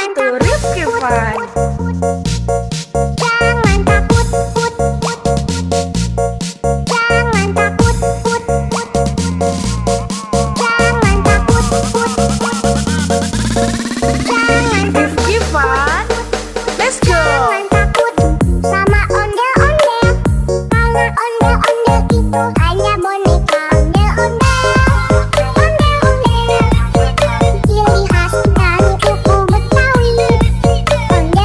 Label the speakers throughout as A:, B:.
A: waktu Rifki Fun.
B: Jangan takut, put, put. Jangan takut, put, put. Jangan takut, put, put. Jangan
A: Rifki Fun, let's go.
B: Jangan takut sama ondel-ondel, karena ondel-ondel itu hanya boneka ondel-ondel. Ondel-ondel, ciri khas dari suku Betawi. Ondel-ondel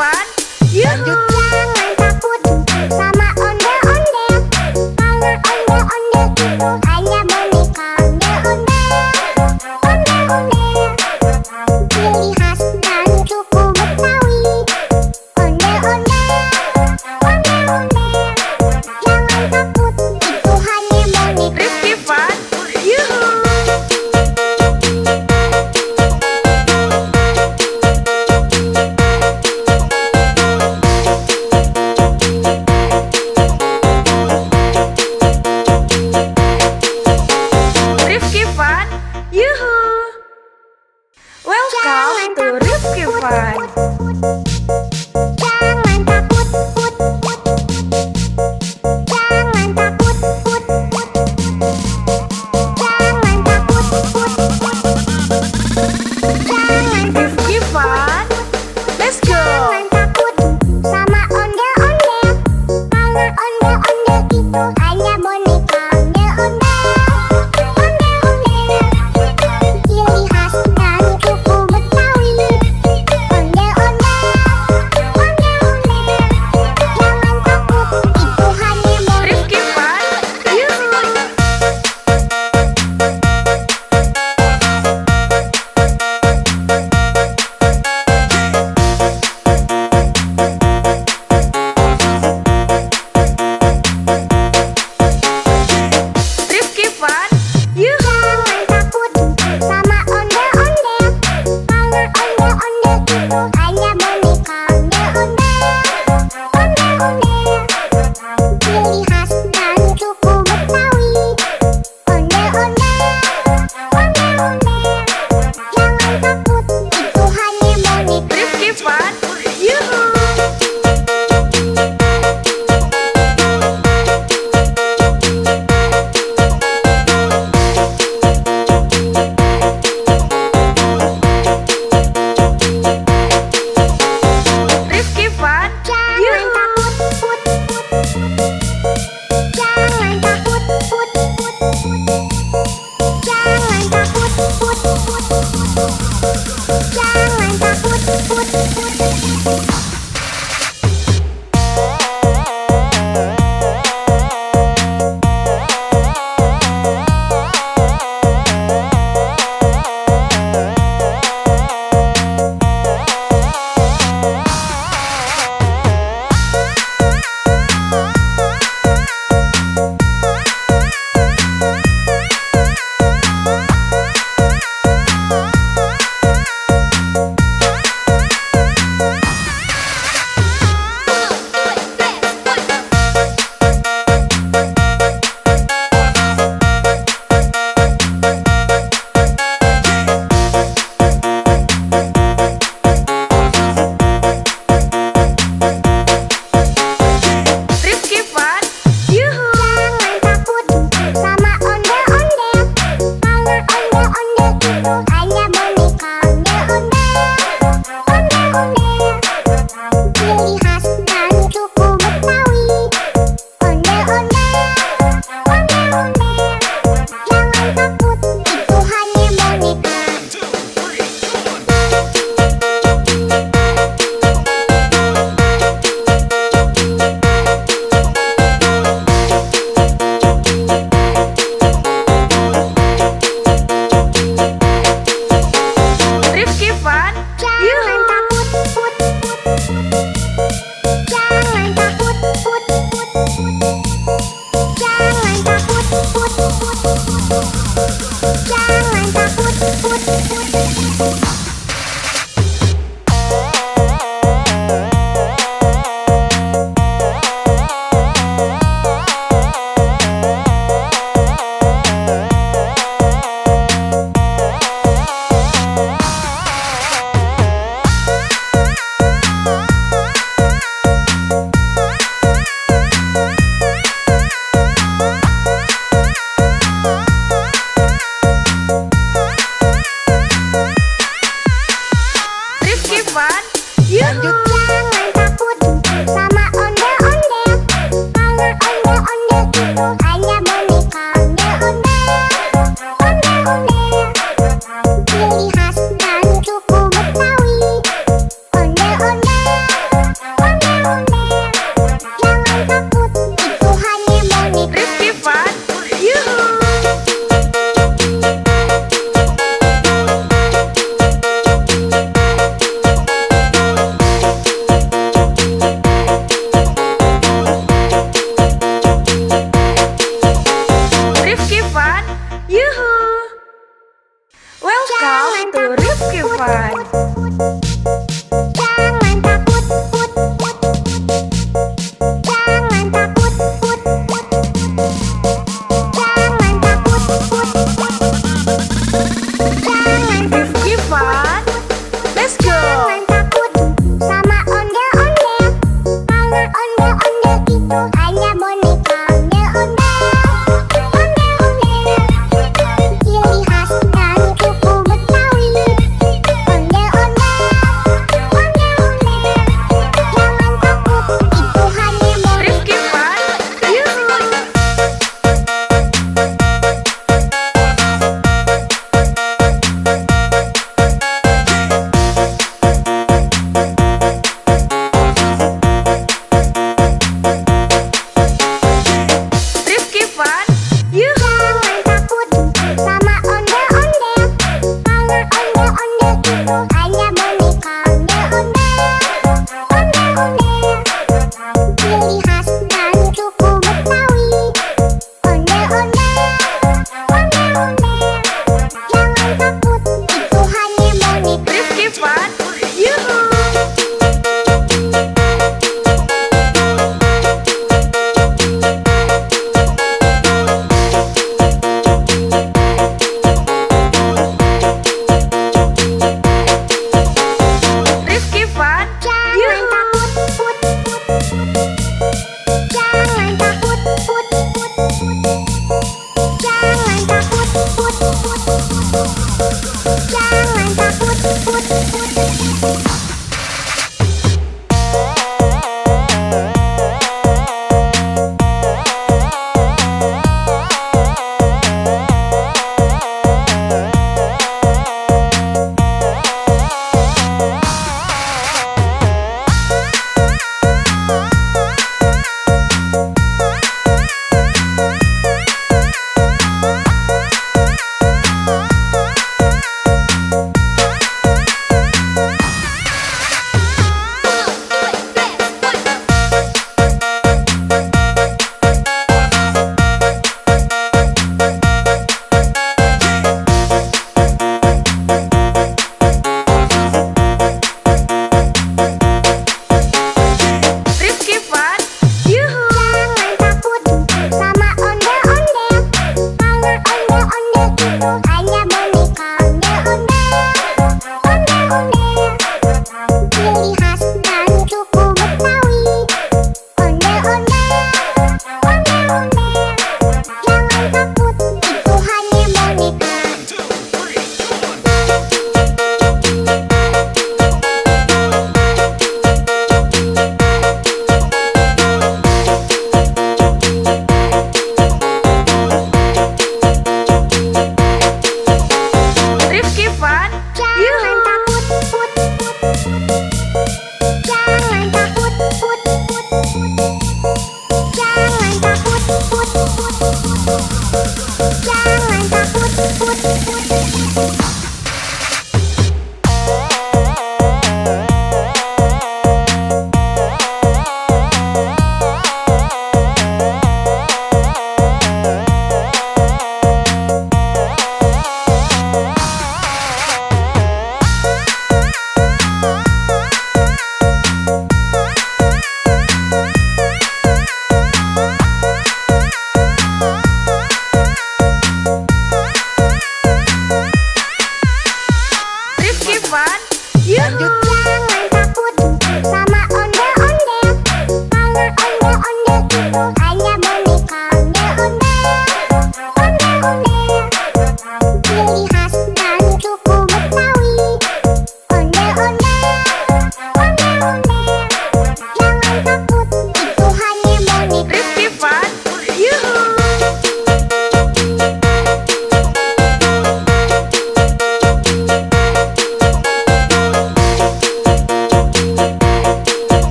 A: Fun. Yuhu.
B: Jangan takut sama ondel-ondel, karena ondel-ondel itu hanya boneka. Ondel-ondel, ondel-ondel, ciri khas dan suku Betawi. Ondel-ondel, ondel-ondel, jangan takut, itu hanya boneka.
A: Rizky Fun. Yuhu.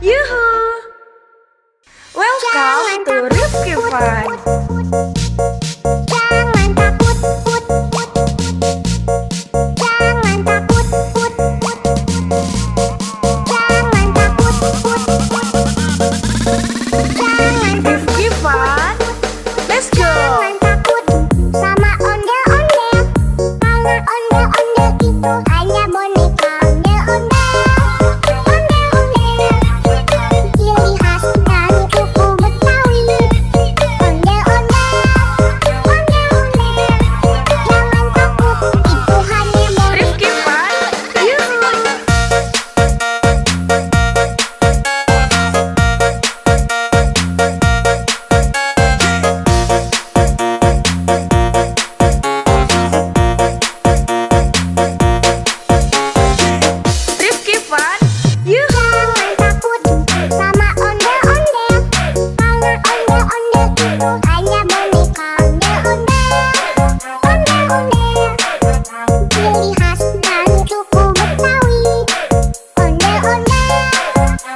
A: Yuhu! Welcome to Rifki Fun.
B: Jangan takut, put, put. Jangan takut, put, put. Jangan takut, put, put. Jangan
A: Rifki Fun. Let's go!
B: Jangan takut sama ondel-ondel. Karena ondel-ondel itu hanya boneka ondel-ondel. Ondel-ondel, ciri khas dari suku Betawi. Ondel-ondel, ondel-ondel. Jangan takut, itu hanya boneka.
A: Rifki Fun. Yuhu! Rifki Fun. Yuhu!
B: Jangan takut sama ondel-ondel. Karena ondel-ondel itu hanya boneka ondel-ondel. Ondel-ondel, ciri khas dari suku Betawi. Ondel-ondel,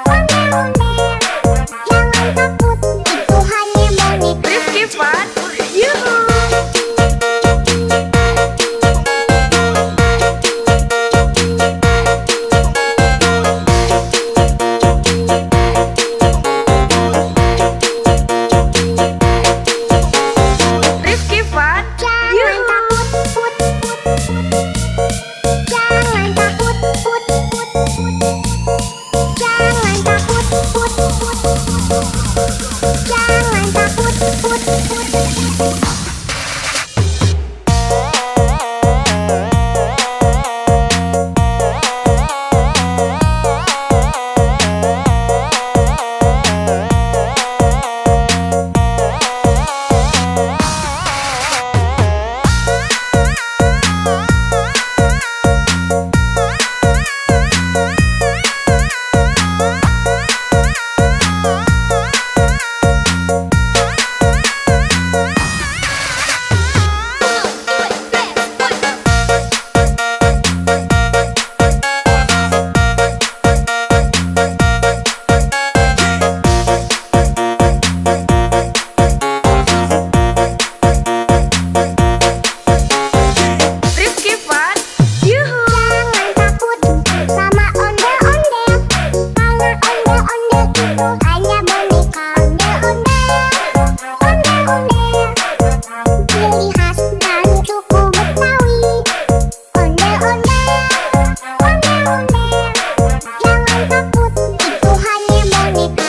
B: ondel-ondel. Jangan takut, itu hanya boneka.
A: Rifki Fun. Yuhu! Rifki Fun.
B: Jangan
A: Yuhu!
B: takut, put, put, put. Jangan takut, put, put, put. Jangan takut, put, put, put. Jangan takut, put, put.
A: Rifki Fun. Yuhu!
B: Jangan takut sama ondel-ondel. Karena ondel-ondel itu hanya boneka ondel-ondel. Ondel-ondel, ciri khas dari suku Betawi. Ondel-ondel, ondel-ondel. Jangan takut, itu hanya boneka.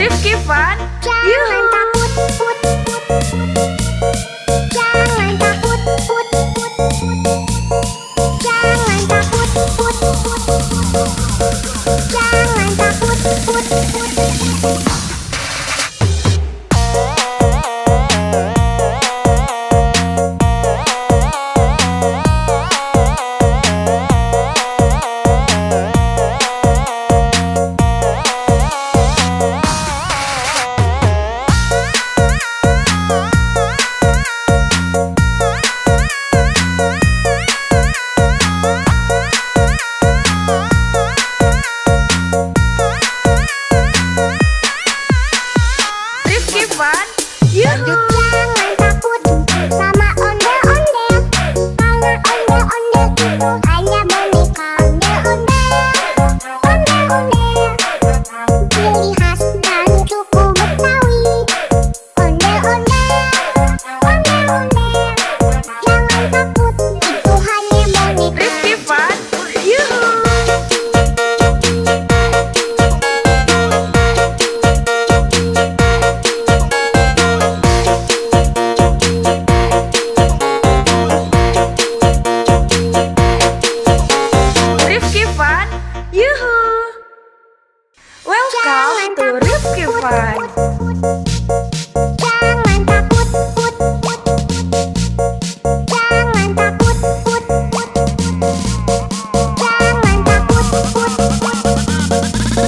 A: Rifki Fun.
B: Jangan
A: Yuhu!
B: takut, put, put, put. Jangan takut, put, put, put. Jangan takut, put, put, put. Jangan takut, put, put.
A: Rifki Fun. Yuhu!
B: Jangan takut sama ondel-ondel. Karena ondel-ondel itu hanya boneka ondel-ondel. Ondel-ondel, ciri khas dari suku Betawi. Ondel-ondel, ondel-ondel. Jangan takut, itu hanya boneka.
A: Rifki Fun. Yuhu! Rifki Fun. Yuhu! Welcome to Rifki Fun.
B: Jangan takut, put, put, put. Jangan takut, put, put, put. Jangan takut, put, put, put.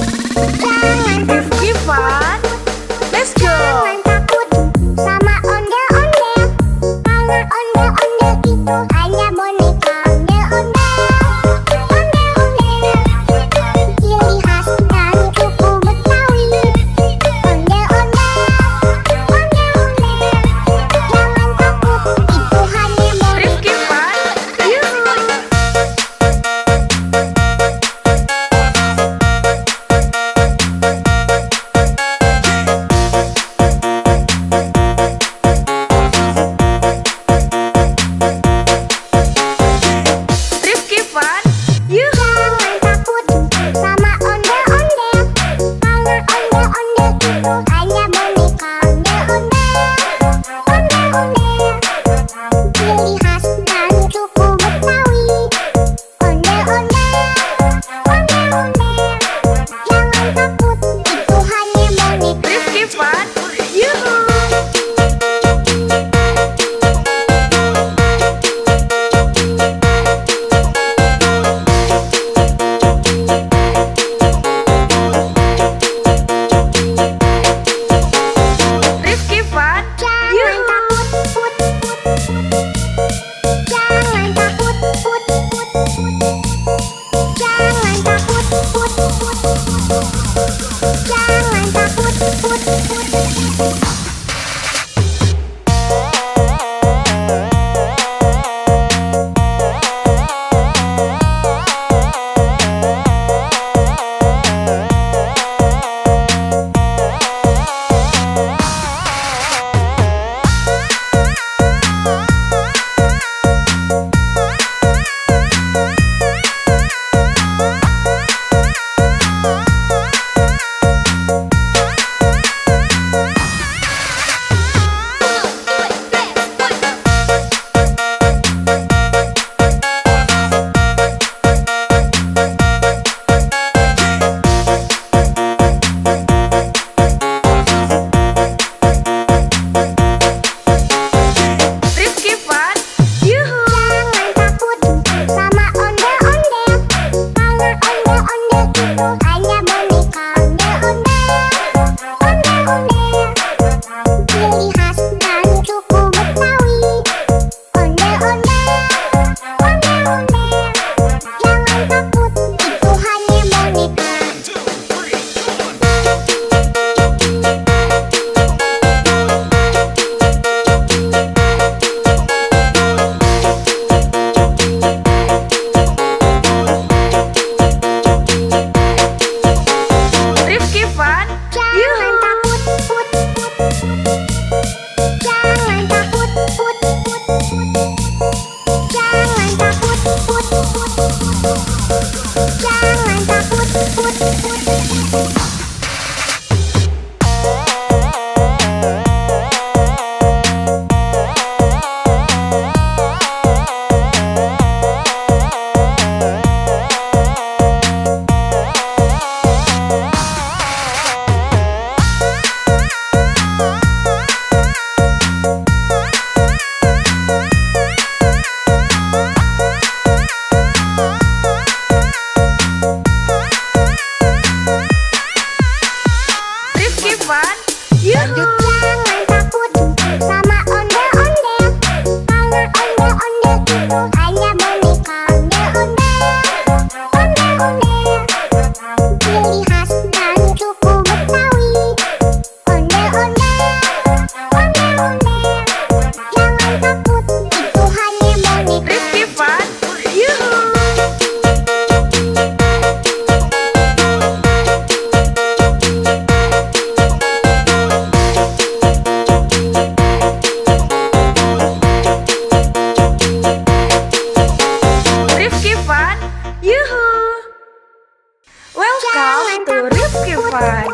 A: Waktu Rifki Fun.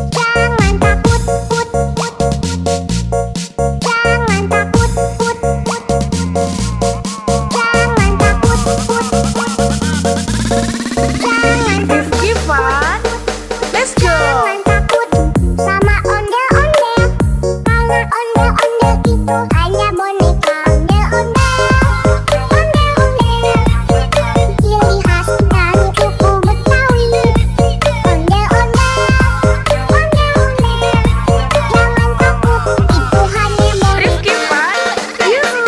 B: Jangan takut, put, put. Jangan takut, put, put. Jangan takut, put, put. Jangan
A: Rifki Fun. Let's go.
B: Jangan takut sama ondel-ondel. Karena ondel-ondel itu hanya boneka. Ondel-ondel, ondel-ondel. Ciri khas dari suku Betawi. Ondel-ondel, ondel-ondel. Jangan takut, itu hanya boneka.
A: Rifki Fun. Yuhu.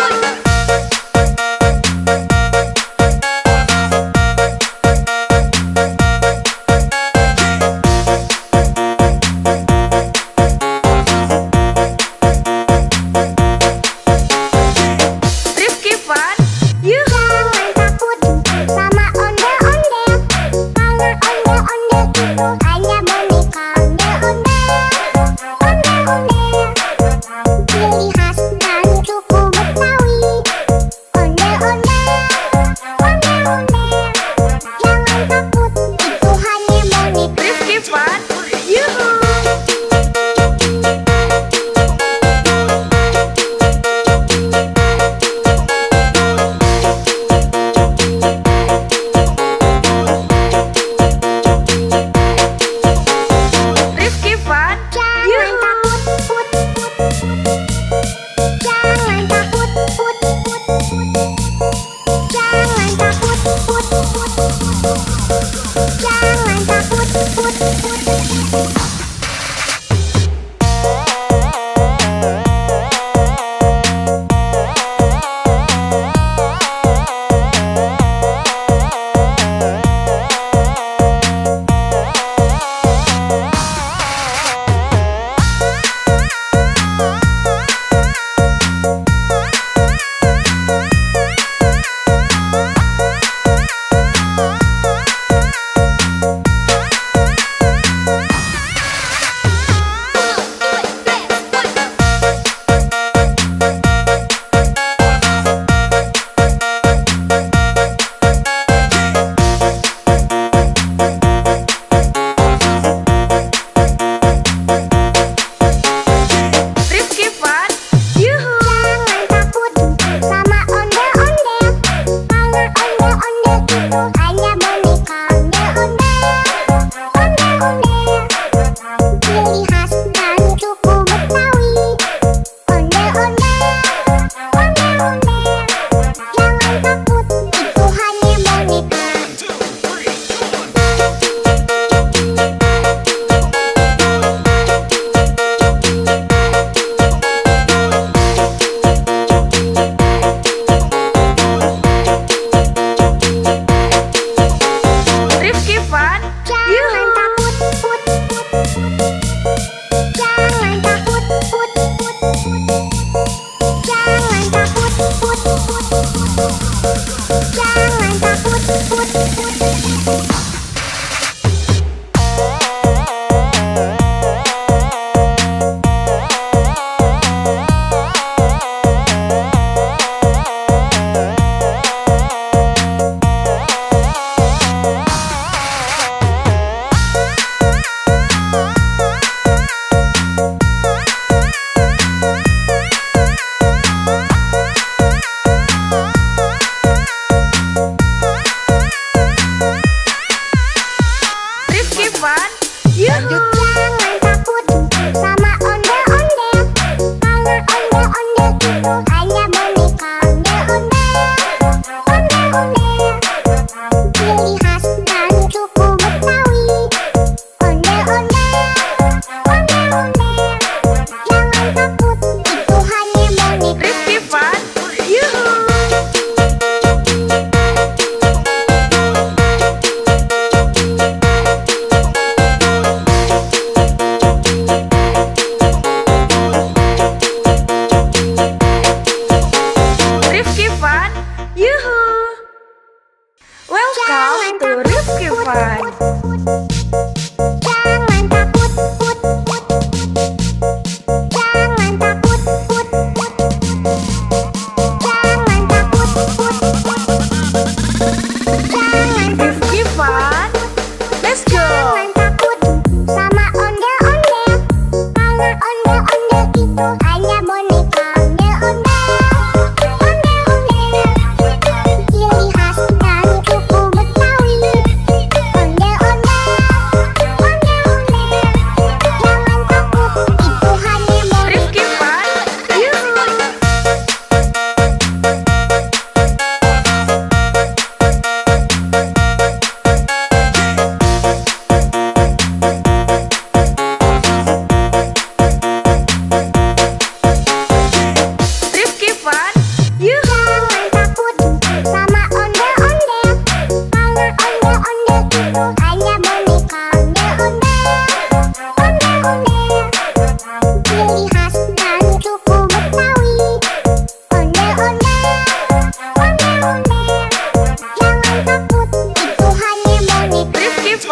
A: Rifki Fun. Yuhu.
B: Jangan takut sama ondel-ondel. Karena ondel-ondel itu hanya boneka. Ondel-ondel, ondel-ondel. Ciri khas dari suku Betawi. Ondel-ondel, ondel-ondel. Jangan takut, itu hanya boneka.
A: Rifki Fun. Yuhu. Rifki Fun.
B: Jangan
A: Yuhu.
B: takut, put, put. Jangan takut, put, put. Jangan takut, put, put. Jangan takut, put, put.
A: Rifki Fun. Yuhu.
B: Jangan takut sama ondel-ondel. Karena ondel-ondel itu hanya boneka. Ondel-ondel, ondel-ondel. Ciri khas dari suku Betawi. Ondel-ondel, ondel-ondel. Jangan takut, itu hanya boneka.
A: Rifki Fun.
B: Jangan
A: Yuhu.
B: takut, put, put. Jangan takut, put, put. Jangan takut, put, put. Jangan takut, put, put.
A: Rifki Fun. Yuhu.
B: Jangan takut sama ondel-ondel. Karena ondel-ondel itu hanya boneka. Ondel-ondel, ondel-ondel. Ciri khas dari suku Betawi. Ondel-ondel, ondel-ondel. Jangan takut, itu hanya boneka.
A: Rifki Fun. Yuhu.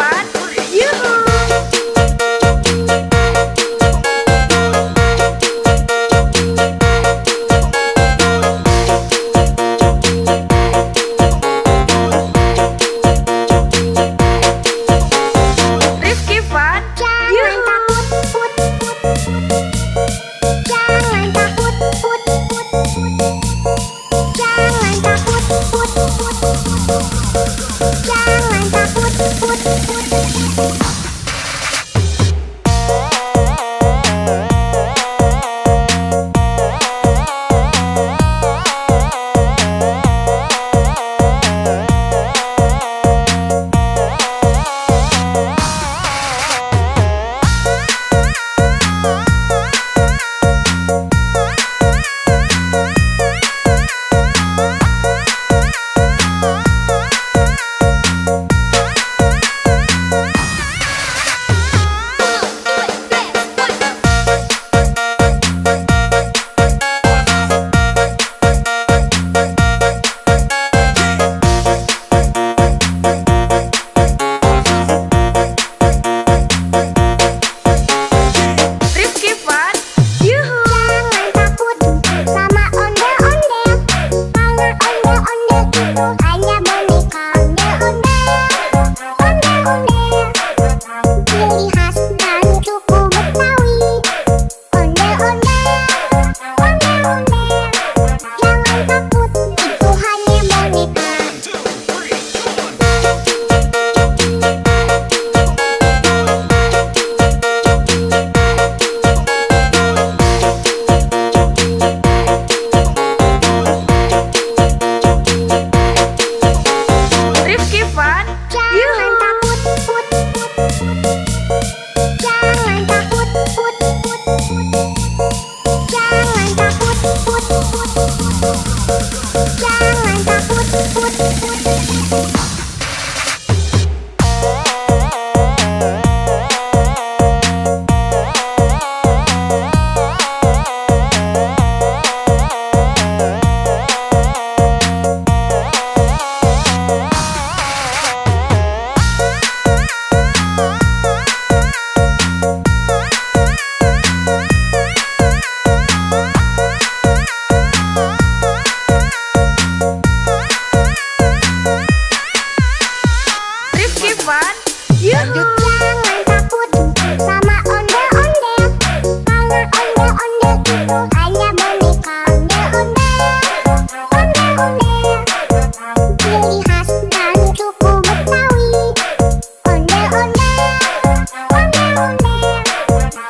A: Fun, yuhu. Rifki Fun,
B: Jangan
A: yuhu.
B: takut, put, put, put. Jangan takut, put, put, put. Jangan takut, put, put, put. Jangan takut, put, put, put.
A: Rifki Fun, yuhu.
B: Jangan takut sama ondel-ondel, karena ondel-ondel itu hanya boneka. Ondel-ondel, ciri khas dan suku Betawi. Ondel-ondel, jangan takut, itu hanya boneka.
A: Rifki Fun,
B: Jangan
A: yuhu.
B: takut, put, put, put. Jangan takut, put, put, put. Jangan takut, put, put, put. Jangan takut, put, put, put.
A: Rifki Fun, yuhu.
B: Jangan takut sama ondel-ondel, karena ondel-ondel itu hanya boneka. Ondel-ondel, ciri khas dan suku Betawi. Ondel-ondel,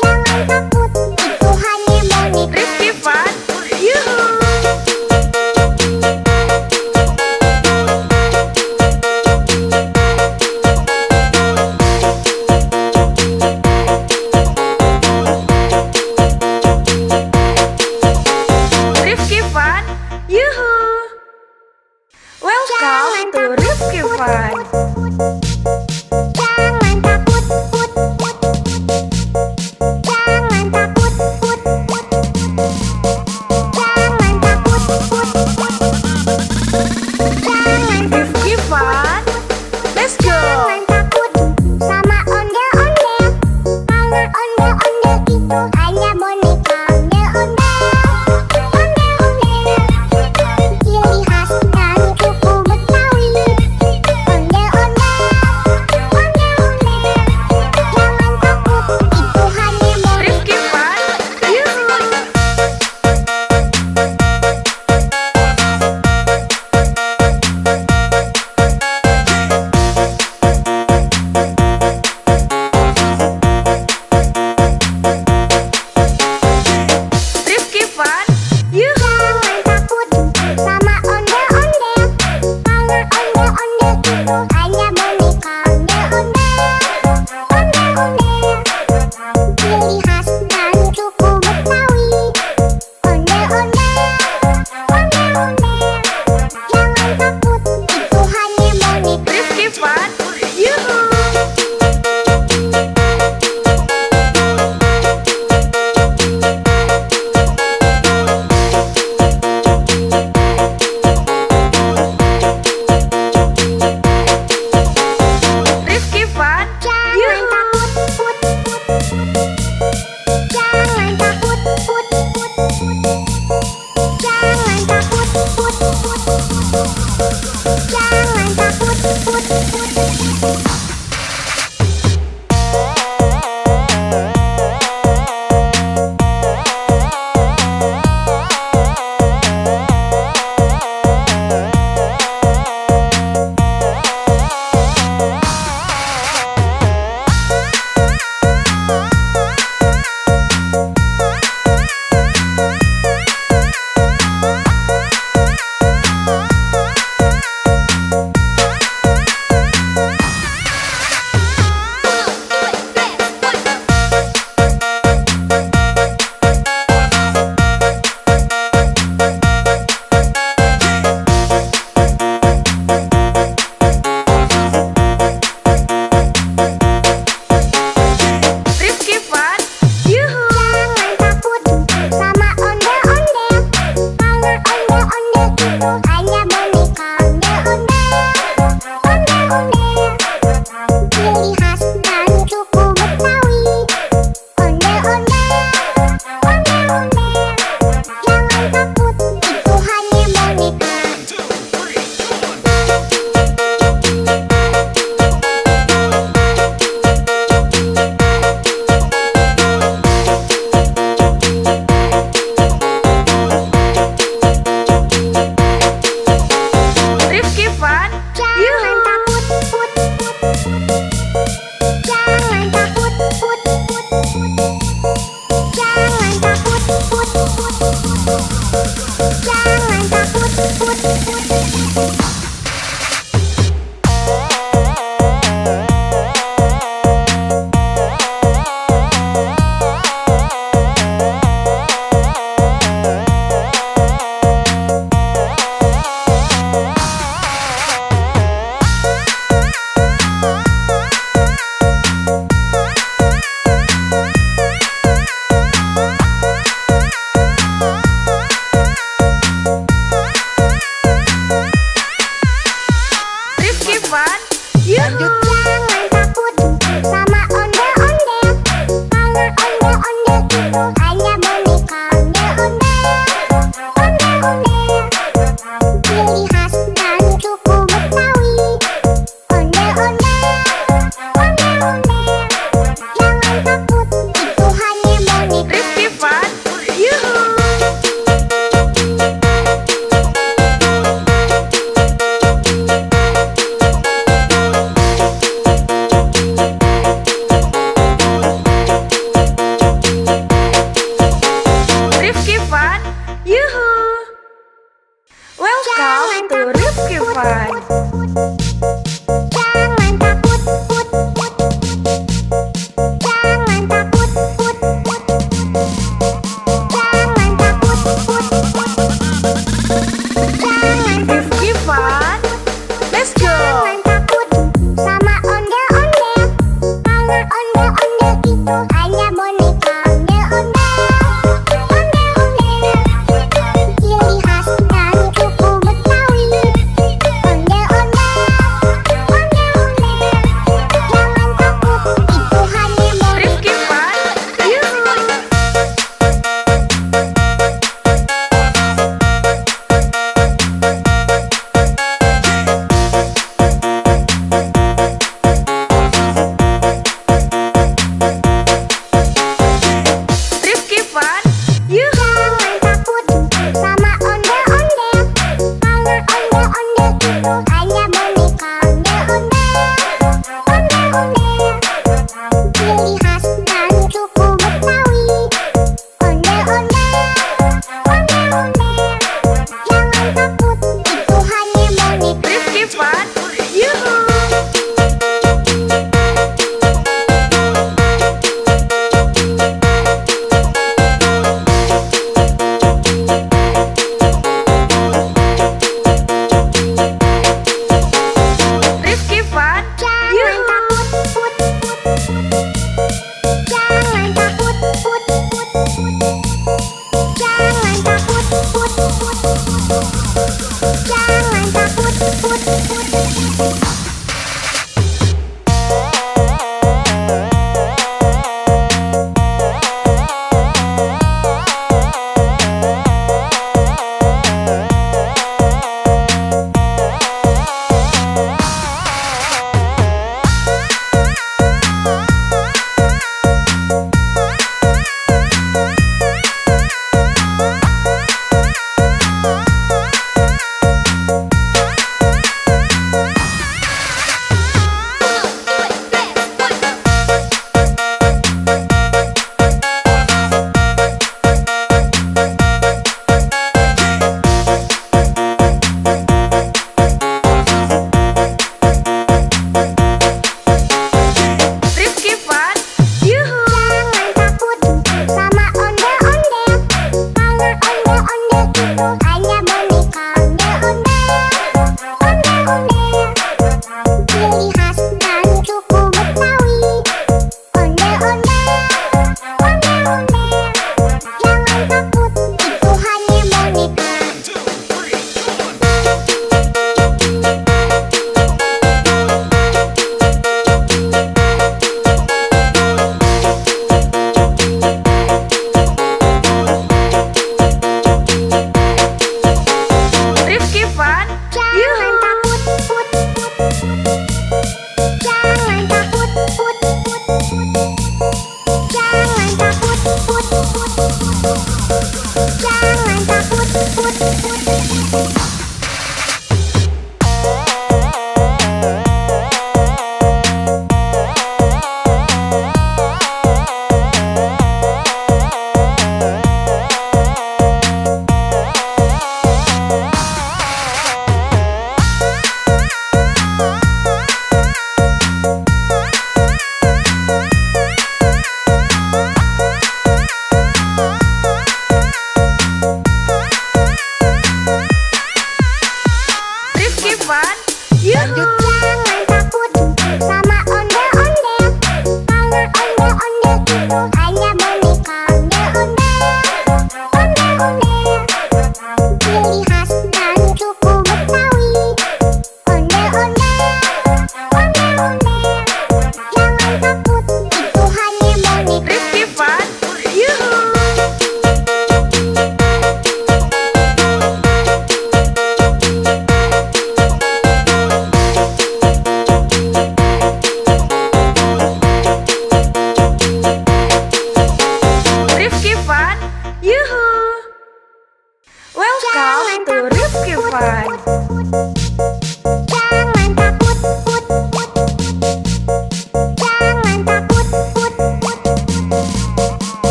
B: jangan takut, itu hanya boneka.
A: Rifki Fun, yuhu.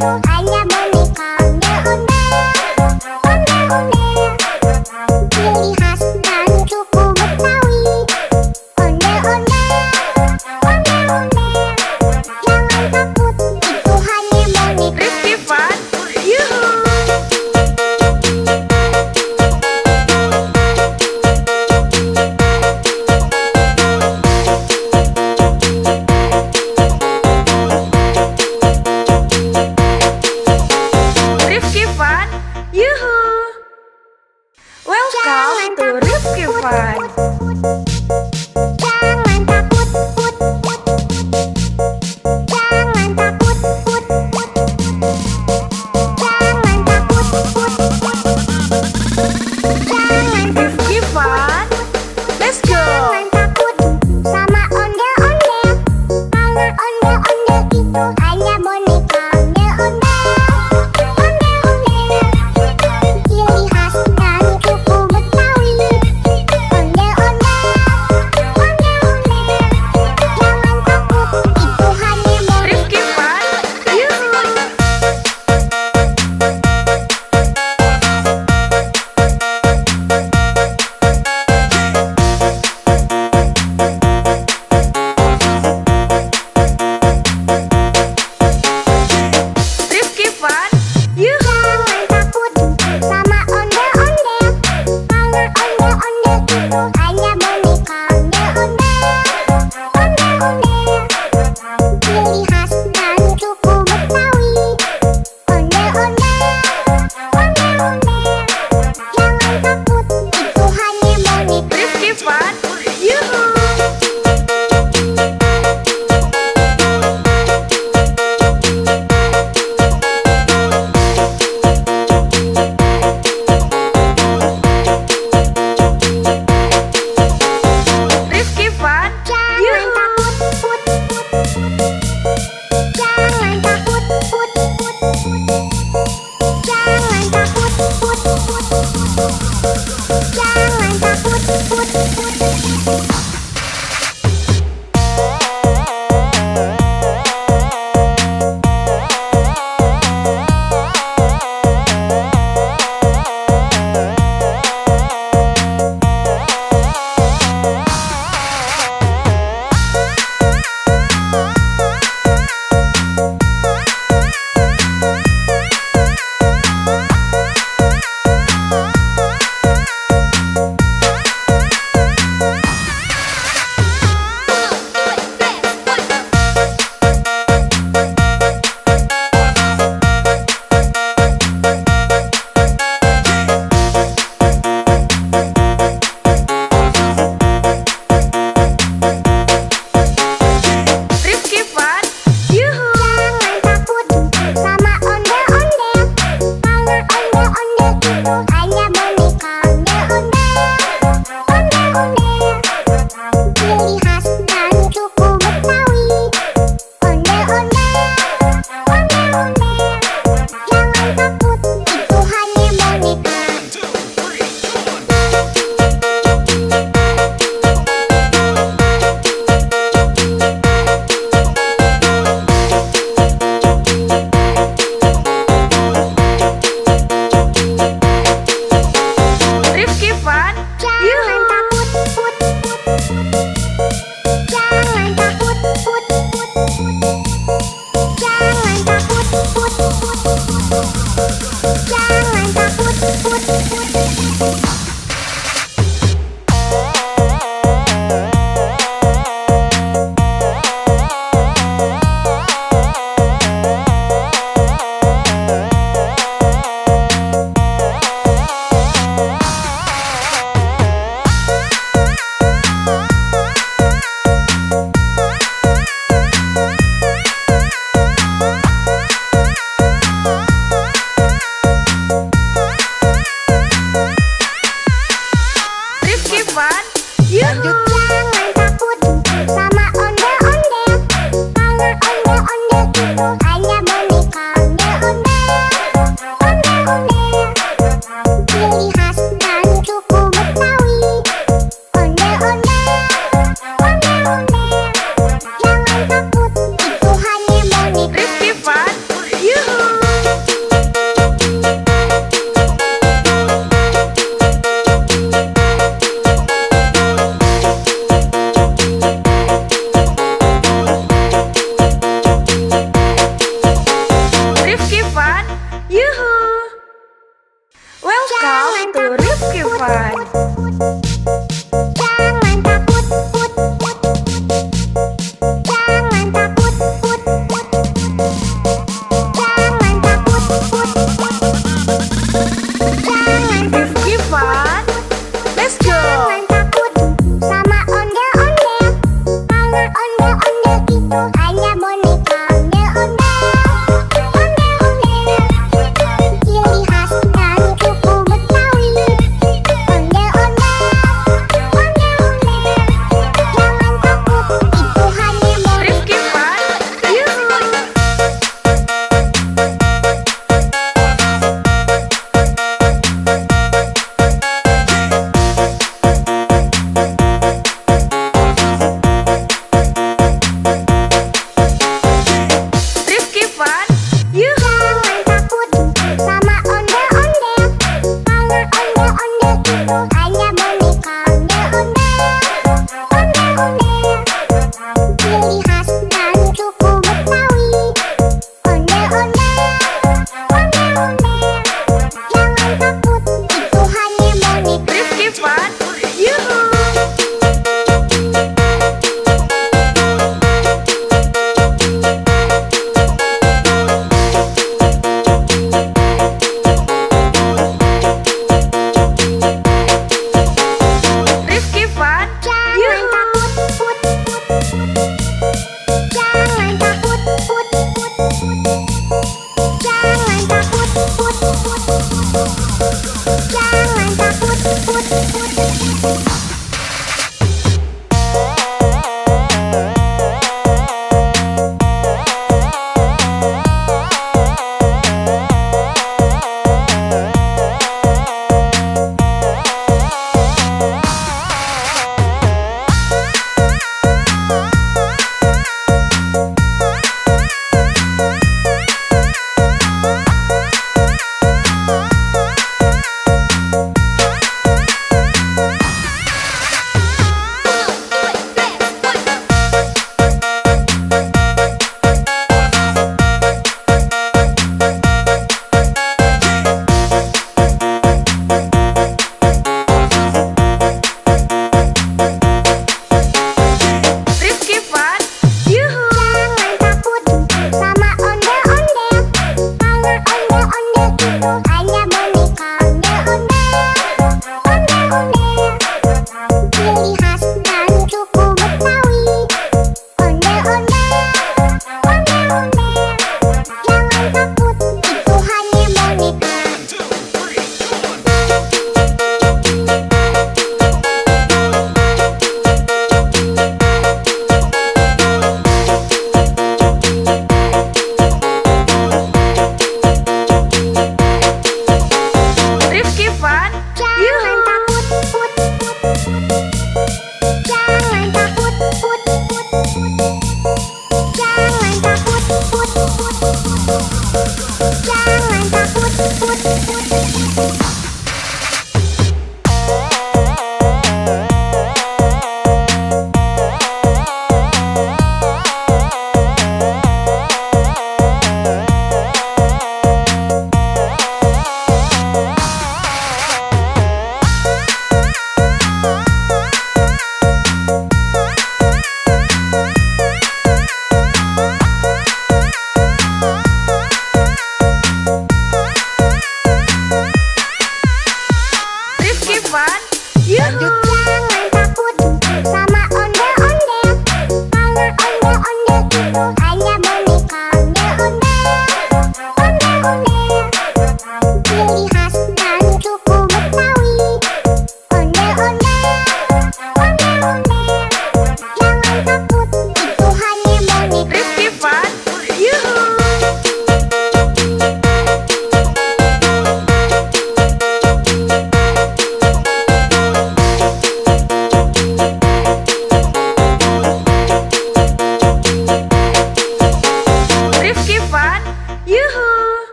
B: hanya boneka ondel-ondel. Ciri khas dan suku Betawi. Ondel-ondel. Jangan takut, itu hanya boneka.
A: Rifki Fun, yuhu.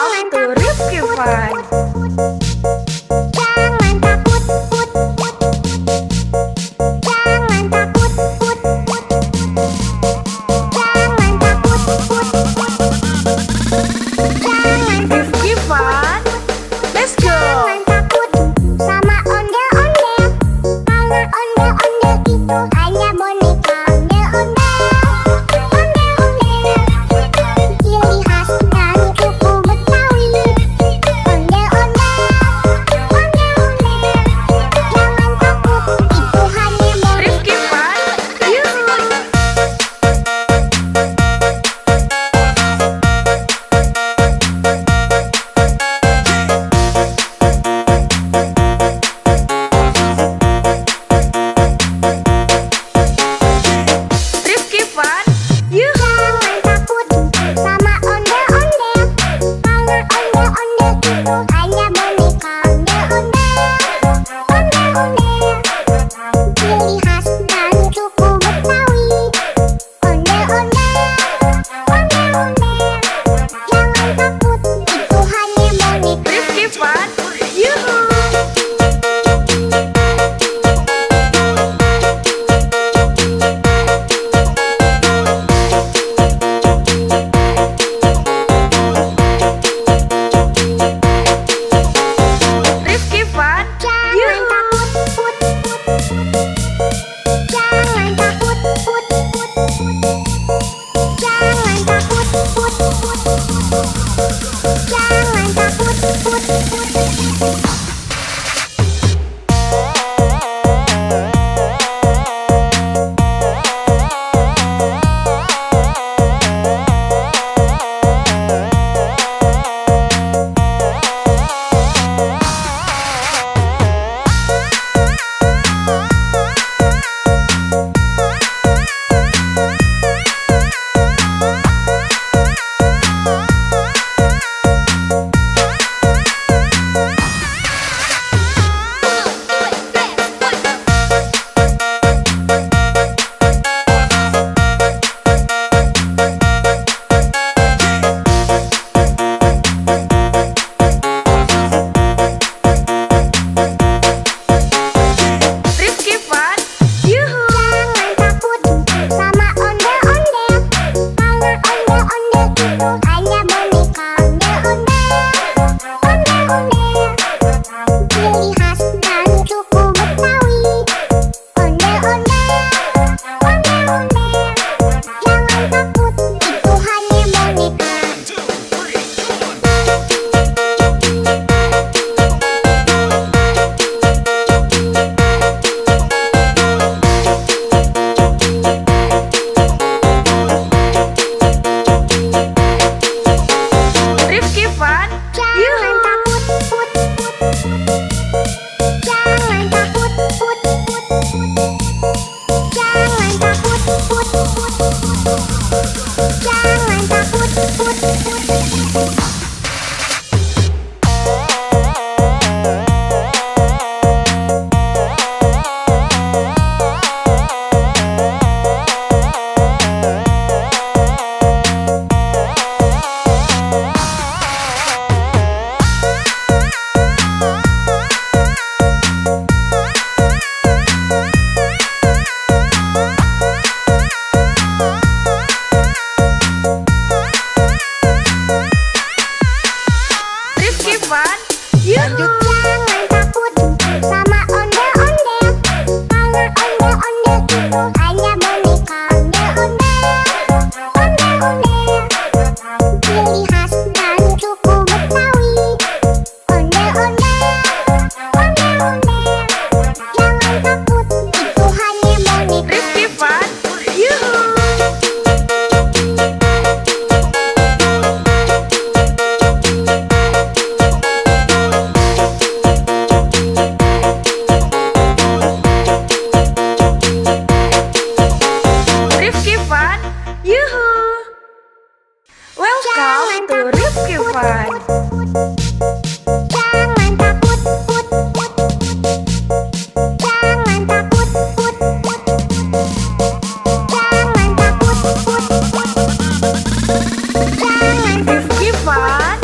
A: Welcome to Rifki Fun.
B: Jangan takut, put, put. Jangan takut, put, put. Jangan takut, put, put. Jangan
A: Rifki Fun. Let's go.
B: Jangan takut sama ondel-ondel. Karena ondel-ondel itu hanya boneka ondel-ondel. Ondel-ondel, ciri khas dari suku Betawi. Ondel-ondel, ondel-ondel. Jangan takut, itu hanya boneka.
A: Rifki Fun. Yuhu. Rifki Fun. Yuhu.
B: Jangan takut sama ondel-ondel. Karena ondel-ondel itu hanya boneka ondel-ondel. Ondel-ondel, ciri khas dari suku Betawi. Ondel-ondel, ondel-ondel. Jangan takut, itu hanya boneka.
A: Rifki Fun. Yuhu. Rifki Fun.
B: Jangan
A: Yuhu.
B: takut, put, put, put. Jangan takut, put, put, put. Jangan takut, put, put, put. Jangan takut, put, put.
A: Rifki Fun. Yuhu.
B: Jangan takut sama ondel-ondel. Karena ondel-ondel itu hanya boneka ondel-ondel. Ondel-ondel, ciri khas dari suku Betawi. Ondel-ondel, ondel-ondel. Jangan takut, itu hanya boneka.
A: Rifki Fun.
B: Jangan
A: Yuhu.
B: takut, put, put, put. Jangan takut, put, put, put. Jangan takut, put, put, put. Jangan takut, put, put.
A: Rifki Fun. Yuhu.
B: Jangan takut sama ondel-ondel. Karena ondel-ondel itu hanya boneka ondel-ondel. Ondel-ondel, ciri khas dari suku Betawi. Ondel-ondel, ondel-ondel. Jangan takut, itu hanya boneka.
A: Rifki Fun. Yuhu. Rifki Fun. Yuhu. Welcome to Rifki Fun.
B: Jangan takut, put, put. Jangan takut, put, put. Jangan takut, put, put. Jangan
A: Rifki Fun.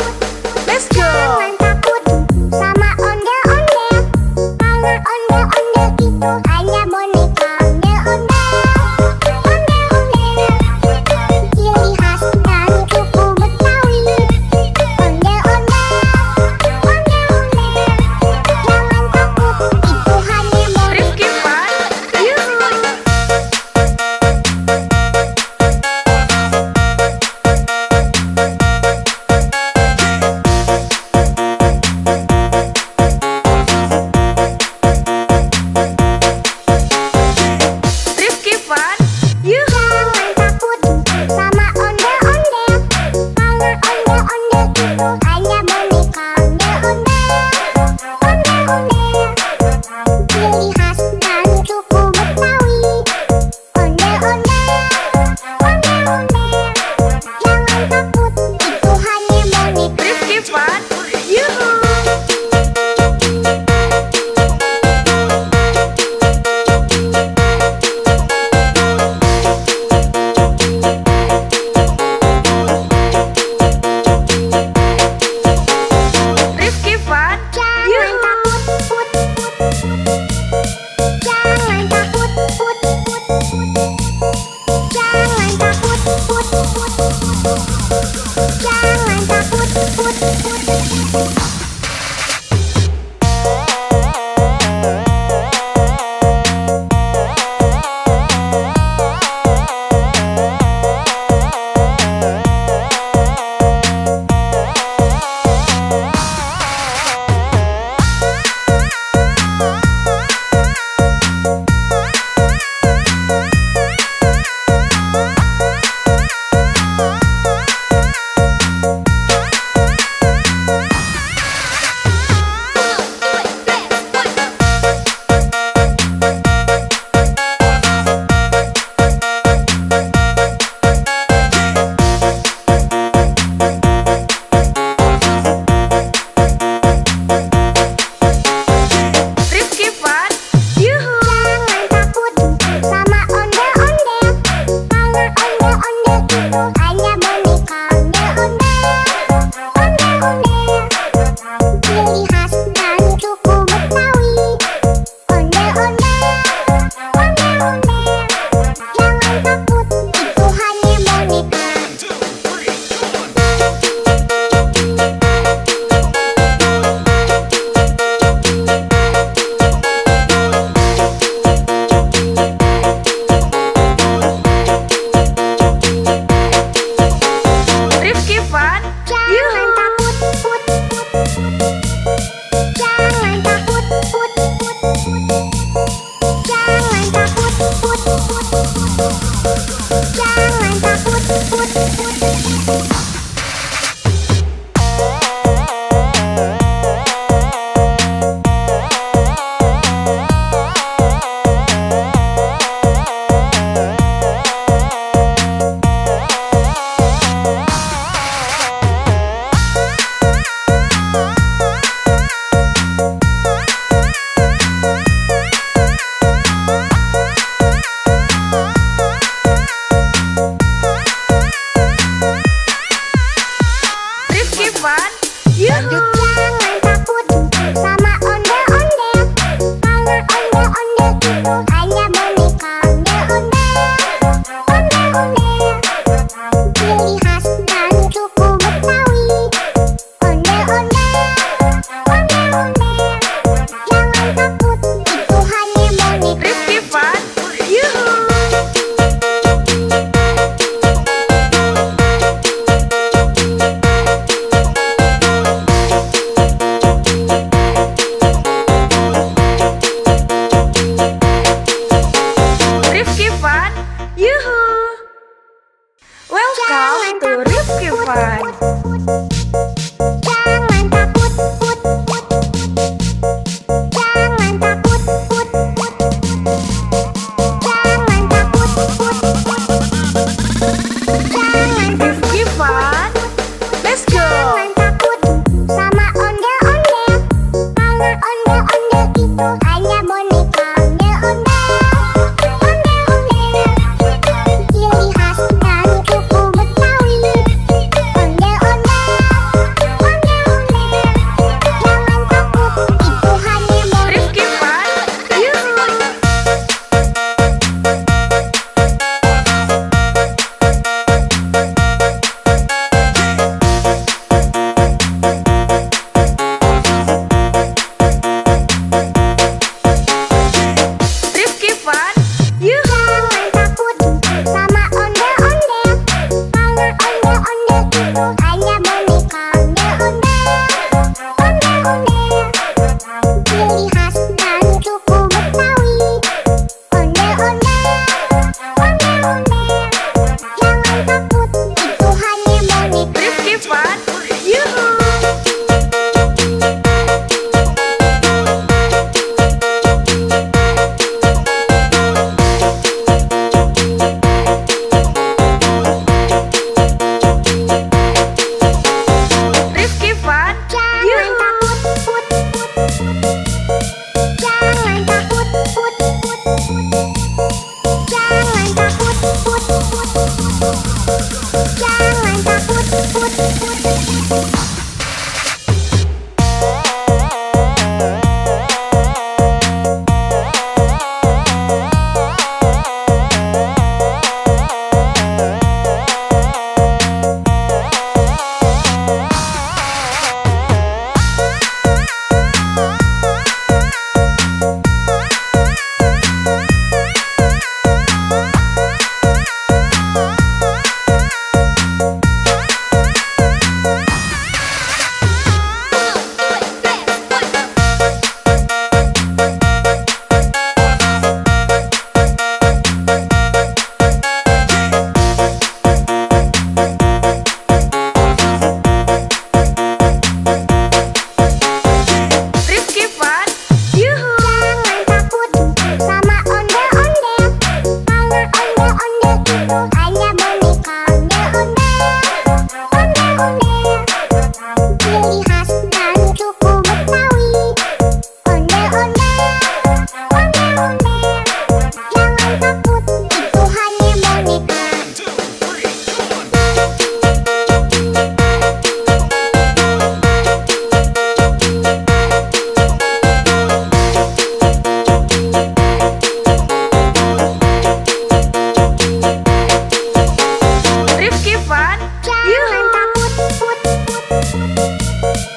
B: ciri khas dari suku Betawi. Ondel-ondel, ondel-ondel, jangan takut, itu hanya boneka.
A: Rifki Fun,
B: Jangan
A: Yuhu.
B: takut, put, put, put.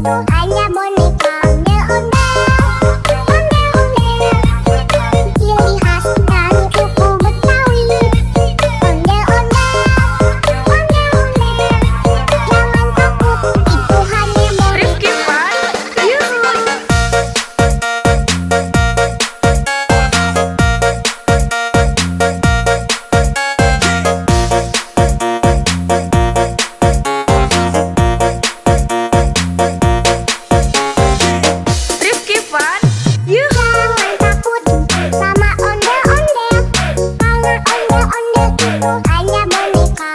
B: itu hanya boneka ondel-ondel, ciri khas dari suku Betawi. Ondel-ondel, jangan takut, itu hanya
A: Rifki
B: boneka.
A: Fun, Yuhu. Rifki Fun, Yuhu.
B: Jangan takut sama ondel-ondel, karena ondel-ondel itu hanya boneka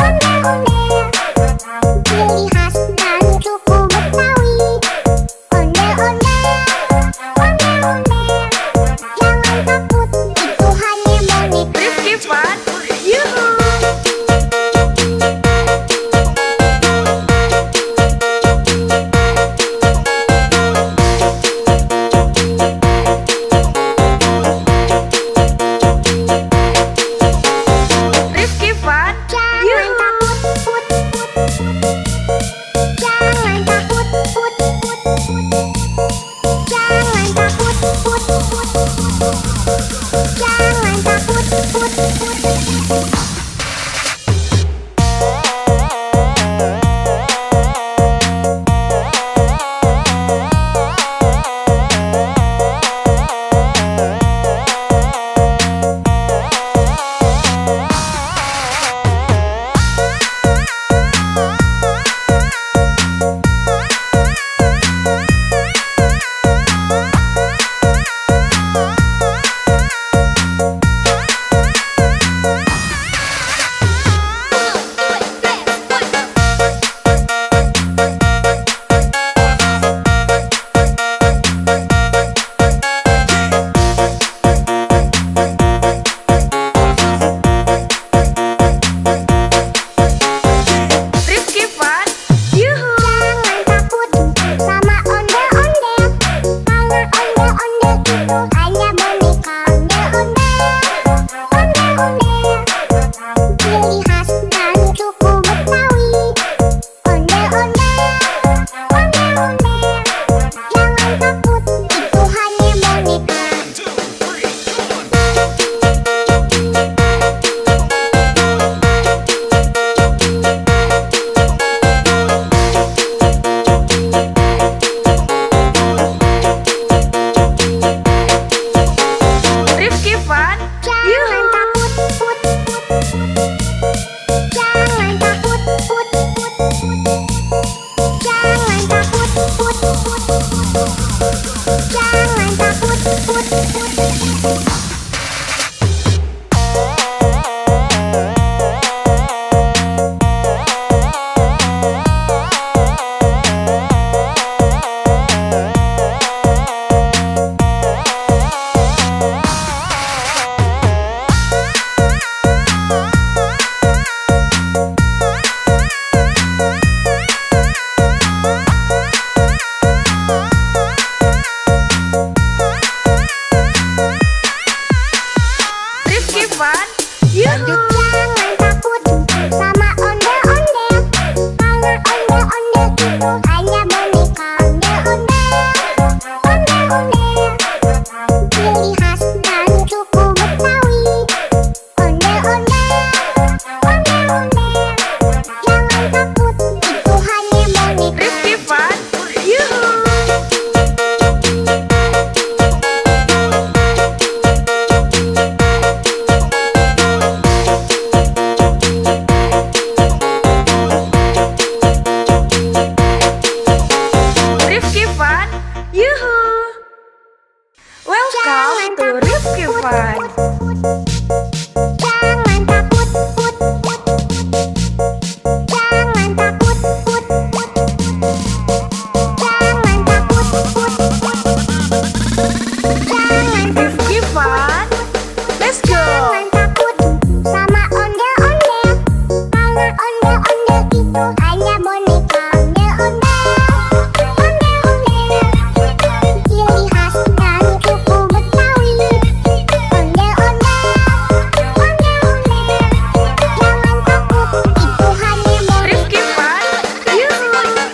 B: ondel-ondel, ciri khas dari suku Betawi. Ondel-ondel, jangan takut, itu hanya boneka.
A: Rifki Fun, Yuhu. Rifki Fun,
B: Jangan
A: Yuhu.
B: takut, jangan takut, jangan takut, jangan takut.
A: Rifki Fun, Yuhu.
B: Jangan takut sama ondel-ondel, karena ondel-ondel itu hanya boneka ondel-ondel, ciri khas dari suku Betawi. Ondel-ondel, jangan takut, itu hanya boneka.
A: Rifki Fun,
B: Jangan
A: Yuhu.
B: takut, jangan takut, jangan takut, jangan takut.
A: Rifki Fun, Yuhu.
B: Jangan takut sama ondel-ondel, karena ondel-ondel itu hanya boneka ondel-ondel, ciri khas dari suku Betawi. Ondel-ondel, jangan takut, itu hanya boneka.
A: Rifki Fun, Yuhu. Rifki Fun, Yuhu. Welcome to Rifki Fun.
B: Jangan takut, jangan takut, jangan takut, jangan
A: Rifki Fun, let's go.
B: jangan takut sama ondel-ondel, karena ondel-ondel itu hanya boneka ondel-ondel, ciri khas dari suku Betawi. Ondel-ondel, jangan takut, itu hanya boneka.
A: Rifki Fun, Yuhu.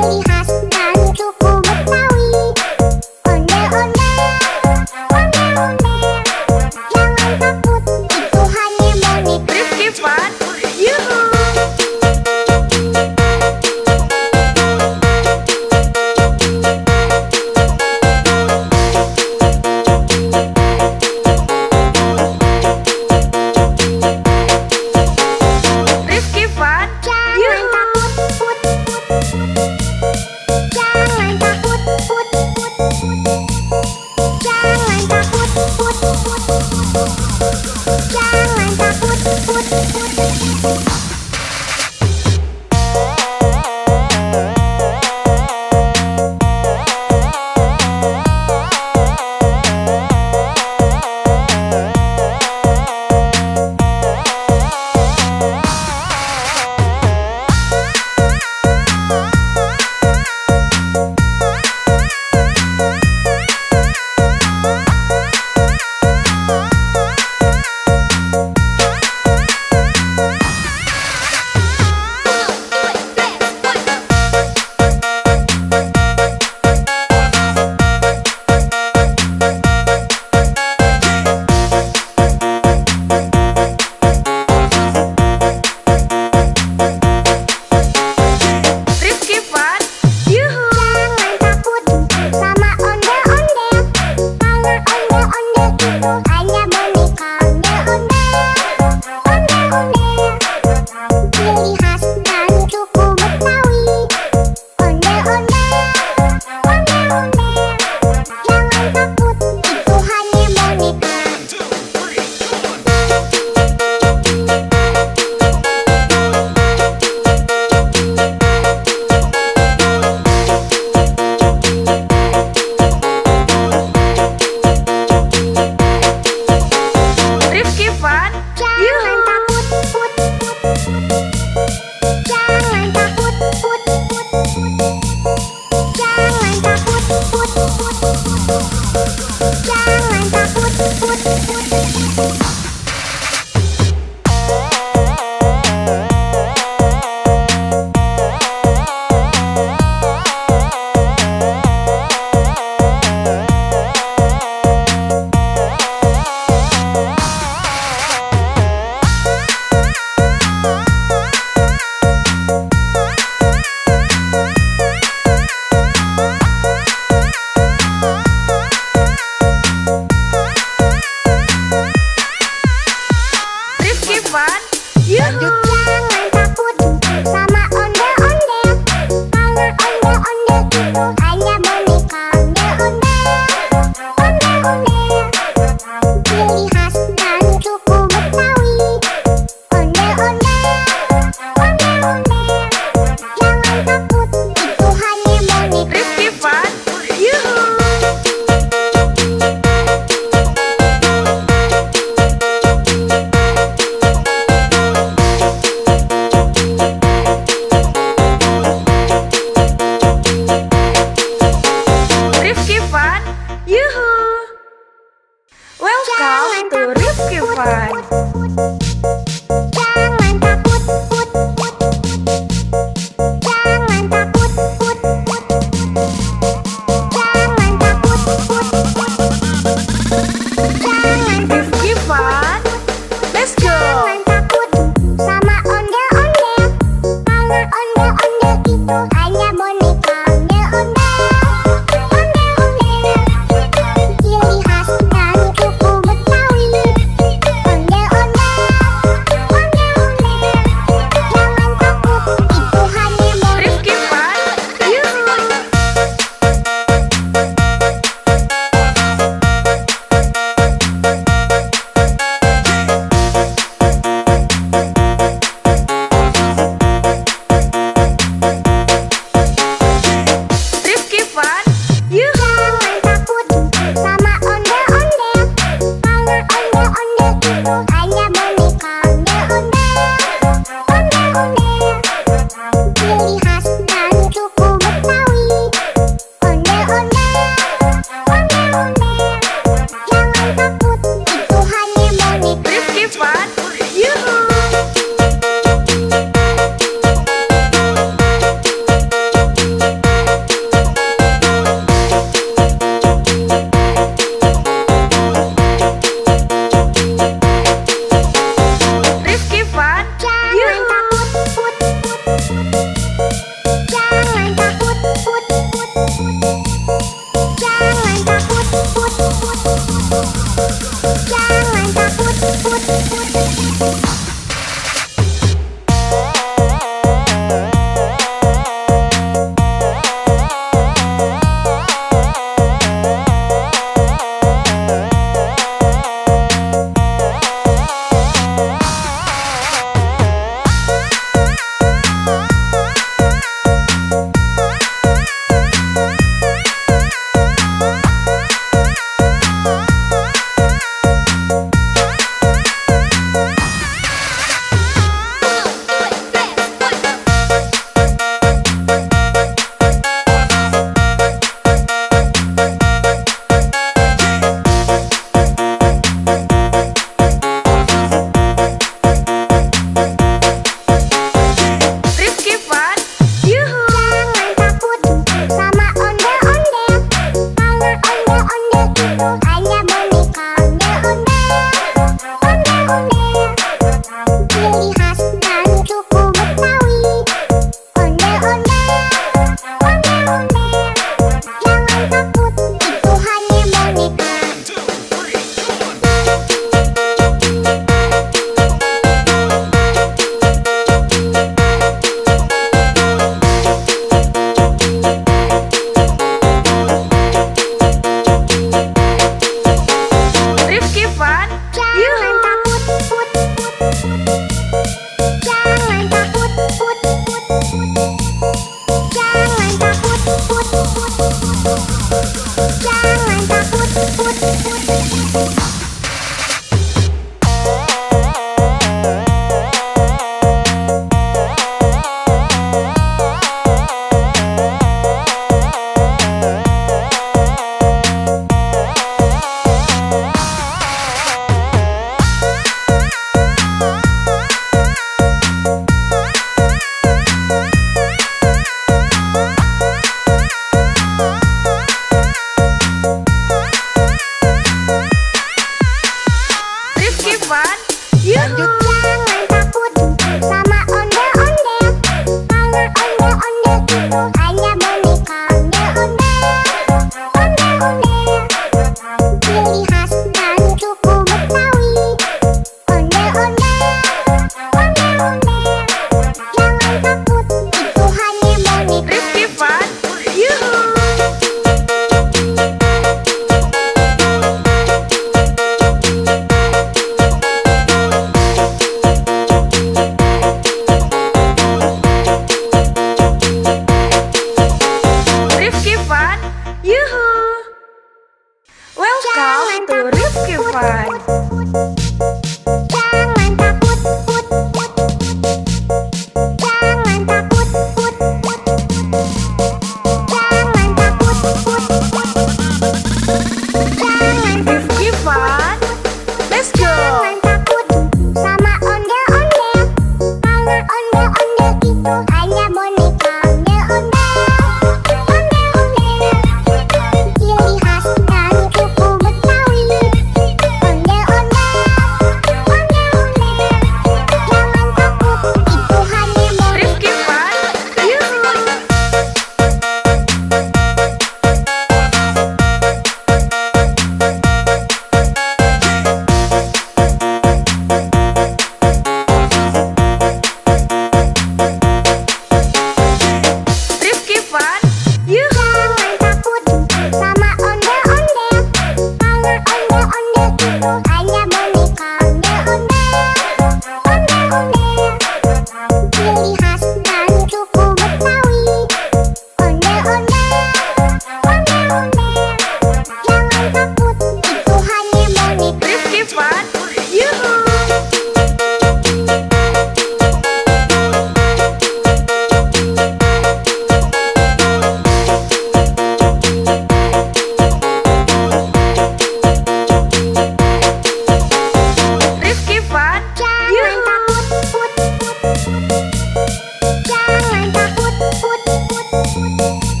B: ciri khas dari suku Betawi. Ondel-ondel, ondel-ondel, jangan takut, itu hanya boneka.
A: Rifki Fun, yuhu. Rifki Fun,
B: Jangan
A: yuhu.
B: takut, put, put.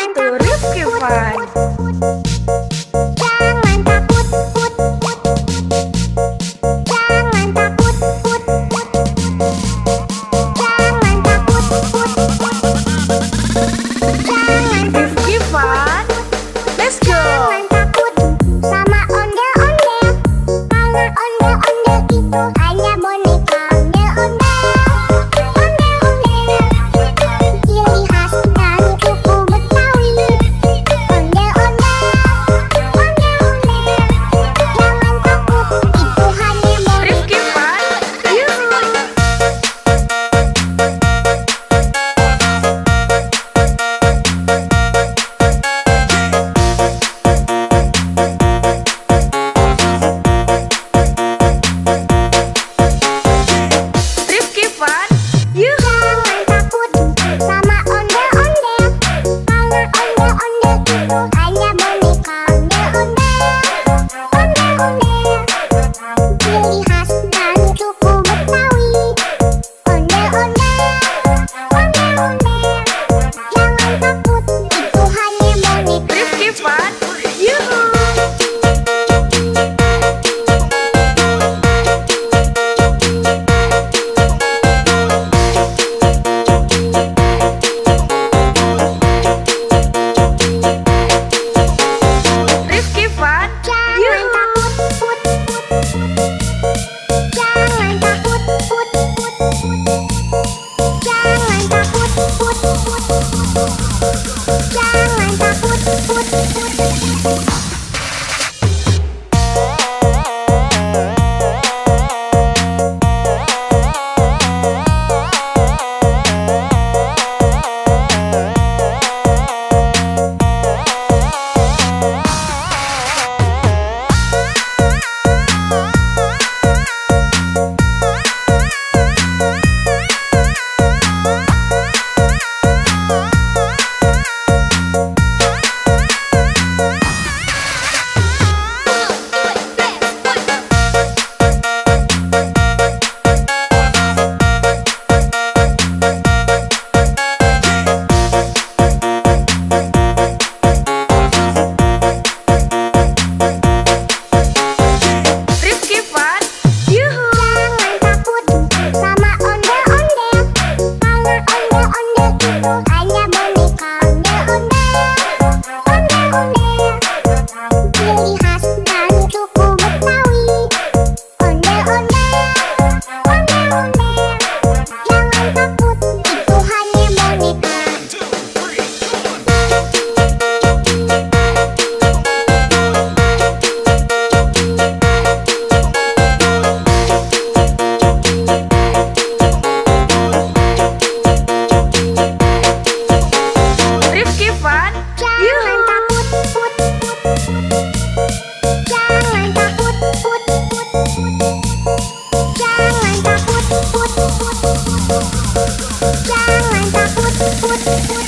A: itu Rifki Fan.
B: Jangan takut, put, put. Jangan takut, put, put. Jangan takut, put, put. Jangan
A: Rifki Fan, let's go.
B: Jangan takut sama ondel-ondel, karena ondel-ondel itu hanya boneka ondel-ondel. Ondel-ondel, ciri khas dari suku Betawi. Ondel-ondel, ondel-ondel, jangan takut, itu hanya boneka.
A: Rifki Fan, yuhu. Rifki Fan, yuhu.
B: Jangan takut sama ondel-ondel, karena ondel-ondel itu hanya boneka ondel-ondel. Ondel-ondel, ciri khas dari suku Betawi. Ondel-ondel, ondel-ondel, jangan takut, itu hanya boneka.
A: Rifki Fan, yuhu. Rifki Fan,
B: Jangan
A: yuhu.
B: takut, put, put, put. Jangan takut, put, put, put. Jangan takut, put, put, put. Jangan takut, put, put.
A: Rifki Fan, yuhu.
B: Jangan takut sama ondel-ondel, karena ondel-ondel itu hanya boneka ondel-ondel. Ondel-ondel, ciri khas dari suku Betawi. Ondel-ondel, ondel-ondel, jangan takut, itu hanya boneka.
A: Rifki Fan,
B: Jangan
A: yuhu.
B: takut, put, put, put. Jangan takut, put, put, put. Jangan takut, put, put, put. Jangan takut, put, put.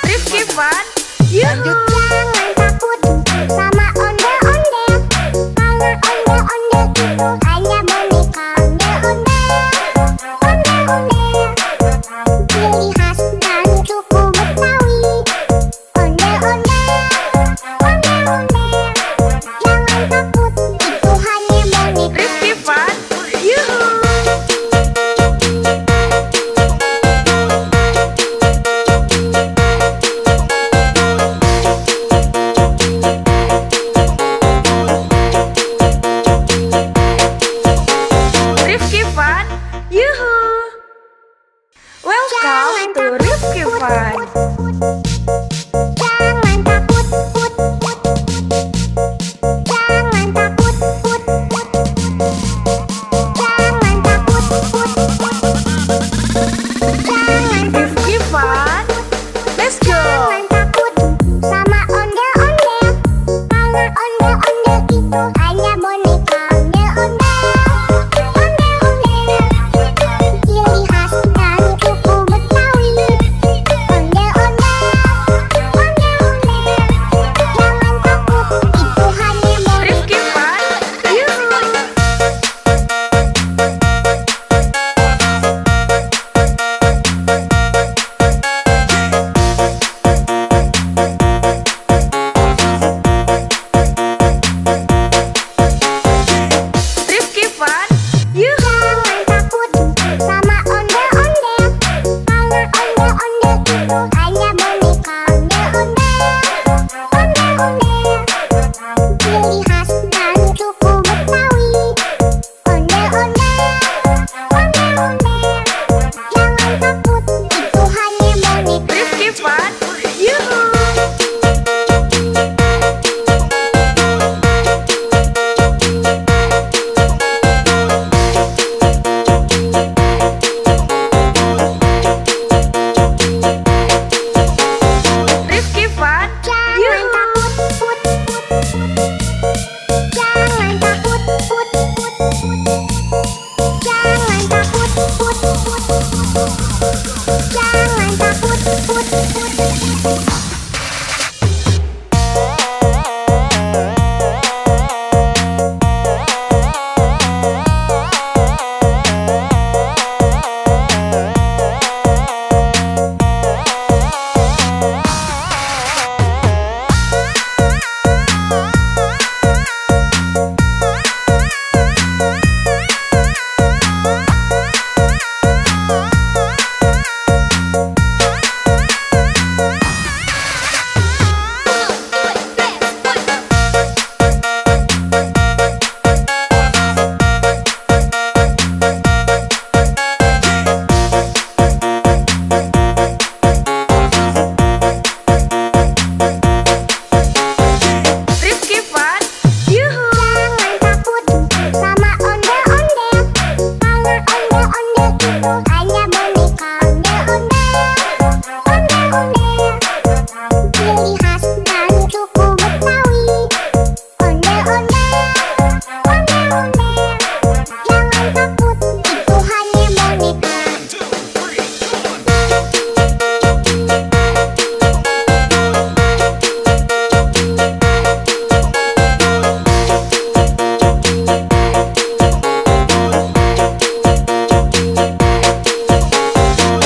A: Rifki Fan, yuhu.
B: Jangan takut sama ondel-ondel, karena ondel-ondel itu hanya boneka ondel-ondel. Ondel-ondel, ciri khas dari suku Betawi. Ondel-ondel, ondel-ondel, jangan takut, itu hanya boneka.
A: Rifki Fan, yuhu. Fun, Yuhu. Rifki Fun,
B: Jangan
A: Yuhu.
B: takut, put, put, put. Jangan takut, put, put, put. Jangan takut, put, put, put. Jangan takut, put, put.
A: Rifki Fun, Yuhu.
B: Jangan takut sama ondel-ondel, karena ondel-ondel itu hanya boneka. Ondel-ondel, ciri khas dari suku Betawi. Ondel-ondel, jangan takut, itu hanya boneka.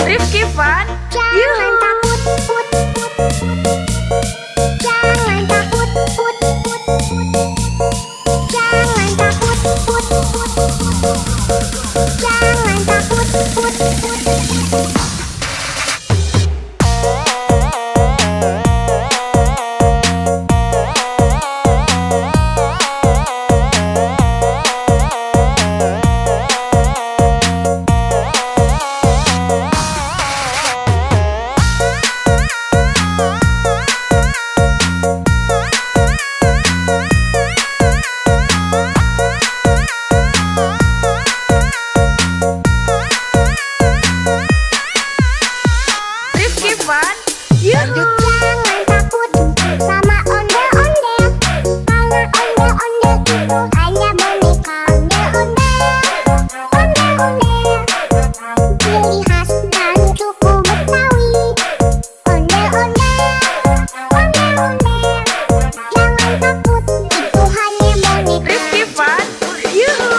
A: Rifki Fun,
B: Jangan
A: Yuhu.
B: takut, put, put, put. Jangan takut, put, put, put. Jangan takut, put, put, put. Jangan takut, put, put, put.
A: Rifki Fun, Yuhu.
B: Jangan takut sama ondel-ondel, karena ondel-ondel itu hanya boneka. Ondel-ondel, ciri khas dari suku Betawi. Ondel-ondel, jangan takut, itu hanya boneka.
A: Rifki Fun, Yuhu.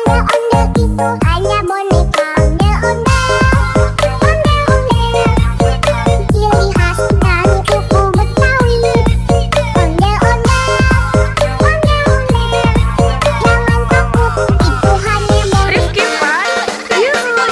B: Ondel-ondel itu hanya boneka. Ondel-ondel, ciri khas dari suku Betawi. Ondel-ondel, jangan takut, itu hanya boneka.
A: Rifki Fun, Yuhu.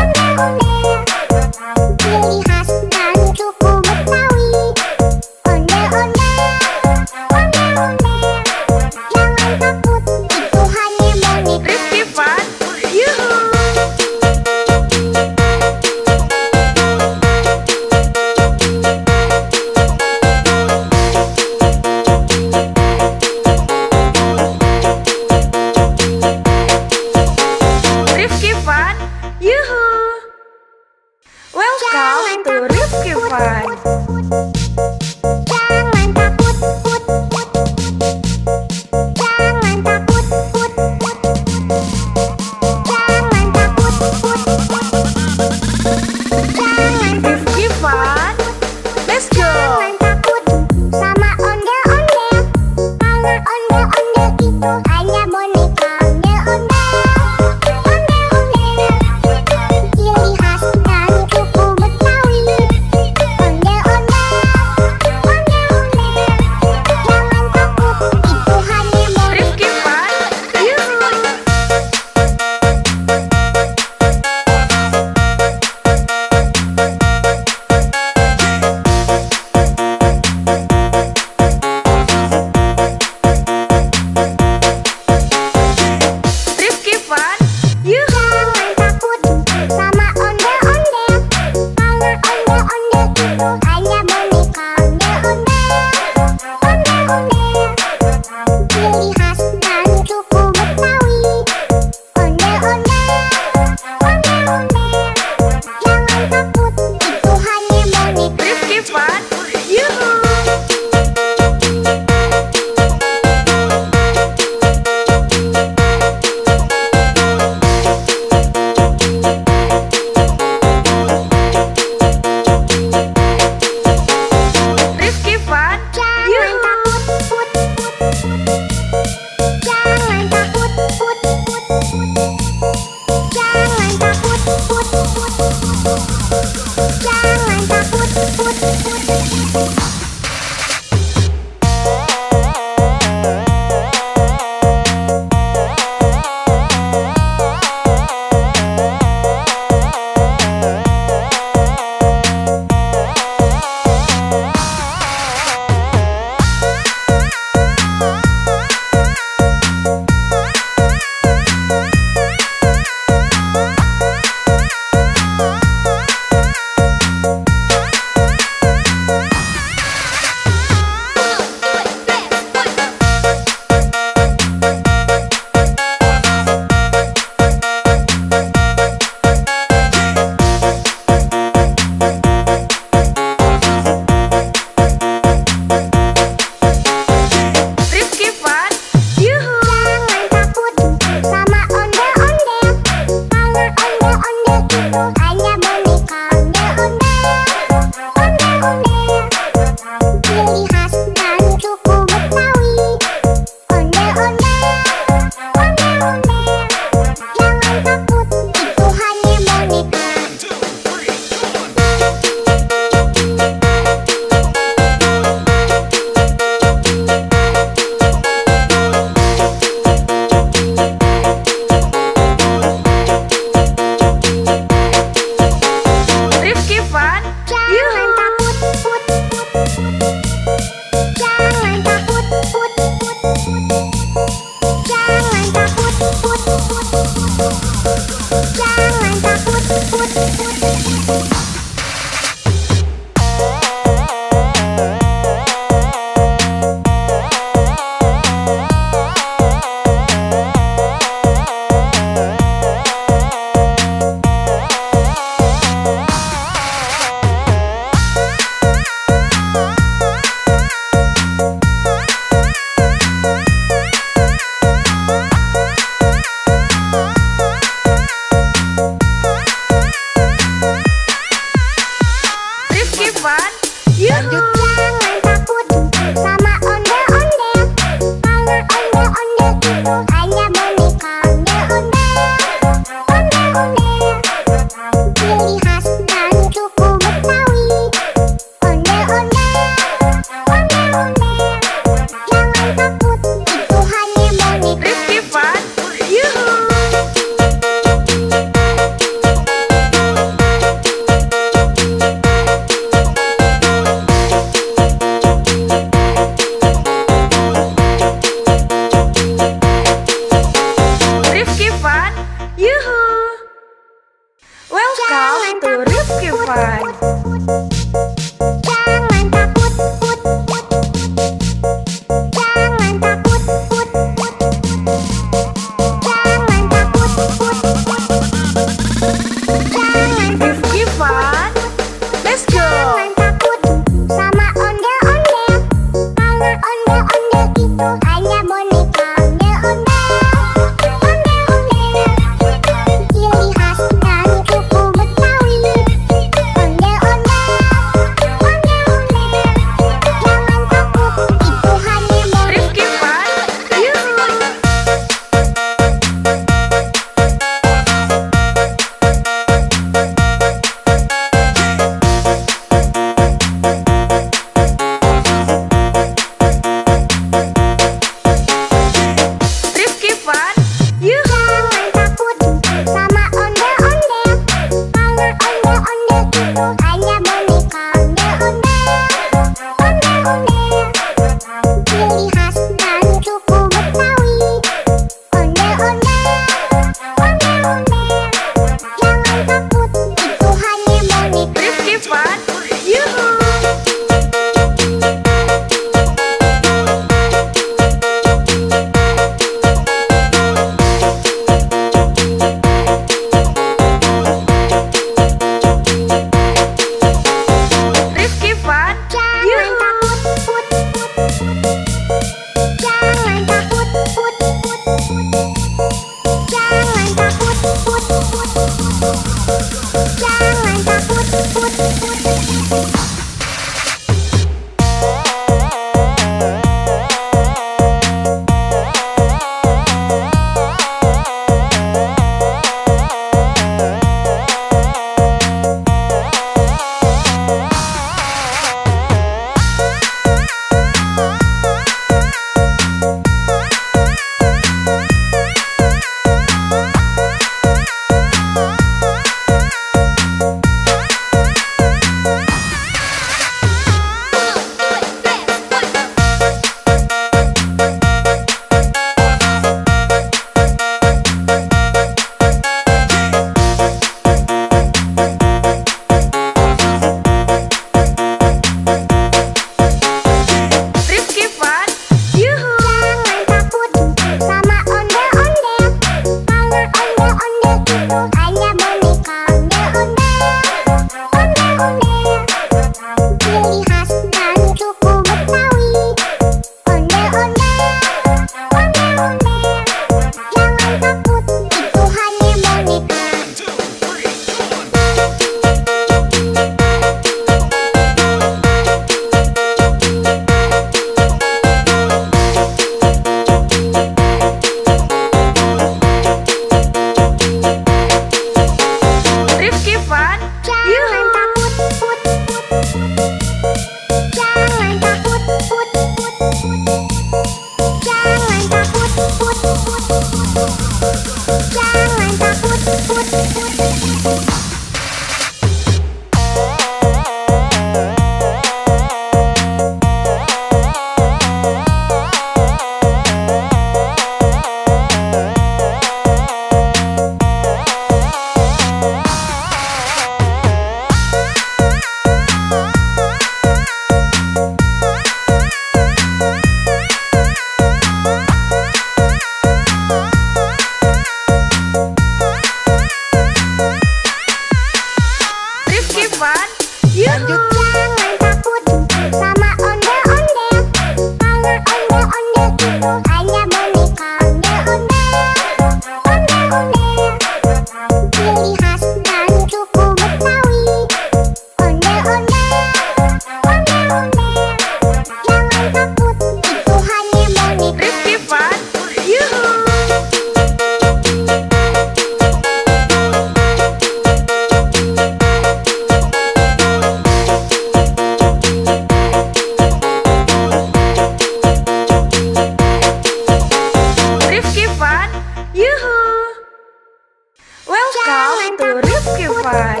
A: to Rifki Fun.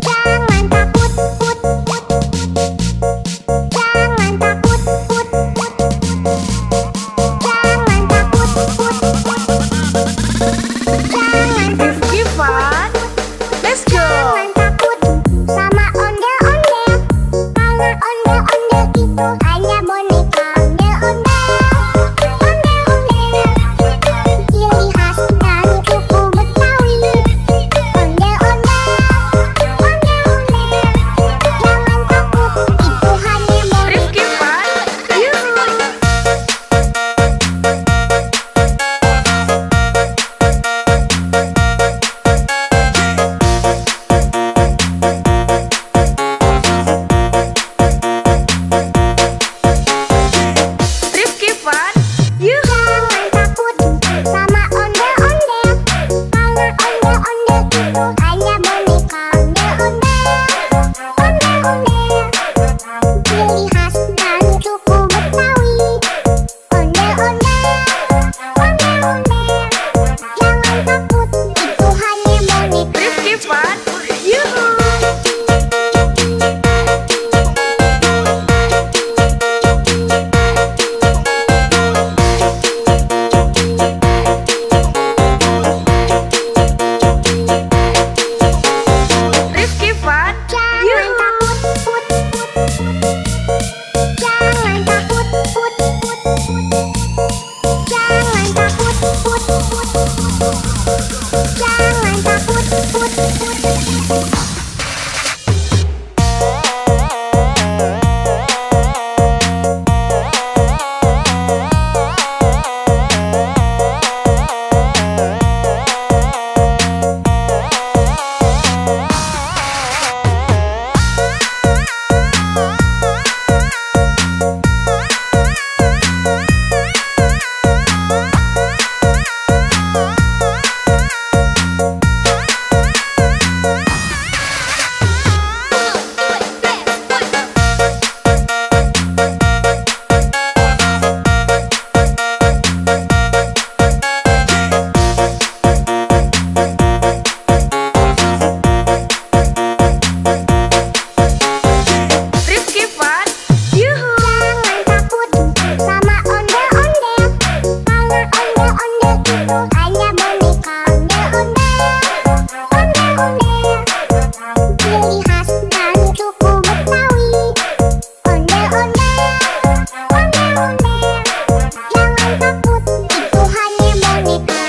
B: Jangan takut, put, put. Jangan takut, put, put. Jangan takut, put, put. Jangan
A: Rifki Fun. Let's go.
B: Jangan takut sama ondel-ondel, karena ondel-ondel itu hanya boneka. Ondel-ondel, ondel-ondel, ciri khas dari suku Betawi. Ondel-ondel, ondel-ondel, jangan takut, itu hanya boneka.
A: Rifki Fun. Yuhu. Rifki Fun. Yuhu.
B: Jangan takut sama ondel-ondel, karena ondel-ondel itu hanya boneka. Ondel-ondel, ondel-ondel, ciri khas dari suku Betawi. Ondel-ondel, ondel-ondel, jangan takut, itu hanya boneka.
A: Rifki Fun. Yuhu. Rifki Fun.
B: Jangan
A: Yuhu.
B: takut, put, put. Jangan takut, put, put. Jangan takut, put, put. Jangan takut, put, put.
A: Rifki Fun. Yuhu.
B: Jangan takut sama ondel-ondel, karena ondel-ondel itu hanya boneka. Ondel-ondel, ondel-ondel, ciri khas dari suku Betawi. Ondel-ondel, ondel-ondel, jangan takut, itu hanya boneka.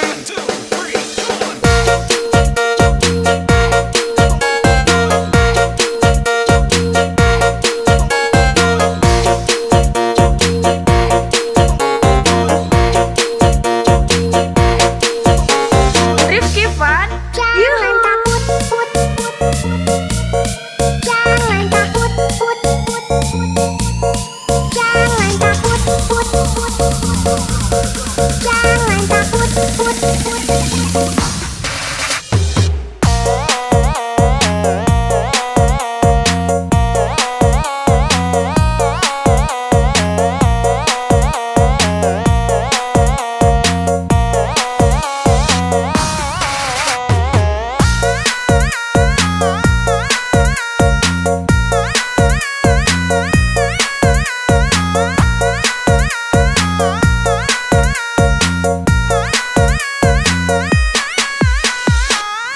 A: Rifki Fun.
B: Jangan
A: Yuhu.
B: takut, put, put. Jangan takut, put, put. Jangan takut, put, put. Jangan takut, put, put.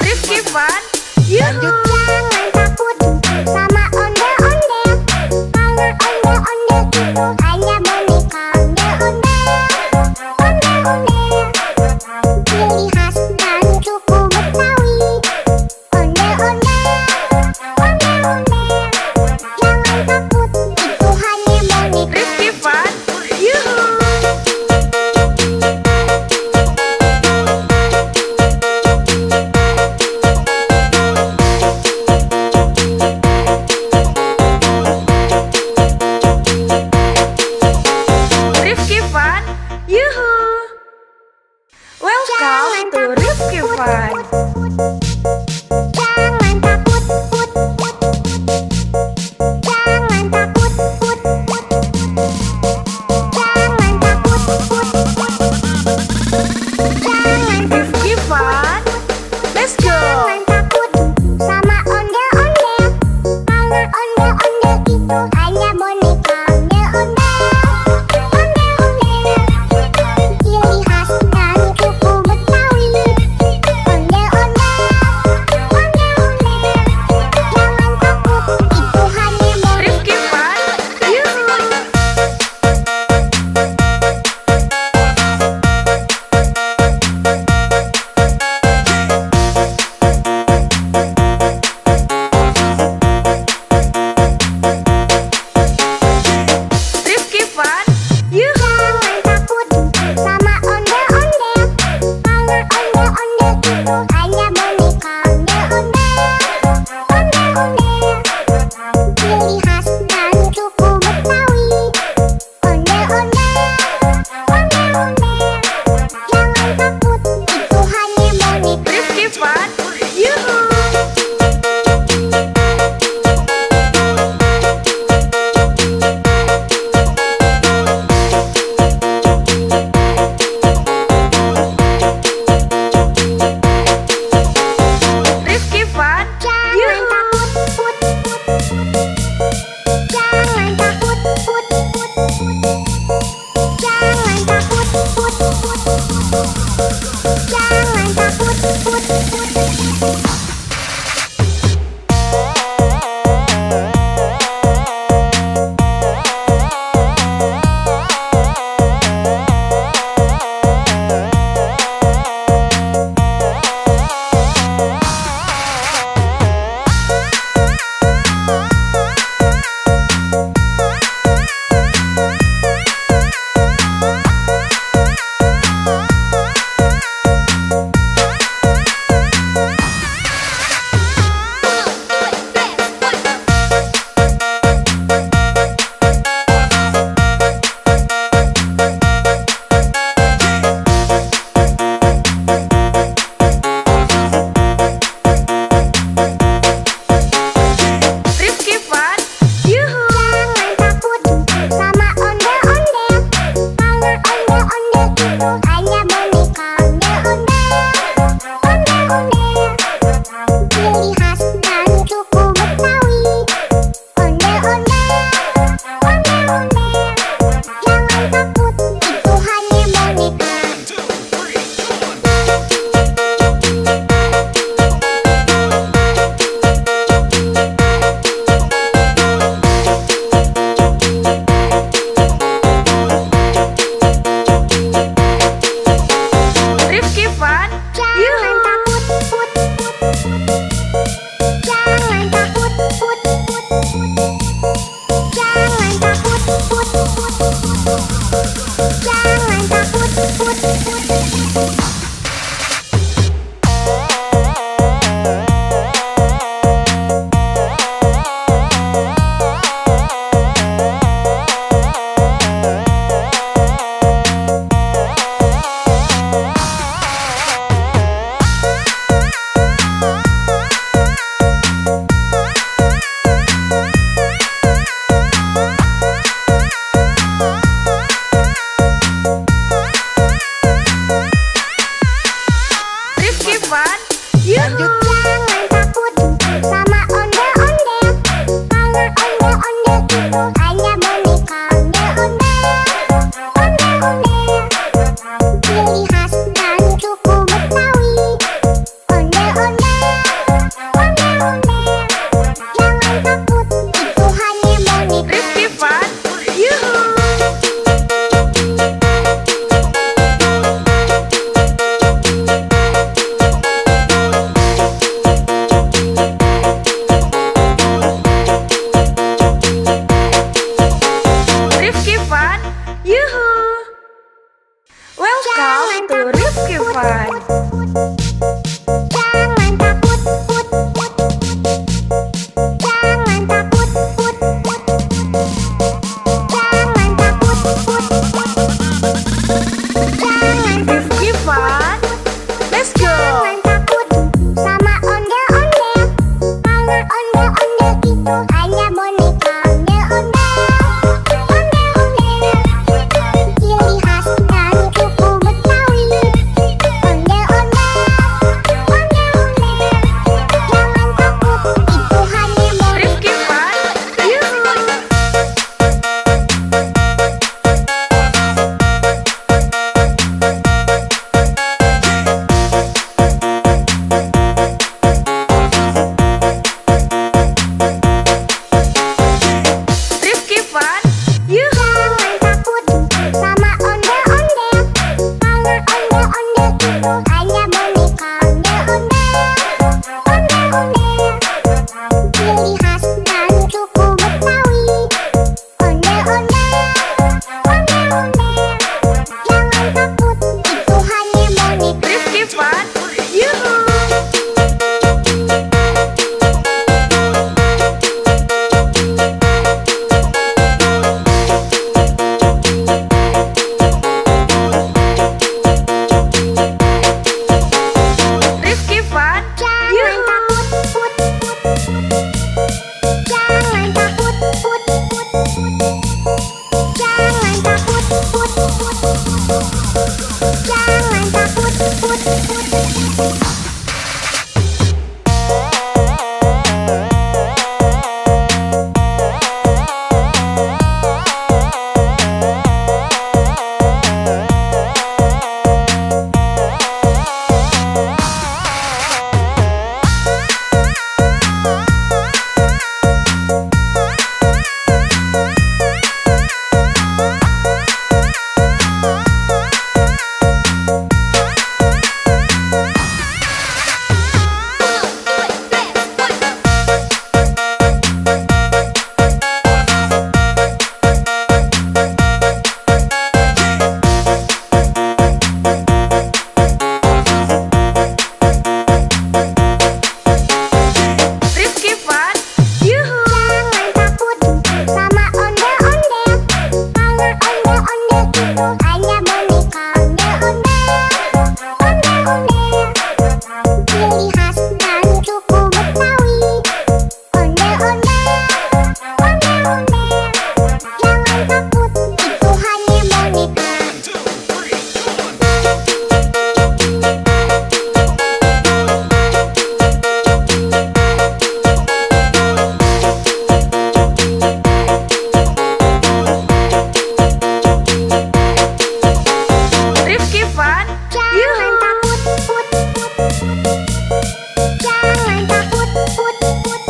A: Rifki Fun. Yuhu.
B: Jangan takut sama ondel-ondel, karena ondel-ondel itu hanya boneka. Ondel-ondel, ondel-ondel, ciri khas dari suku Betawi. Ondel-ondel, ondel-ondel, jangan takut, itu hanya boneka.
A: Rifki Fun. Yuhu. Rifki Fun. Yuhu. Welcome to Rifki Fun.
B: Jangan takut, put, put. Jangan takut, put, put. Jangan takut, put, put. Jangan
A: Rifki Fun. Let's Fun, Yuhu.
B: Jangan takut sama ondel-ondel, karena ondel-ondel itu hanya boneka ondel-ondel. Ondel-ondel, ciri khas dan suku Betawi. Ondel-ondel, ondel-ondel, jangan takut, itu hanya boneka.
A: Rifki Fun, Yuhu. Rifki Fun, Yuhu. Welcome to Rifki Fun.
B: Jangan takut, put, put. Jangan takut, put, put. Jangan takut, put, put. Jangan
A: Rifki Fun, let's go.
B: Jangan takut sama ondel-ondel, karena ondel-ondel itu hanya boneka ondel-ondel. Ondel-ondel, ciri khas dan suku Betawi. Ondel-ondel, ondel-ondel, jangan takut, itu hanya boneka.
A: Rifki Fun, Yuhu. Rifki Fun, Yuhu.
B: Jangan takut sama ondel-ondel, karena ondel-ondel itu hanya boneka ondel-ondel. Ondel-ondel, ciri khas dan suku Betawi. Ondel-ondel, ondel-ondel, jangan takut, itu hanya boneka.
A: Rifki Fun, Yuhu. Rifki Fun,
B: Jangan
A: Yuhu.
B: takut, put, put, put. Jangan takut, put, put, put. Jangan takut, put, put, put. Jangan takut, put, put.
A: Rifki Fun, Yuhu.
B: Jangan takut sama ondel-ondel, karena ondel-ondel itu hanya boneka ondel-ondel. Ondel-ondel, ciri khas dan suku Betawi. Ondel-ondel, ondel-ondel, jangan takut, itu hanya boneka.
A: Rifki Fun,
B: Jangan
A: Yuhu.
B: takut, put, put, put. Jangan takut, put, put, put.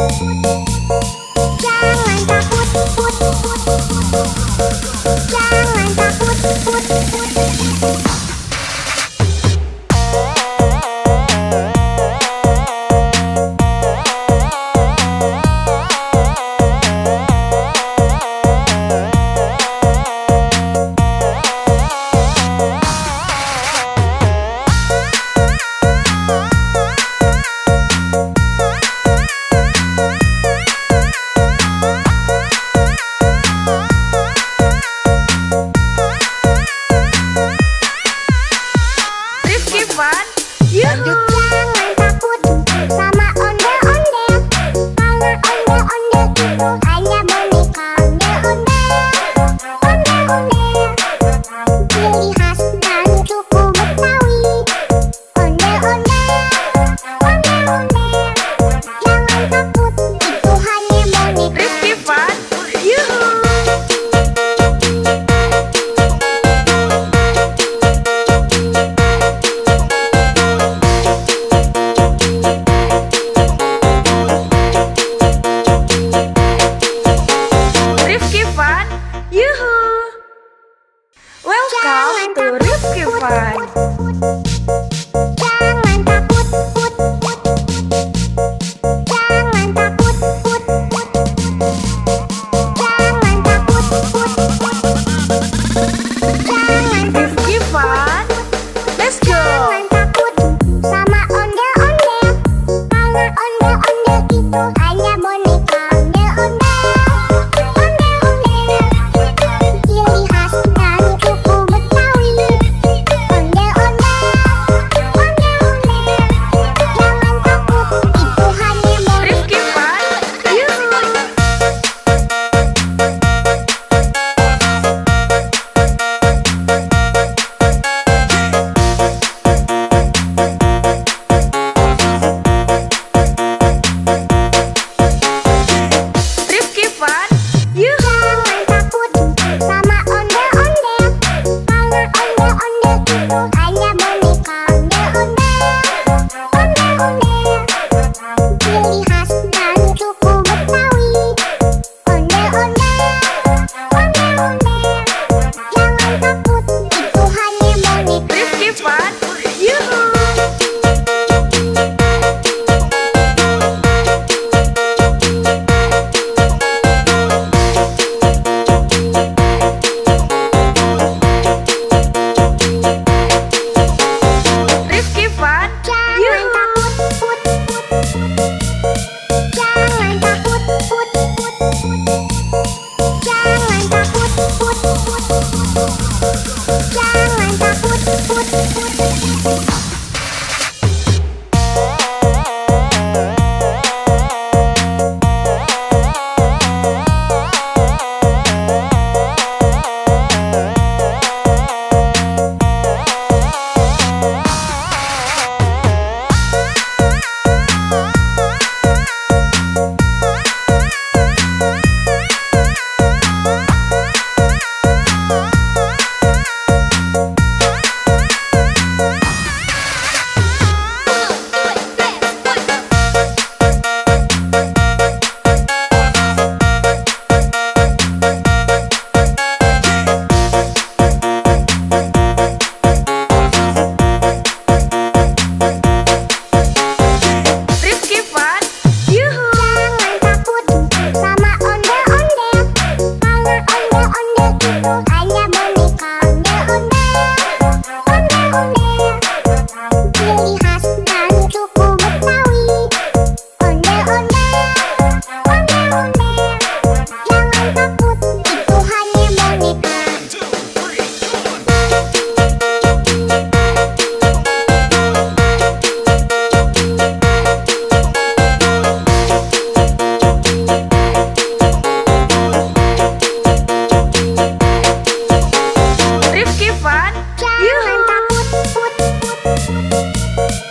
B: Jangan takut, put, put, put. Jangan takut, put, put. Ciri khas dan suku Betawi. Ondel-ondel, ciri khas dari suku Betawi. Ondel-ondel, ondel-ondel, jangan takut, itu hanya boneka.
A: Rifki Fun.
B: Jangan takut, put, put, put.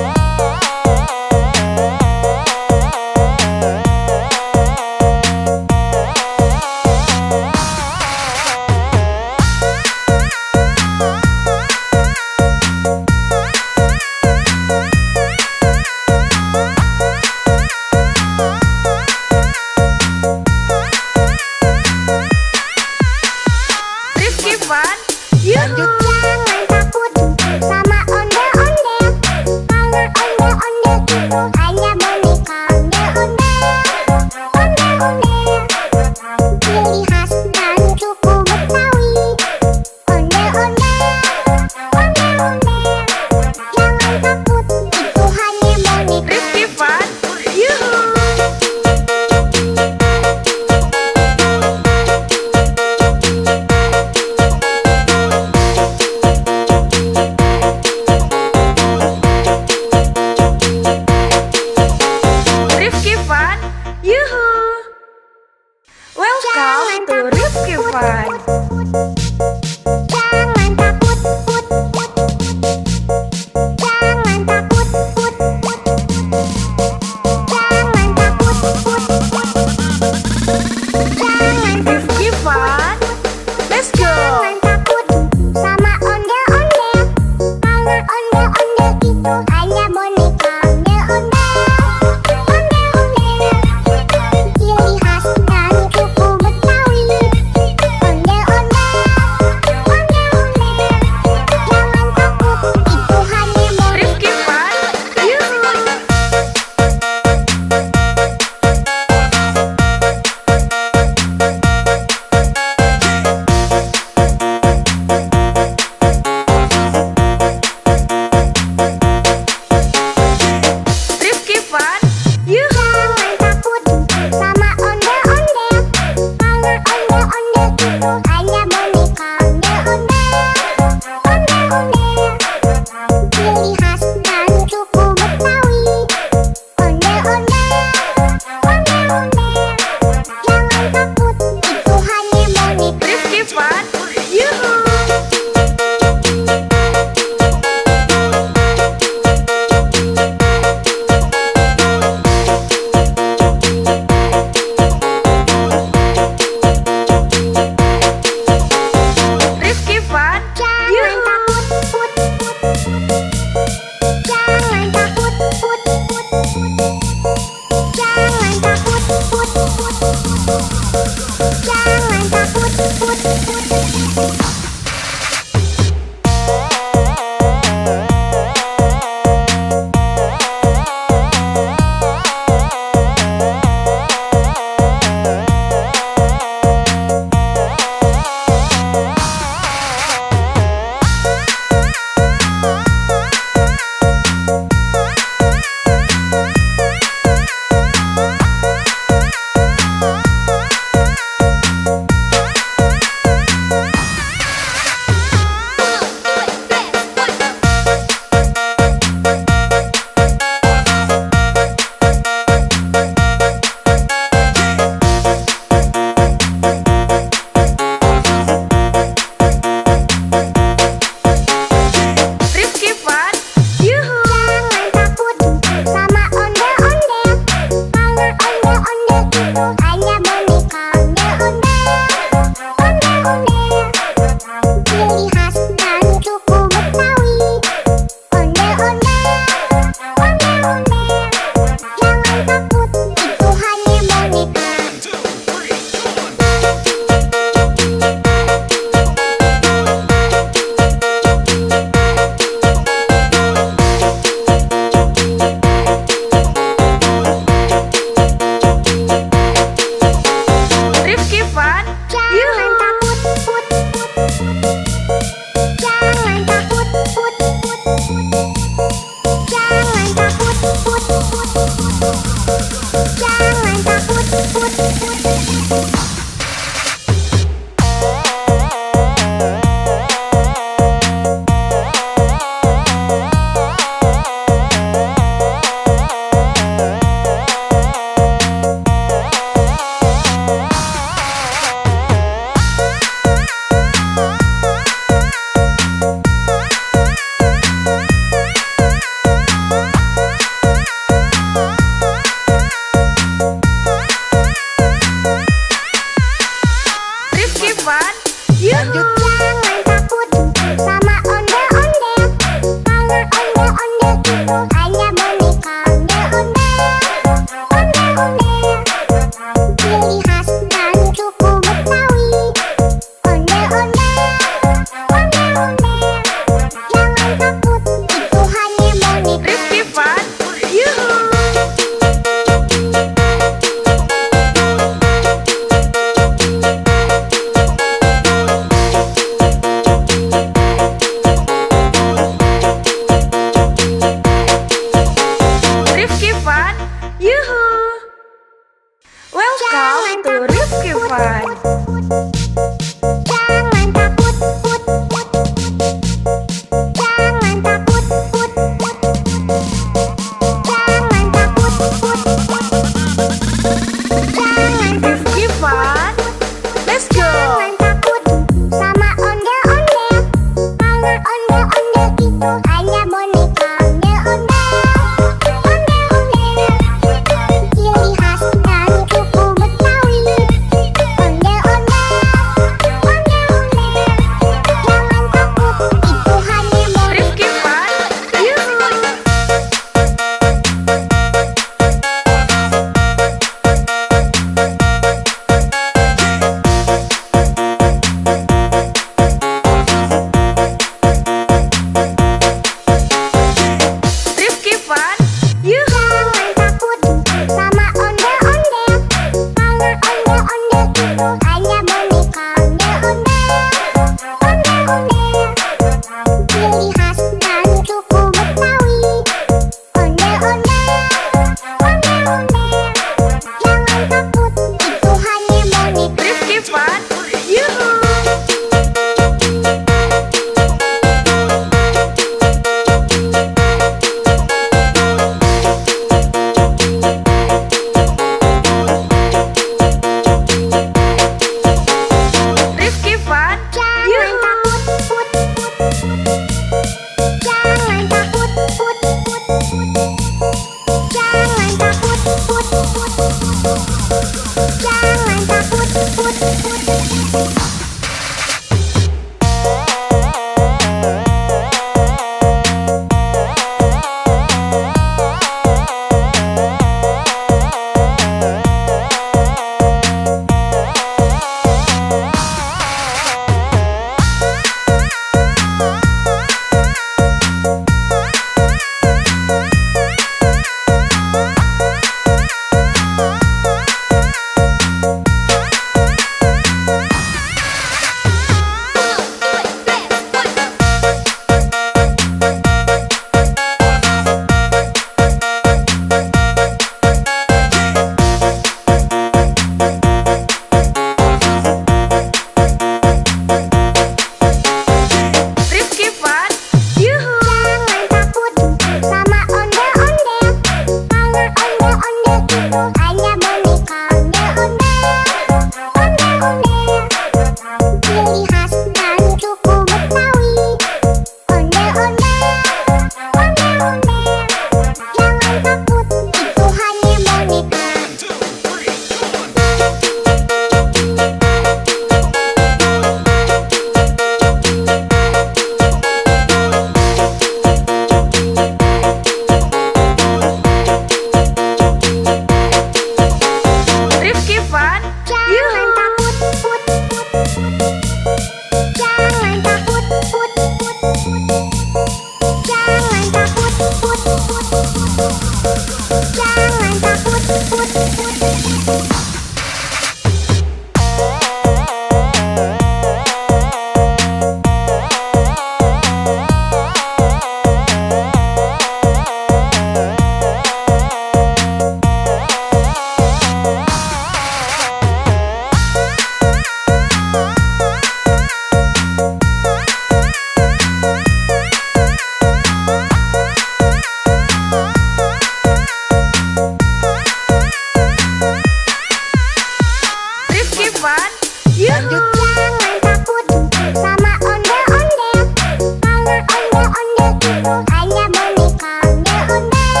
B: itu hanya boneka ondel-ondel.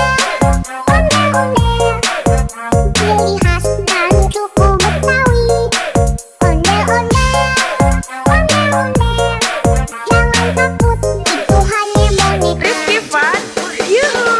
B: Ciri khas dan suku Betawi. Ondel-ondel, ondel-ondel. Jangan takut, itu hanya boneka.
A: Rifki Fun, yuhu.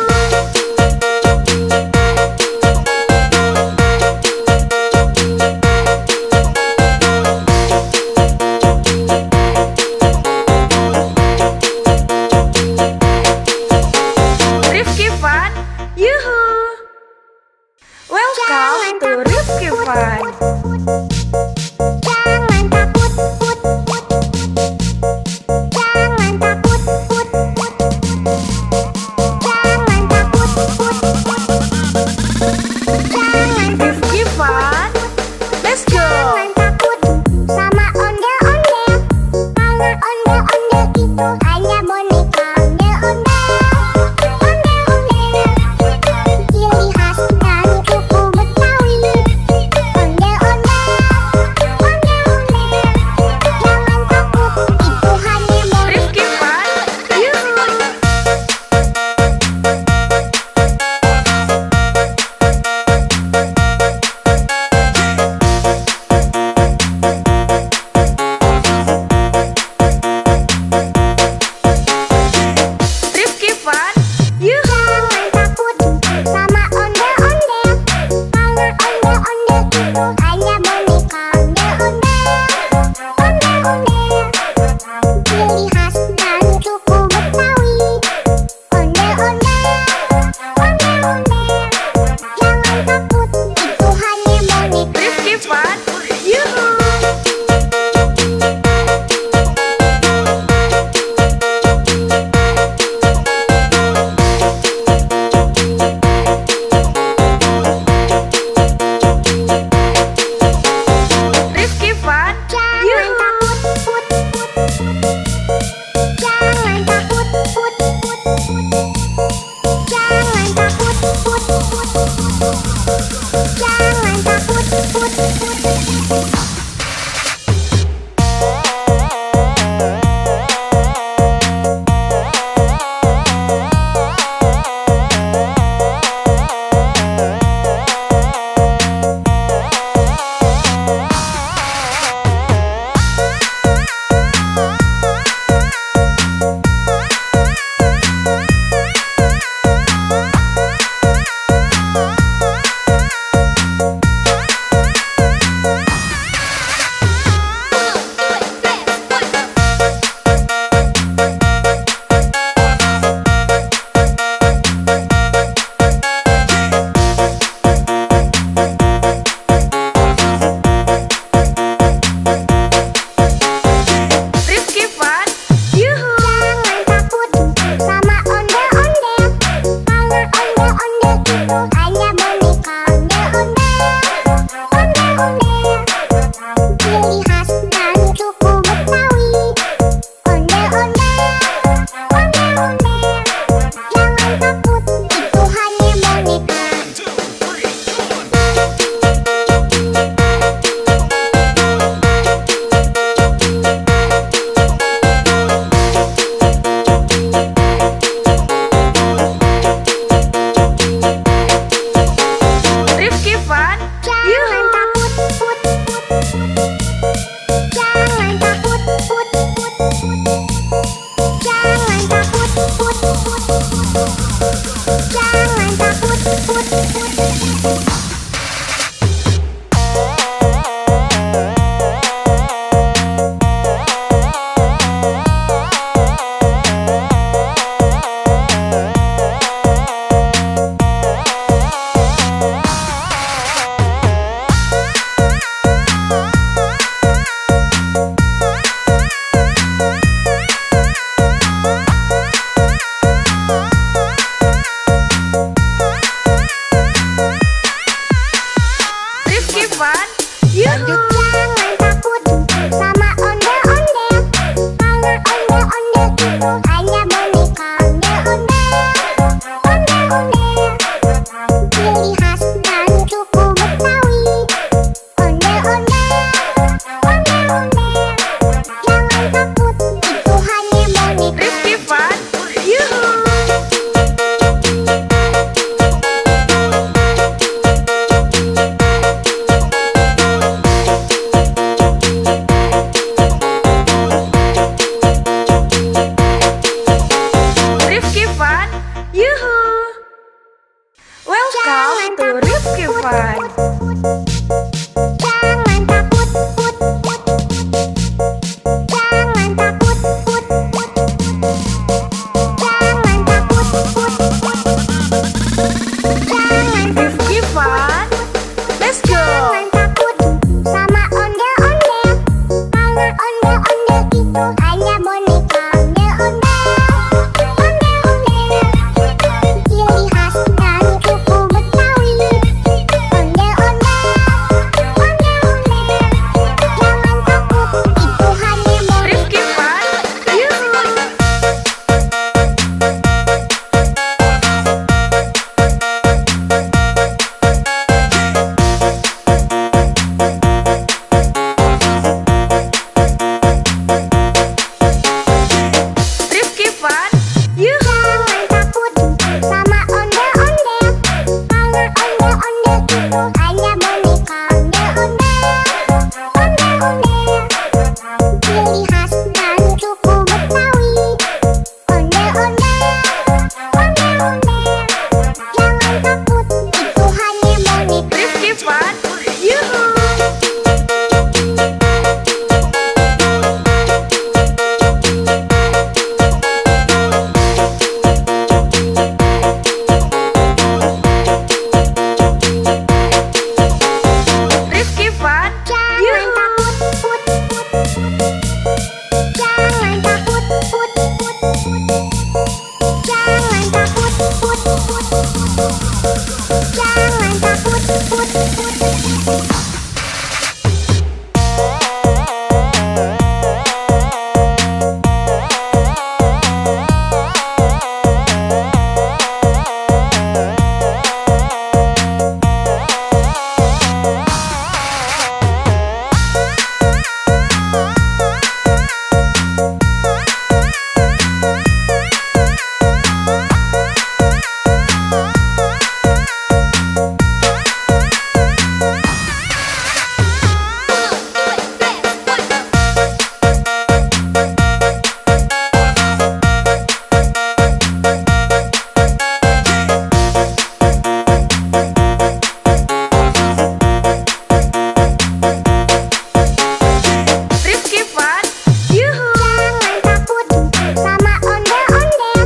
A: Fun.
B: Jangan takut, put, put. Jangan takut, put, put. Jangan takut, put, put. Jangan
A: Rifki Fun. Let's go.
B: Jangan takut sama ondel-ondel. Karena ondel-ondel itu hanya boneka ondel-ondel. Ondel-ondel, ciri khas dari suku Betawi. Ondel-ondel, ondel-ondel. Jangan takut, itu hanya boneka.
A: Rifki Fun. Yuhu. Rifki Fun. Yuhu.
B: Jangan takut sama ondel-ondel. Karena ondel-ondel itu hanya boneka ondel-ondel. Ondel-ondel, ciri khas dari suku Betawi. Ondel-ondel, ondel-ondel. Jangan takut, itu hanya boneka.
A: Rifki Fun. Yuhu. Rifki Fun.
B: Jangan
A: Yuhu.
B: takut, put, put. Jangan takut, put, put. Jangan takut, put, put. Jangan takut, put, put.
A: Rifki Fun. Yuhu.
B: Jangan takut sama ondel-ondel.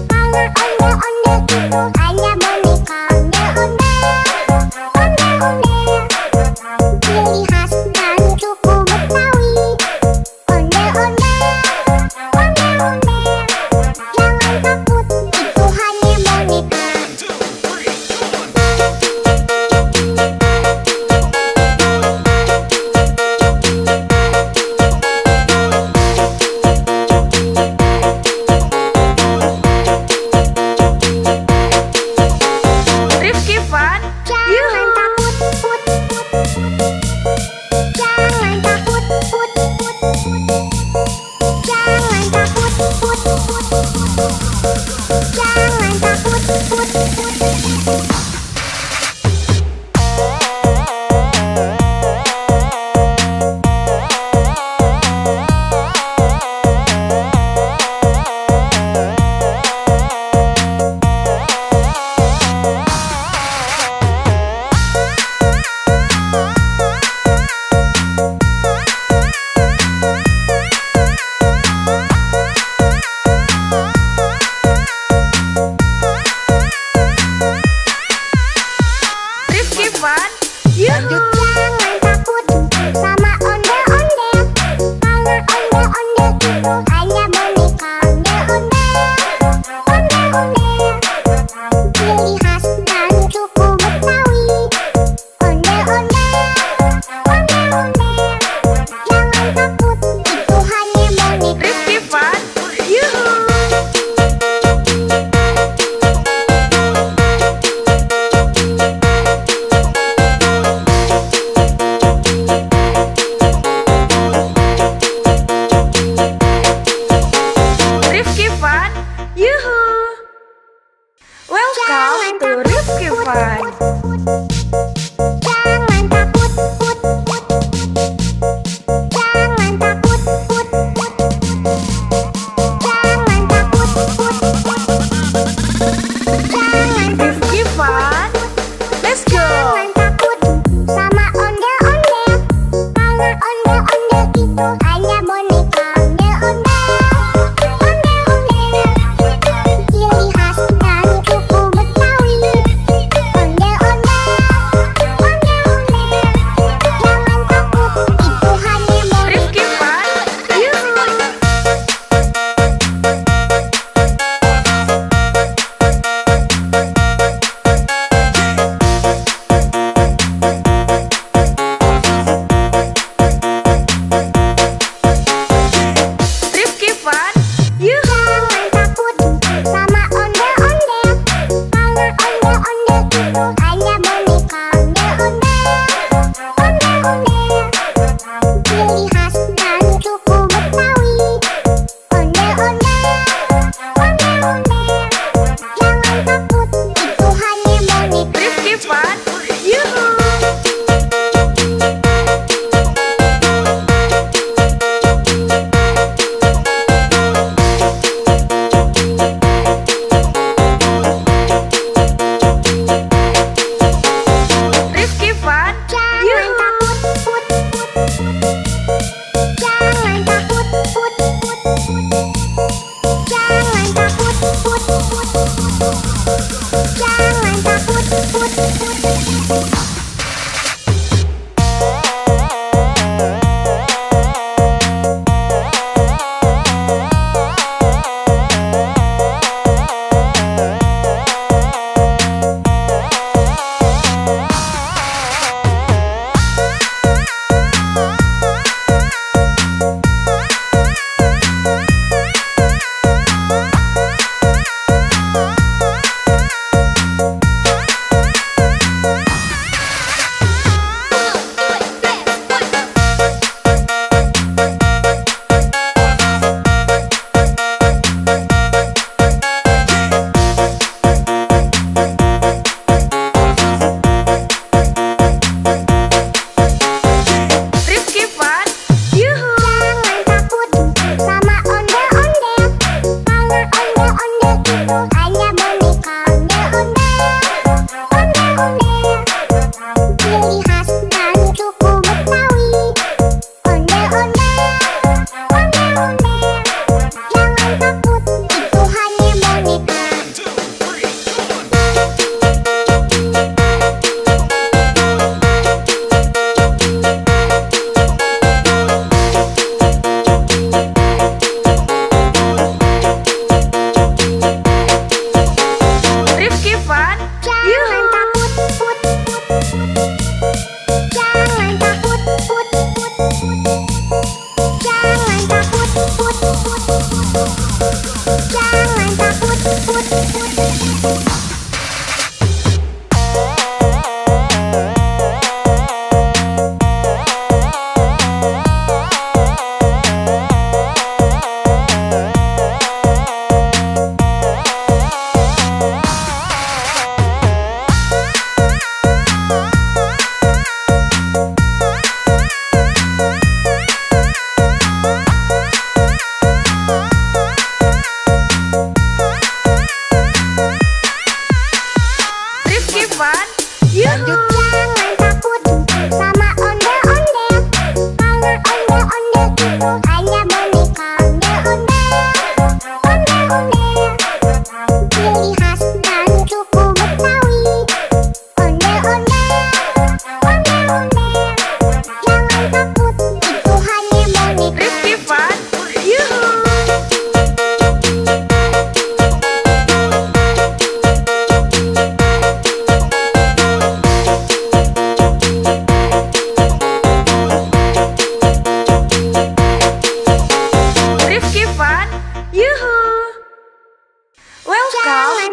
B: Karena ondel-ondel itu hanya boneka ondel-ondel. Ondel-ondel, ciri khas dari suku Betawi. Ondel-ondel, ondel-ondel. Jangan takut, itu hanya boneka.
A: Rifki Fun.
B: Jangan
A: Yuhu.
B: takut, put, put. Jangan takut, put, put. Jangan takut, put, put. Jangan takut, put, put.
A: Rifki Fun. Yuhu.
B: Jangan takut sama ondel-ondel. Karena ondel-ondel itu hanya boneka ondel-ondel. Ondel-ondel, ciri khas dari suku Betawi. Ondel-ondel, ondel-ondel. Jangan takut, itu hanya boneka.
A: Rifki Fun. Yuhu. Rifki Fun. Yuhu. Welcome to Rifki Fun.
B: Jangan takut, put, put. Jangan takut, put, put. Jangan takut, put, put. Jangan
A: Rifki Fun. Let's go.
B: Jangan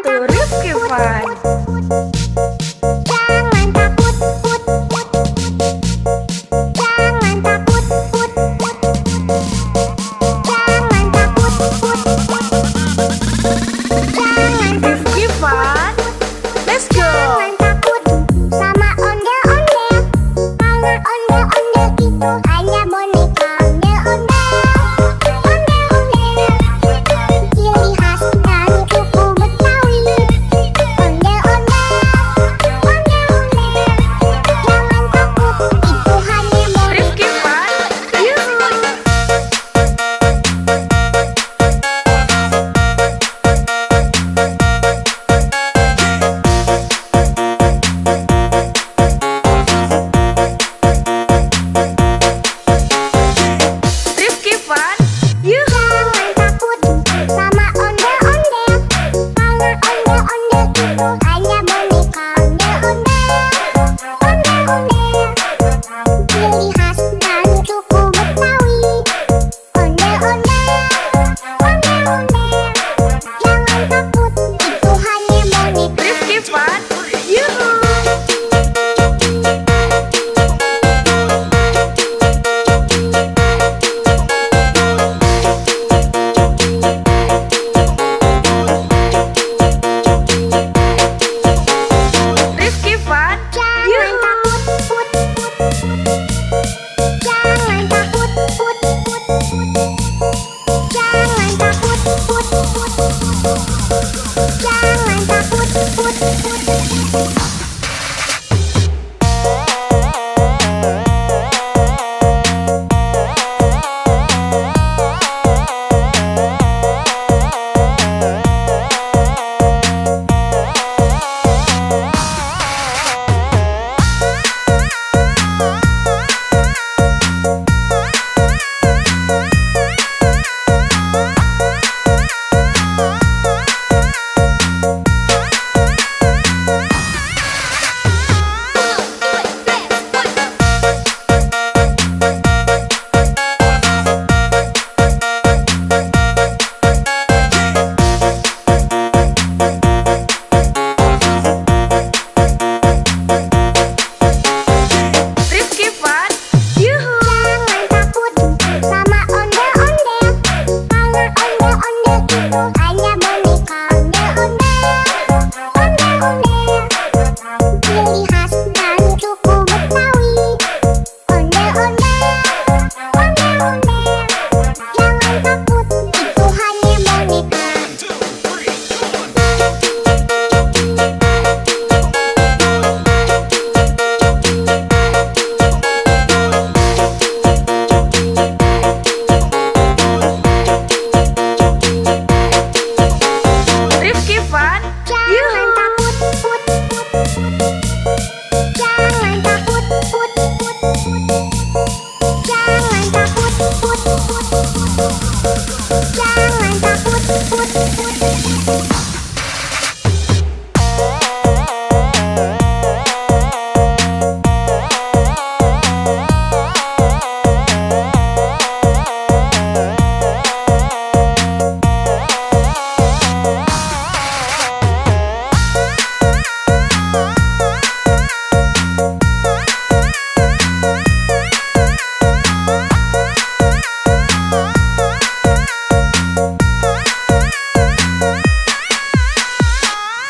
A: to Rifki Fun.
B: Jangan takut, put. Jangan takut, put. Jangan takut, put. Jangan
A: Rifki Fun. Let's go.
B: Jangan takut sama ondel-ondel, karena ondel-ondel itu hanya boneka. Ondel-ondel, ondel-ondel, ciri khas dari suku Betawi. Ondel-ondel, ondel-ondel, jangan takut, itu hanya boneka.
A: Rifki Fun. Yuhu. Rifki Fun. Yuhu.
B: Jangan takut sama ondel-ondel, karena ondel-ondel itu hanya boneka. Ondel-ondel, ondel-ondel, ciri khas dari suku Betawi. Ondel-ondel, ondel-ondel, jangan takut, itu hanya boneka.
A: Rifki Fun. Yuhu. Rifki Fun.
B: Jangan
A: Yuhu.
B: takut, put. Jangan takut, put. Jangan takut, put. Jangan takut, put.
A: Rifki Fun. Yuhu.
B: Jangan takut sama ondel-ondel, karena ondel-ondel itu hanya boneka. Ondel-ondel, ondel-ondel, ciri khas dari suku Betawi. Ondel-ondel, ondel-ondel, jangan takut, itu hanya boneka.
A: Rifki Fun.
B: Jangan
A: Yuhu.
B: takut, put. Jangan takut, put. Jangan takut, put. Jangan takut, put.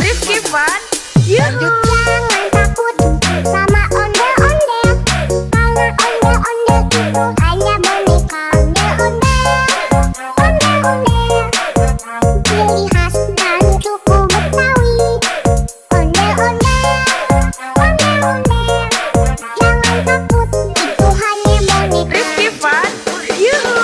A: Rifki Fun. Yuhu.
B: Jangan takut sama ondel-ondel, karena ondel-ondel itu hanya boneka. Ondel-ondel, ciri khas dari suku Betawi. Ondel-ondel, ondel-ondel, jangan takut, itu hanya boneka.
A: Rifki Fun. Yuhu.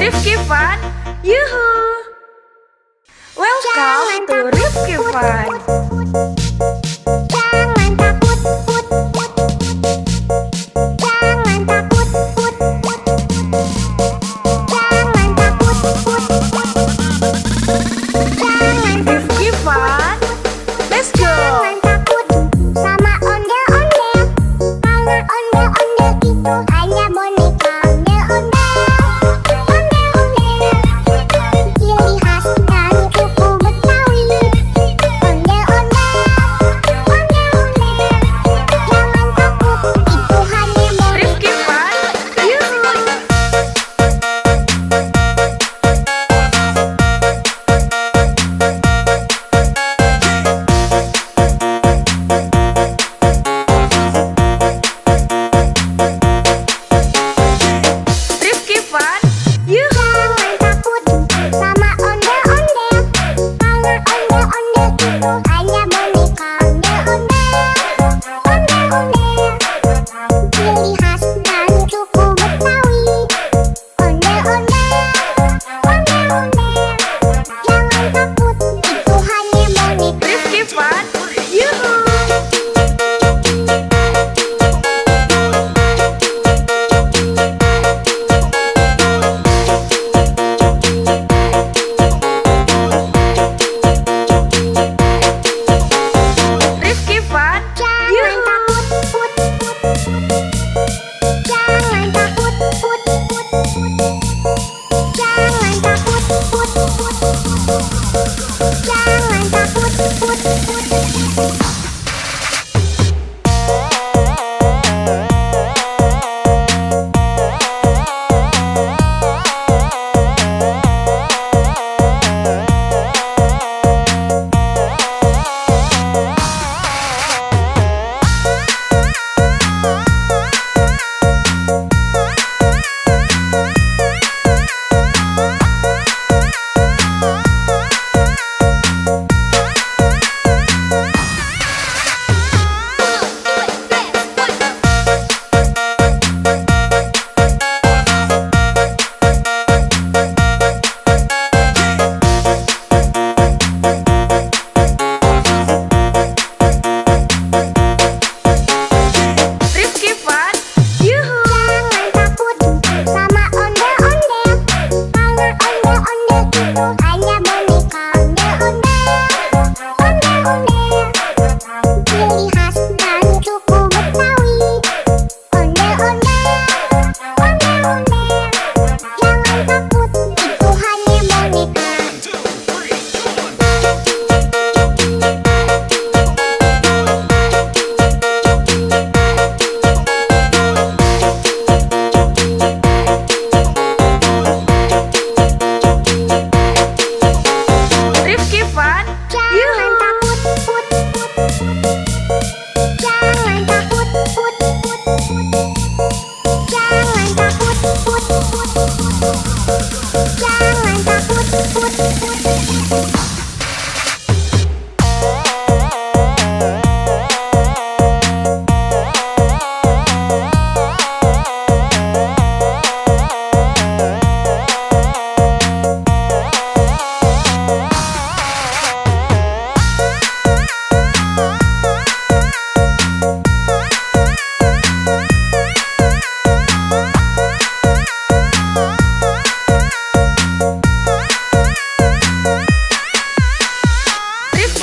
A: Rifki Fun. Yuhu. Welcome to Rifki Fun.
B: Jangan takut, put. Jangan takut, put. Jangan takut, put. Jangan
A: Rifki Fun. Let's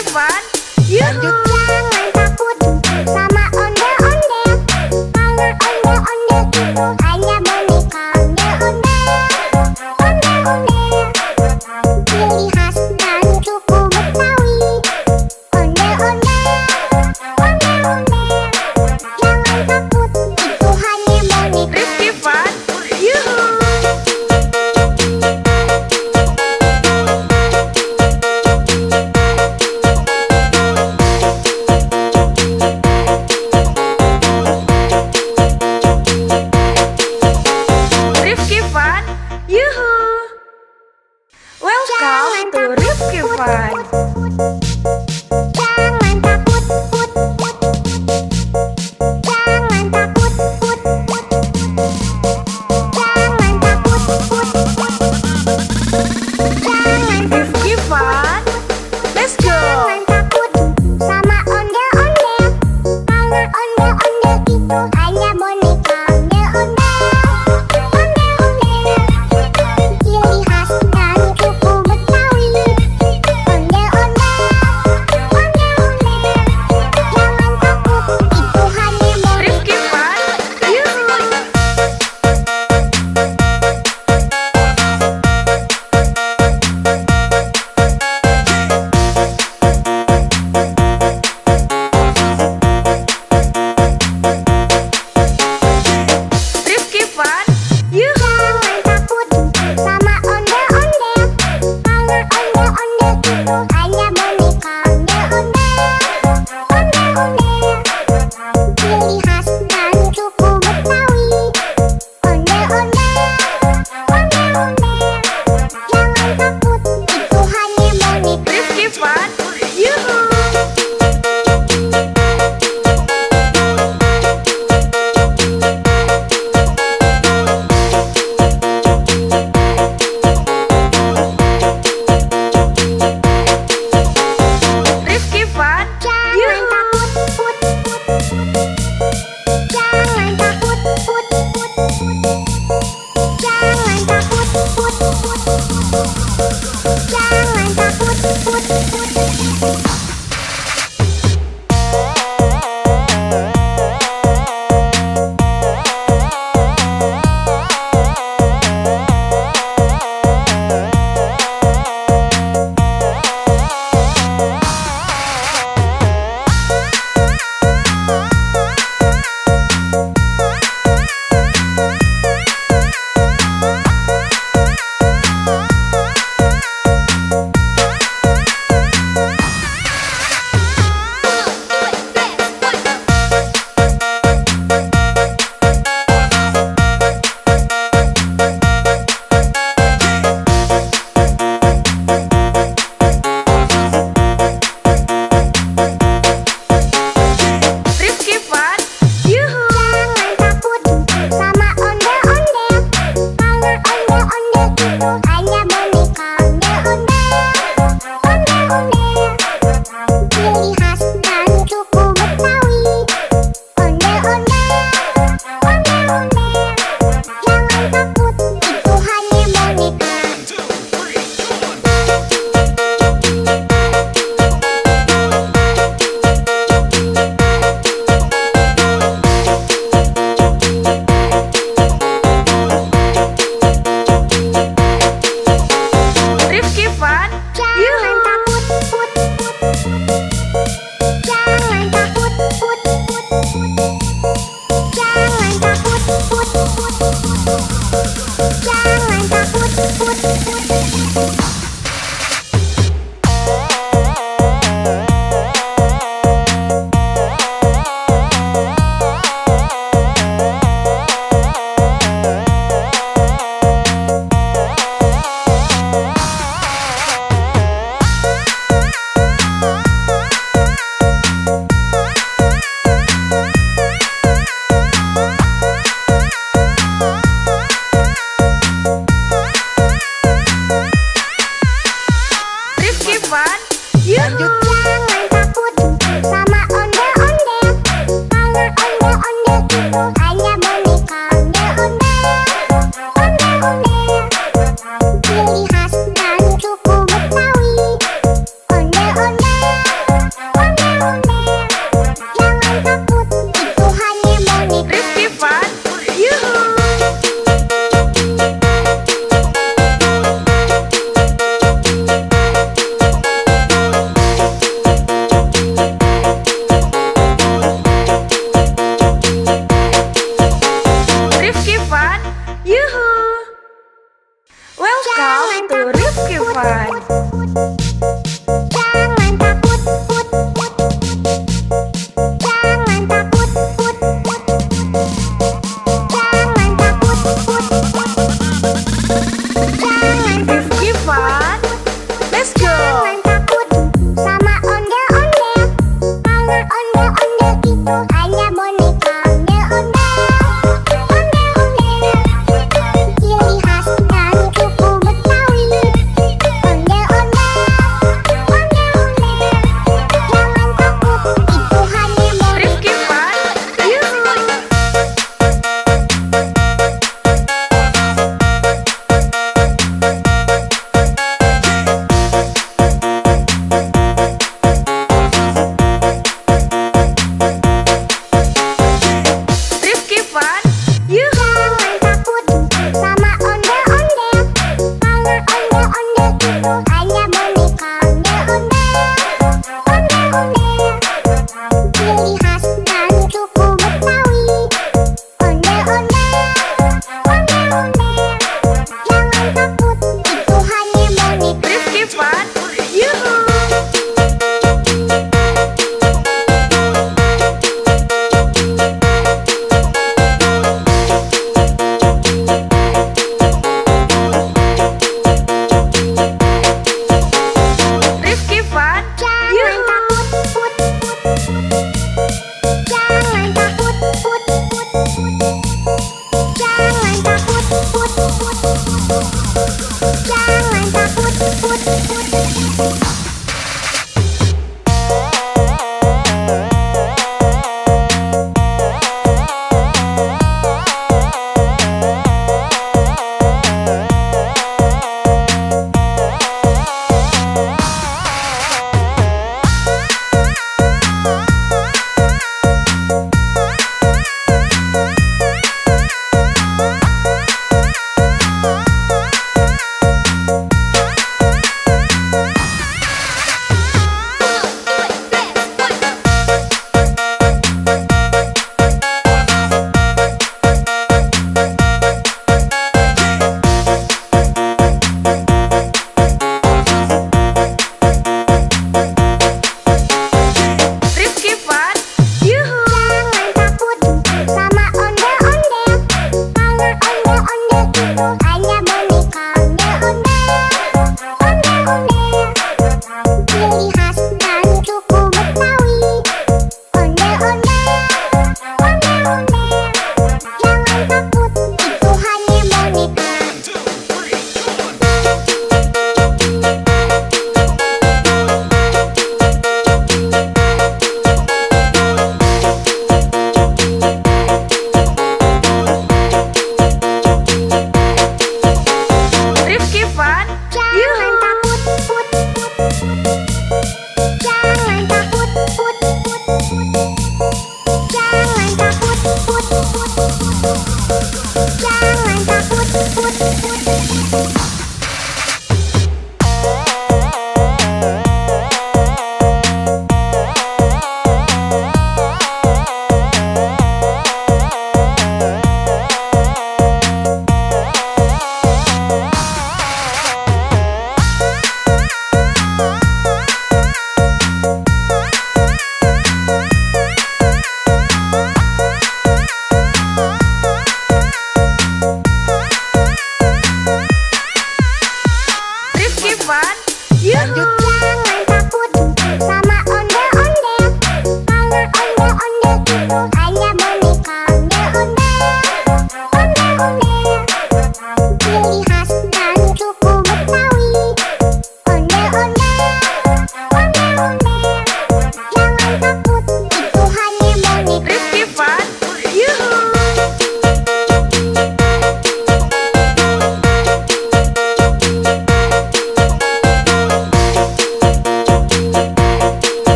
A: Fun, yuhu.
B: Jangan takut sama ondel-ondel, karena ondel-ondel itu hanya boneka ondel-ondel. Ondel-ondel, ciri khas dari suku Betawi. Ondel-ondel, ondel-ondel, jangan takut, itu hanya boneka.
A: Rifki Fun, yuhu.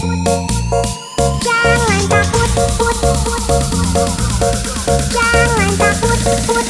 B: Jangan takut, put. Jangan takut, put.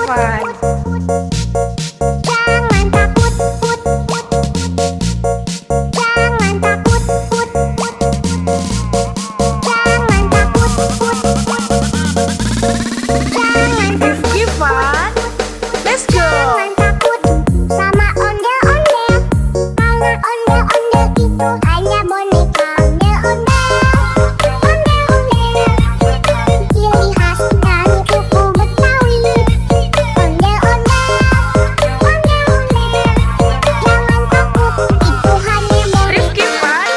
A: Fun.
B: Jangan takut, put, put. Jangan takut, put, put. Jangan takut, put, put. Jangan
A: Rifki Fun. Let's go.
B: Jangan takut sama ondel-ondel. Karena ondel-ondel itu hanya boneka. Ondel-ondel, ondel-ondel, ciri khas dari suku Betawi. Ondel-ondel, ondel-ondel, jangan takut, itu hanya boneka.
A: Rifki Fun.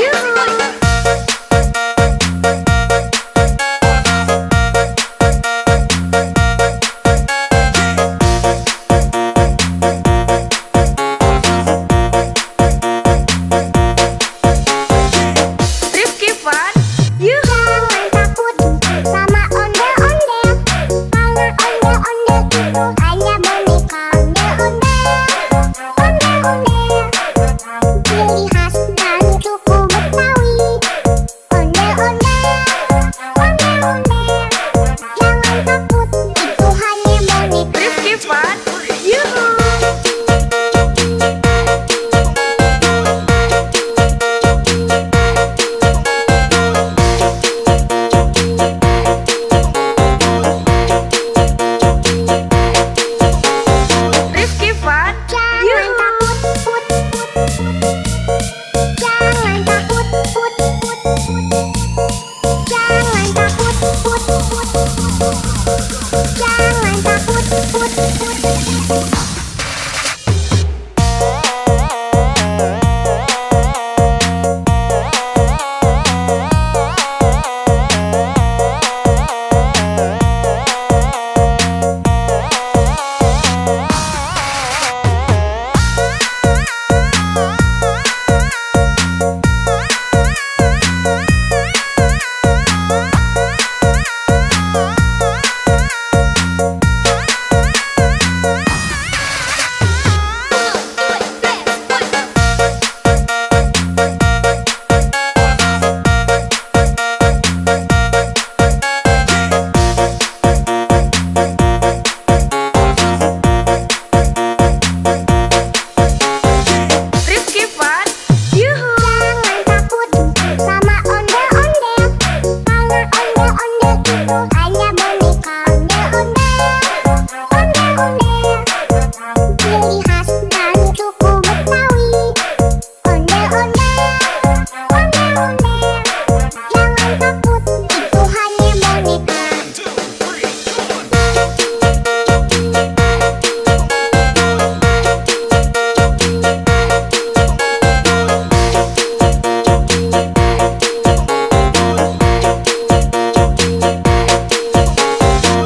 A: Yuhu. Rifki Fun. Yuhu.
B: Jangan takut sama ondel-ondel. Karena ondel-ondel itu hanya boneka. Ondel-ondel, ondel-ondel, ciri khas dari suku Betawi. Ondel-ondel, ondel-ondel, jangan takut, itu hanya boneka.
A: Rifki Fun. Yuhu. Rifki Fun.
B: Jangan
A: Yuhu.
B: takut, put, put. Jangan takut, put, put. Jangan takut, put, put. Jangan takut, put, put.
A: Rifki Fun. Yuhu.
B: Jangan takut sama ondel-ondel. Karena ondel-ondel itu hanya boneka. Ondel-ondel, ondel-ondel, ciri khas dari suku Betawi. Ondel-ondel, ondel-ondel, jangan takut, itu hanya boneka.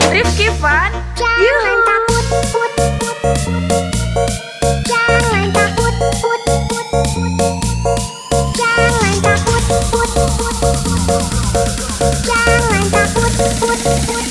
A: Rifki Fun.
B: Jangan
A: Yuhu.
B: takut, put, put. Jangan takut, put, put. Jangan takut, put, put. Jangan takut, put, put.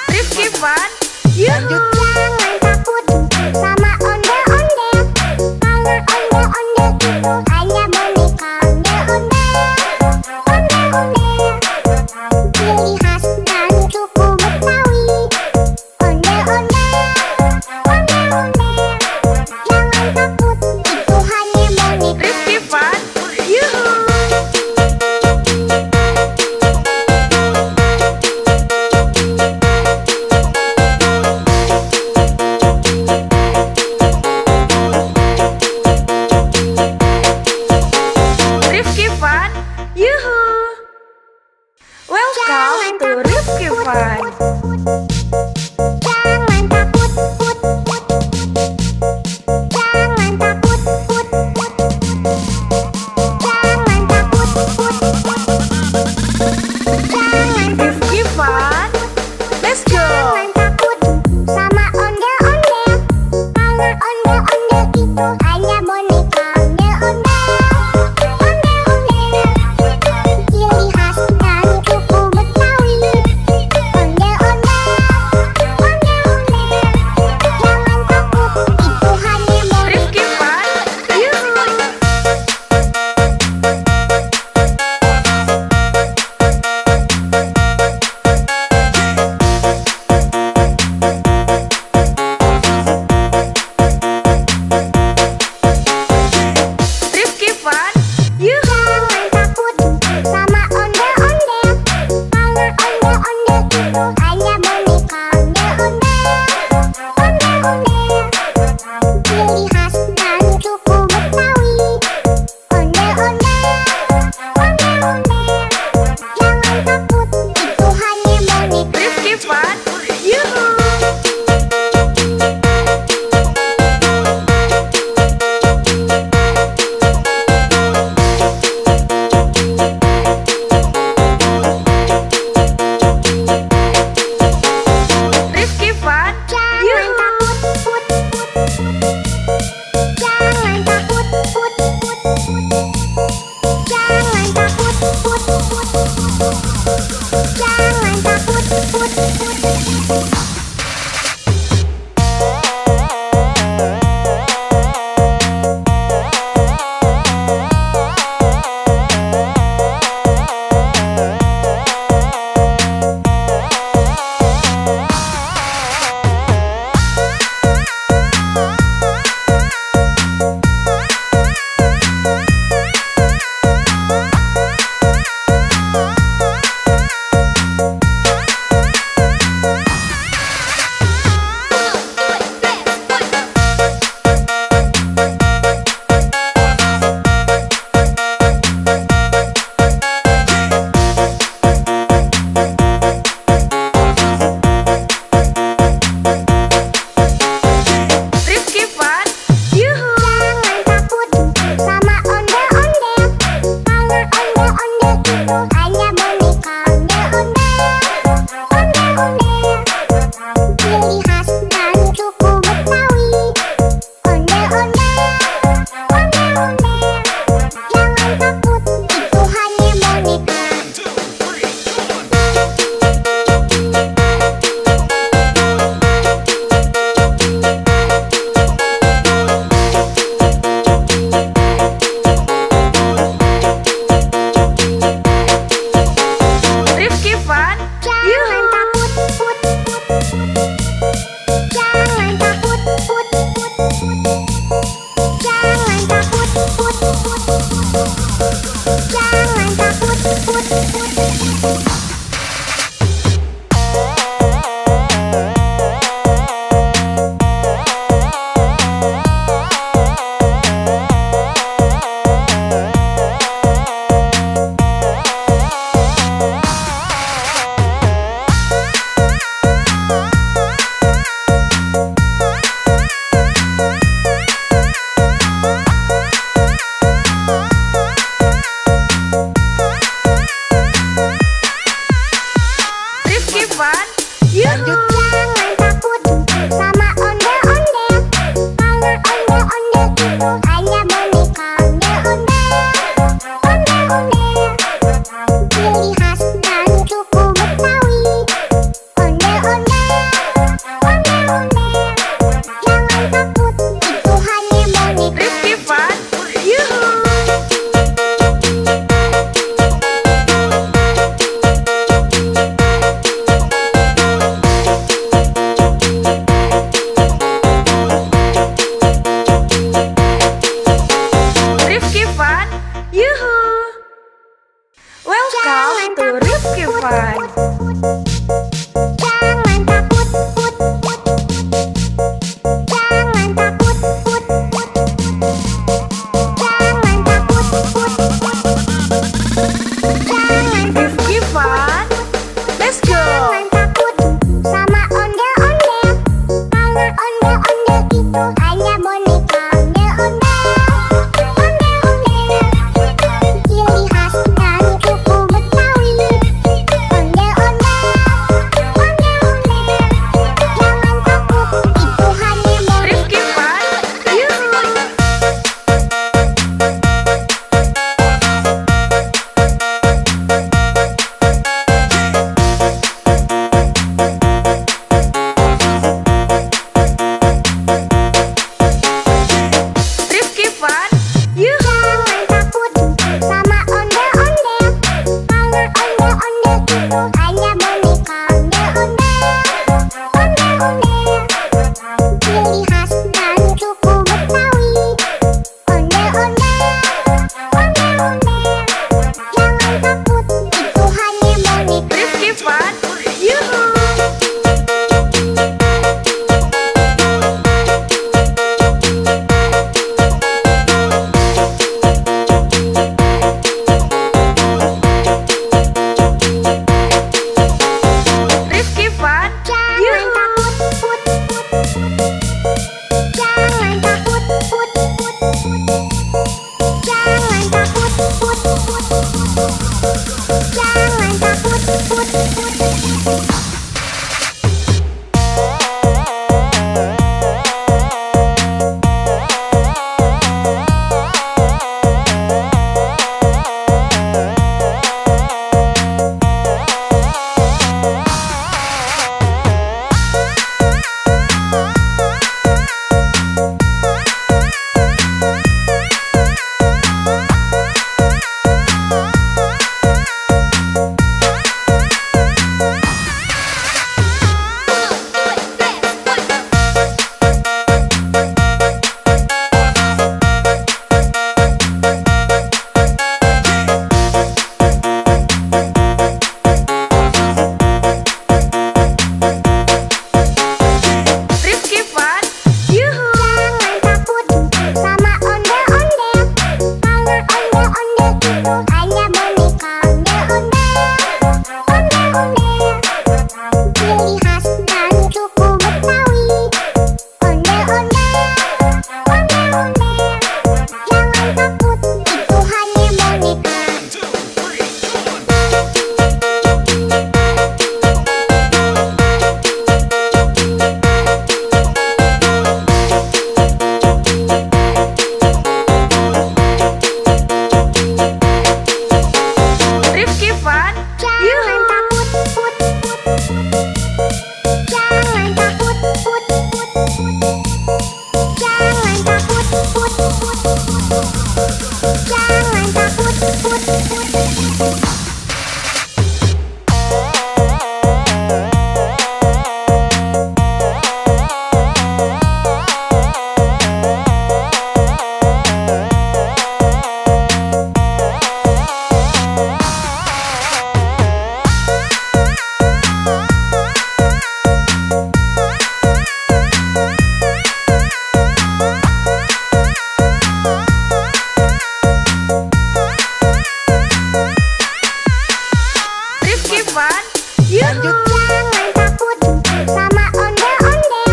A: Rifki Fun. Yuhu.
B: Jangan takut sama ondel-ondel. Karena ondel-ondel itu hanya boneka. Ondel-ondel, ondel-ondel, ciri khas dari suku Betawi. Ondel-ondel, ondel-ondel, jangan takut, itu hanya boneka.
A: Rifki Fun. Yuhu. Rifki Fun. Yuhu. Welcome to Rifki Fun.
B: Jangan takut, put, put. Jangan takut, put, put. Jangan takut, put, put. Jangan
A: Rifki Fun. Let's go.
B: Jangan
A: Fun.
B: Jangan takut, put, put. Jangan takut, put, put. Jangan takut, put, put. Jangan
A: Rifki Fun. Let's go.
B: Jangan takut sama ondel-ondel. Karena ondel-ondel itu hanya boneka. Ondel-ondel, ondel-ondel. Ciri khas dari suku Betawi. Ondel-ondel, ondel-ondel. Jangan takut, itu hanya boneka.
A: Rifki Fun. Yuhu. Rifki Fun. Yuhu.
B: Jangan takut sama ondel-ondel. Karena ondel-ondel itu hanya boneka. Ondel-ondel, ondel-ondel. Ciri khas dari suku Betawi. Ondel-ondel, ondel-ondel. Jangan takut, itu hanya boneka.
A: Rifki Fun. Yuhu. Rifki Fun.
B: Jangan
A: Yuhu.
B: takut, put, put. Jangan takut, put, put. Jangan takut, put, put. Jangan takut, put, put. Rifki Fun. Yuhu. Jangan takut sama ondel-ondel. Karena ondel-ondel itu hanya boneka. Ondel-ondel, ondel-ondel. Ciri khas dari suku Betawi. Ondel-ondel, ondel-ondel. Jangan takut, itu hanya boneka.
A: Rifki Fun.
B: Jangan takut, put, put. Jangan takut, put, put. Jangan takut, put, put. Jangan takut, put, put.
A: Rifki Fun. Yuhu.
B: Jangan takut sama ondel-ondel.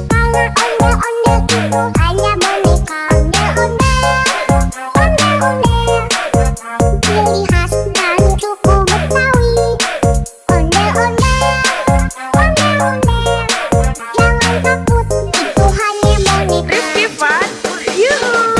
B: Karena ondel-ondel itu hanya boneka. Ondel-ondel, ondel-ondel. Ciri khas dari suku Betawi. Ondel-ondel, ondel-ondel. Jangan takut, itu hanya boneka.
A: Rifki Fun. Yuhu.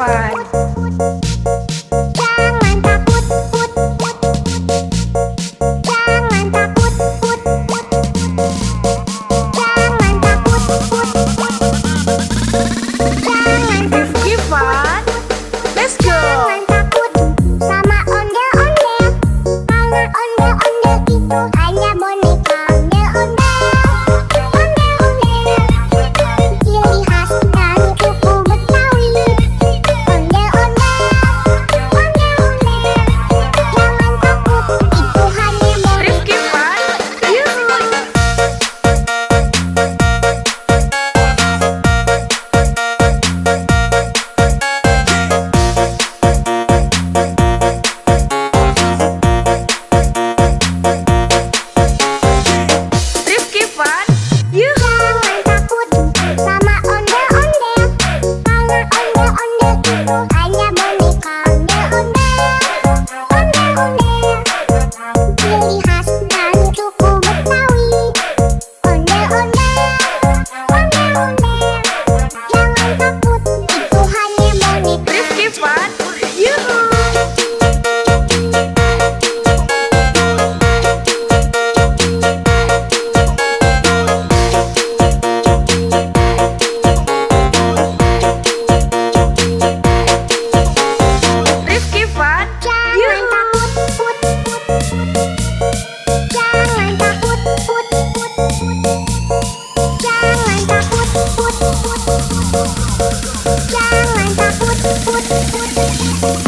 A: Fun.
B: Jangan takut, put, put. Jangan takut, put, put. Jangan takut, put, put. Jangan
A: Rifki Fun. Let's go.
B: Jangan takut sama ondel-ondel, karena ondel-ondel itu hanya boneka ondel-ondel. Ondel-ondel, ciri khas dari suku Betawi. Ondel-ondel, ondel-ondel, jangan takut, itu hanya boneka.
A: Rifki Fun. Yuhu. Rifki Fun. Yuhu.
B: Jangan takut sama ondel-ondel, karena ondel-ondel itu hanya boneka ondel-ondel. Ondel-ondel, ciri khas dari suku Betawi. Ondel-ondel, ondel-ondel, jangan takut, itu hanya boneka.
A: Rifki Fun. Yuhu. Rifki Fun.
B: Jangan
A: Yuhu.
B: takut, put, put, put. Jangan takut, put, put, put. Jangan takut, put, put, put. Jangan takut, put, put.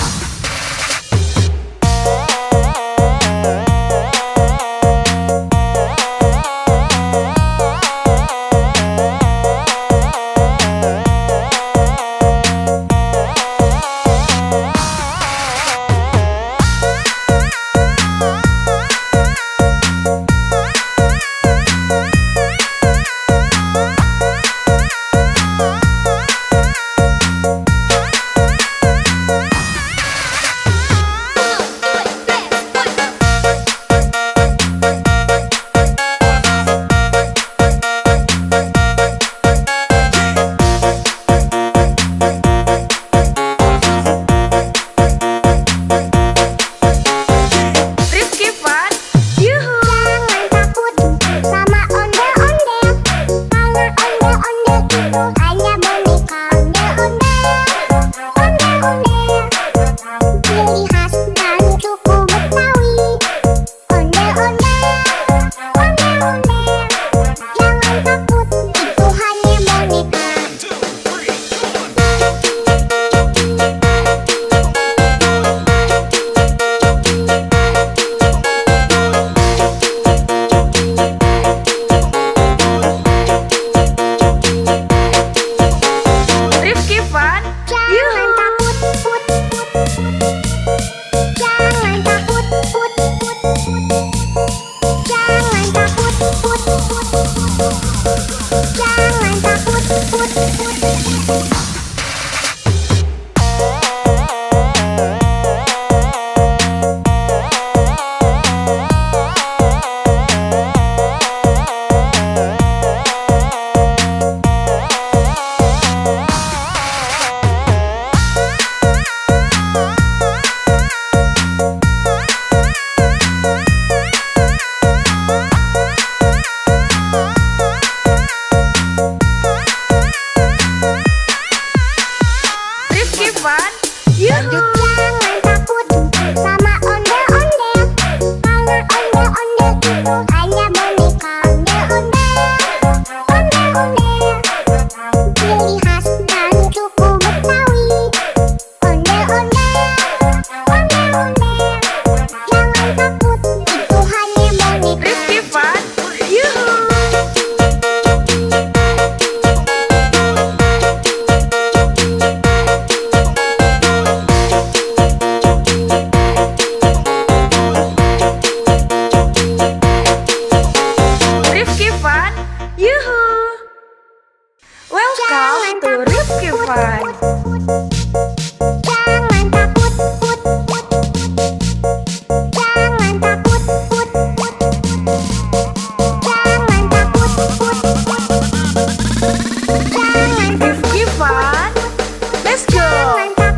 A: Rifki Fun. Yuhu.
B: Jangan takut sama ondel-ondel, karena ondel-ondel itu hanya boneka ondel-ondel. Ondel-ondel, ciri khas dari suku Betawi. Ondel-ondel, ondel-ondel, jangan takut, itu hanya boneka.
A: Rifki Fun.
B: Jangan
A: Yuhu.
B: takut, put, put, put. Jangan takut, put, put, put. Jangan takut, put, put, put. Jangan takut, put, put.
A: Rifki Fun. Yuhu.
B: Jangan takut sama ondel-ondel, karena ondel-ondel itu hanya boneka ondel-ondel. Ondel-ondel, ciri khas dari suku Betawi. Ondel-ondel, ondel-ondel, jangan takut, itu hanya boneka.
A: Rifki Fun. Yuhu. Rifki Fun. Yuhu. Welcome to Rifki Fun.
B: Jangan takut, put, put. Jangan takut, put, put. Jangan takut, put, put. Jangan
A: Rifki Fun. Let's go.
B: Jangan takut.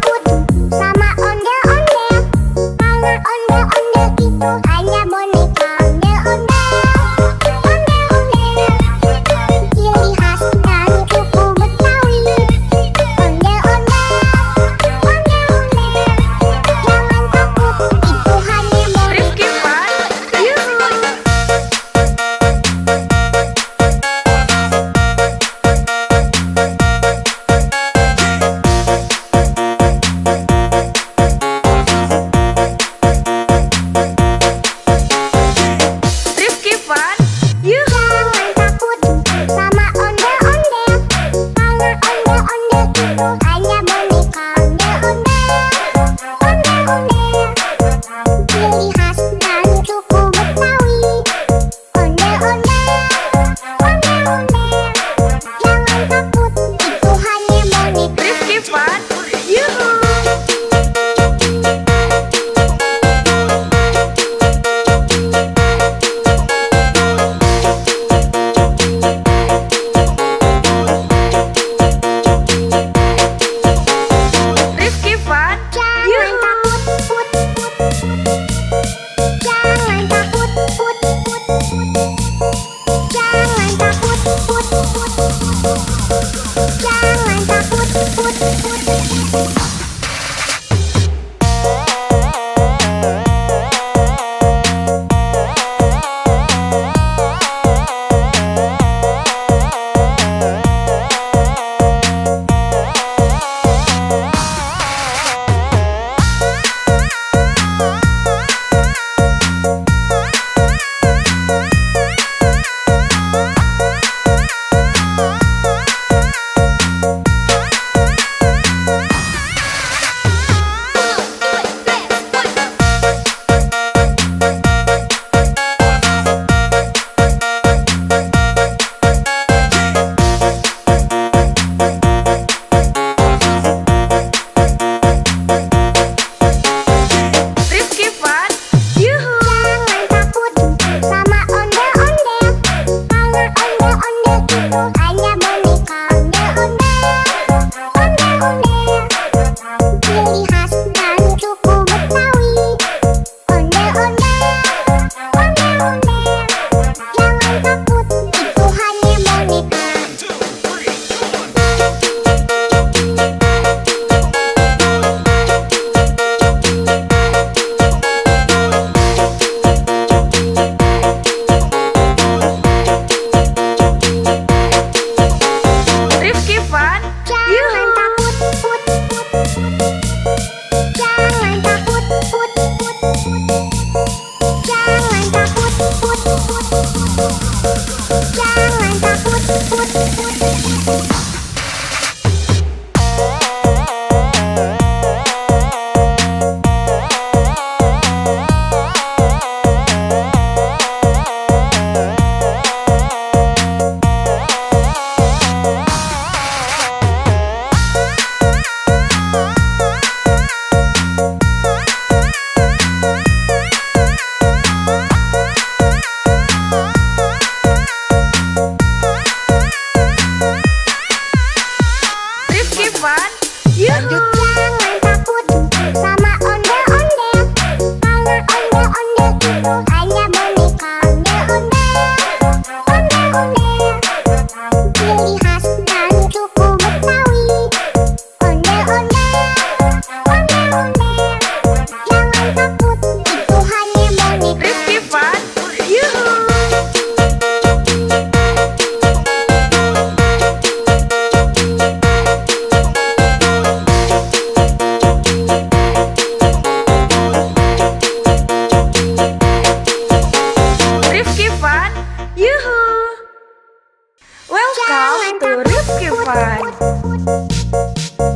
A: Fun.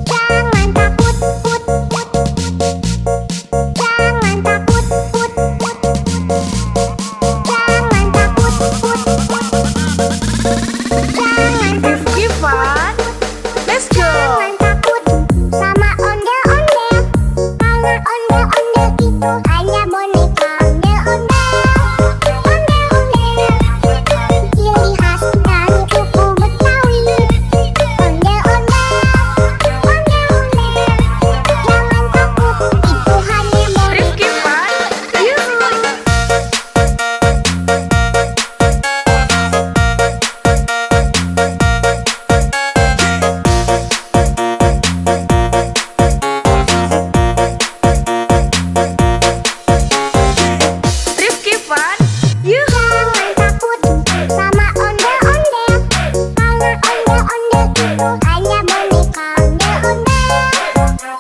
B: Jangan takut, put, put. Jangan takut, put, put. Jangan takut, put, put. Jangan
A: Rifki Fun. Let's go.
B: Jangan takut sama ondel-ondel. Karena ondel-ondel itu hanya boneka ondel-ondel. Ondel-ondel, ciri khas dari suku Betawi. Ondel-ondel, ondel-ondel. Jangan takut, itu hanya boneka.
A: Rifki Fun. Yuhu. Rifki Fun. Yuhu.
B: Jangan takut sama ondel-ondel. Karena ondel-ondel itu hanya boneka ondel-ondel.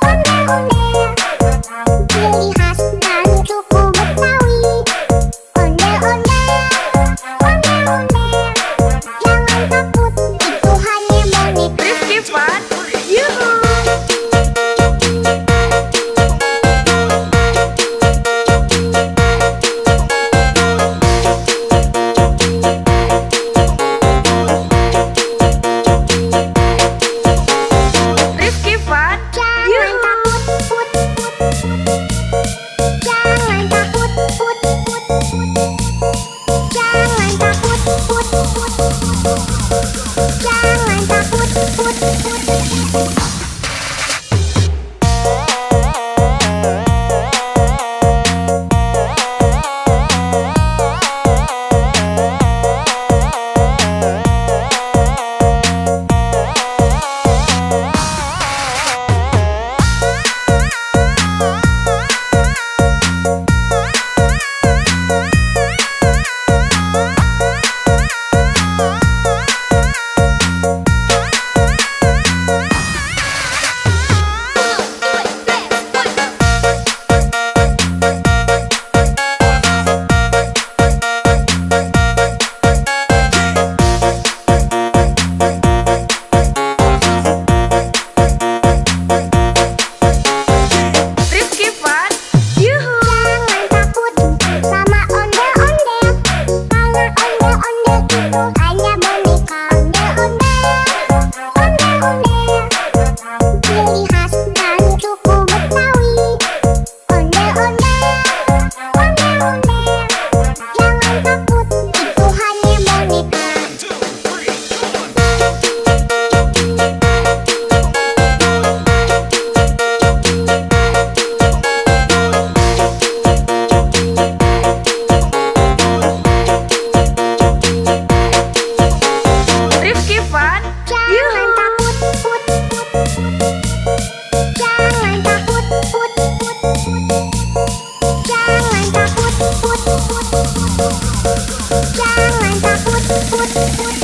B: Ondel-ondel, ciri khas dari suku Betawi. Ondel-ondel, ondel-ondel. Jangan takut, itu hanya boneka.
A: Rifki Fun. Yuhu. Rifki Fun.
B: Jangan
A: Yuhu.
B: takut, put, put. Jangan takut, put, put. Jangan takut, put, put. Jangan takut, put, put.
A: Rifki Fun. Yuhu.
B: Jangan takut sama ondel-ondel. Karena ondel-ondel itu hanya boneka ondel-ondel. Ondel-ondel, ciri khas dari suku Betawi. Ondel-ondel, ondel-ondel. Jangan takut, itu hanya boneka.
A: Rifki Fun.
B: Jangan
A: Yuhu.
B: takut, put, put. Jangan takut, put, put. Jangan takut, put, put. Jangan takut, put, put.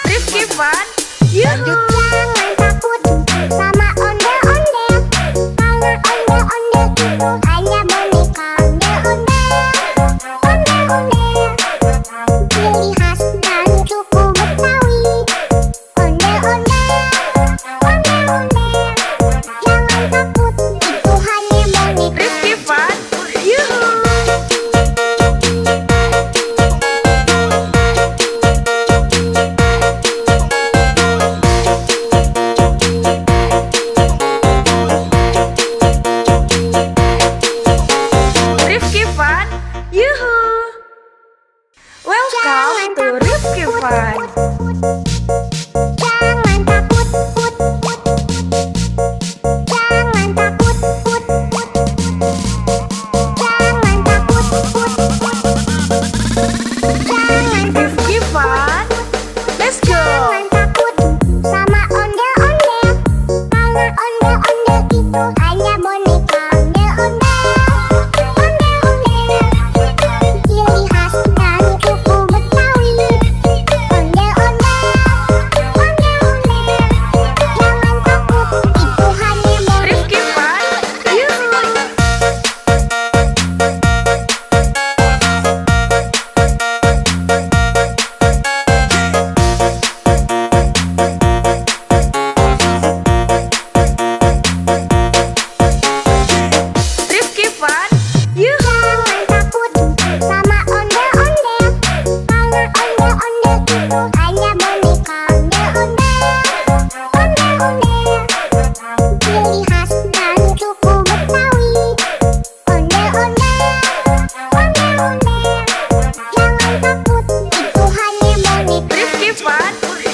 A: Rifki Fun. Yuhu.
B: Jangan takut sama ondel-ondel. Karena ondel-ondel itu hanya boneka ondel-ondel. Ondel-ondel, ciri khas dari suku Betawi. Ondel-ondel, ondel-ondel. Jangan takut, itu hanya boneka.
A: Rifki Fun. Yuhu.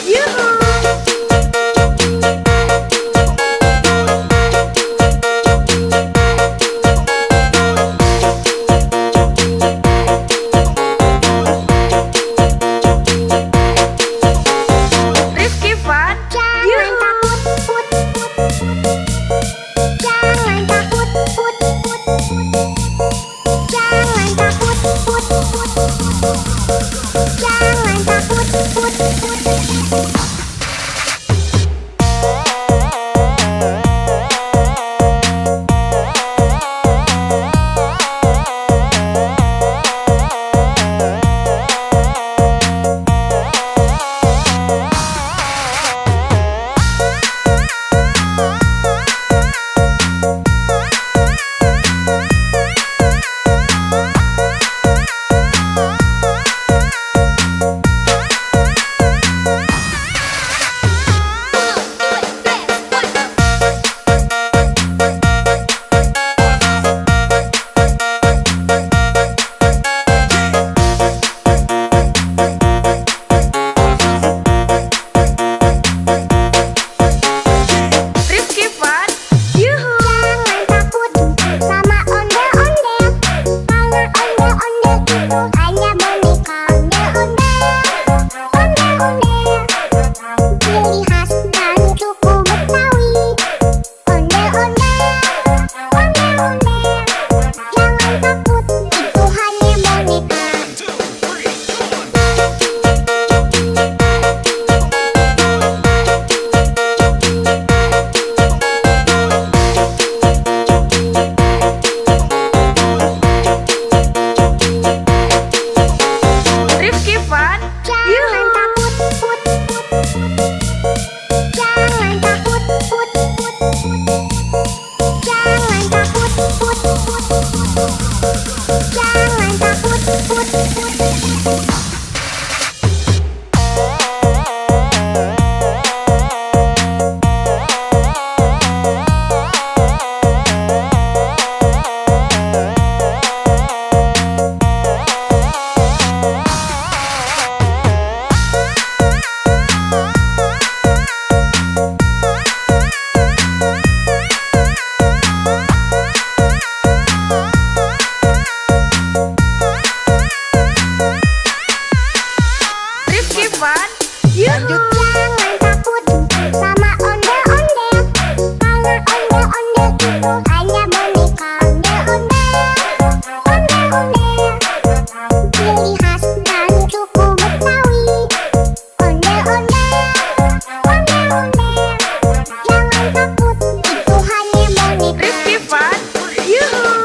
A: Yuhu. Rifki Fun.
B: Jangan
A: Yuhu.
B: takut, put, put, put. Jangan takut, put, put, put. Jangan takut, put, put, put. Jangan takut, put, put, put.
A: Rifki Fun. Yuhu.
B: Jangan takut sama ondel-ondel, karena ondel-ondel itu hanya boneka. Ondel-ondel, ciri khas dan suku Betawi. Ondel-ondel, jangan takut, itu hanya boneka.
A: Rifki Fun.
B: Jangan
A: Yuhu.
B: takut, put, put, put. Jangan takut, put, put, put. Jangan takut, put, put, put. Jangan takut, put, put, put.
A: Rifki Fun. Yuhu.
B: Jangan takut sama ondel-ondel, karena ondel-ondel itu hanya boneka. Ondel-ondel, ciri khas dan suku Betawi. Ondel-ondel, jangan takut, itu hanya boneka.
A: Rifki Fun. Yuhu.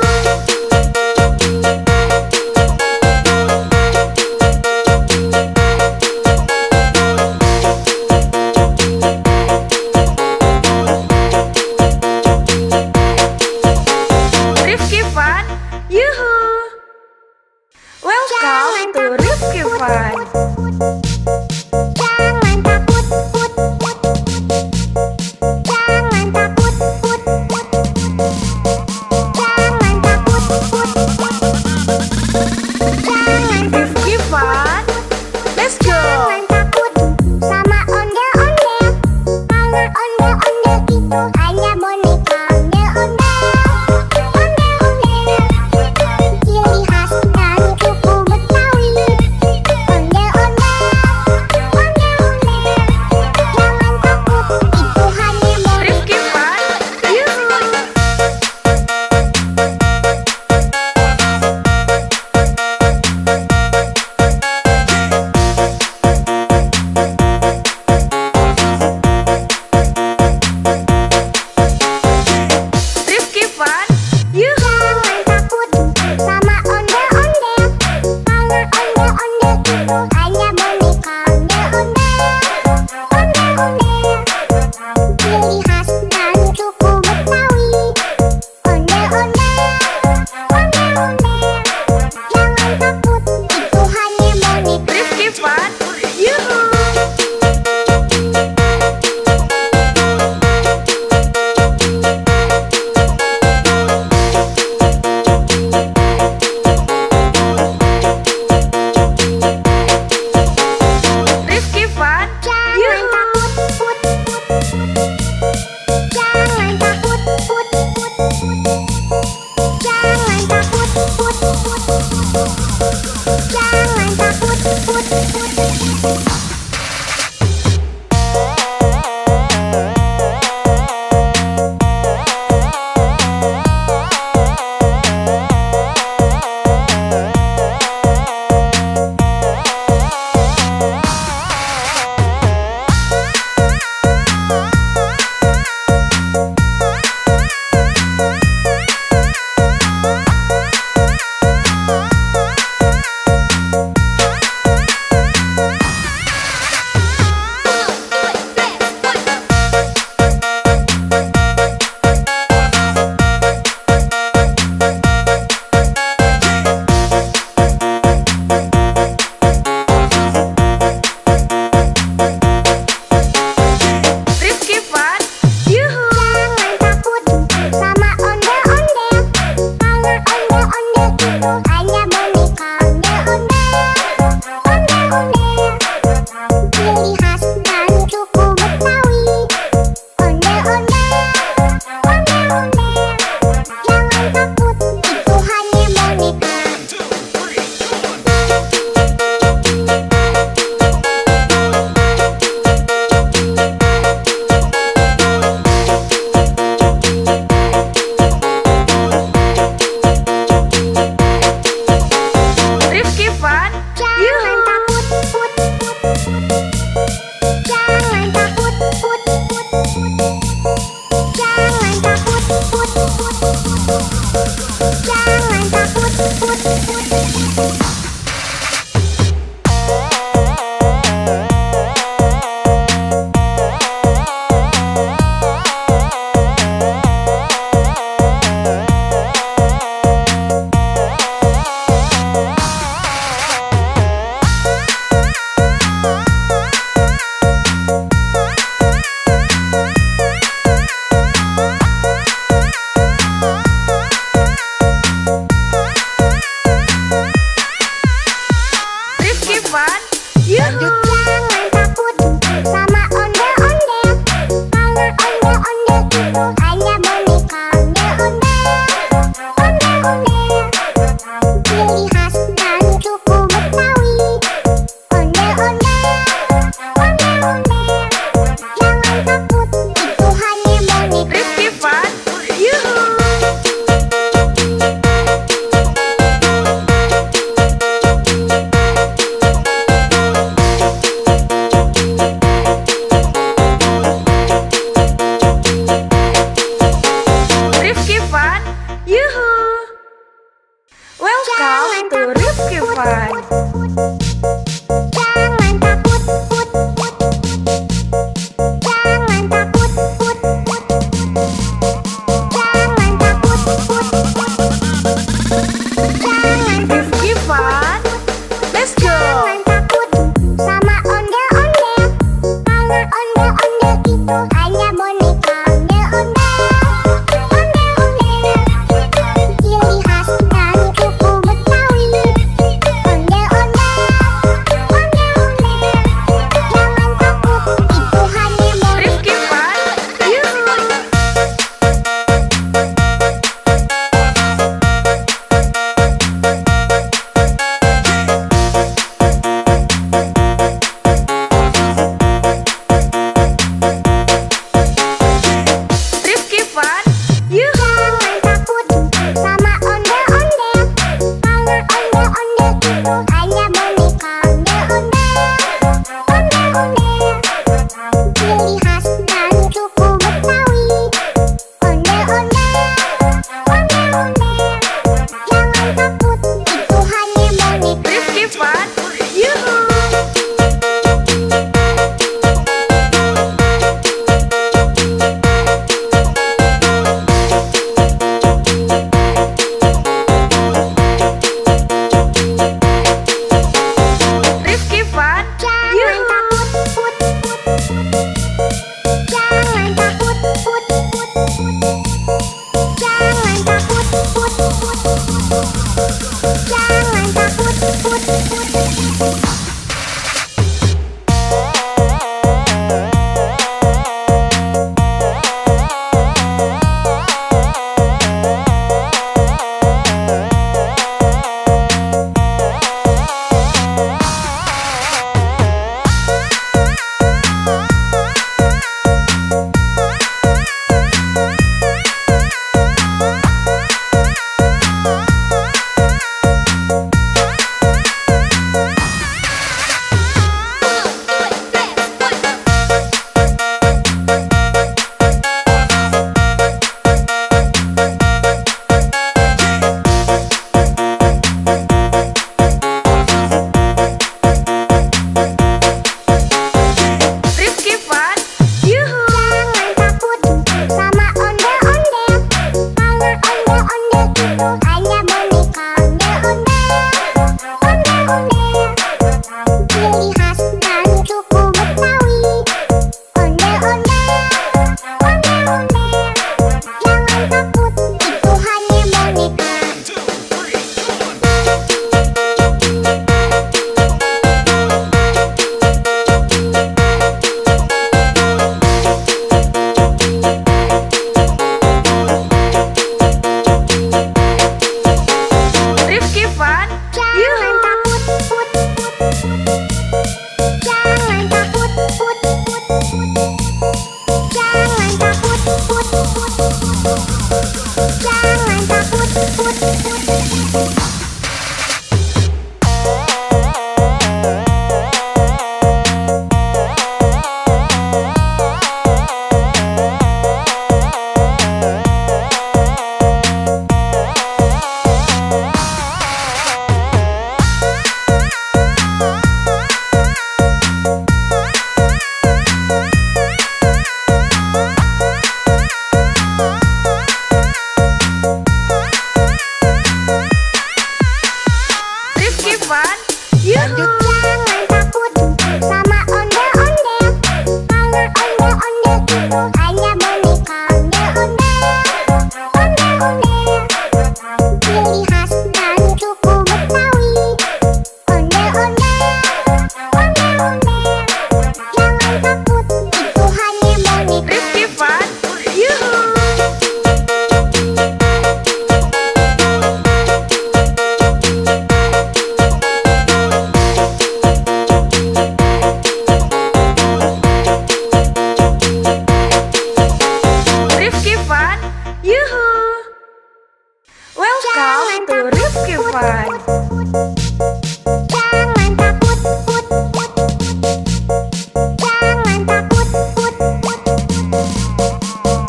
B: ciri khas dari suku Betawi. Ondel-ondel, ondel-ondel, jangan takut, itu hanya boneka.
A: Rifki Fun, yuhu. Rifki Fun,
B: Jangan
A: yuhu.
B: takut, put, put, put. Jangan takut, put, put, put. Jangan takut, put, put, put. Jangan takut, put, put. Rifki Fun, yuhu. Jangan takut sama ondel-ondel, karena ondel-ondel itu hanya boneka. Ondel-ondel, ondel-ondel, ciri khas dari suku Betawi. Ondel-ondel, ondel-ondel, jangan takut, itu hanya boneka.
A: Rifki Fun,
B: Jangan
A: yuhu.
B: takut, put, put, put. Jangan takut, put, put, put. Jangan takut, put, put, put. Jangan takut, put, put.
A: Rifki Fun, yuhu.
B: Jangan takut sama ondel-ondel, karena ondel-ondel itu hanya boneka. Ondel-ondel, ondel-ondel, ciri khas dari suku Betawi. Ondel-ondel, ondel-ondel, jangan takut, itu hanya boneka.
A: Rifki Fun, yuhu. Rifki Fun, yuhu. Welcome to Rifki Fun.
B: Jangan takut, put, put. Jangan takut, put, put.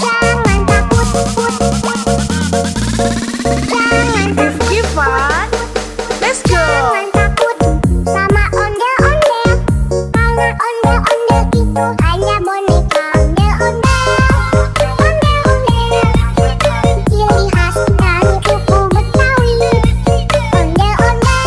B: Jangan takut, put, put. Jangan
A: Rifki Fun, let's go.
B: Jangan takut sama ondel-ondel, karena ondel-ondel itu hanya boneka. Ondel-ondel, ondel-ondel, ciri khas dari suku Betawi. Ondel-ondel,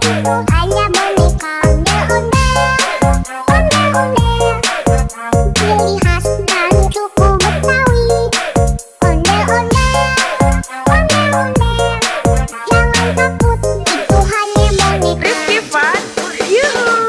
B: itu hanya boneka ondel-ondel. Ciri khas dan suku Betawi. Ondel-ondel, ondel-ondel. Jangan takut, itu hanya boneka.
A: Rifki Fun, yuhu.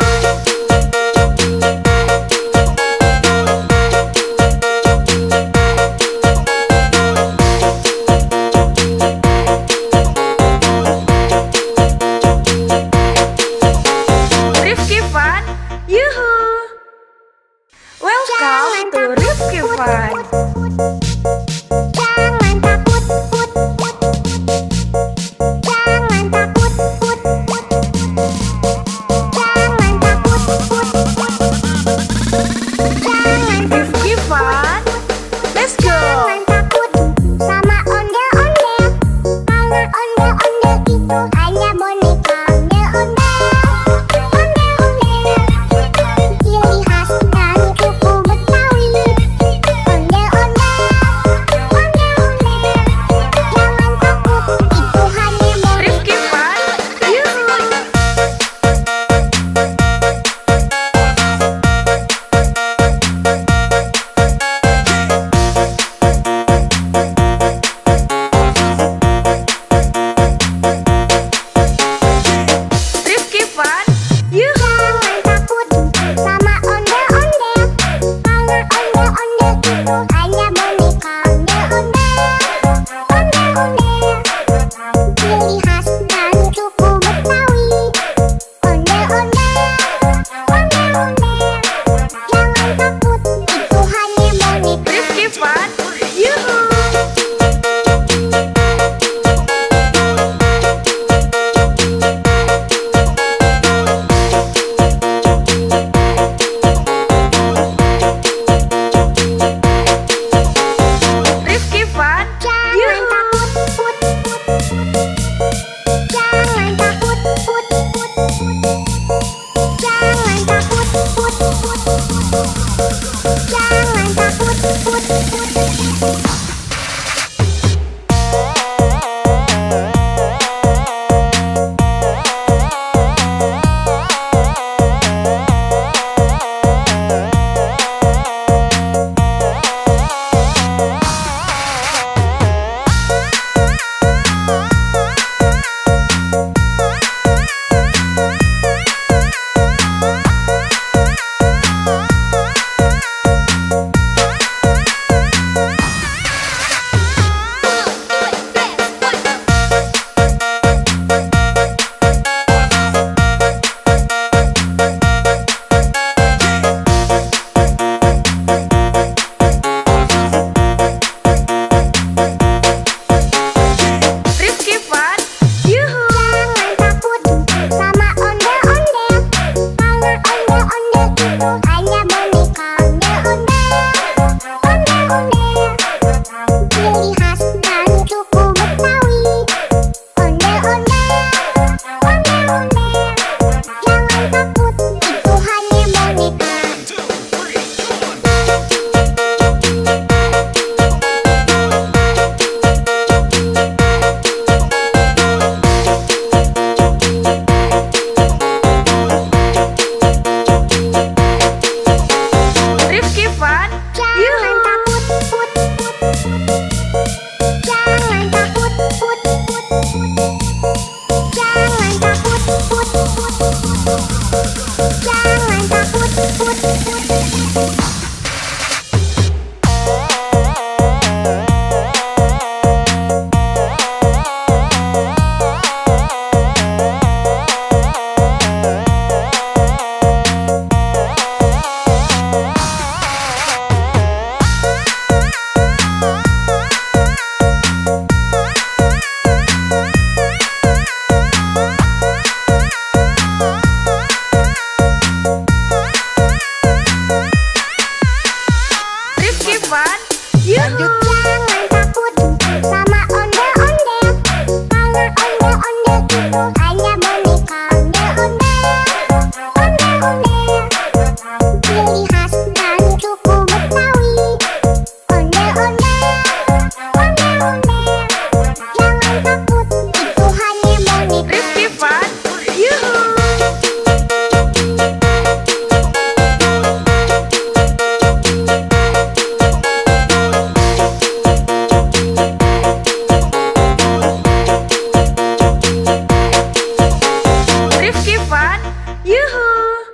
A: Yuhu!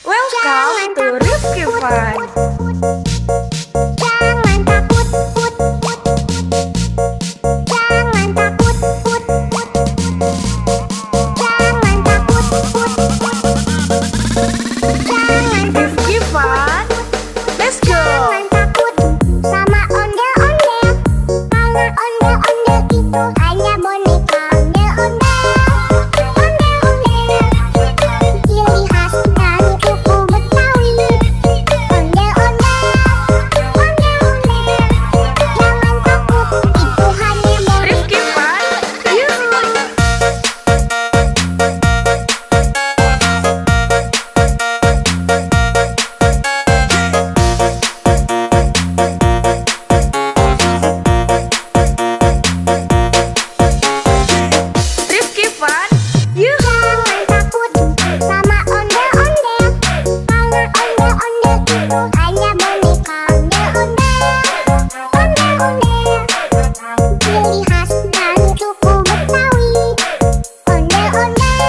A: Welcome to Rifki Fun.
B: Jangan takut, put, put. Jangan takut, put, put. Jangan takut, put, put. Jangan
A: Rifki Fun. Let's go!
B: Jangan takut sama ondel-ondel. Karena ondel-ondel itu hanya boneka ondel-ondel. Ondel-ondel, ciri khas dari suku Betawi. Ondel-ondel, ondel-ondel. Jangan takut, itu hanya boneka.
A: Rifki Fun. Yuhu! Rifki Fun. Yuhu!
B: Jangan takut sama ondel-ondel. Karena ondel-ondel itu hanya boneka ondel-ondel. Ondel-ondel, ciri khas dari suku Betawi. Ondel-ondel,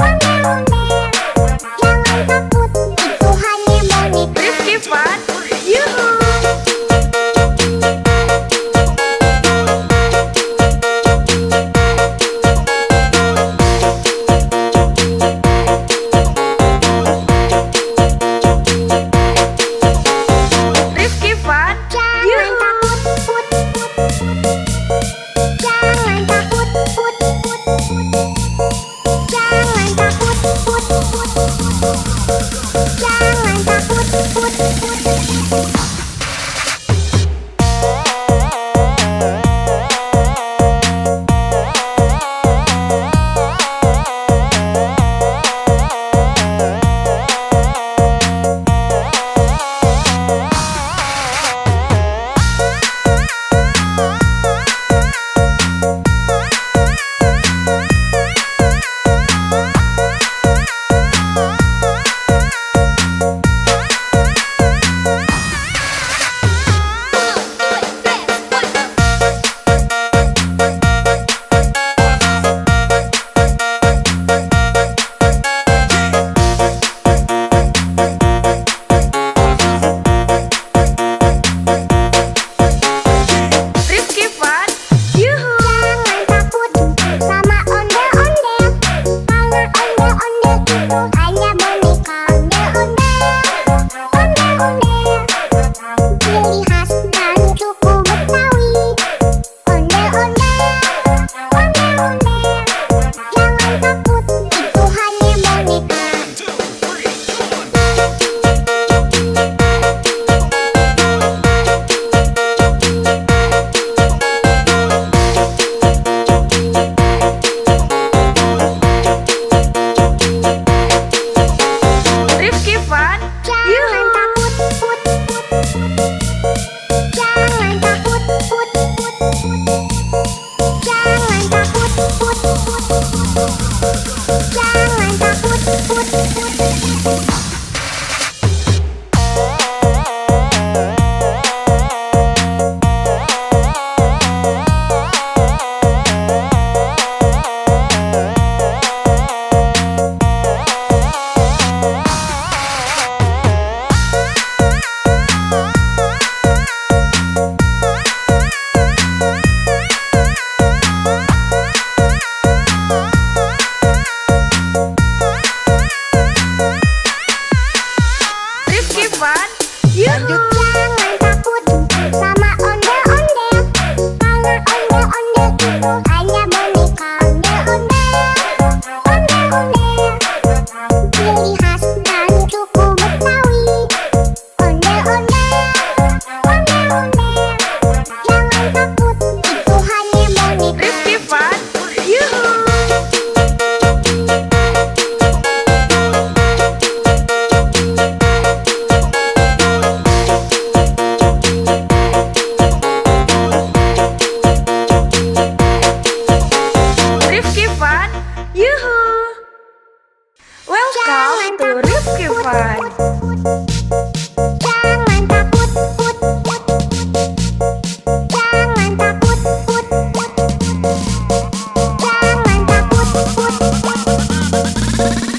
B: ondel-ondel. Jangan takut, itu hanya boneka.
A: Rifki Fun. Yuhu! Rifki Fun.
B: Jangan
A: Yuhu!
B: takut, put, put. Jangan takut, put, put. Jangan takut, put, put. Jangan takut, put, put.
A: Rifki Fun. Yuhu!
B: Jangan takut sama ondel-ondel. Karena ondel-ondel itu hanya boneka ondel-ondel. Ondel-ondel, ciri khas dari suku Betawi. Ondel-ondel, ondel-ondel. Jangan takut, itu hanya boneka.
A: Rifki Fun.
B: Jangan
A: Yuhu!
B: takut, put, put. Jangan takut, put, put. Jangan takut, put, put. Jangan takut, put, put.
A: Rifki Fun. Yuhu!
B: Jangan takut sama ondel-ondel. Karena ondel-ondel itu hanya boneka ondel-ondel. Ondel-ondel, ciri khas dari suku Betawi. Ondel-ondel, ondel-ondel. Jangan takut, itu hanya boneka.
A: Rifki Fun. Yuhu! Rifki Fun. Yuhu! Welcome to Rifki Fun.
B: Jangan takut, put, put. Jangan takut, put, put. Jangan takut, put, put.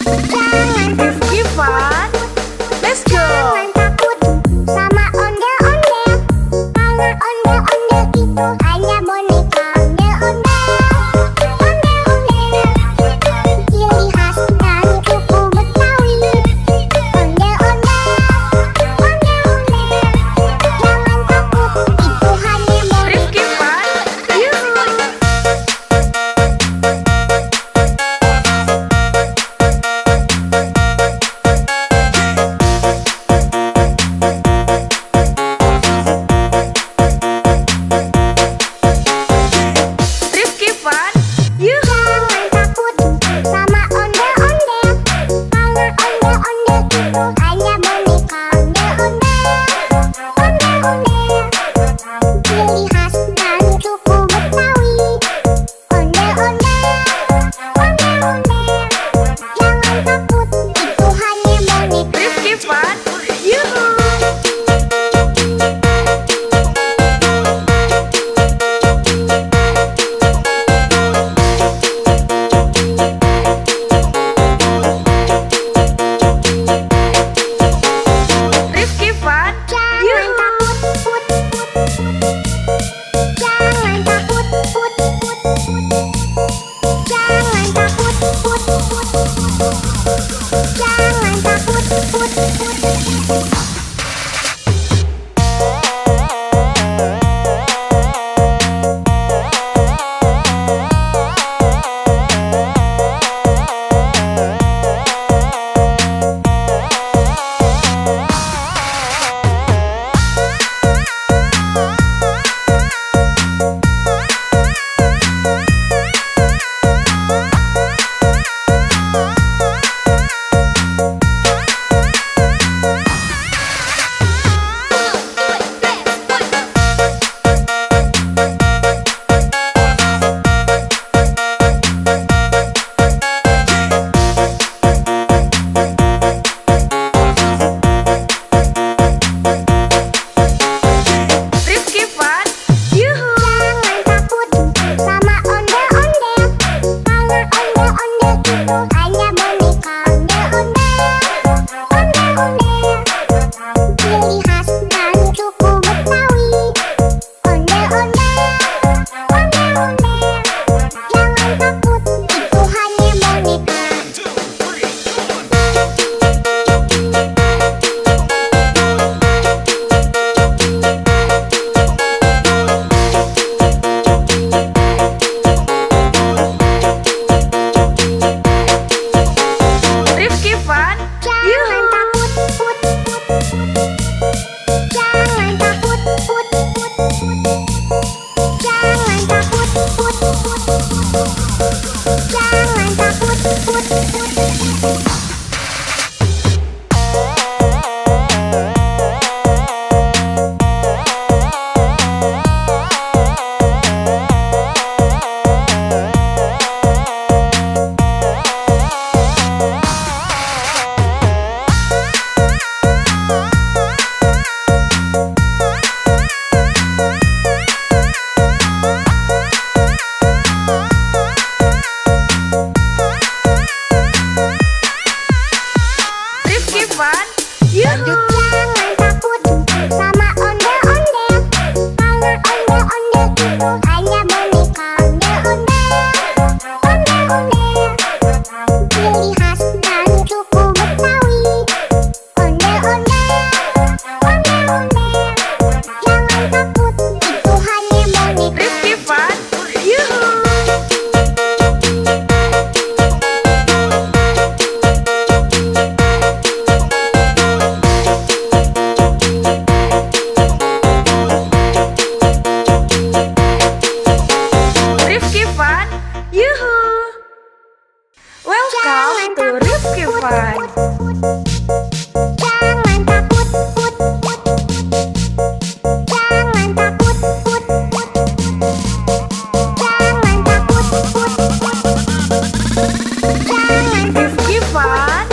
B: hanya boneka ondel-ondel. Ciri khas dan suku Betawi. Ondel-ondel. Jangan takut, itu hanya boneka.
A: Rifki Fun,
B: Jangan takut, jangan takut, jangan takut, jangan takut.
A: Rifki Fun, Yuhu.
B: Jangan takut sama ondel-ondel, karena ondel-ondel itu hanya boneka ondel-ondel. Ciri khas dan suku Betawi. Ondel-ondel. Jangan takut, itu hanya boneka.
A: Rifki Fun, Yuhu. Rifki Fun, Yuhu. Welcome to Rifki Fun.
B: Jangan takut, jangan takut, jangan takut, jangan
A: Rifki Fun,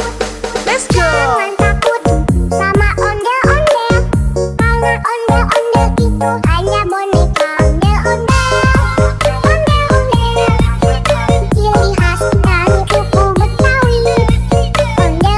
A: let's go.
B: jangan takut sama ondel-ondel, karena ondel-ondel itu hanya boneka ondel-ondel. Ciri khas dan suku Betawi. Ondel-ondel.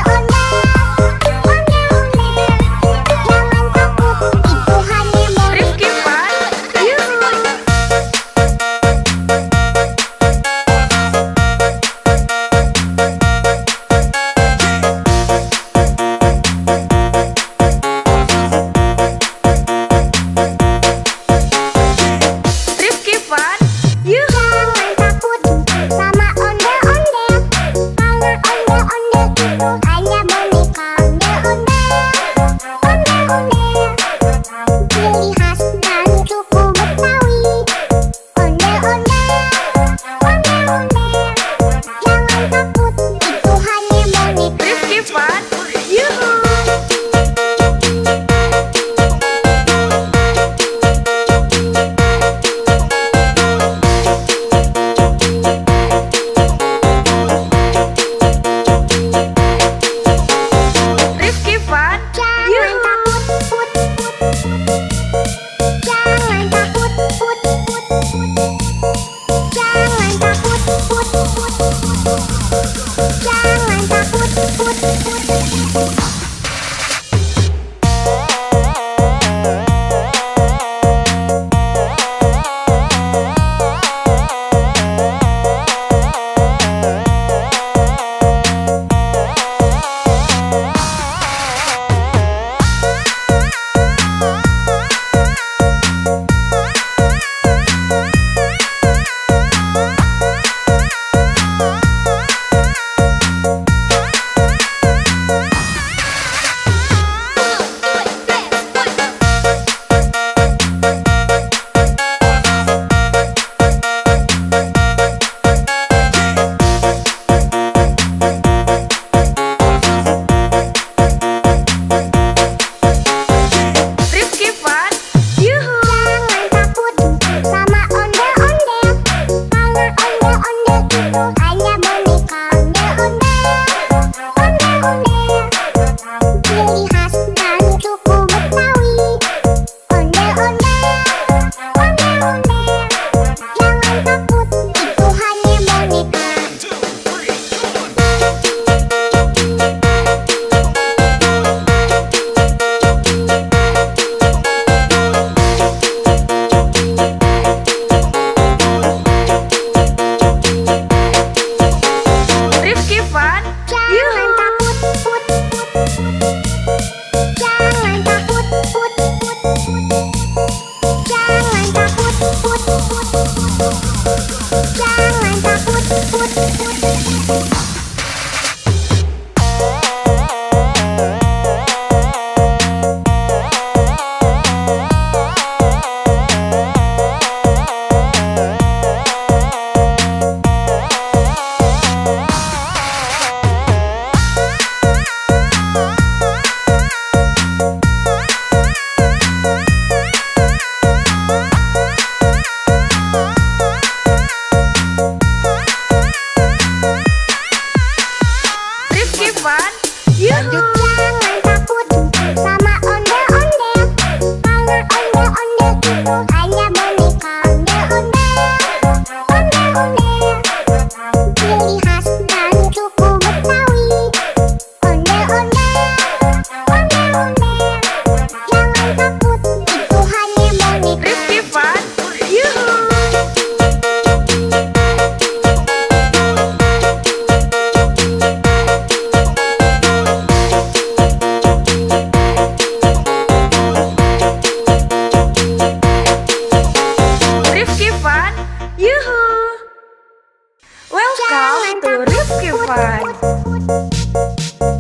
A: Fun.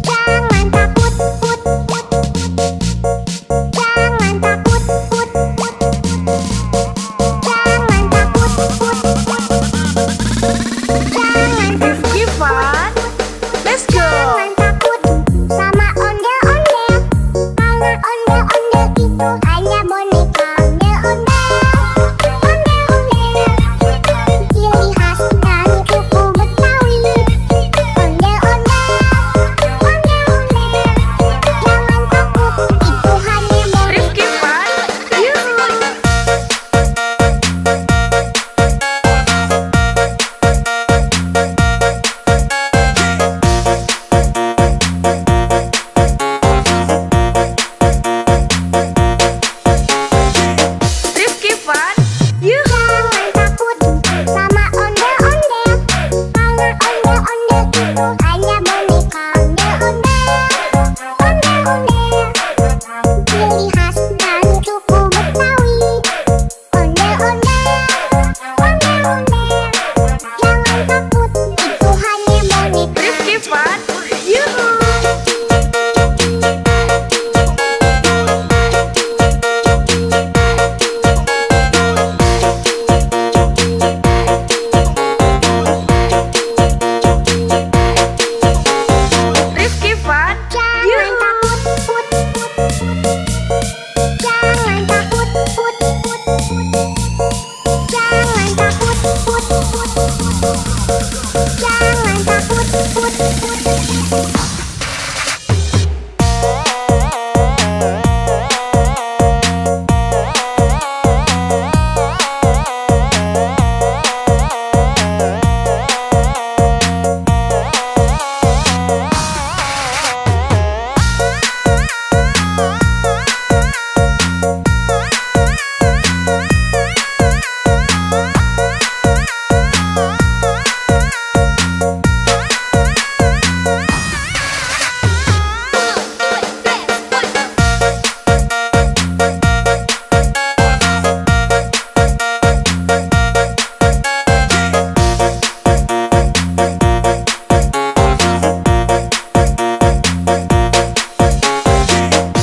B: Jangan takut, put, put. Jangan takut, put, put. Jangan takut, put, put. Jangan
A: Rifki Fun. Let's go.
B: Jangan takut sama ondel-ondel. Kalau ondel-ondel itu hanya boneka ondel-ondel. Ondel-ondel, ciri khas dari suku Betawi. Ondel-ondel, ondel-ondel. Jangan takut, itu hanya boneka.
A: Rifki Fun. Yuhu. Rifki Fun. Yuhu.
B: Jangan takut sama ondel-ondel. Kalau ondel-ondel itu hanya boneka ondel-ondel. Ondel-ondel, ciri khas dari suku Betawi. Ondel-ondel, ondel-ondel. Jangan takut, itu hanya boneka.
A: Rifki Fun. Yuhu. Rifki Fun.
B: Jangan
A: Yuhu.
B: takut, put, put. Jangan takut, put, put. Jangan takut, put, put. Jangan takut, put, put.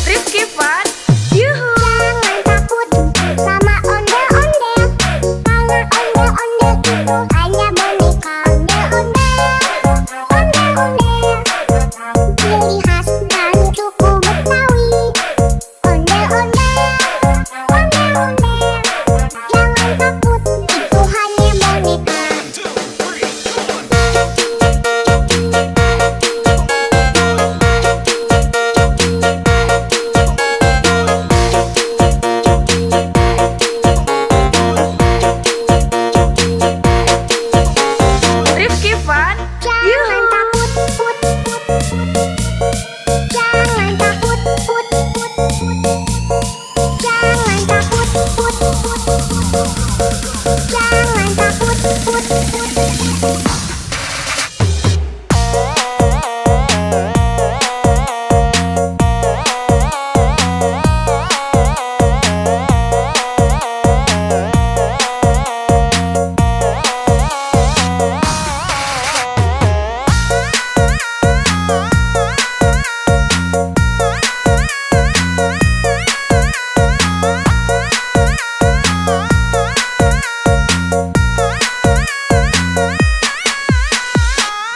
A: Rifki Fun. Yuhu.
B: Jangan takut sama ondel-ondel. Kalau ondel-ondel itu hanya boneka ondel-ondel. Ondel-ondel, ciri khas dari suku Betawi. Ondel-ondel, ondel-ondel. Jangan takut, itu hanya boneka.
A: Rifki Fun.
B: Jangan
A: Yuhu.
B: takut, put, put. Jangan takut, put, put. Jangan takut, put, put. Jangan takut, put, put.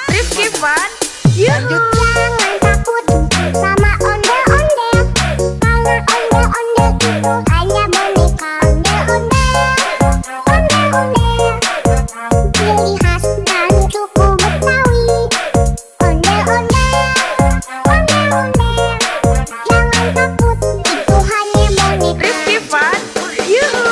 A: Rifki Fun. Yuhu.
B: Jangan takut sama ondel-ondel. Kalau ondel-ondel itu hanya boneka ondel-ondel. Ondel-ondel, ciri khas dari suku Betawi. Ondel-ondel, ondel-ondel. Jangan takut, itu hanya boneka.
A: Rifki Fun. Yuhu.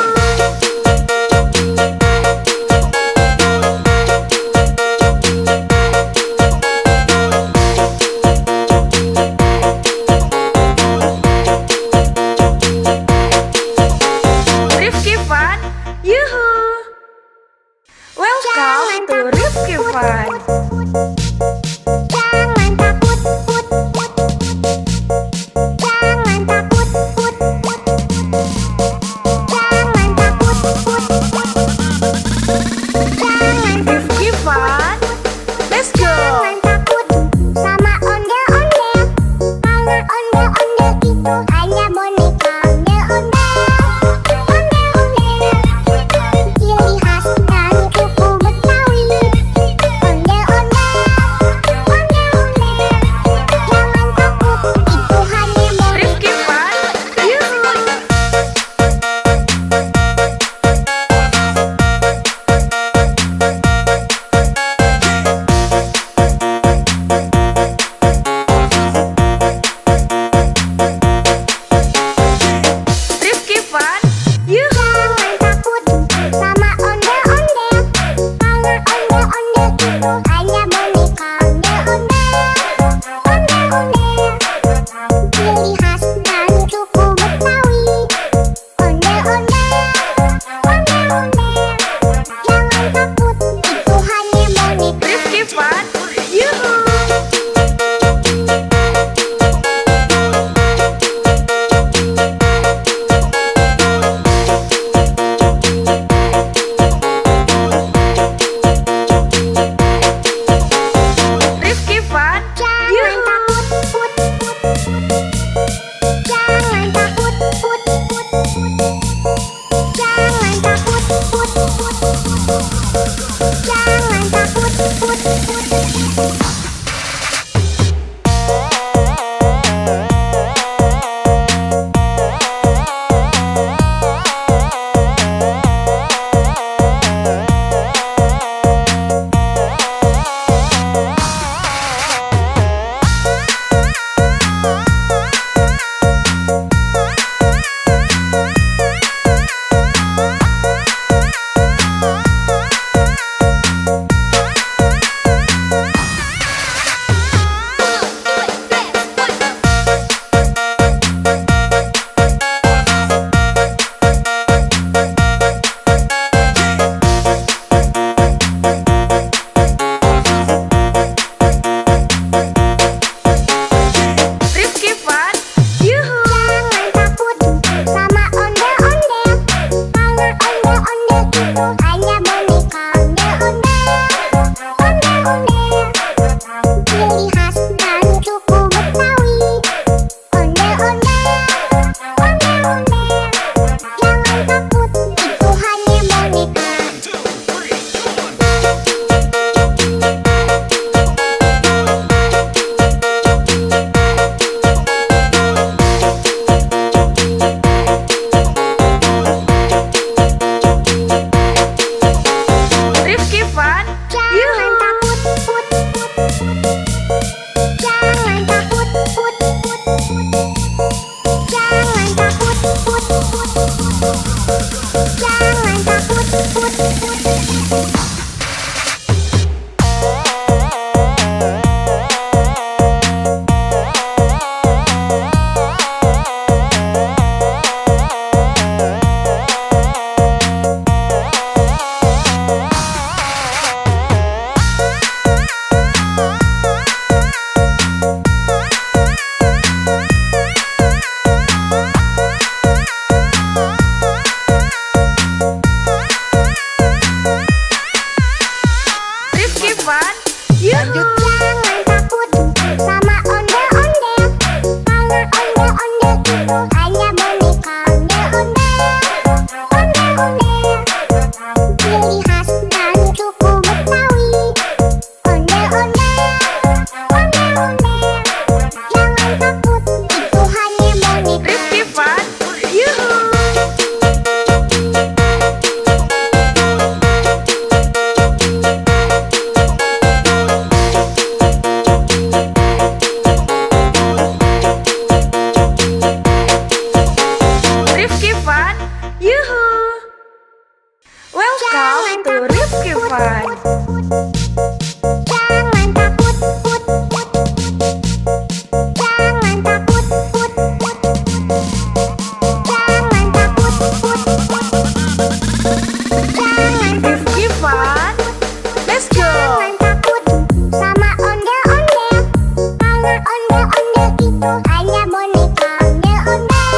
B: itu hanya boneka ondel-ondel,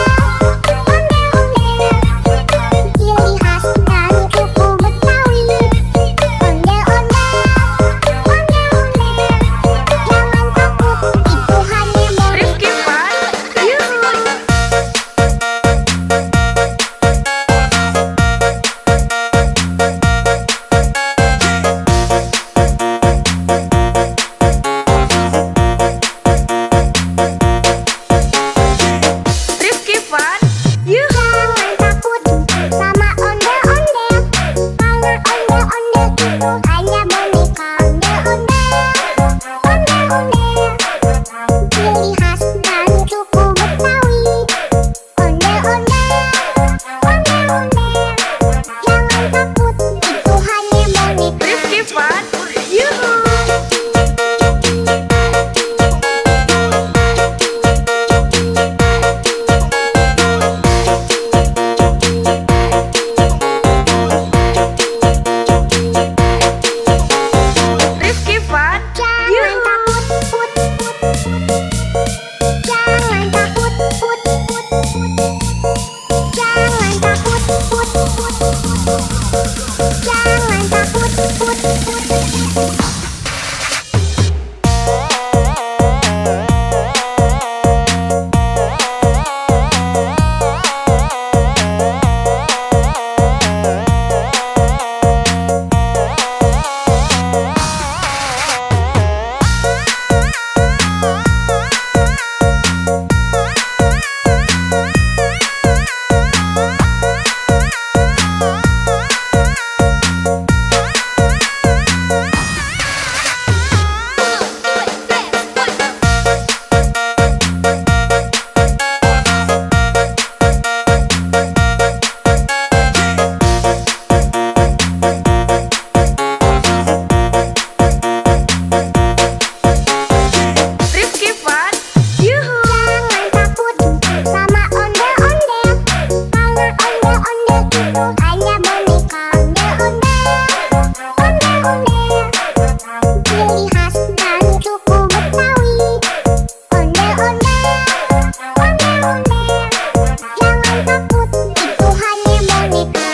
B: ciri khas dari suku Betawi. Ondel-ondel, jangan takut, itu hanya boneka.
A: Rifki Fun, yuhu. Rifki Fun, yuhu.
B: Jangan takut sama ondel-ondel, karena ondel-ondel itu hanya boneka ondel-ondel, ciri khas dari suku Betawi. Ondel-ondel, jangan takut, itu hanya boneka.
A: Rifki Fun, yuhu. Rifki Fun,
B: Jangan
A: yuhu.
B: takut, jangan takut, jangan takut, jangan takut.
A: Rifki Fun, yuhu.
B: Jangan takut sama ondel-ondel, karena ondel-ondel itu hanya boneka ondel-ondel, ciri khas dari suku Betawi. Ondel-ondel, jangan takut, itu hanya boneka.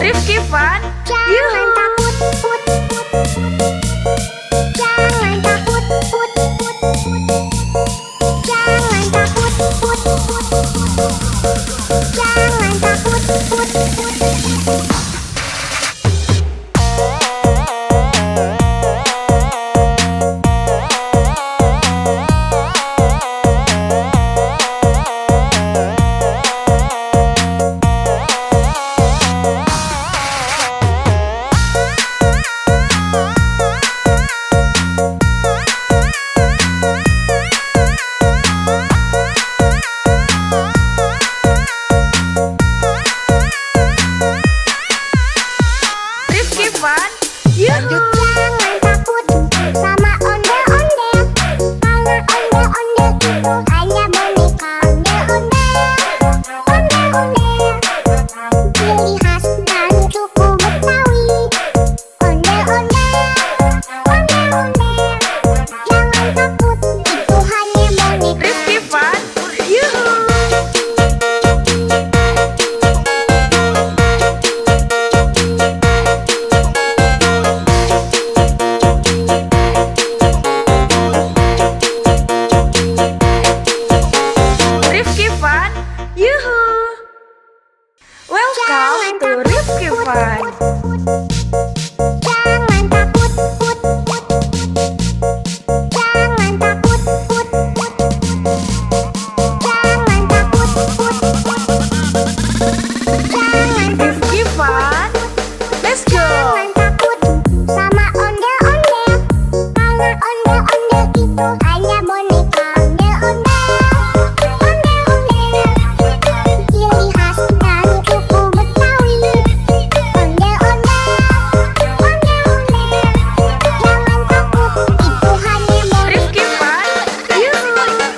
A: Rifki Fun,
B: Jangan
A: yuhu.
B: takut, jangan takut, jangan takut, jangan takut.
A: Rifki Fun, yuhu.
B: Jangan takut sama ondel-ondel, karena ondel-ondel itu hanya boneka ondel-ondel, ciri khas dari suku Betawi. Ondel-ondel, jangan takut, itu hanya boneka.
A: Rifki Fun, yuhu. Rifki Fun, yuhu. Welcome to Rifki Fun.
B: Jangan takut, jangan takut, jangan takut, jangan
A: Rifki Fun, let's go.
B: jangan takut sama ondel-ondel, karena ondel-ondel itu hanya boneka ondel-ondel, ciri khas dari suku Betawi. Ondel-ondel, jangan takut, itu hanya boneka.
A: Rifki Fun, yuhu.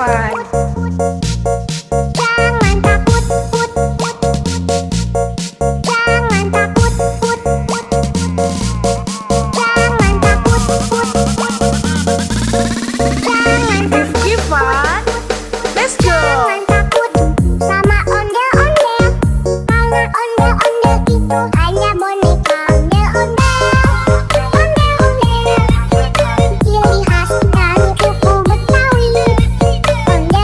A: Fun.
B: Jangan takut, put, put. Jangan takut, put, put. Jangan takut, put, put. Jangan
A: Rifki Fun. Let's go.
B: Jangan takut sama ondel-ondel, karena ondel-ondel itu hanya boneka. Ondel-ondel, ondel-ondel, ciri khas dari suku Betawi. Ondel-ondel,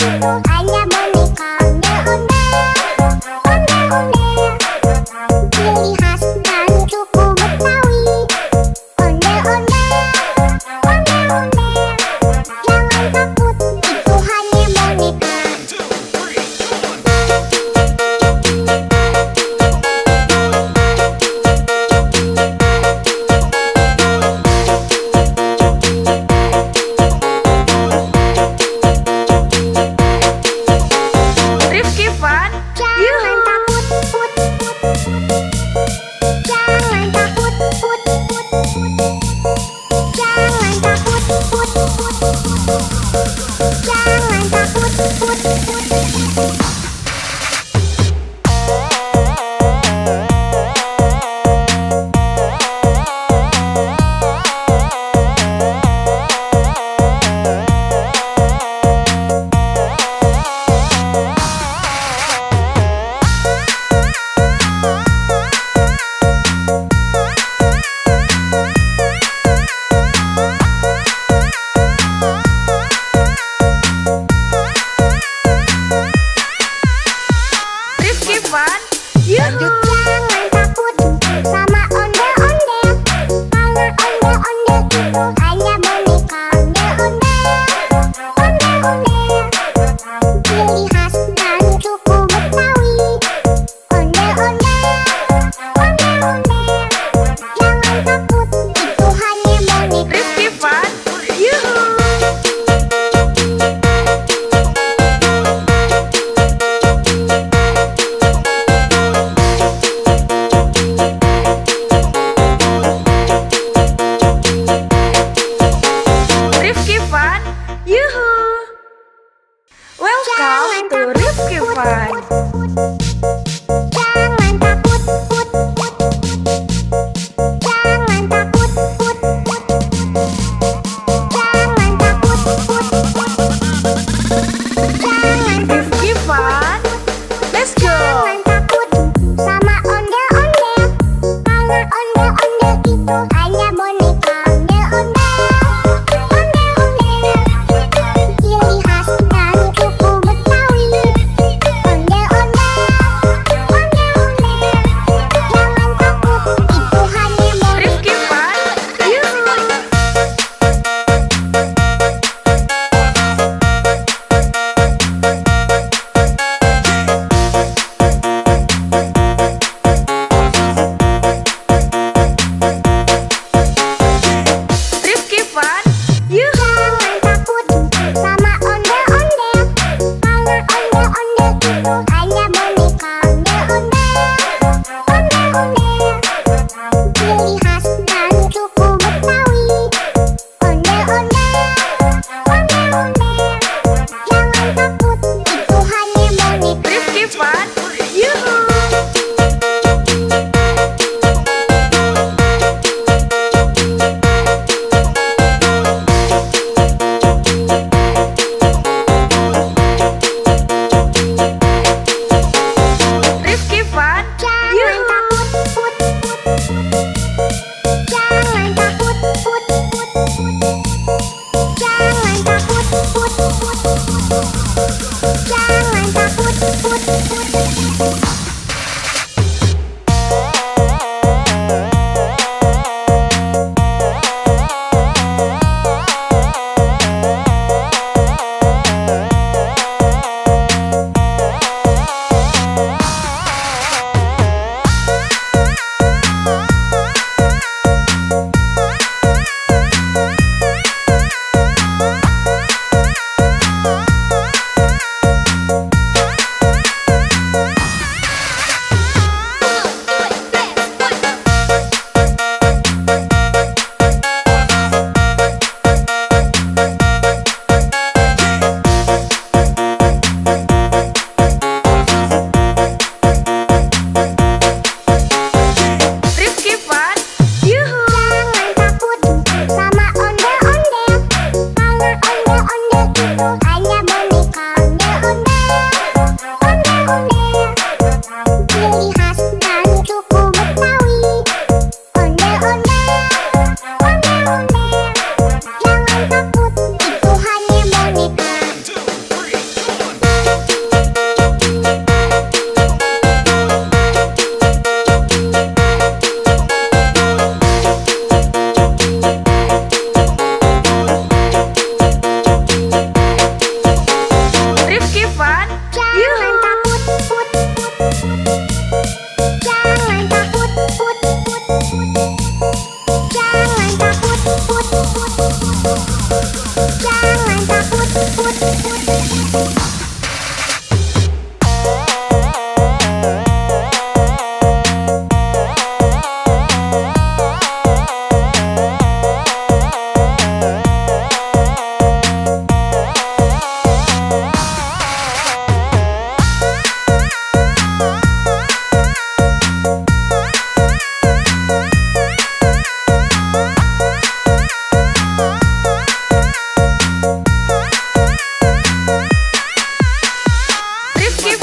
B: itu hanya boneka ondel-ondel. Ciri khas dari suku Betawi. Ondel-ondel, ondel-ondel. Jangan takut, itu hanya boneka.
A: Rifki Fun,
B: Jangan takut, put, put, put. Jangan takut, put, put, put. Jangan takut, put, put, put. Jangan takut, put, put.
A: Rifki Fun, yuhu.
B: Jangan takut sama ondel-ondel. Karena ondel-ondel itu hanya boneka ondel-ondel. Ondel-ondel. Ciri khas dari suku Betawi. Ondel-ondel, ondel-ondel. Jangan takut, itu hanya boneka.
A: Rifki Fun, yuhu. Rifki Fun, yuhu. Welcome to Rifki Fun.
B: Jangan takut, put, put. Jangan takut, put, put. Jangan takut, put, put. Jangan
A: Rifki Fun, let's go.
B: Jangan takut sama ondel-ondel. Karena ondel-ondel itu hanya boneka ondel-ondel. Ondel-ondel. Ciri khas dari suku Betawi. Ondel-ondel,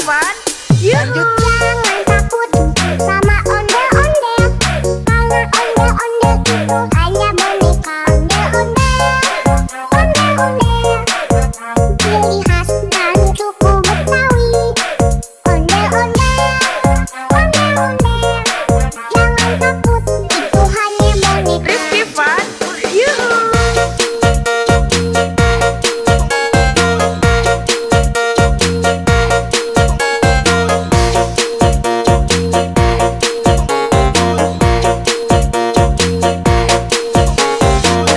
A: Fun, yuhu.
B: Jangan takut sama ondel-ondel, karena ondel-ondel itu hanya boneka. Ondel-ondel, ciri khas dan suku Betawi. Ondel-ondel, jangan takut, itu hanya boneka.
A: Rifki Fun, yuhu.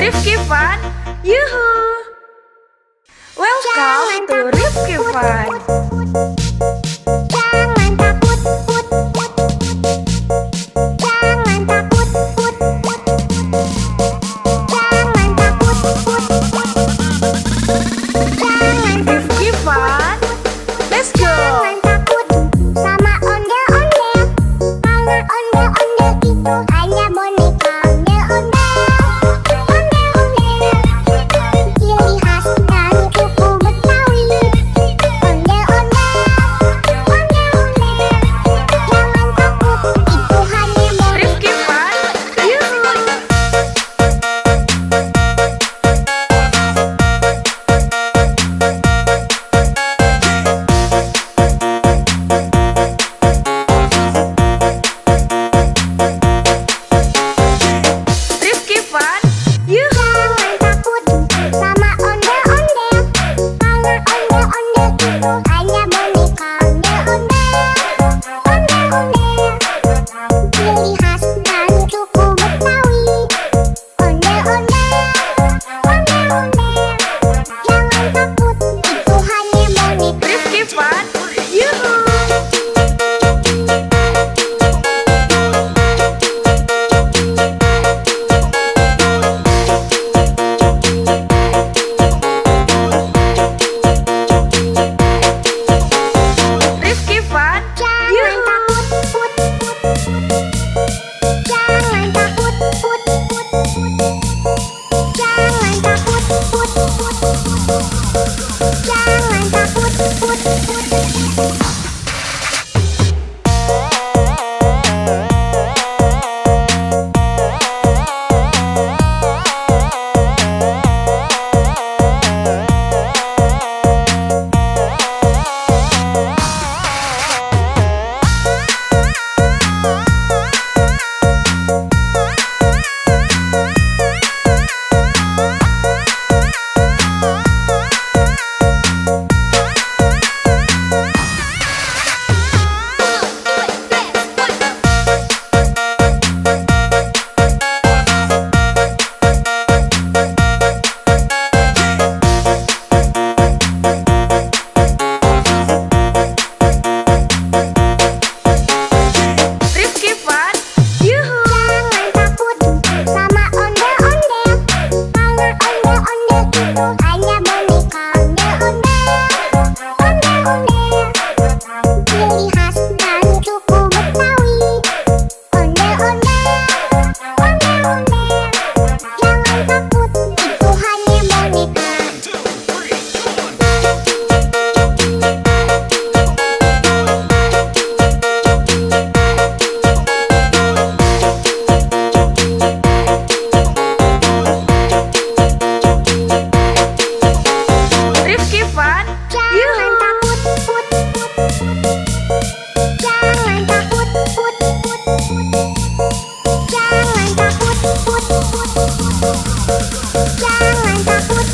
A: Rifki Fun, yuhu. Welcome to Rifki Fun.
B: Jangan takut, jangan takut, jangan takut, jangan
A: Rifki Fun, let's go.
B: jangan takut sama ondel-ondel, karena ondel-ondel itu hanya boneka. Ondel-ondel, ciri khas dan suku Betawi. Ondel-ondel, jangan takut, itu hanya boneka.
A: Rifki Fun, yuhu. Rifki Fun, yuhu.
B: Jangan takut sama ondel-ondel, karena ondel-ondel itu hanya boneka. Ondel-ondel, ciri khas dan suku Betawi. Ondel-ondel, jangan takut, itu hanya boneka.
A: Rifki Fun, yuhu. Rifki Fun,
B: Jangan
A: yuhu.
B: takut, jangan takut, jangan takut, jangan takut.
A: Rifki Fun, yuhu.
B: Jangan takut sama ondel-ondel, karena ondel-ondel itu hanya boneka. Ondel-ondel, ciri khas dan suku Betawi. Ondel-ondel, jangan takut, itu hanya boneka.
A: Rifki Fun,
B: Jangan
A: yuhu.
B: takut, jangan takut, jangan takut, jangan takut.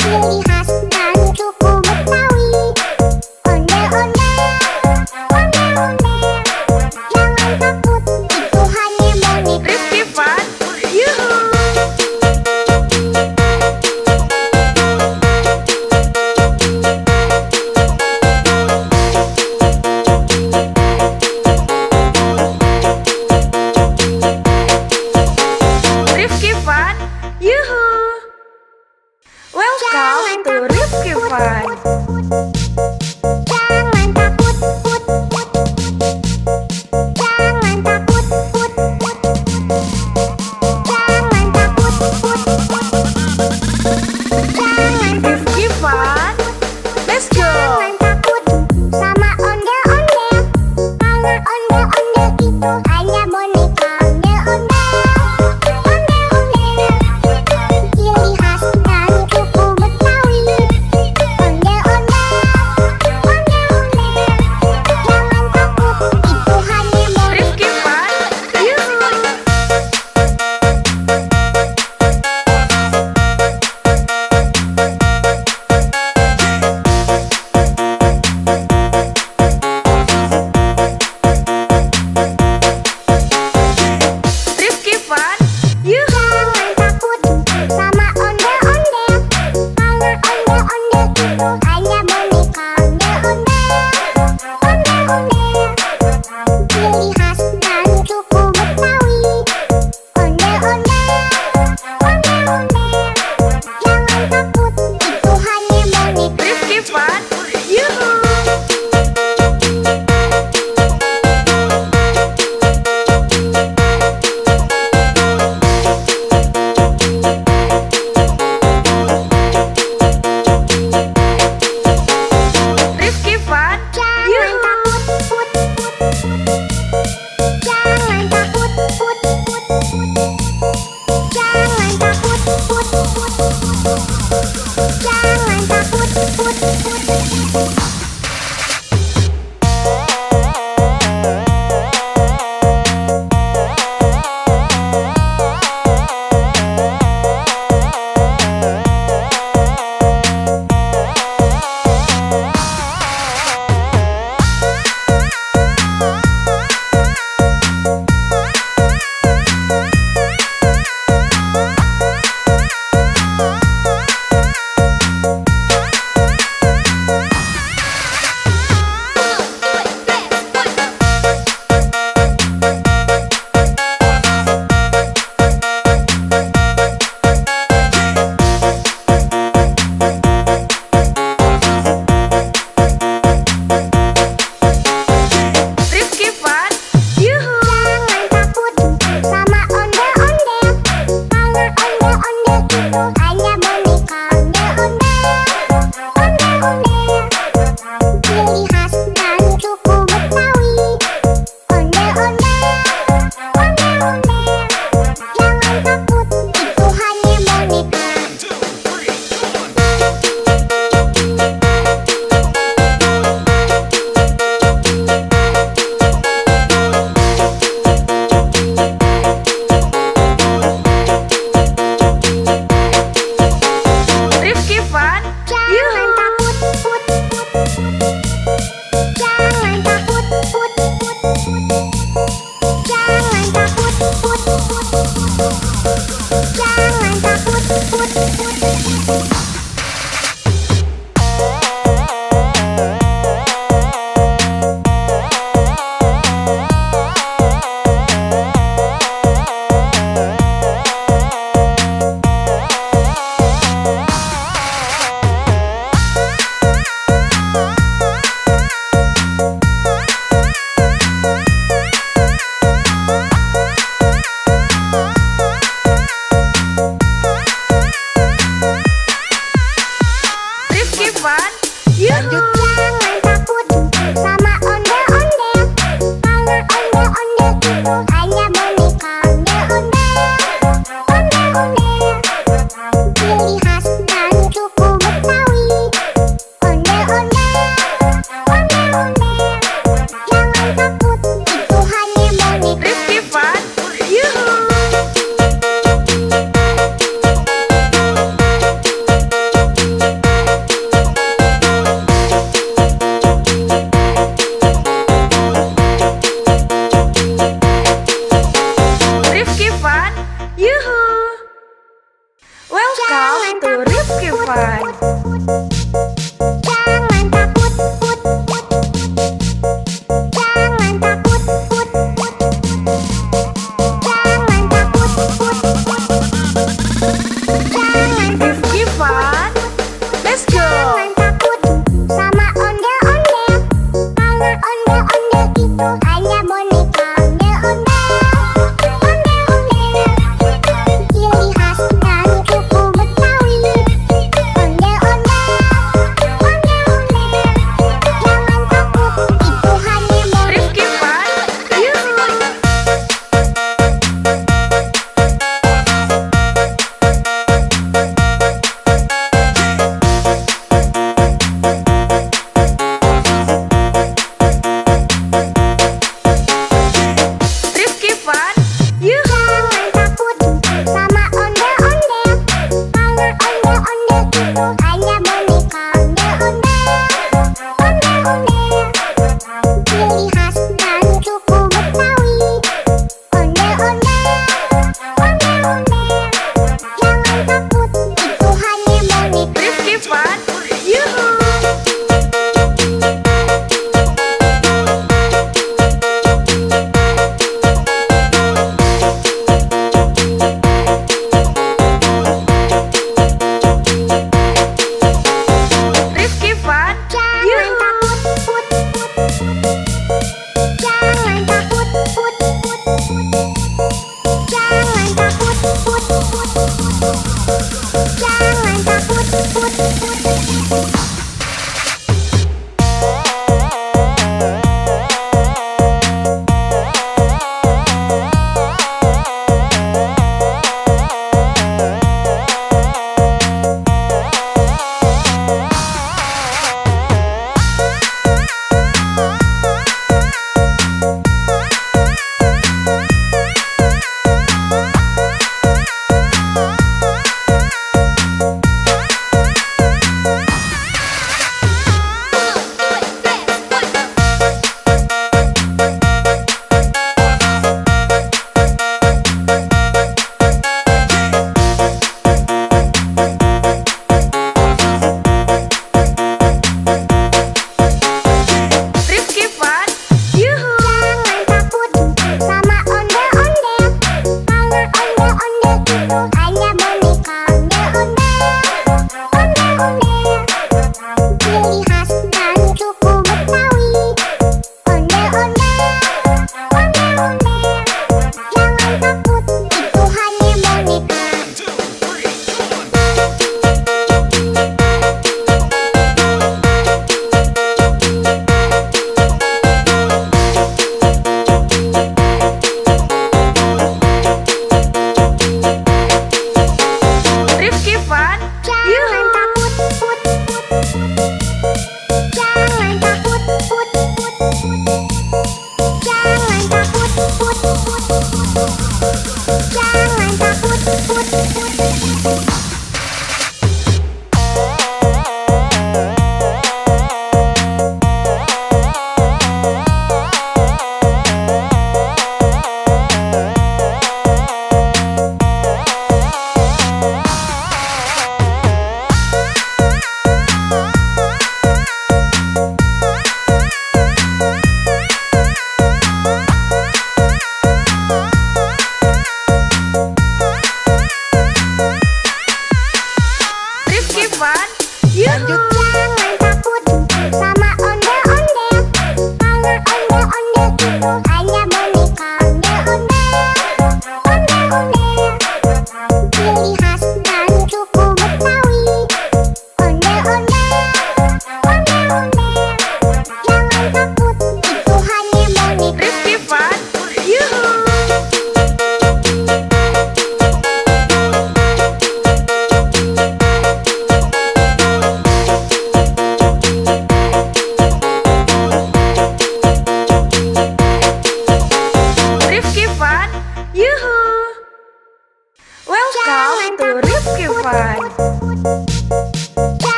B: Ciri khas dan suku Betawi. Ondel-ondel,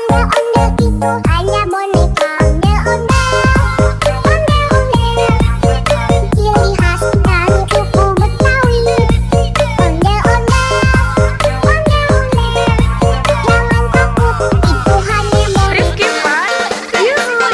B: Ondel-ondel itu hanya boneka. Ondel-ondel, ciri khas dari suku Betawi. Ondel-ondel, jangan takut, itu hanya boneka.
A: Rifki Fun, Yuhu.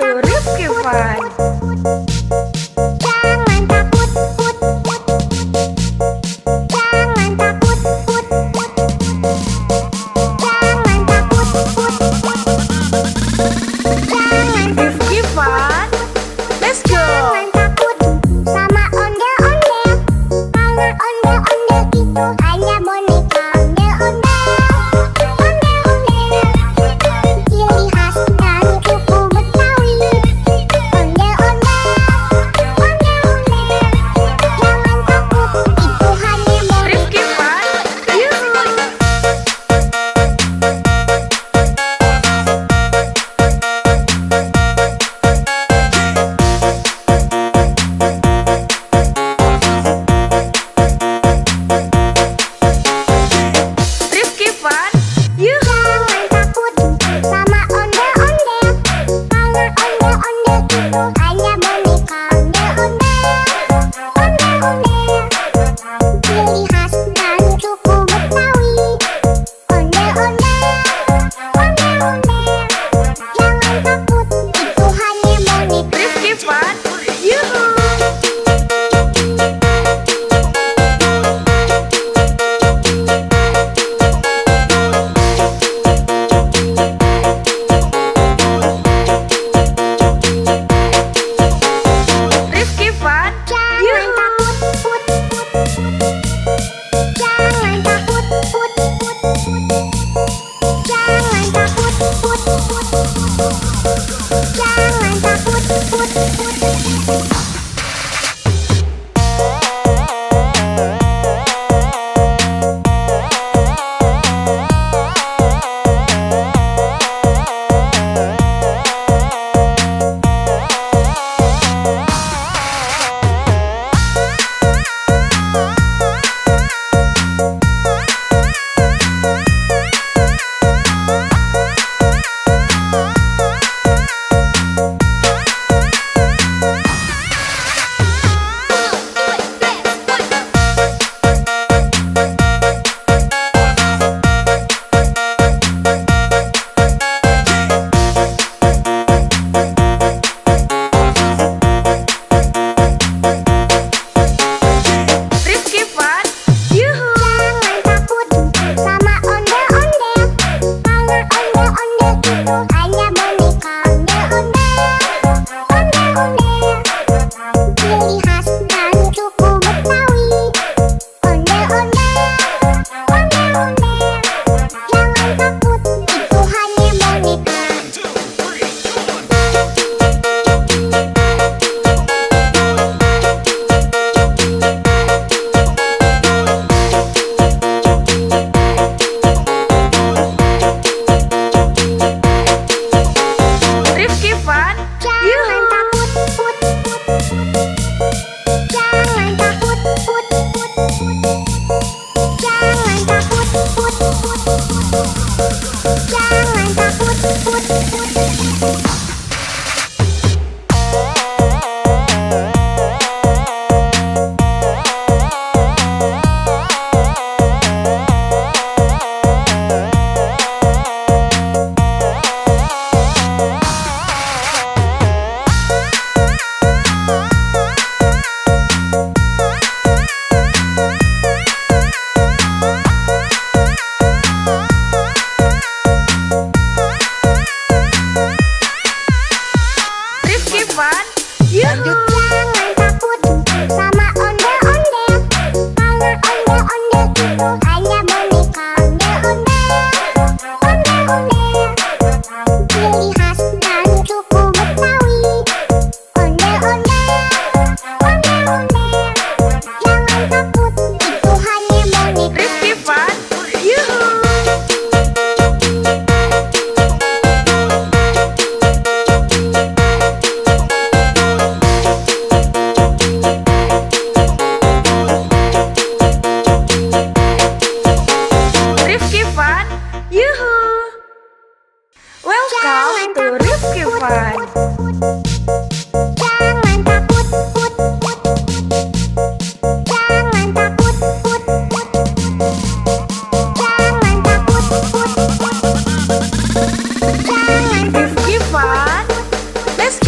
A: to Rifki Fun.
B: Jangan takut, put. Jangan takut, put. Jangan takut, put. Jangan
A: Rifki Fun. Let's go.
B: Jangan takut sama ondel-ondel, karena ondel-ondel itu hanya boneka. Ondel-ondel, ondel-ondel, ciri khas dari suku Betawi. Ondel-ondel, ondel-ondel, jangan takut, itu hanya boneka.
A: Rifki Fun. Yuhu. Rifki Fun. Yuhu.
B: Jangan takut sama ondel-ondel, karena ondel-ondel itu hanya boneka. Ondel-ondel, ondel-ondel, ciri khas dari suku Betawi. Ondel-ondel, ondel-ondel, jangan takut, itu hanya boneka.
A: Rifki Fun. Yuhu. Rifki Fun.
B: Jangan
A: Yuhu.
B: takut, put. Jangan takut, put. Jangan takut, put. Jangan takut, put.
A: Rifki Fun. Yuhu.
B: Jangan takut sama ondel-ondel, karena ondel-ondel itu hanya boneka. Ondel-ondel, ondel-ondel, ciri khas dari suku Betawi. Ondel-ondel, ondel-ondel, jangan takut, itu hanya boneka.
A: Rifki Fun.
B: Jangan takut, put. Jangan takut, put. Jangan takut, put. Jangan takut, put.
A: Rifki Fun. Yuhu.
B: Jangan takut sama ondel-ondel, karena ondel-ondel itu hanya boneka. Ondel-ondel, ondel-ondel, ciri khas dari suku Betawi. Ondel-ondel, ondel-ondel, jangan takut, itu hanya boneka.
A: Rifki Fun. Yuhu. Rifki Fun. Yuhu. Welcome to Rifki Fun.
B: Jangan takut, put. Jangan takut, put. Jangan takut, put. Jangan
A: Rifki Fun. Let's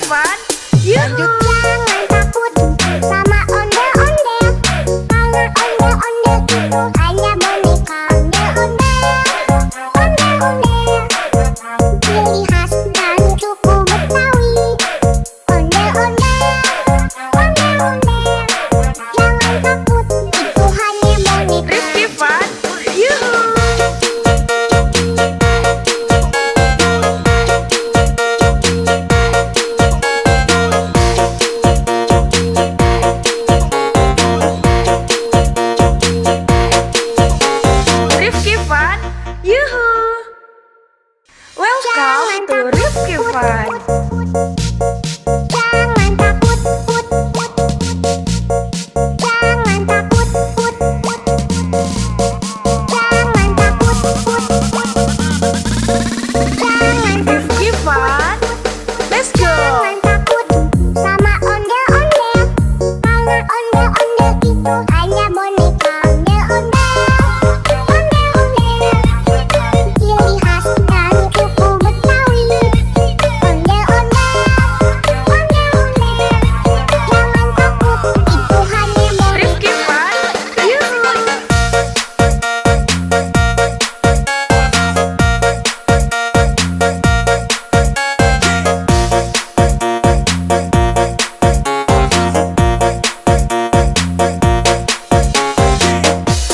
A: Fun, Yuhu.
B: Jangan takut sama ondel-ondel, karena ondel-ondel itu hanya boneka ondel-ondel. Ondel-ondel, ciri khas dan suku Betawi. Ondel-ondel, ondel-ondel, jangan takut, itu hanya boneka.
A: Rifki Fun, Yuhu. Rifki Fun, Yuhu. Welcome to Rifki Fun.
B: Jangan takut, put, put. Jangan takut, put, put. Jangan takut, put, put. Jangan
A: Rifki Fun, let's go.
B: Jangan takut sama ondel-ondel, karena ondel-ondel itu hanya boneka ondel-ondel. Ondel-ondel, ciri khas dan suku Betawi. Ondel-ondel, ondel-ondel, jangan takut, itu hanya boneka.
A: Rifki Fun, Yuhu.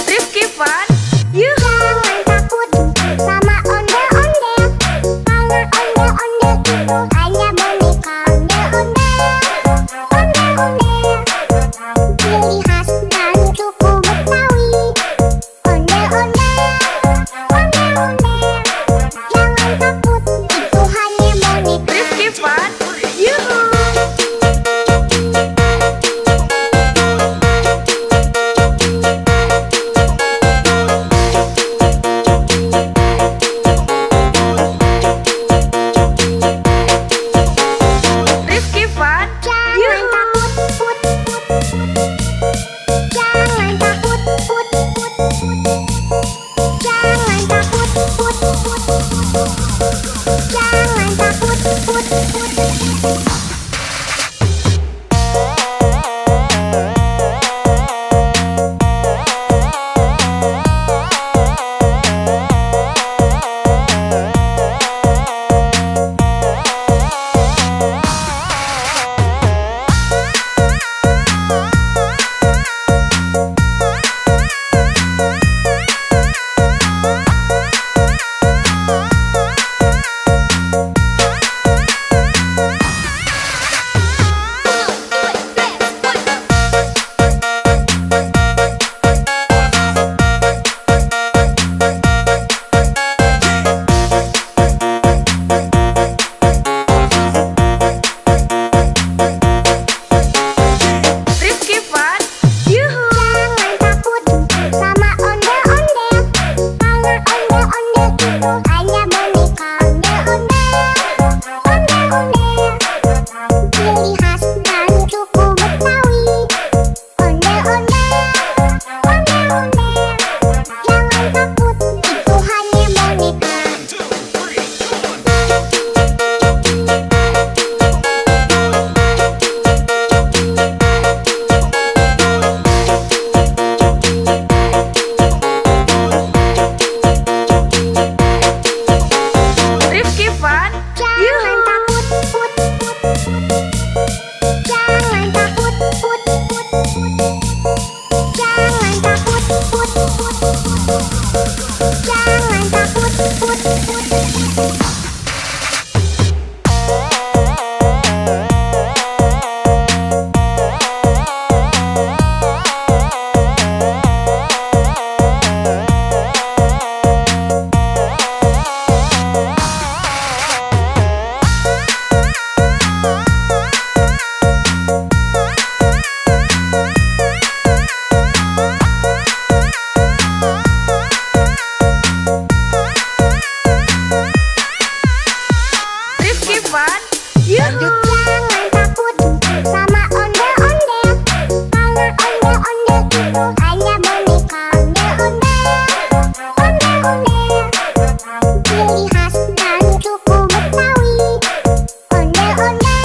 A: Rifki Fun, Yuhu.
B: Jangan takut sama ondel-ondel, karena ondel-ondel itu hanya boneka ondel-ondel. Ondel-ondel, ciri khas dan suku Betawi. Ondel-ondel, ondel-ondel, jangan takut, itu hanya boneka.
A: Rifki Fun, Yuhu. Rifki Fun,
B: Jangan
A: Yuhu.
B: takut, put, put, put. Jangan takut, put, put, put. Jangan takut, put, put, put. Jangan takut, put, put.
A: Rifki Fun, Yuhu.
B: Jangan takut sama ondel-ondel, karena ondel-ondel itu hanya boneka ondel-ondel. Ondel-ondel, ciri khas dan suku Betawi. Ondel-ondel, ondel-ondel, jangan takut, itu hanya boneka.
A: Rifki Fun,
B: Jangan
A: Yuhu.
B: takut, put, put, put. Jangan takut, put, put, put. Jangan takut, put, put, put. Jangan takut, put, put. Ciri khas dan suku Betawi. Ondel-ondel,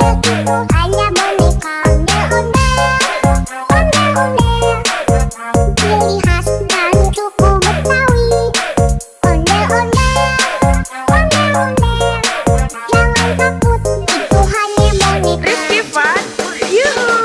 B: itu hanya boneka ondel-ondel, ciri khas dan suku Betawi. Ondel-ondel, ondel-ondel, jangan takut, itu hanya boneka.
A: Rifki Fun, yuhu.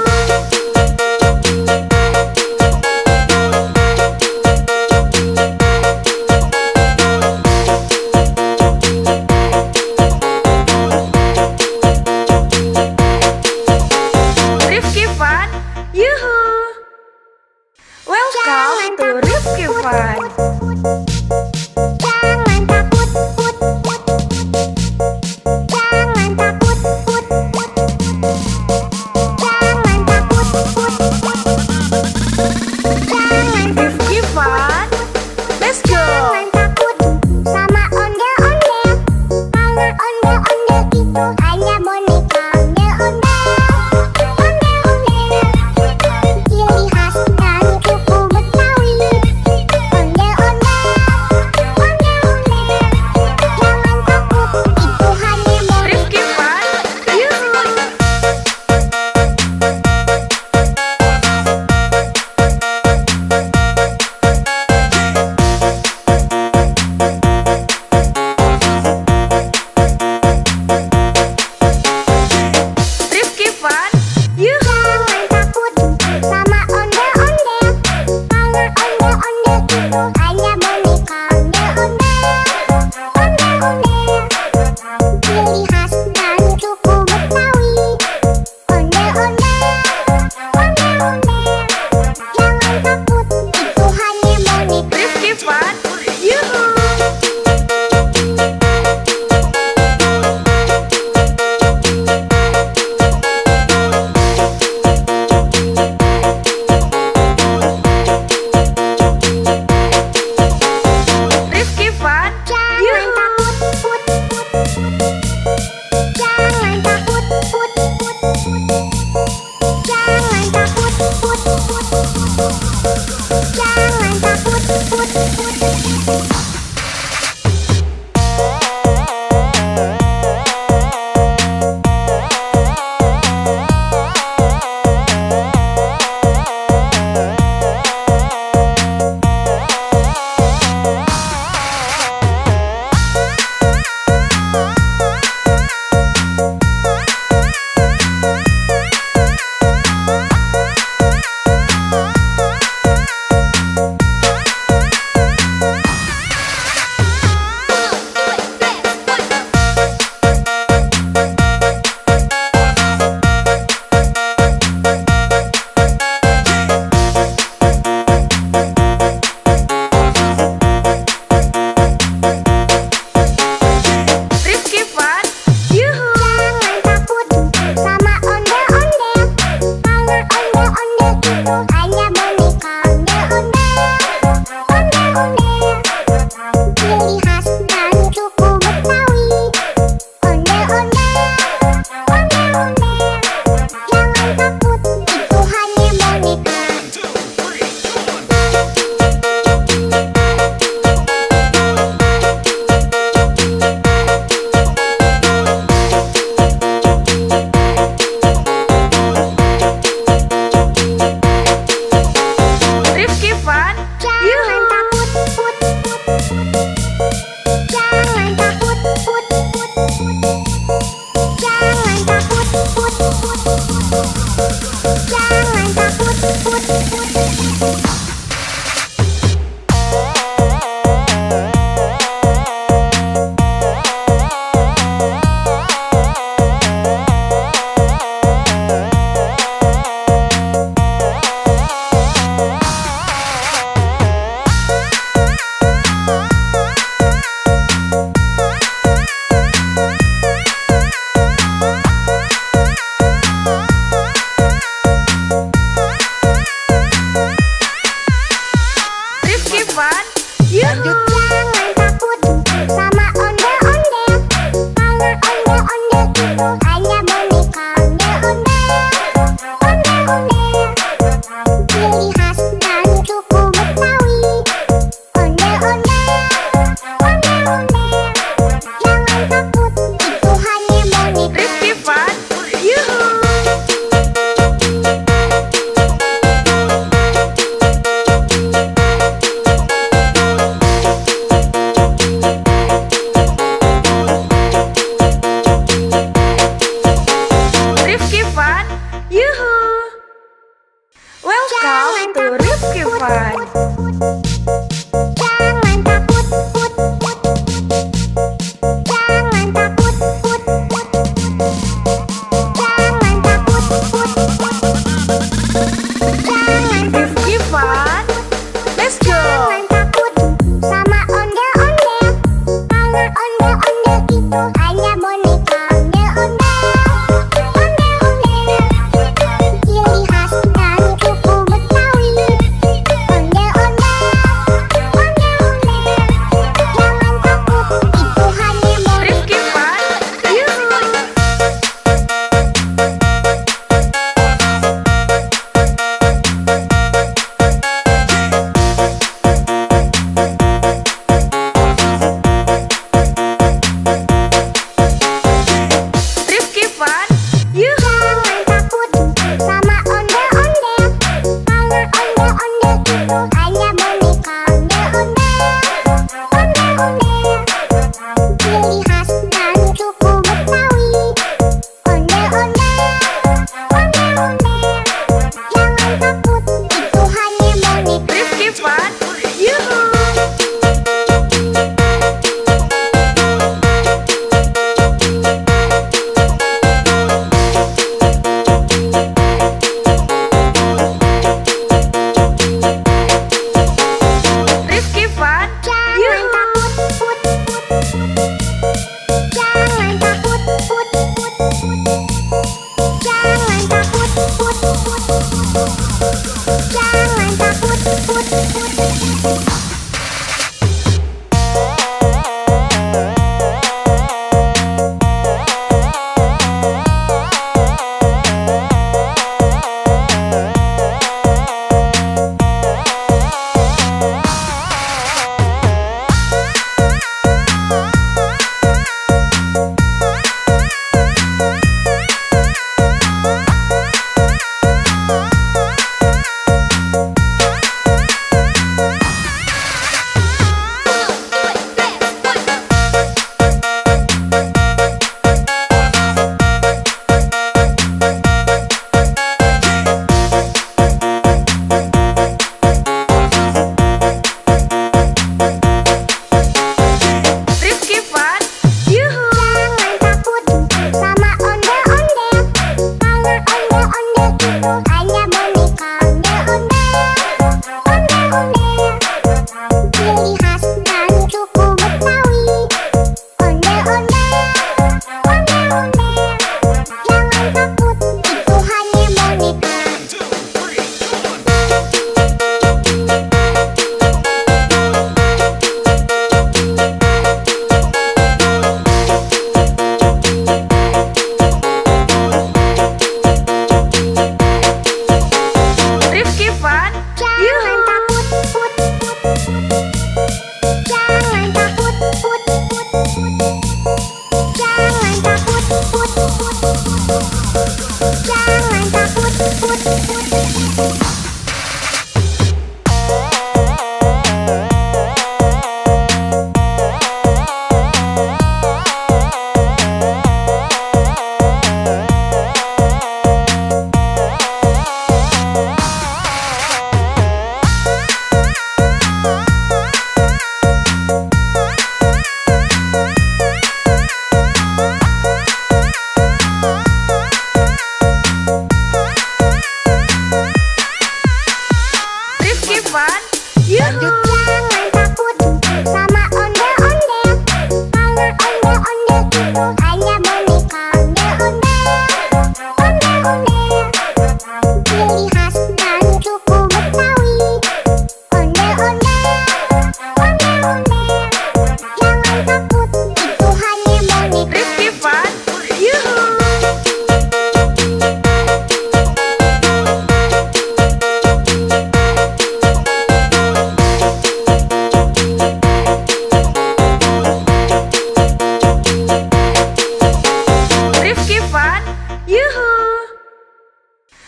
A: Yuhu!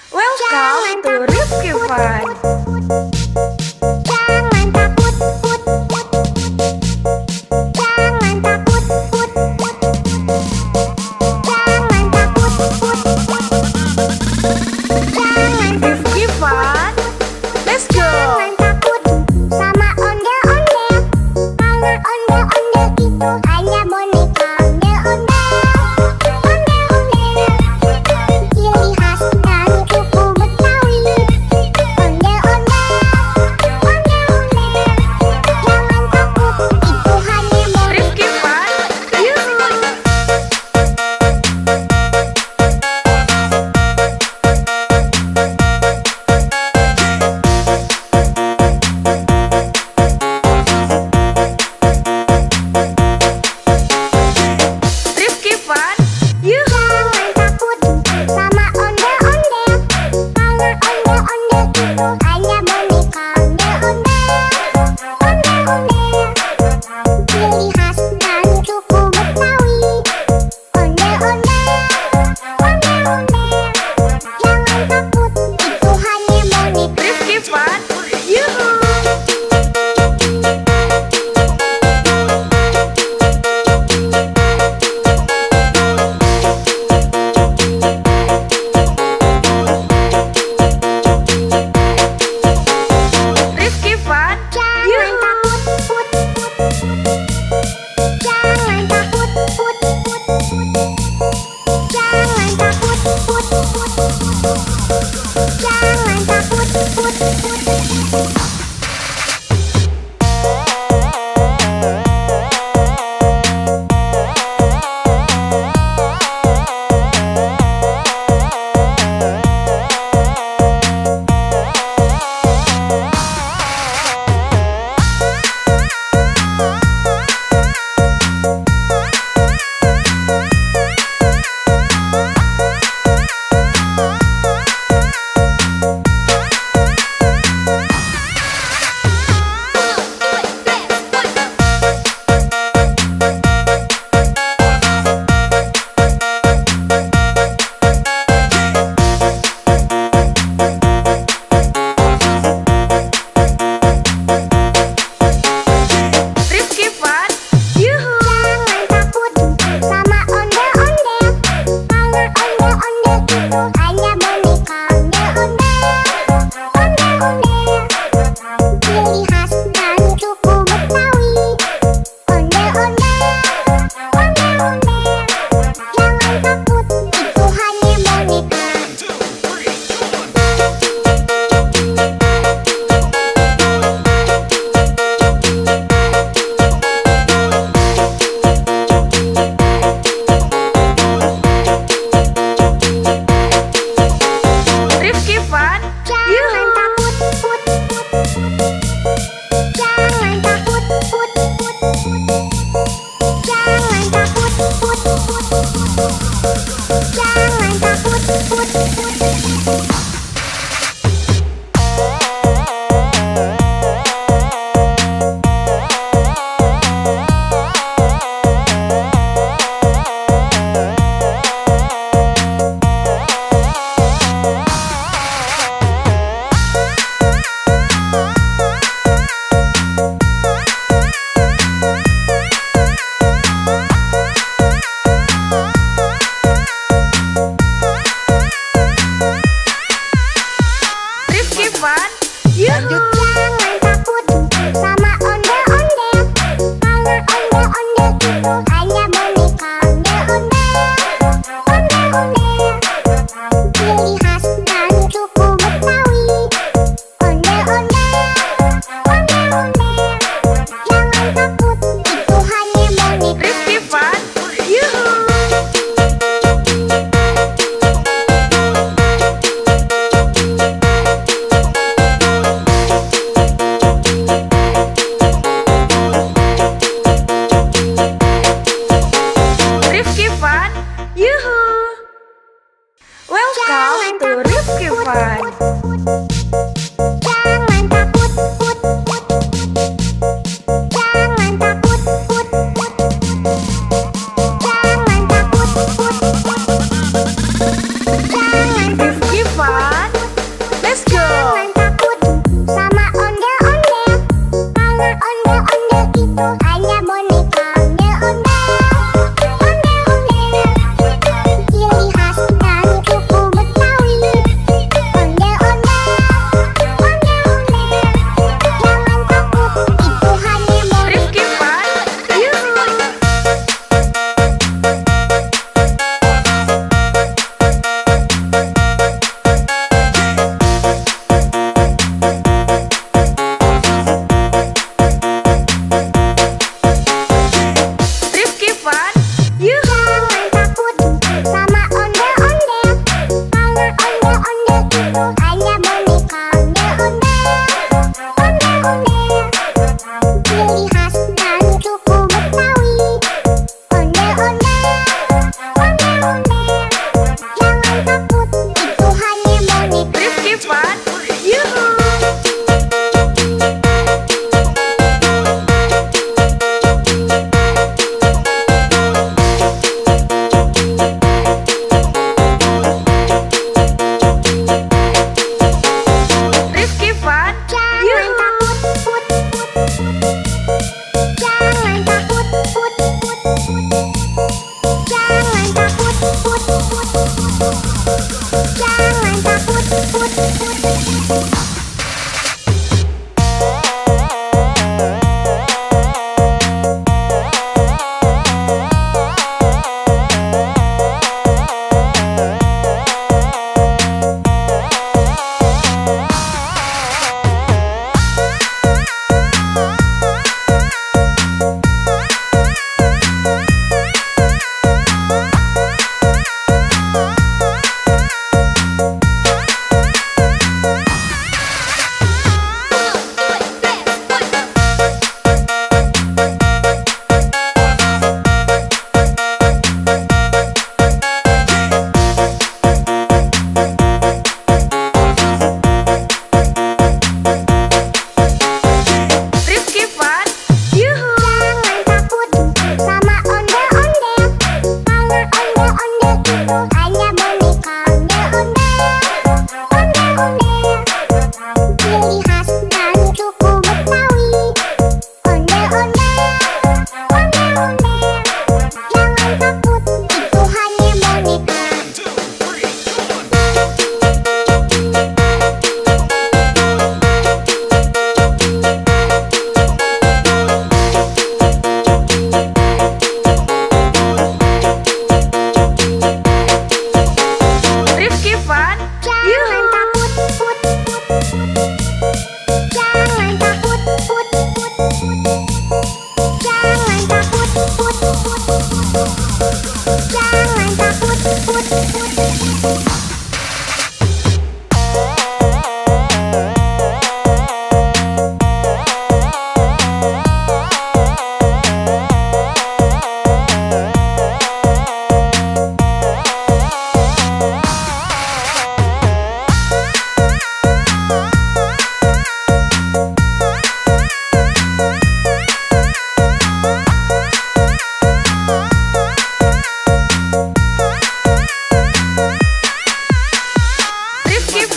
A: Welcome to Rifki Fun.
B: Jangan takut, put, put. Jangan takut, put, put. Jangan takut, put, put. Jangan
A: Rifki Fun. Let's go!
B: Jangan takut sama ondel-ondel. Karena ondel-ondel itu hanya boneka ondel-ondel. Ondel-ondel, ciri khas dari suku Betawi. Ondel-ondel, ondel-ondel. Jangan takut, itu hanya boneka.
A: Rifki Fun. Yuhu! Rifki Fun. Yuhu!
B: Jangan takut sama ondel-ondel. Karena ondel-ondel itu hanya boneka ondel-ondel. Ondel-ondel, ciri khas dari suku Betawi. Ondel-ondel, ondel-ondel. Jangan takut, itu hanya boneka.
A: Rifki Fun. Yuhu! Rifki Fun.
B: Jangan takut, put, put, put. Jangan takut, put, put, put. Jangan takut, put, put, put. Jangan takut, put, put.
A: Rifki Fun. Yuhu!
B: Jangan takut sama ondel-ondel. Karena ondel-ondel itu hanya boneka ondel-ondel. Ondel-ondel, ciri khas dari suku Betawi. Ondel-ondel, ondel-ondel. Jangan takut, itu hanya boneka.
A: Rifki Fun.
B: Jangan takut, put, put, put. Jangan takut, put, put, put. Jangan takut, put, put, put. Jangan takut, put, put.
A: Rifki Fun. Yuhu!
B: Jangan takut sama ondel-ondel. Karena ondel-ondel itu hanya boneka ondel-ondel. Ondel-ondel, ciri khas dari suku Betawi. Ondel-ondel, ondel-ondel. Jangan takut, itu hanya boneka.
A: Rifki Fun. Yuhu! Rifki Fun. Yuhu! Welcome to Rifki Fun.
B: Jangan takut, put, put, put. Jangan takut, put, put, put. Jangan takut, put, put, put.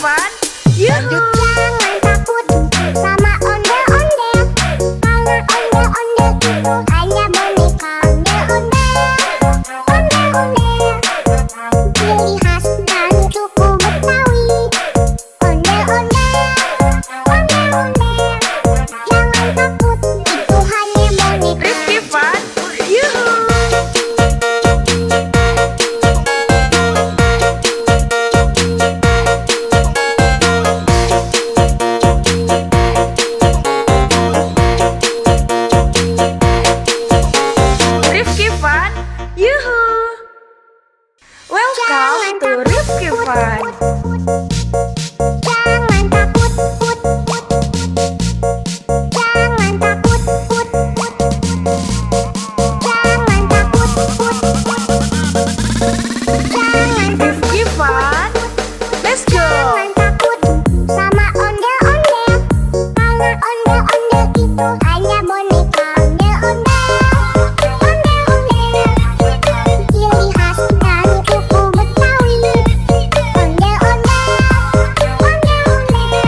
A: Fun, yuhu.
B: Jangan takut sama ondel-ondel, karena ondel-ondel itu hanya boneka ondel-ondel. Ondel-ondel, ciri khas dan suku Betawi. Ondel-ondel, ondel-ondel, jangan takut, itu hanya boneka.
A: Rifki Fun, yuhu. Rifki Fun, yuhu. Welcome to Rifki Fun.
B: Jangan takut, put, put. Jangan takut, put, put. Jangan takut, put, put. Jangan
A: Rifki Fun, let's go.
B: Jangan takut sama ondel-ondel, karena ondel-ondel itu hanya boneka ondel-ondel. Ondel-ondel, ciri khas dan suku Betawi. Ondel-ondel, ondel-ondel,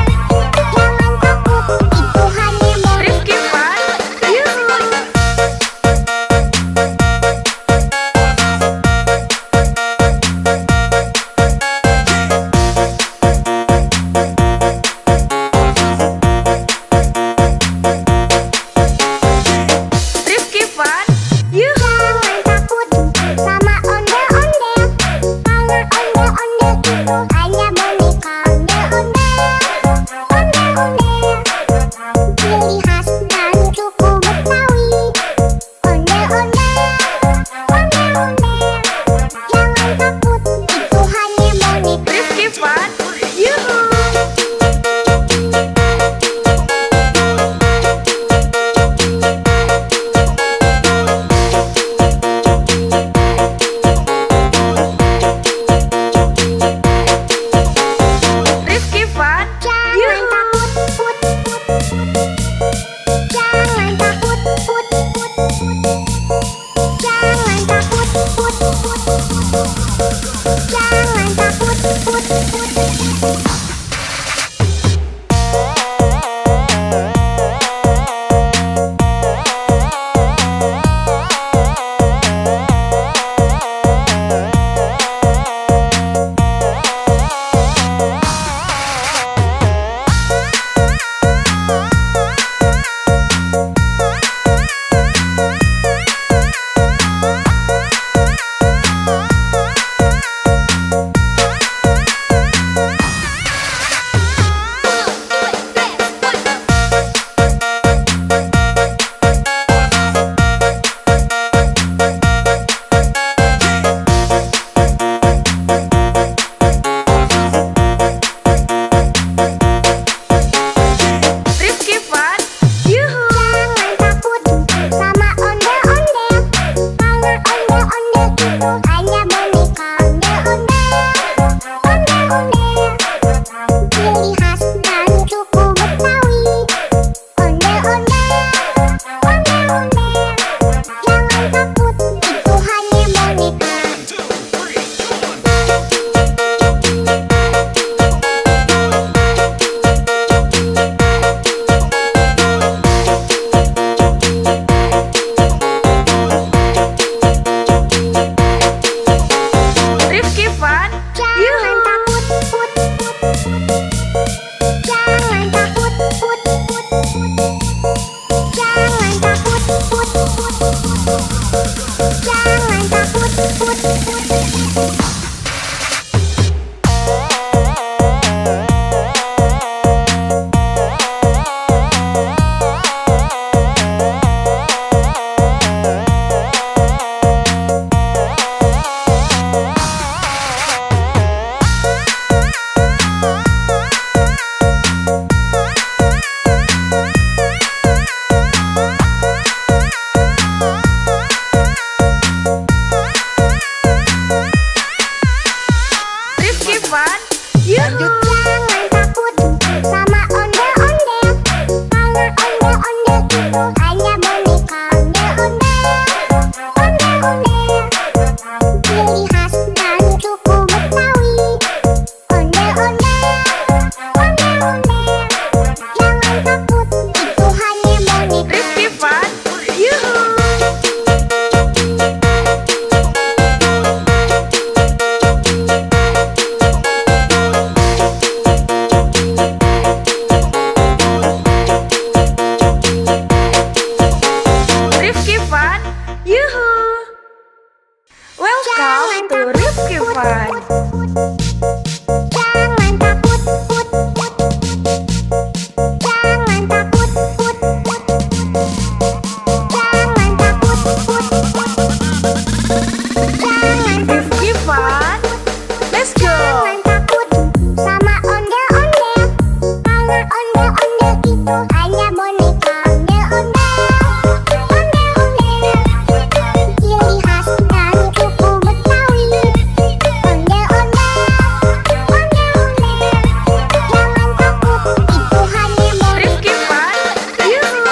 B: jangan takut, itu hanya boneka.
A: Rifki Fun, yuhu. Rifki Fun, yuhu.
B: Jangan takut sama ondel-ondel, karena ondel-ondel itu hanya boneka ondel-ondel. Ondel-ondel, ciri khas dan suku Betawi. Ondel-ondel, ondel-ondel, jangan takut, itu hanya boneka.
A: Rifki Fun, yuhu. Rifki Fun,
B: Jangan
A: yuhu.
B: takut, put, put. Jangan takut, put, put. Jangan takut, put, put. Jangan takut, put, put.
A: Rifki Fun, yuhu.
B: Jangan takut sama ondel-ondel, karena ondel-ondel itu hanya boneka ondel-ondel. Ondel-ondel, ciri khas dan suku Betawi. Ondel-ondel, ondel-ondel, jangan takut, itu hanya boneka.
A: Rifki Fun,
B: Jangan
A: yuhu.
B: takut, put, put. Jangan takut, put, put. Jangan takut, put, put. Jangan takut, put, put. ondel-ondel,
A: go.
B: Jangan takut sama ondel-ondel, karena ondel-ondel itu hanya boneka. Ondel-ondel, ondel-ondel, ciri khas dari suku Betawi. Ondel-ondel, ondel-ondel, jangan takut, itu hanya boneka.
A: Rifki Fun, yuhu.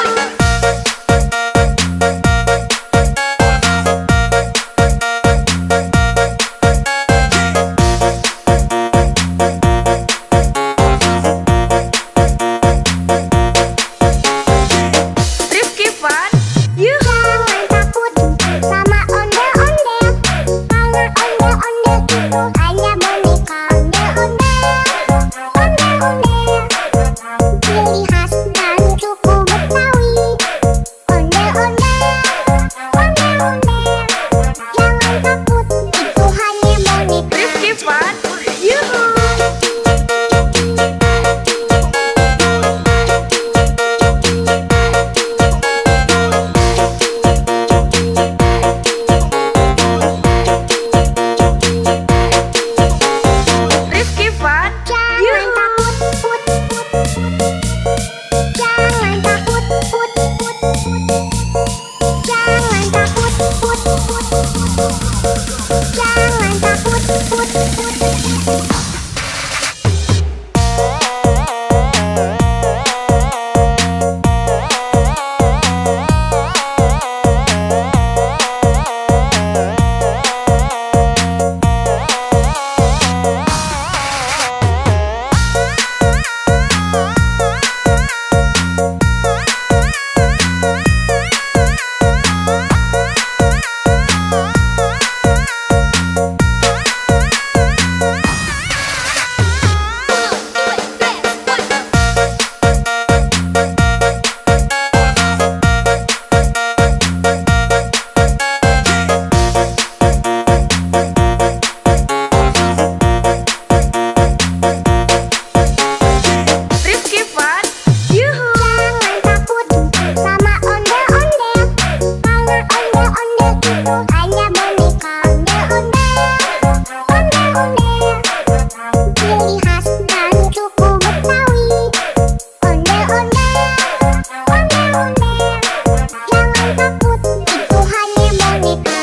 A: Rifki Fun, yuhu.
B: Jangan takut sama ondel-ondel, karena ondel-ondel itu hanya boneka. Ondel-ondel, ondel-ondel, ciri khas dari suku Betawi. Ondel-ondel, ondel-ondel, jangan takut, itu hanya boneka.
A: Rifki Fun, yuhu. Rifki Fun,
B: Jangan
A: yuhu.
B: takut, put, put, put. Jangan takut, put, put, put. Jangan takut, put, put, put. Jangan takut, put, put, put.
A: Rifki Fun, yuhu.
B: Jangan takut sama ondel-ondel, karena ondel-ondel itu hanya boneka. Ondel-ondel, ondel-ondel, ciri khas dari suku Betawi. Ondel-ondel, ondel-ondel, jangan takut, itu hanya boneka.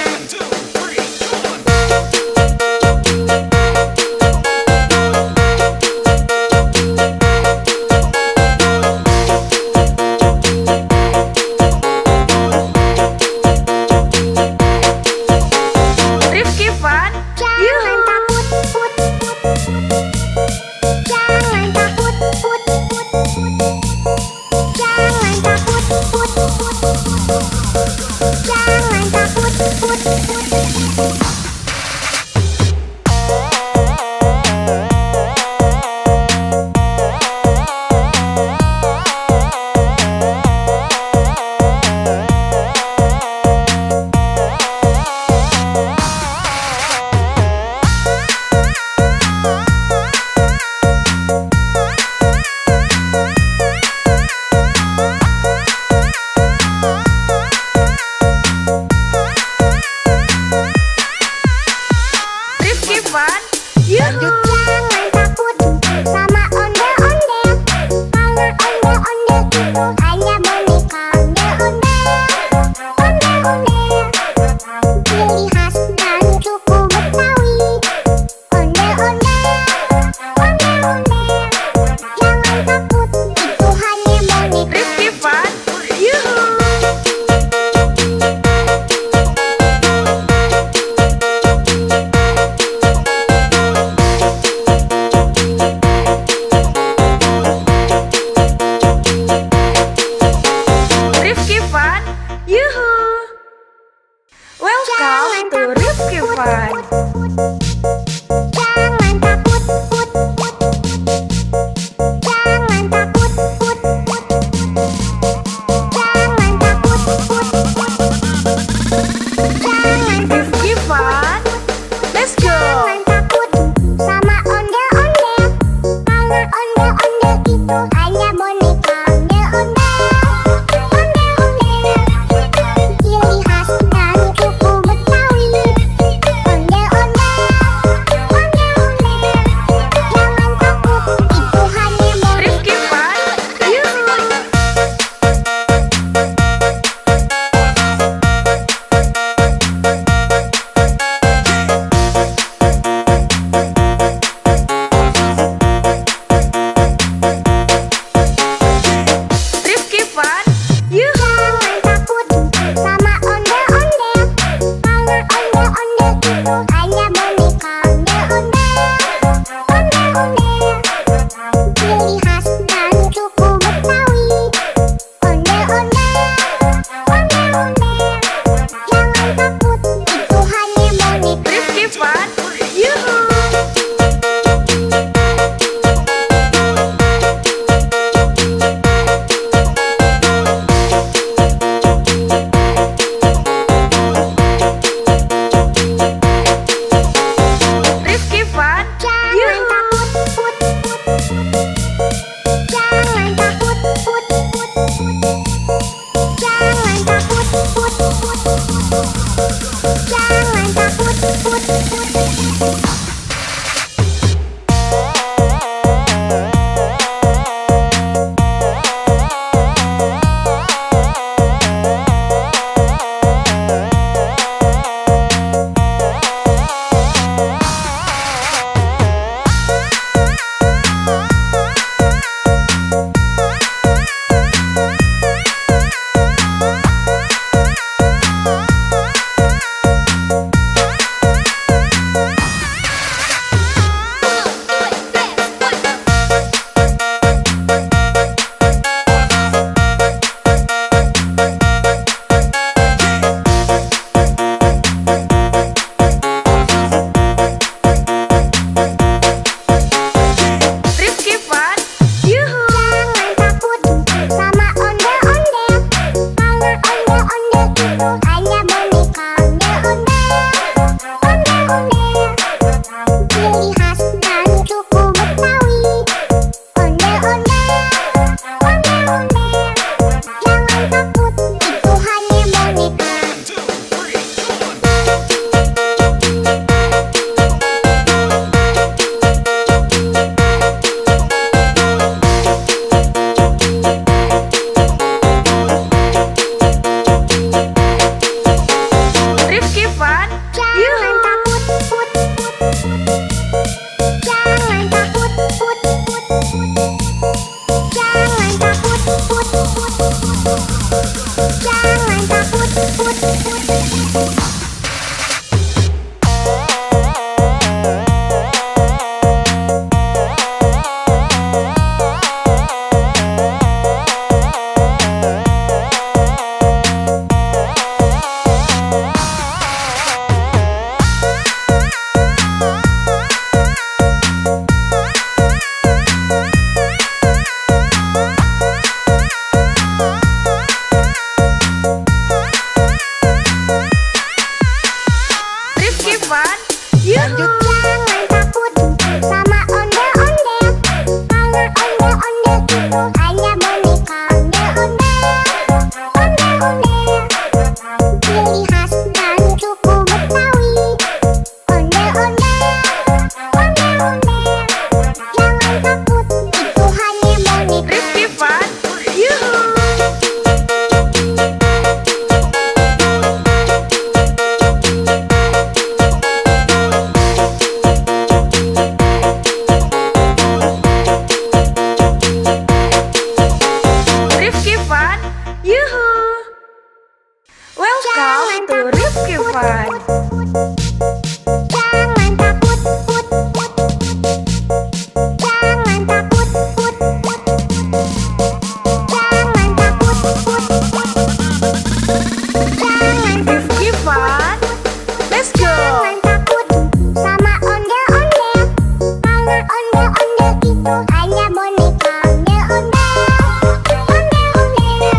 A: Rifki Fun,
B: Jangan
A: yuhu.
B: takut, put, put, put. Jangan takut, put, put, put. Jangan takut, put, put, put. Jangan takut, put, put, put.
A: Rifki Fun, yuhu.
B: Jangan takut sama ondel-ondel, karena ondel-ondel itu hanya boneka. Ondel-ondel, ondel-ondel, ciri khas dari suku Betawi. Ondel-ondel, ondel-ondel, jangan takut, itu hanya boneka.
A: Rifki Fun, yuhu.
B: Ondel-ondel itu hanya boneka. Ondel-ondel,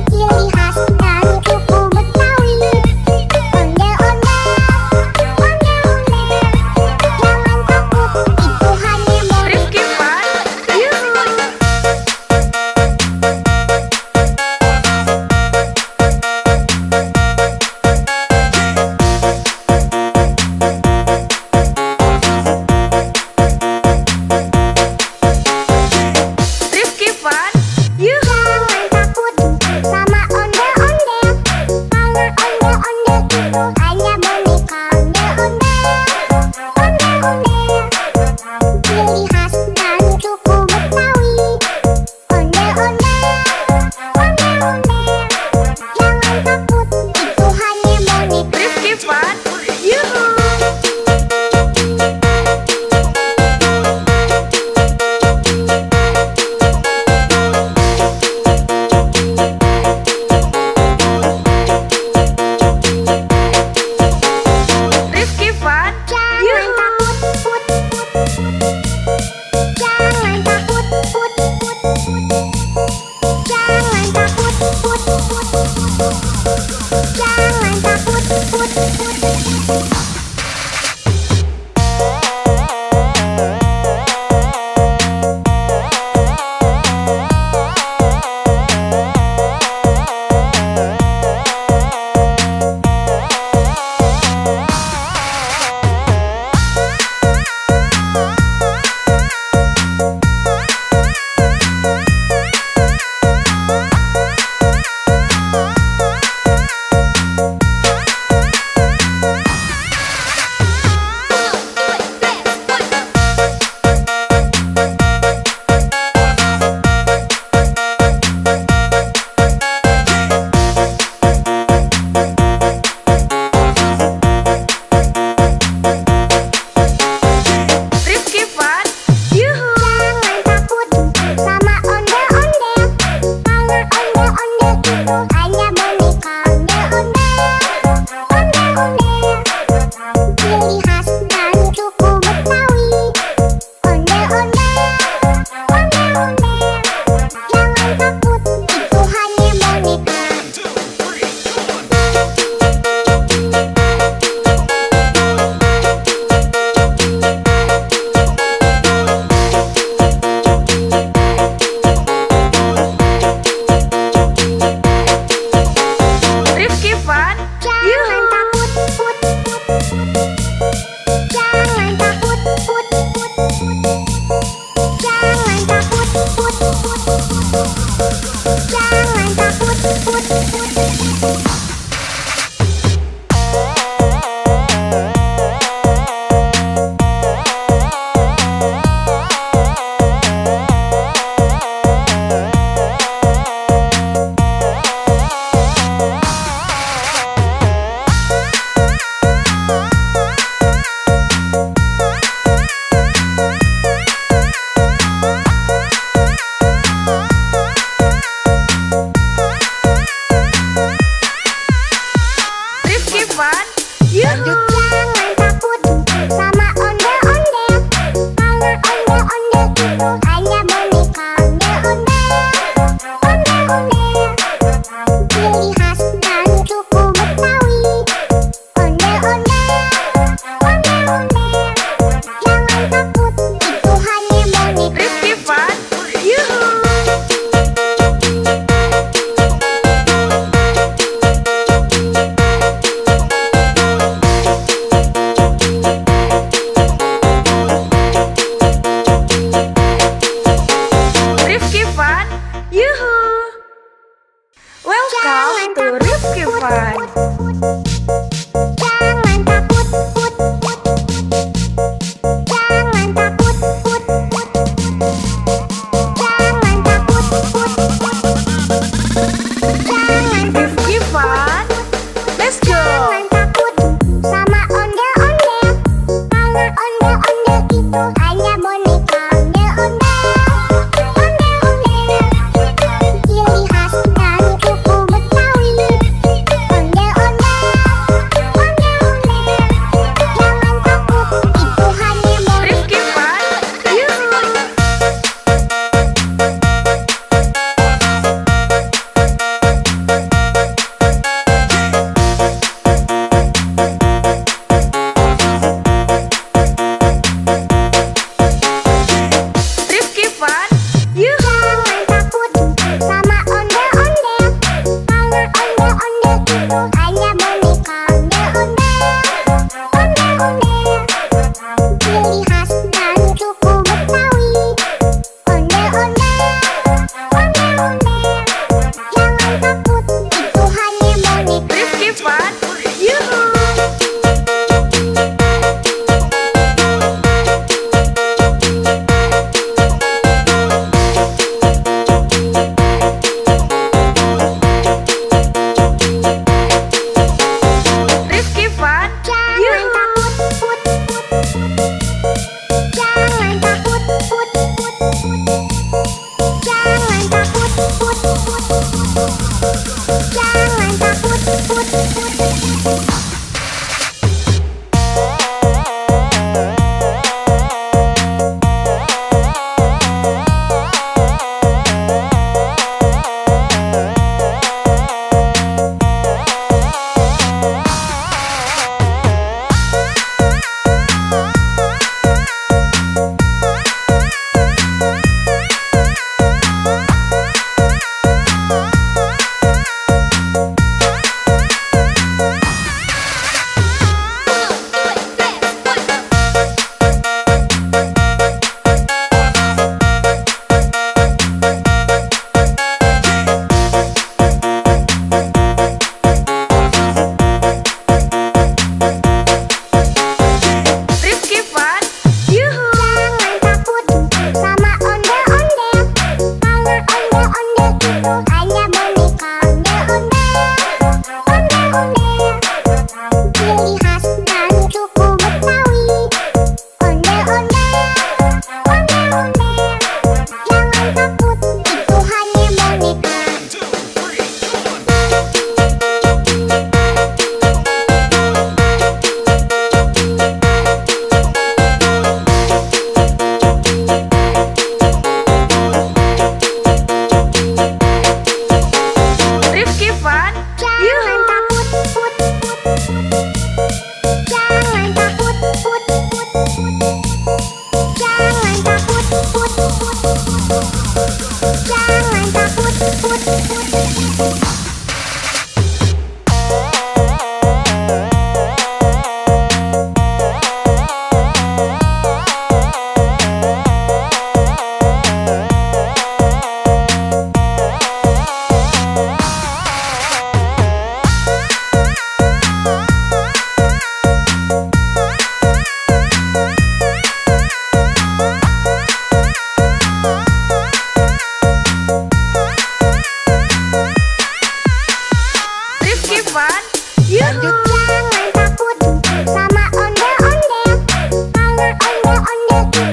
B: ciri khas dari suku Betawi. Ondel-ondel, jangan takut, itu hanya boneka.
A: Rifki Fun, yuhu.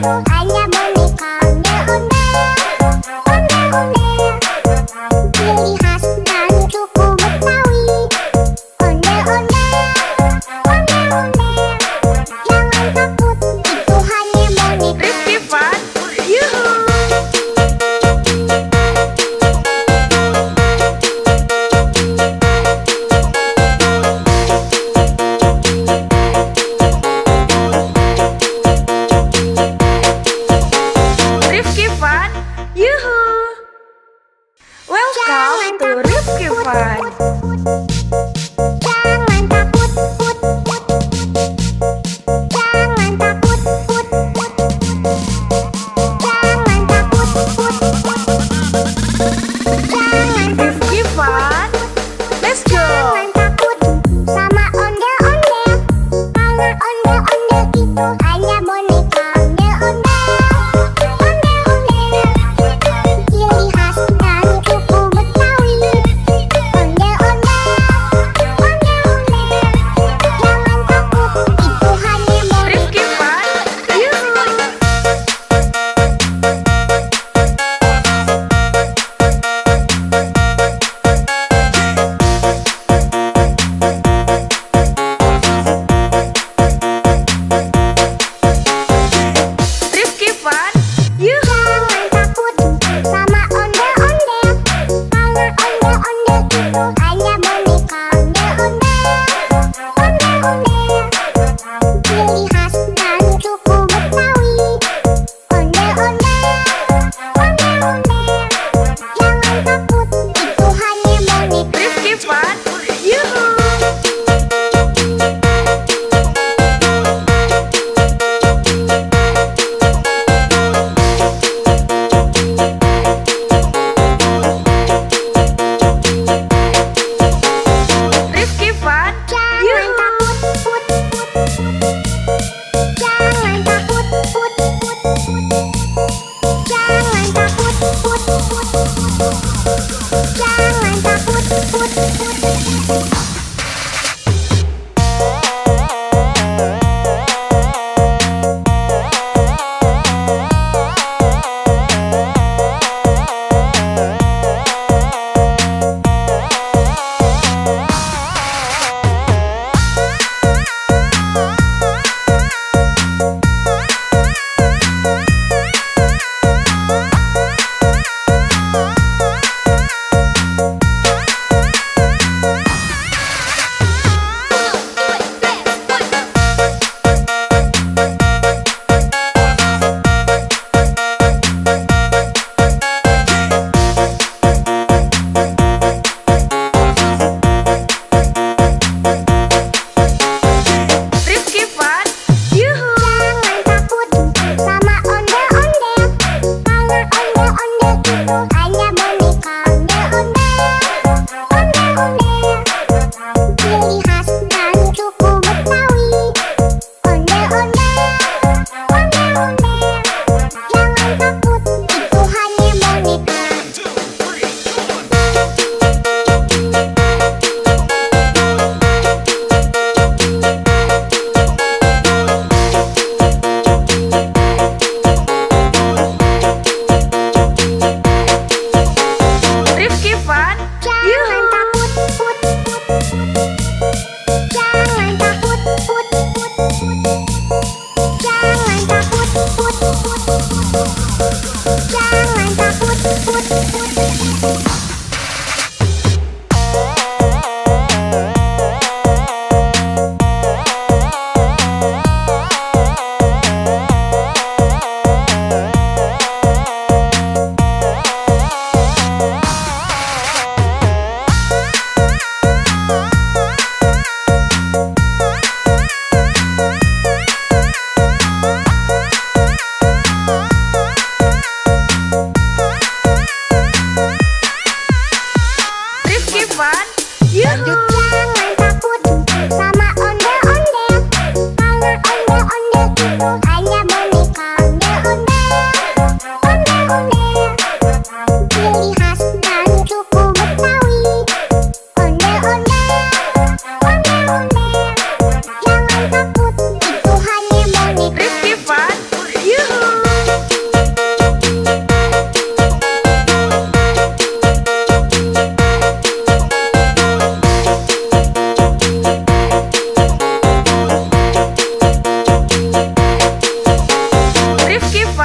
B: itu hanya boneka ondel-ondel. Ciri khas dari suku Betawi. Ondel-ondel. Jangan takut, itu hanya boneka.
A: Rizky Fun. Yuhu.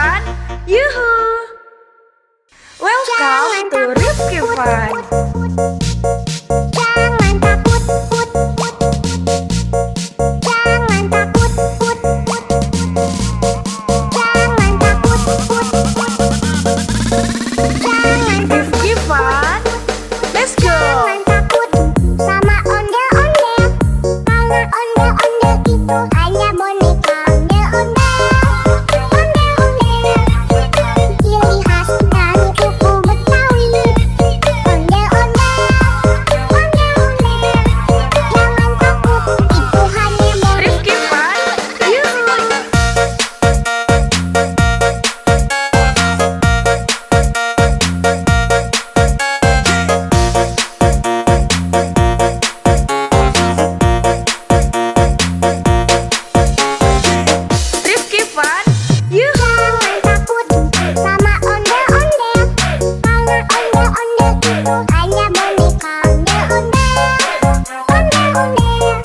A: Fun. Yuhu! Welcome to Rifki Fun.
B: Jangan takut, put, put. Jangan takut, put, put. Jangan takut, put, put. Jangan
A: Rifki Fun. Let's go!
B: Jangan takut sama ondel-ondel. Karena ondel-ondel itu hanya boneka. Ondel-ondel, ondel-ondel, ciri khas dari suku Betawi. Ondel-ondel, ondel-ondel, jangan takut, itu hanya boneka.
A: Rifki Fun. Yuhu! Rifki Fun. Yuhu!
B: Jangan takut sama ondel-ondel. Karena ondel-ondel itu hanya boneka. Ondel-ondel, ondel-ondel,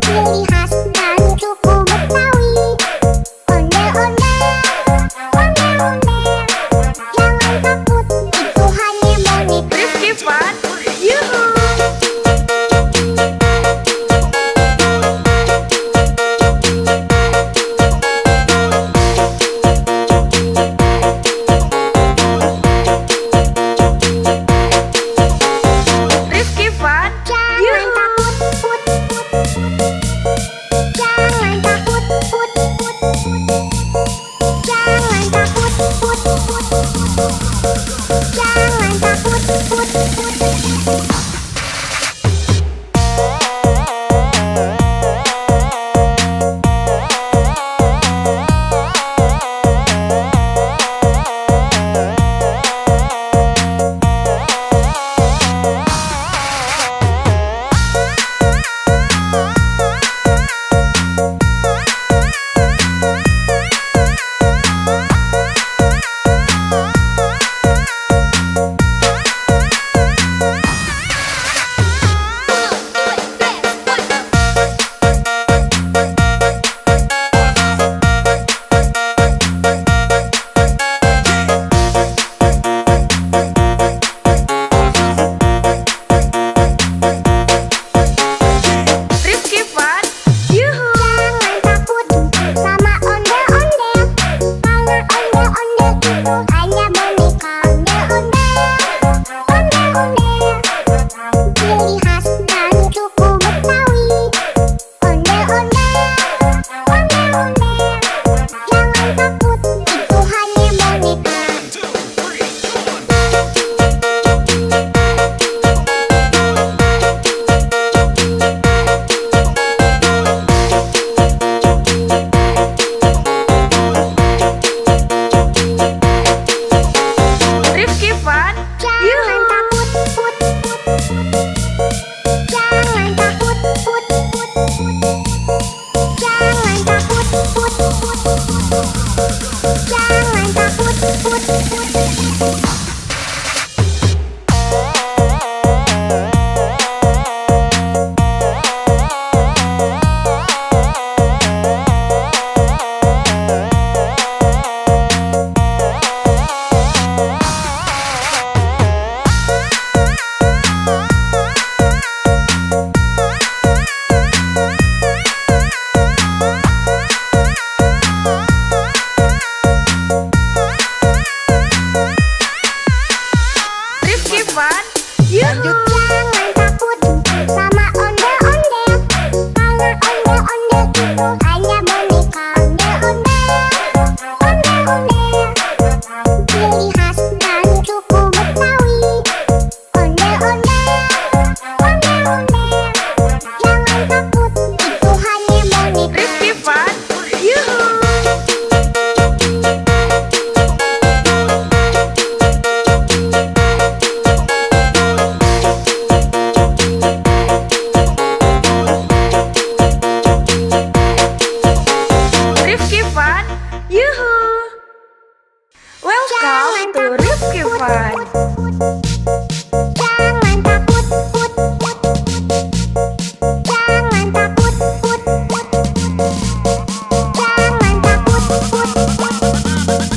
B: ciri khas dari suku Betawi. Ondel-ondel, ondel-ondel, jangan takut, itu hanya boneka.
A: Rifki Fun. Yuhu! Rifki Fun.
B: Jangan
A: Yuhu!
B: takut, put, put. Jangan takut, put, put. Jangan takut, put, put. Jangan takut, put, put.
A: Rifki Fun. Yuhu!
B: Jangan takut sama ondel-ondel. Karena ondel-ondel itu hanya boneka. Ondel-ondel, ondel-ondel, ciri khas dari suku Betawi. Ondel-ondel, ondel-ondel, jangan takut, itu hanya boneka.
A: Rifki Fun.
B: Jangan
A: Yuhu!
B: takut, put, put. Jangan takut, put, put. Jangan takut, put, put. Jangan takut, put, put.
A: Rifki Fun. Yuhu!
B: Jangan takut sama ondel-ondel. Karena ondel-ondel itu hanya boneka. Ondel-ondel, ondel-ondel, ciri khas dari suku Betawi. Ondel-ondel, ondel-ondel, jangan takut, itu hanya boneka.
A: Rifki Fun. Yuhu! Rifki Fun. Yuhu! Welcome to Rifki Fun.
B: Jangan takut, put, put. Jangan takut, put, put. Jangan takut, put, put.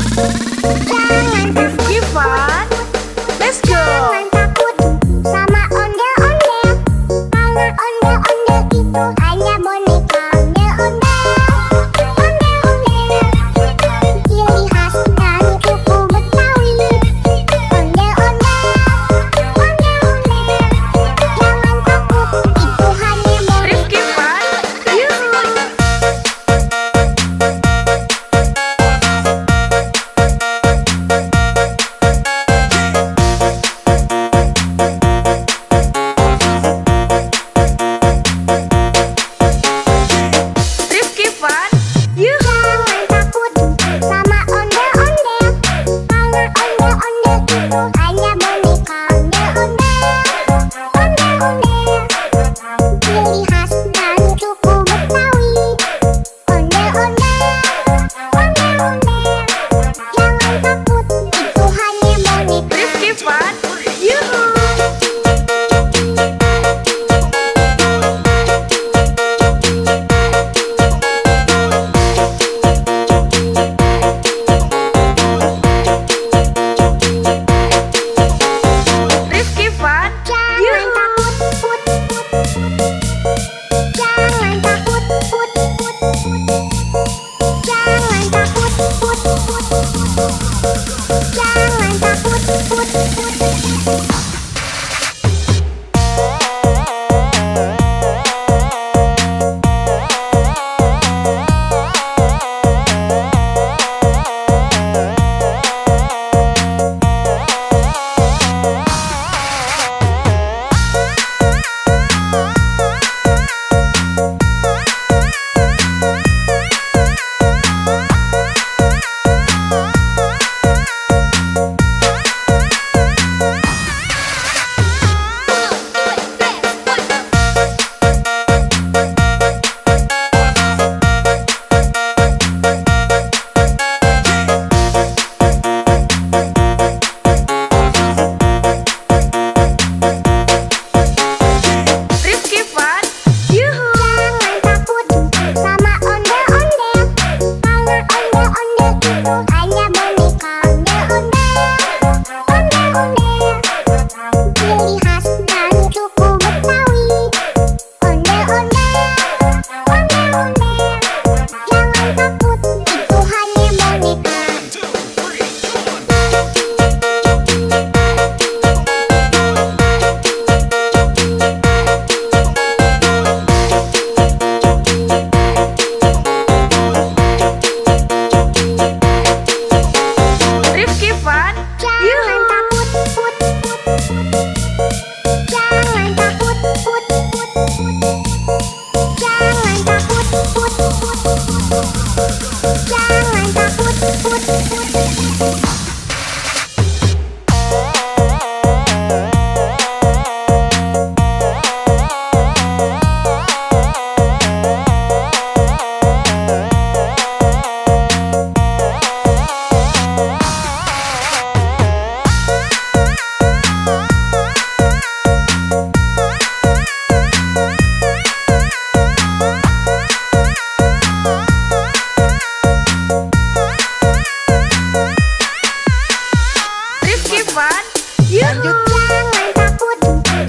A: Yuhu.
B: Jangan takut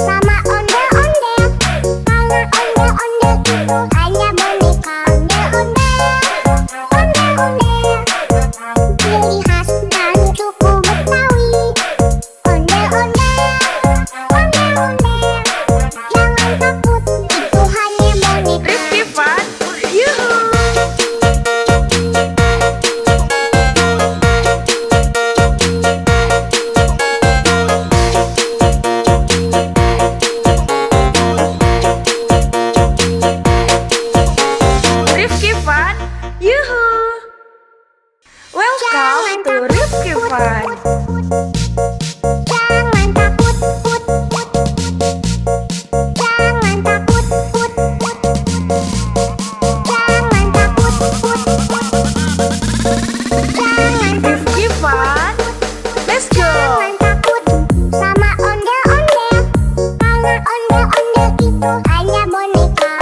B: sama ondel-ondel, karena ondel-ondel itu hanya boneka. Ondel-ondel, ciri khas dan suku Betawi. Ondel-ondel, jangan takut, itu hanya boneka.
A: Rifki Fun, yuhu. Rifki Fun, yuhu. Welcome to Rifki Fun.
B: Jangan takut, jangan takut, jangan takut, jangan
A: Rifki Fun, let's go.
B: jangan takut sama ondel-ondel, karena ondel-ondel itu hanya boneka.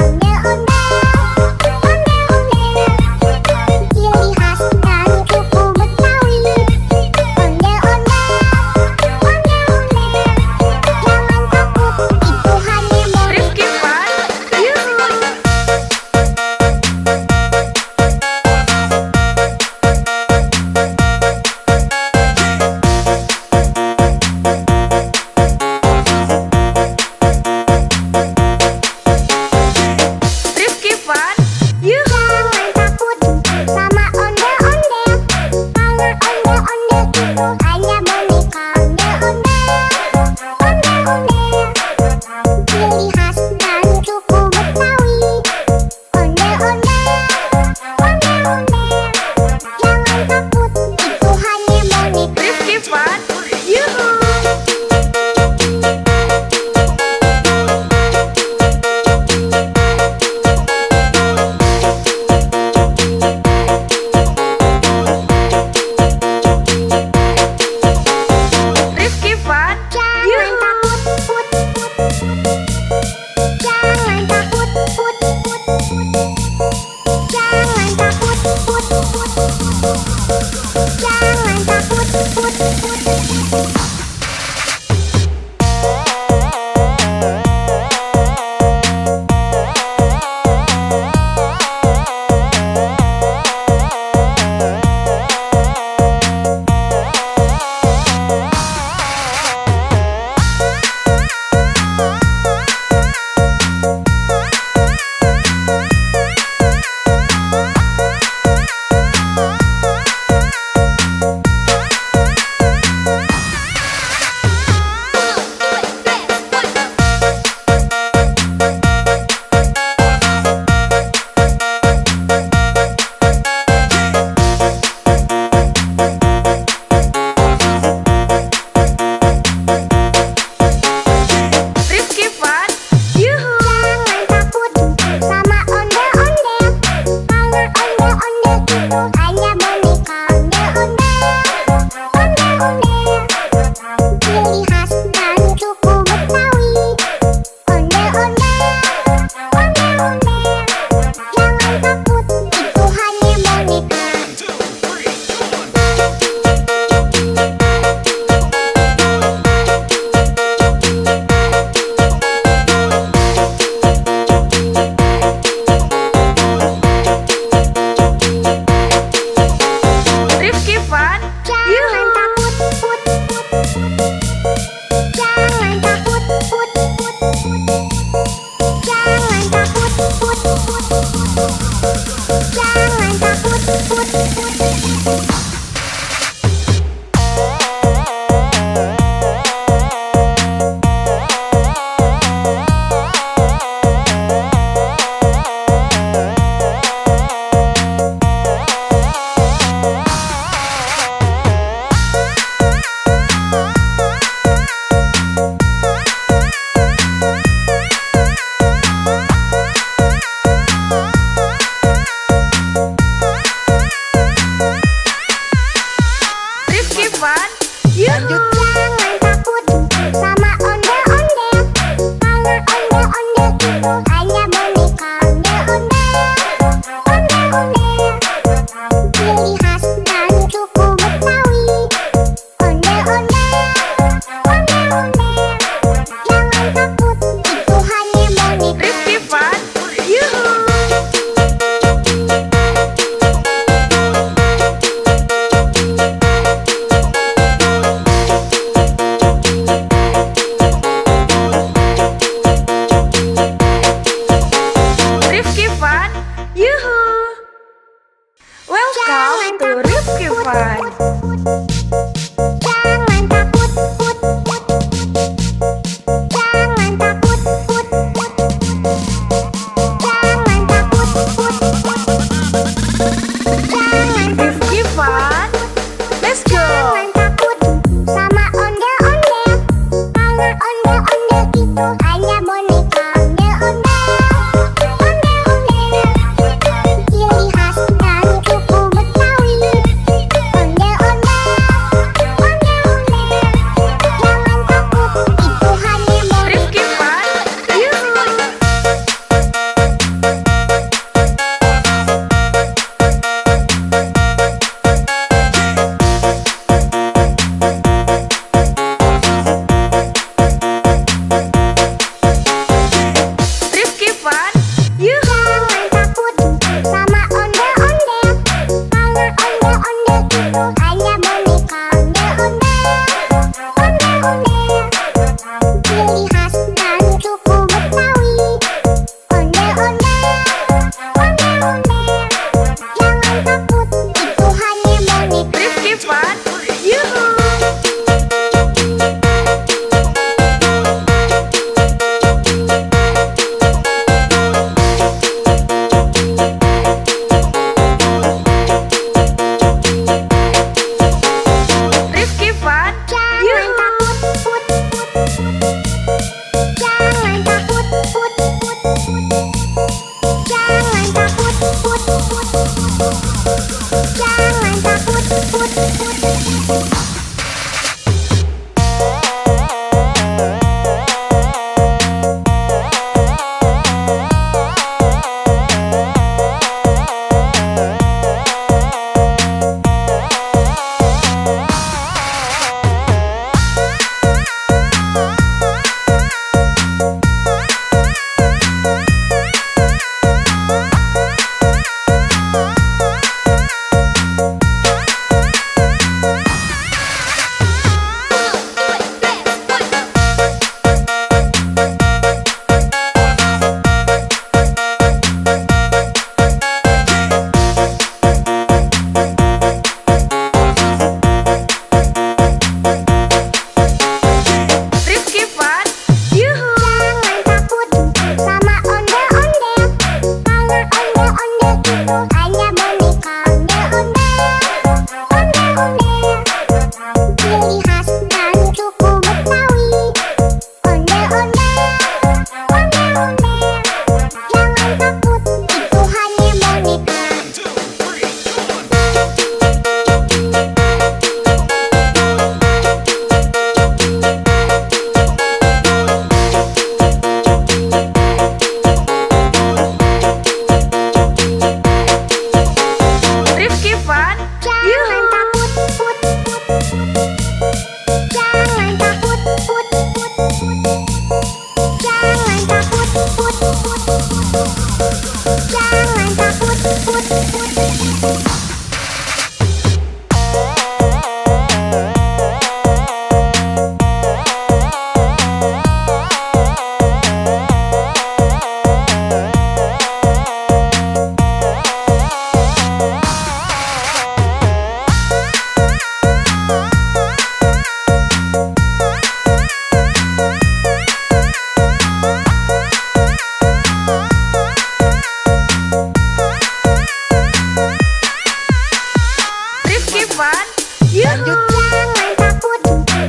B: Ondel-ondel, ciri khas dan suku Betawi. Ondel-ondel, jangan takut, itu hanya boneka.
A: Rifki Fun, yuhu. Rifki Fun, yuhu.
B: Jangan takut sama ondel-ondel, karena ondel-ondel itu hanya boneka. Ondel-ondel, ciri khas dan suku Betawi. Ondel-ondel, jangan takut, itu hanya boneka.
A: Rifki Fun, yuhu. Rifki Fun,
B: Jangan
A: yuhu.
B: takut, jangan takut, jangan takut, jangan takut.
A: Rifki Fun, yuhu.
B: Jangan takut sama ondel-ondel, karena ondel-ondel itu hanya boneka. Ondel-ondel, ciri khas dan suku Betawi. Ondel-ondel, jangan takut, itu hanya boneka.
A: Rifki Fun,
B: Jangan
A: yuhu.
B: takut, jangan takut, jangan takut, jangan takut. Ondel-ondel,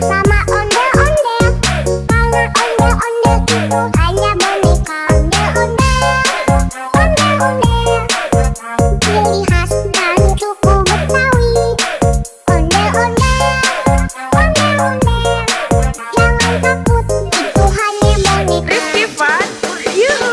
B: sama ondel-ondel. Karena ondel-ondel itu hanya boneka ondel-ondel. Ondel-ondel ciri khas dari suku Betawi. Ondel-ondel, ondel-ondel, jangan takut, itu hanya boneka.
A: Rifki Fun, yuhu.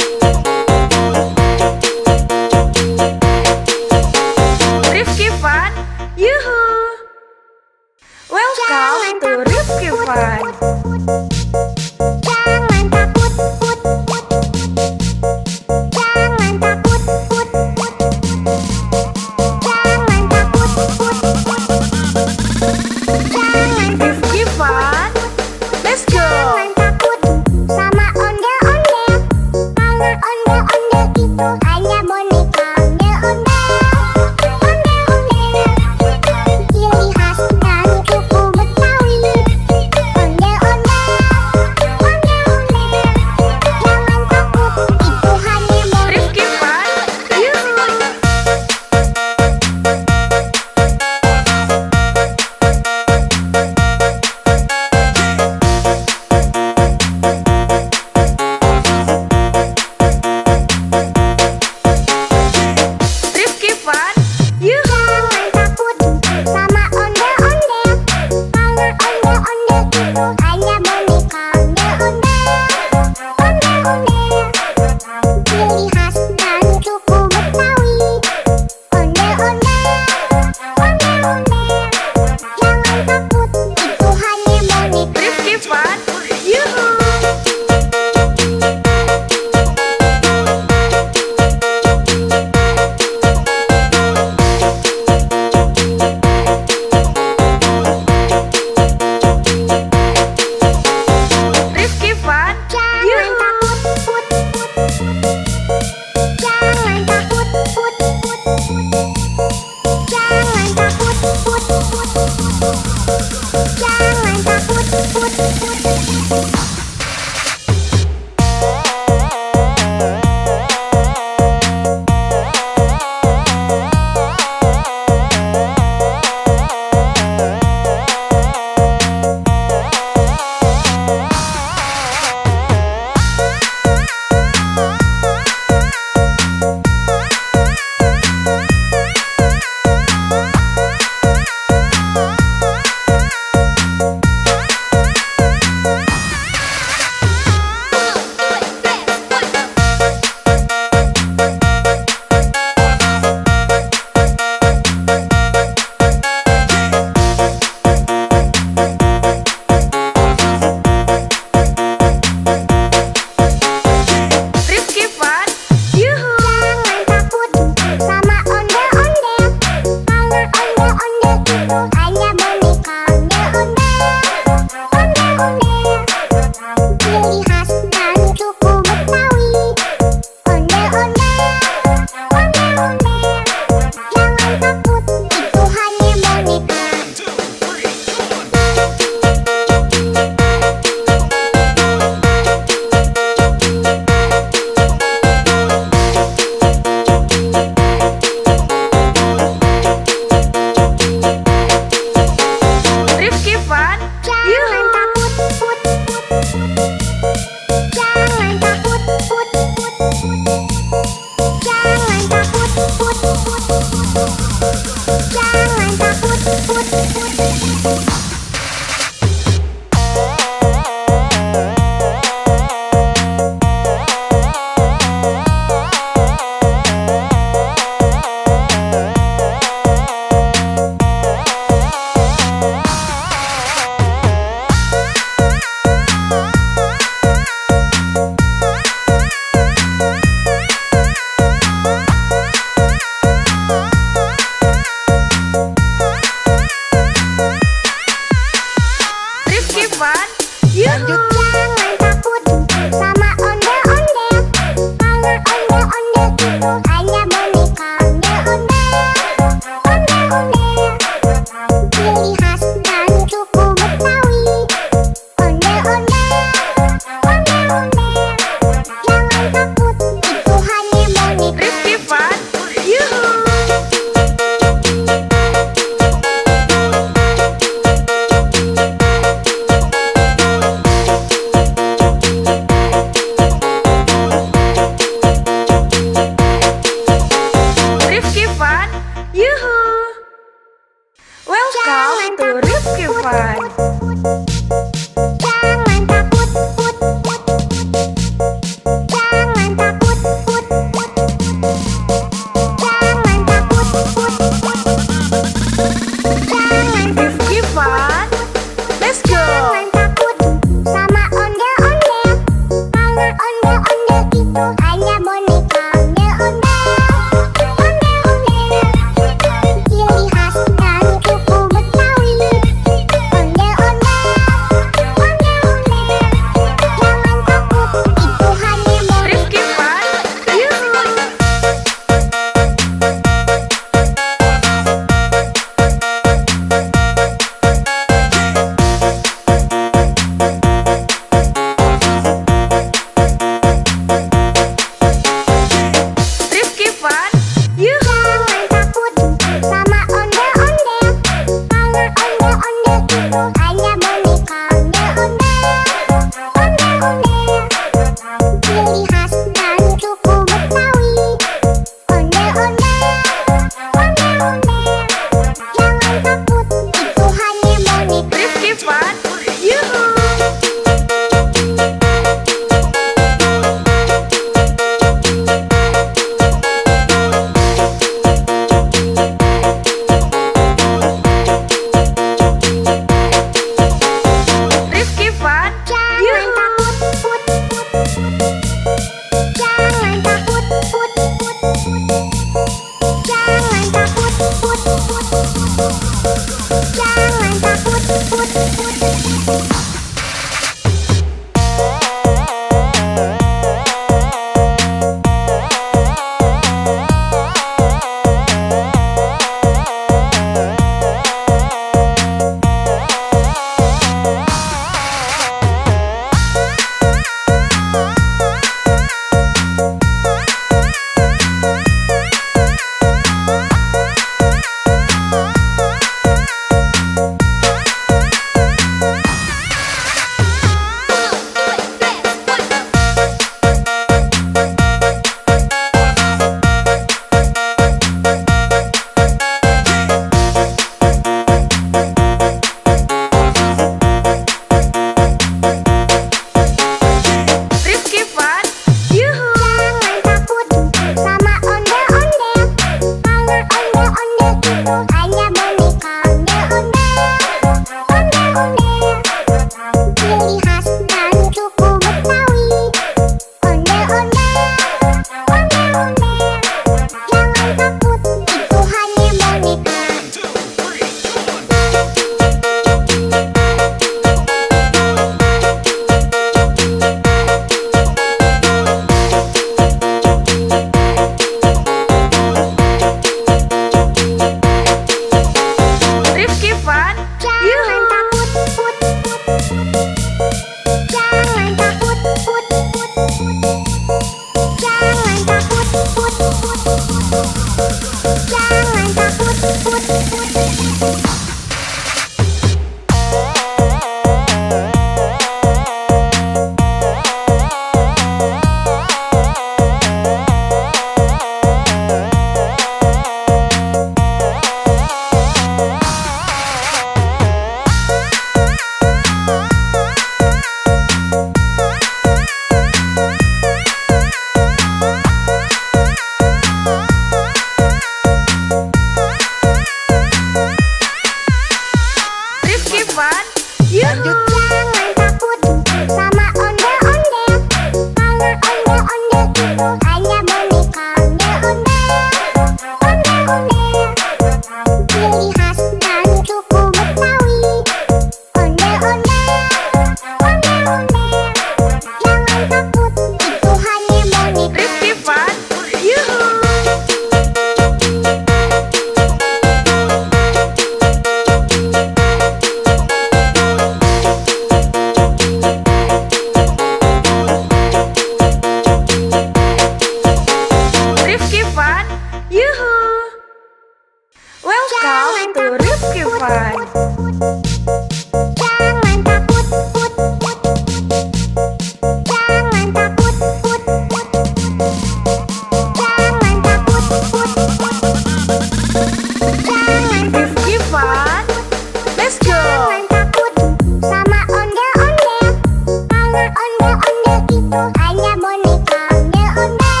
B: itu hanya boneka ondel-ondel,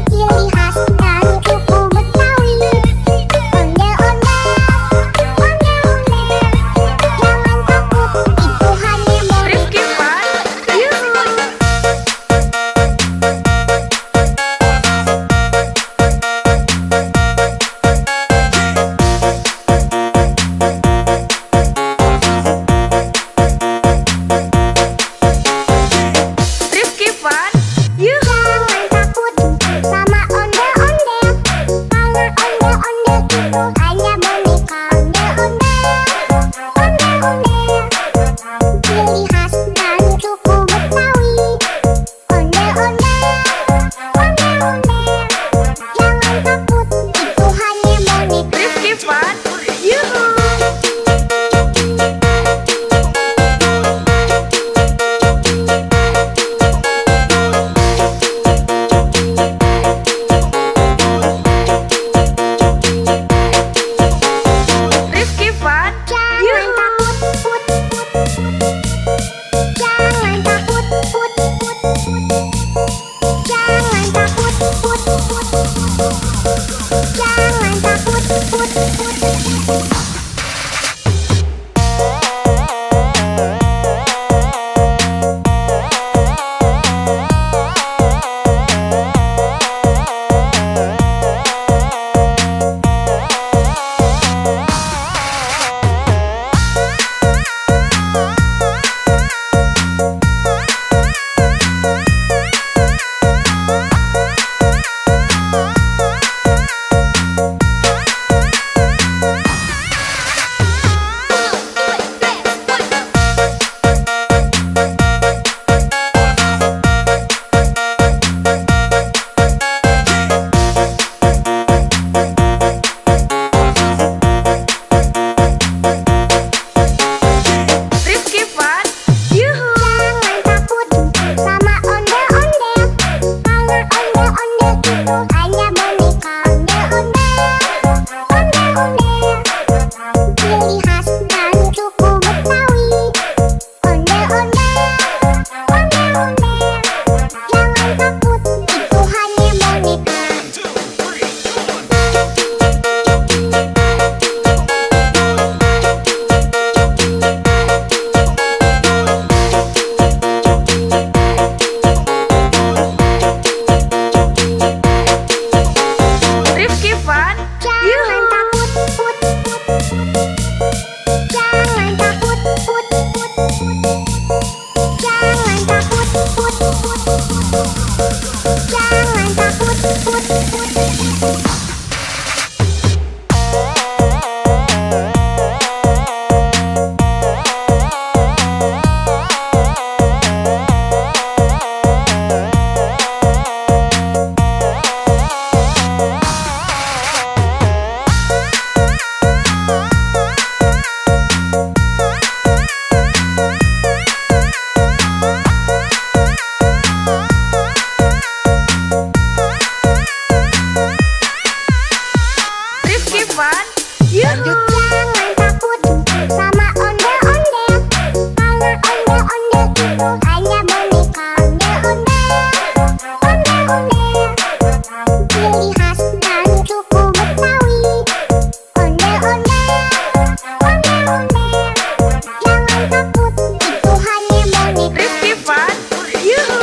B: ciri khas dari suku Betawi. Ondel-ondel, jangan takut, itu hanya boneka.
A: Rifki Fun, yuhu. Rifki Fun, yuhu.
B: Jangan takut sama ondel-ondel, karena ondel-ondel itu hanya boneka ondel-ondel, ciri khas dari suku Betawi. Ondel-ondel, jangan takut, itu hanya boneka.
A: Rifki Fun, yuhu. Rifki Fun,
B: Jangan
A: yuhu.
B: takut, jangan takut, jangan takut, jangan takut.
A: Rifki Fun, yuhu.
B: Jangan takut sama ondel-ondel, karena ondel-ondel itu hanya boneka ondel-ondel, ciri khas dari suku Betawi. Ondel-ondel, jangan takut, itu hanya boneka.
A: Rifki Fun,
B: Jangan
A: yuhu.
B: takut, jangan takut, jangan takut, jangan takut.
A: Rifki Fun, yuhu.
B: Jangan takut sama ondel-ondel, karena ondel-ondel itu hanya boneka ondel-ondel, ciri khas dari suku Betawi. Ondel-ondel, jangan takut, itu hanya boneka.
A: Rifki Fun, yuhu.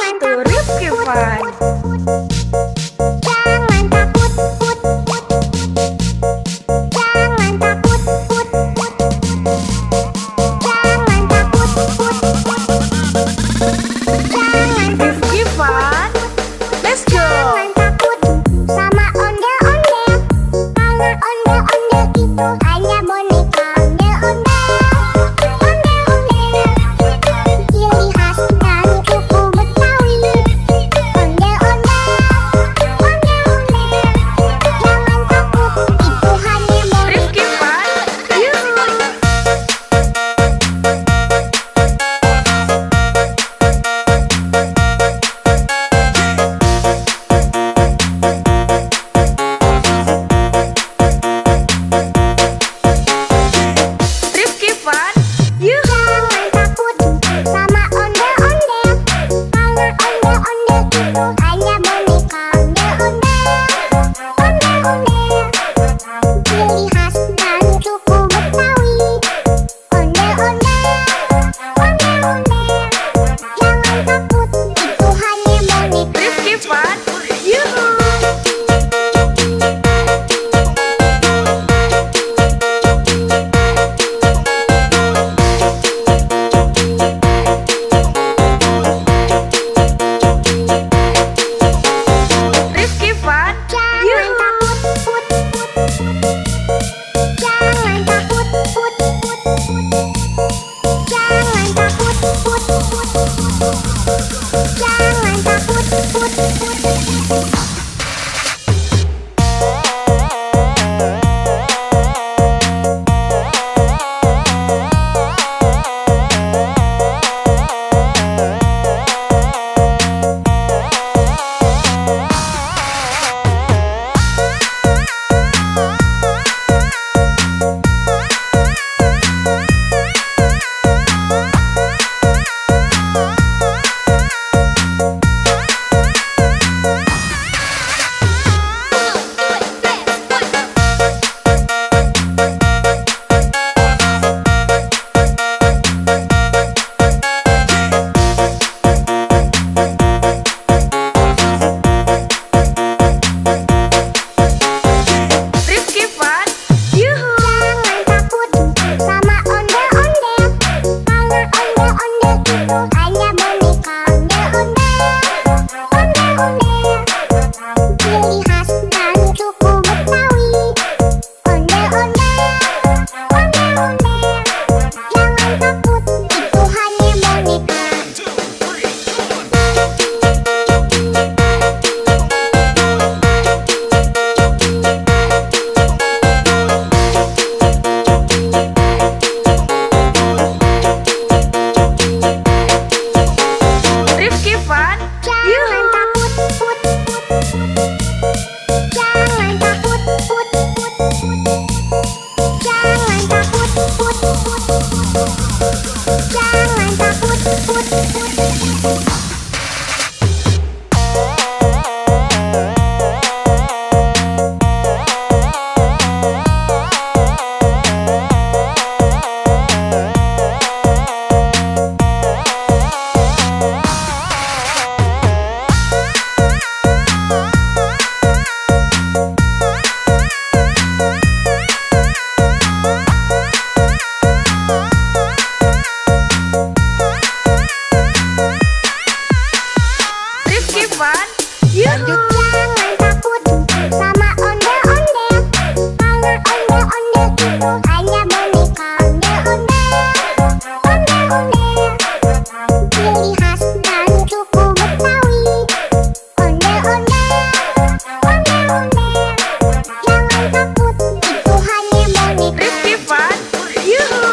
A: Itu Rifki Van.
B: Jangan takut, put, put. Jangan takut, put, put. Jangan takut, put, put. Jangan
A: Rifki Van. Let's go.
B: Jangan takut sama ondel-ondel. Karena ondel-ondel itu hanya boneka ondel-ondel. Ondel-ondel, ciri khas dari suku Betawi. Ondel-ondel, ondel-ondel. Jangan takut, itu hanya boneka.
A: Rifki Van. Yuhu. Rifki Van. Yuhu.
B: Jangan takut sama ondel-ondel. Karena ondel-ondel itu hanya boneka ondel-ondel. Ondel-ondel, ciri khas dari suku Betawi. Ondel-ondel, ondel-ondel. Jangan takut, itu hanya boneka.
A: Rifki Van. Yuhu. Rifki Van.
B: Jangan
A: Yuhu.
B: takut, put, put. Jangan takut, put, put. Jangan takut, put, put. Jangan takut, put, put.
A: Rifki Van. Yuhu.
B: Jangan takut sama ondel-ondel. Karena ondel-ondel itu hanya boneka ondel-ondel. Ondel-ondel, ciri khas dari suku Betawi. Ondel-ondel, ondel-ondel. Jangan takut, itu hanya boneka.
A: Rifki Van.
B: Jangan
A: Yuhu.
B: takut, put, put. Jangan takut, put, put. Jangan takut, put, put. Jangan takut, put, put.
A: Rifki Van. Yuhu.
B: Jangan takut sama ondel-ondel. Karena ondel-ondel itu hanya boneka ondel-ondel. Ondel-ondel, ciri khas dari suku Betawi. Ondel-ondel, ondel-ondel. Jangan takut, itu hanya boneka.
A: Rifki Van. Yuhu.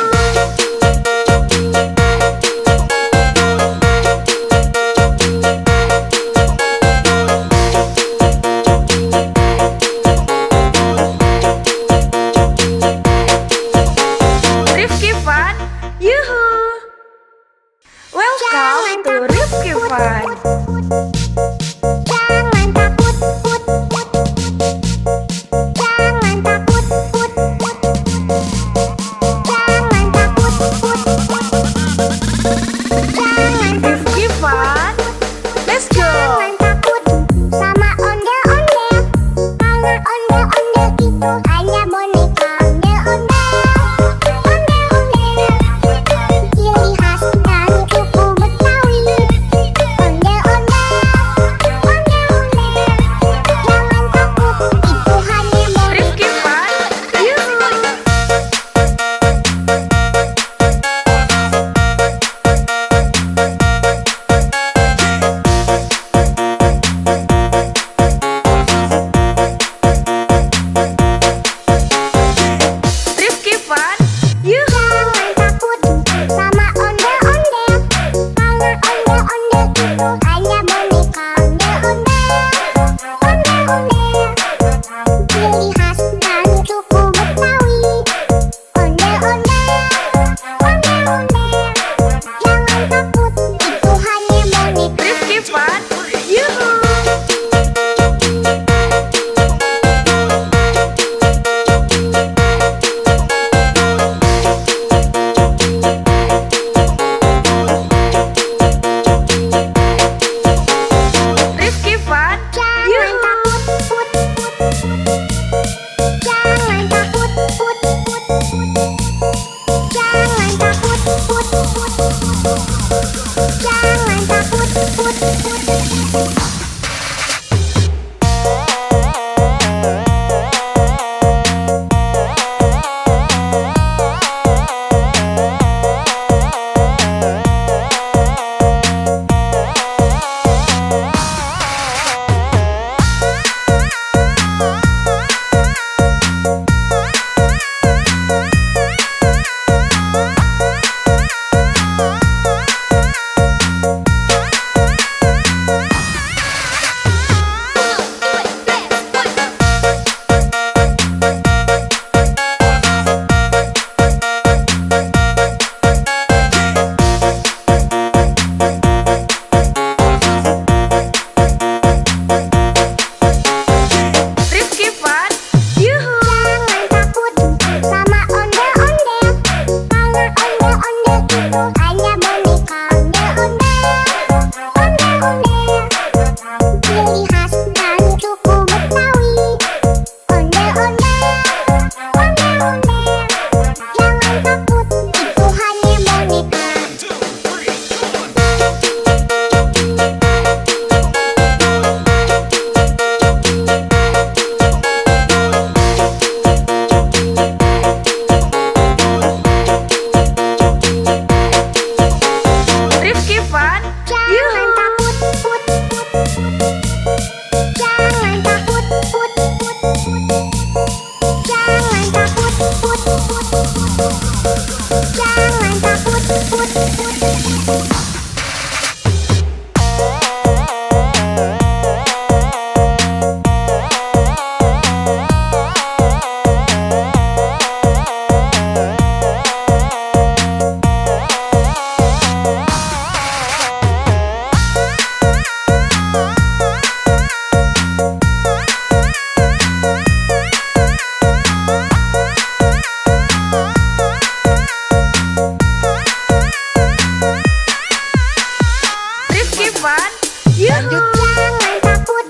B: Jangan takut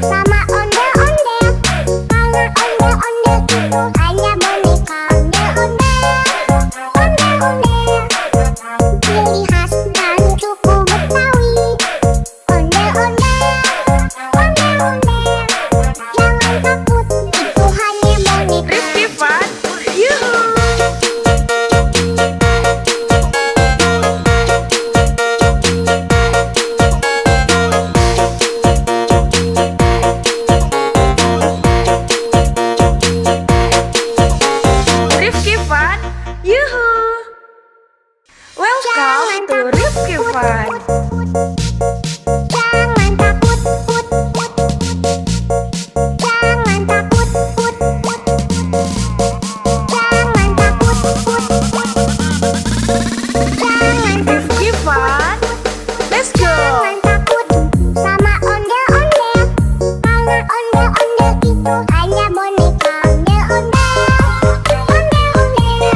B: sama ondel-ondel, karena ondel-ondel itu hanya boneka. Ondel-ondel, ciri khas dan suku Betawi. Ondel-ondel, jangan takut, itu hanya boneka.
A: Rifki Fun, yuhu. Rifki Fun, yuhu. Welcome to Rifki Fun.
B: Jangan takut, jangan takut, jangan takut, jangan
A: Rifki Fun, let's go.
B: jangan takut sama ondel-ondel, karena ondel-ondel itu hanya boneka. Ondel-ondel,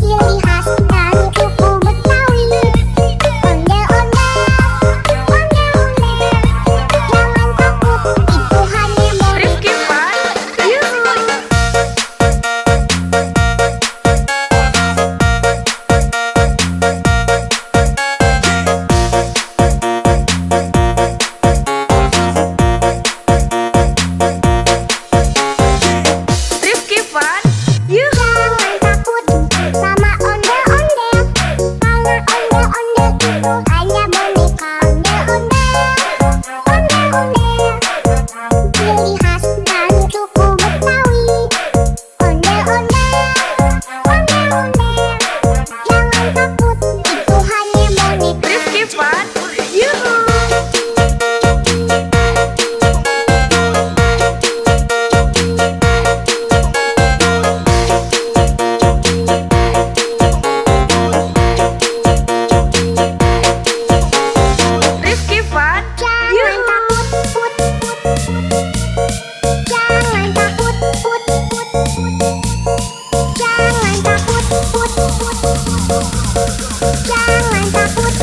B: ciri khas dan suku Betawi. Ondel-ondel, jangan takut, itu hanya boneka.
A: Rifki Fun, yuhu. Rifki Fun, yuhu.
B: Jangan takut sama ondel-ondel, karena ondel-ondel itu hanya boneka. Ondel-ondel, ciri khas dan suku Betawi. Ondel-ondel, jangan takut, itu hanya boneka.
A: Rifki Fun, yuhu. Rifki Fun,
B: Jangan
A: yuhu.
B: takut, jangan takut, jangan takut, jangan takut.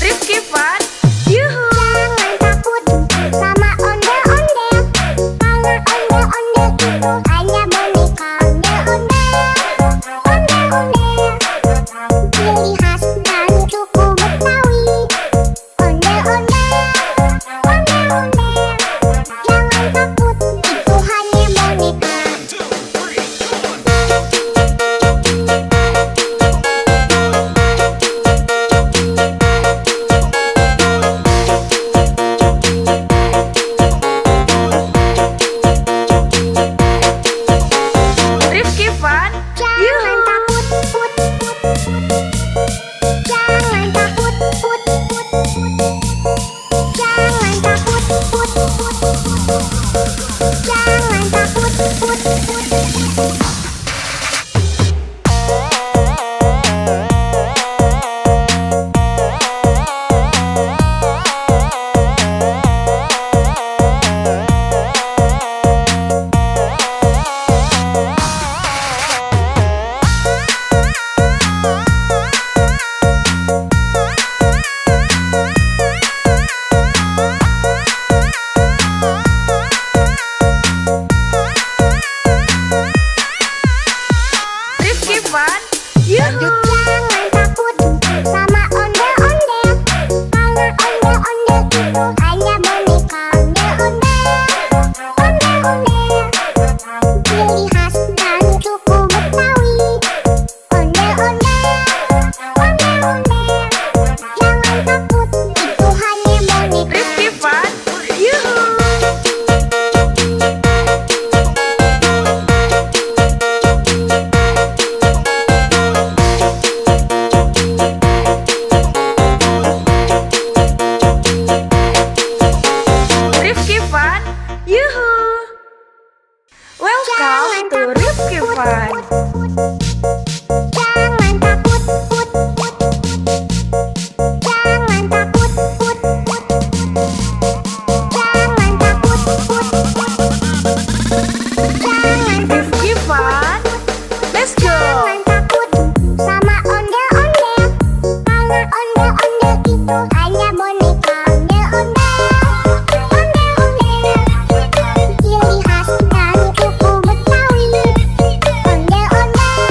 A: Rifki Fun, yuhu.
B: Jangan takut sama ondel-ondel, karena ondel-ondel itu hanya boneka. Ondel-ondel, ciri khas dan suku Betawi. Ondel-ondel, jangan takut, itu hanya boneka.
A: Rifki Fun,
B: Jangan
A: yuhu.
B: takut, hanya boneka ondel-ondel. Ciri khas dari suku Betawi. Ondel-ondel,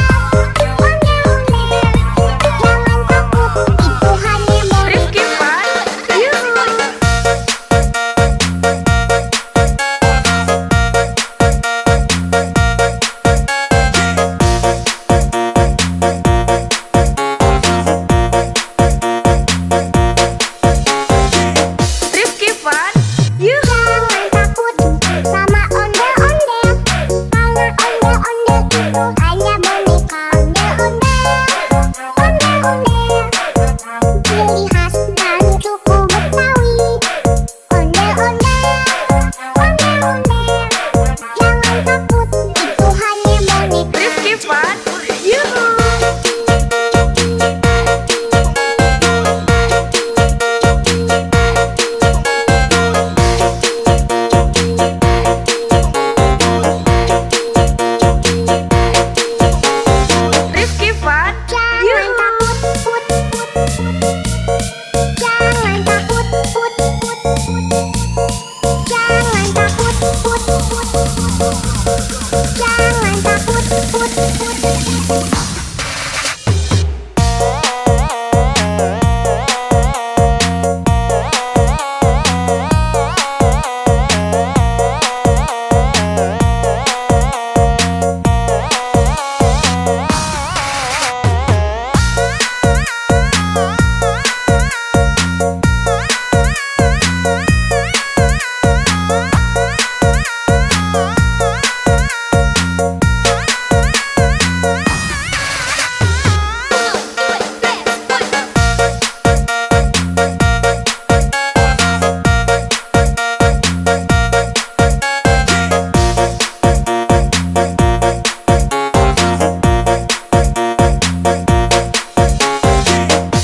B: jangan takut, itu hanya boneka.
A: Rifki Fun, Yuhu. Rifki Fun, Yuhu.
B: Jangan takut sama ondel-ondel, karena ondel-ondel itu hanya boneka ondel-ondel. Ciri khas dari suku Betawi. Ondel-ondel, jangan takut, itu hanya boneka.
A: Rifki Fun, Yuhu. Rifki Fun,
B: Jangan
A: Yuhu.
B: takut, jangan takut, jangan takut, jangan takut.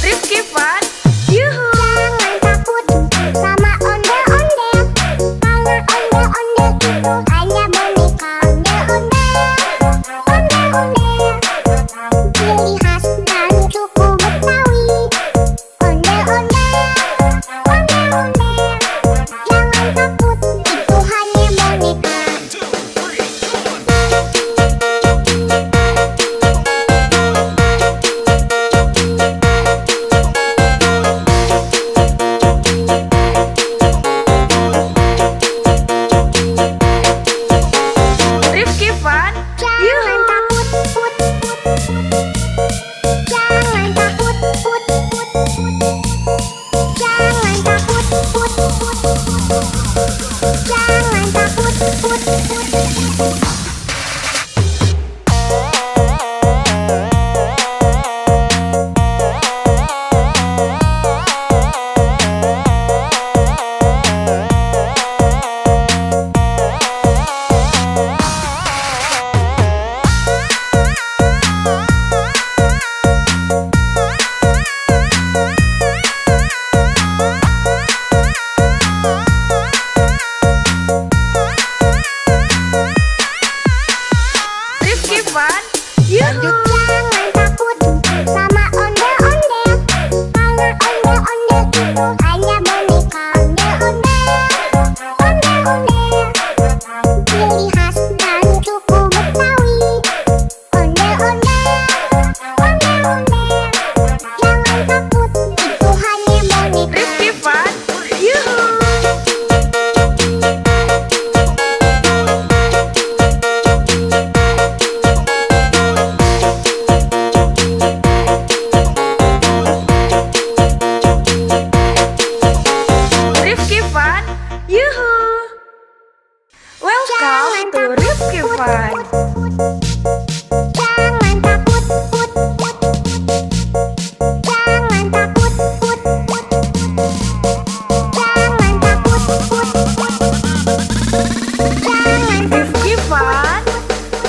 A: Rifki Fun, Yuhu.
B: Jangan takut sama ondel-ondel, karena ondel-ondel itu hanya boneka ondel-ondel. Ciri khas dari suku Betawi. Ondel-ondel, jangan takut, itu hanya boneka.
A: Rifki Fun,
B: Jangan
A: Yuhu.
B: takut, jangan takut, jangan takut, jangan takut.
A: Rifki Fun, Yuhu.
B: Jangan takut sama ondel-ondel, karena ondel-ondel itu hanya boneka ondel-ondel. Ciri khas dari suku Betawi. Ondel-ondel, jangan takut, itu hanya boneka.
A: Rifki Fun, Yuhu. Rifki Fun, Yuhu. Welcome to Rifki Fun.
B: Jangan takut, jangan takut, jangan takut, jangan
A: Rifki Fun,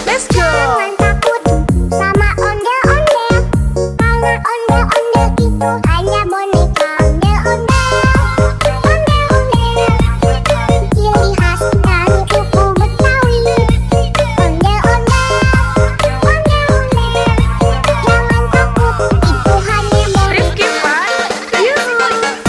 A: let's go.
B: jangan takut sama ondel-ondel, karena ondel-ondel itu hanya boneka ondel-ondel. Ciri khas dari suku Betawi. Ondel-ondel, jangan takut, itu hanya boneka.
A: Rifki Fun, Yuhu.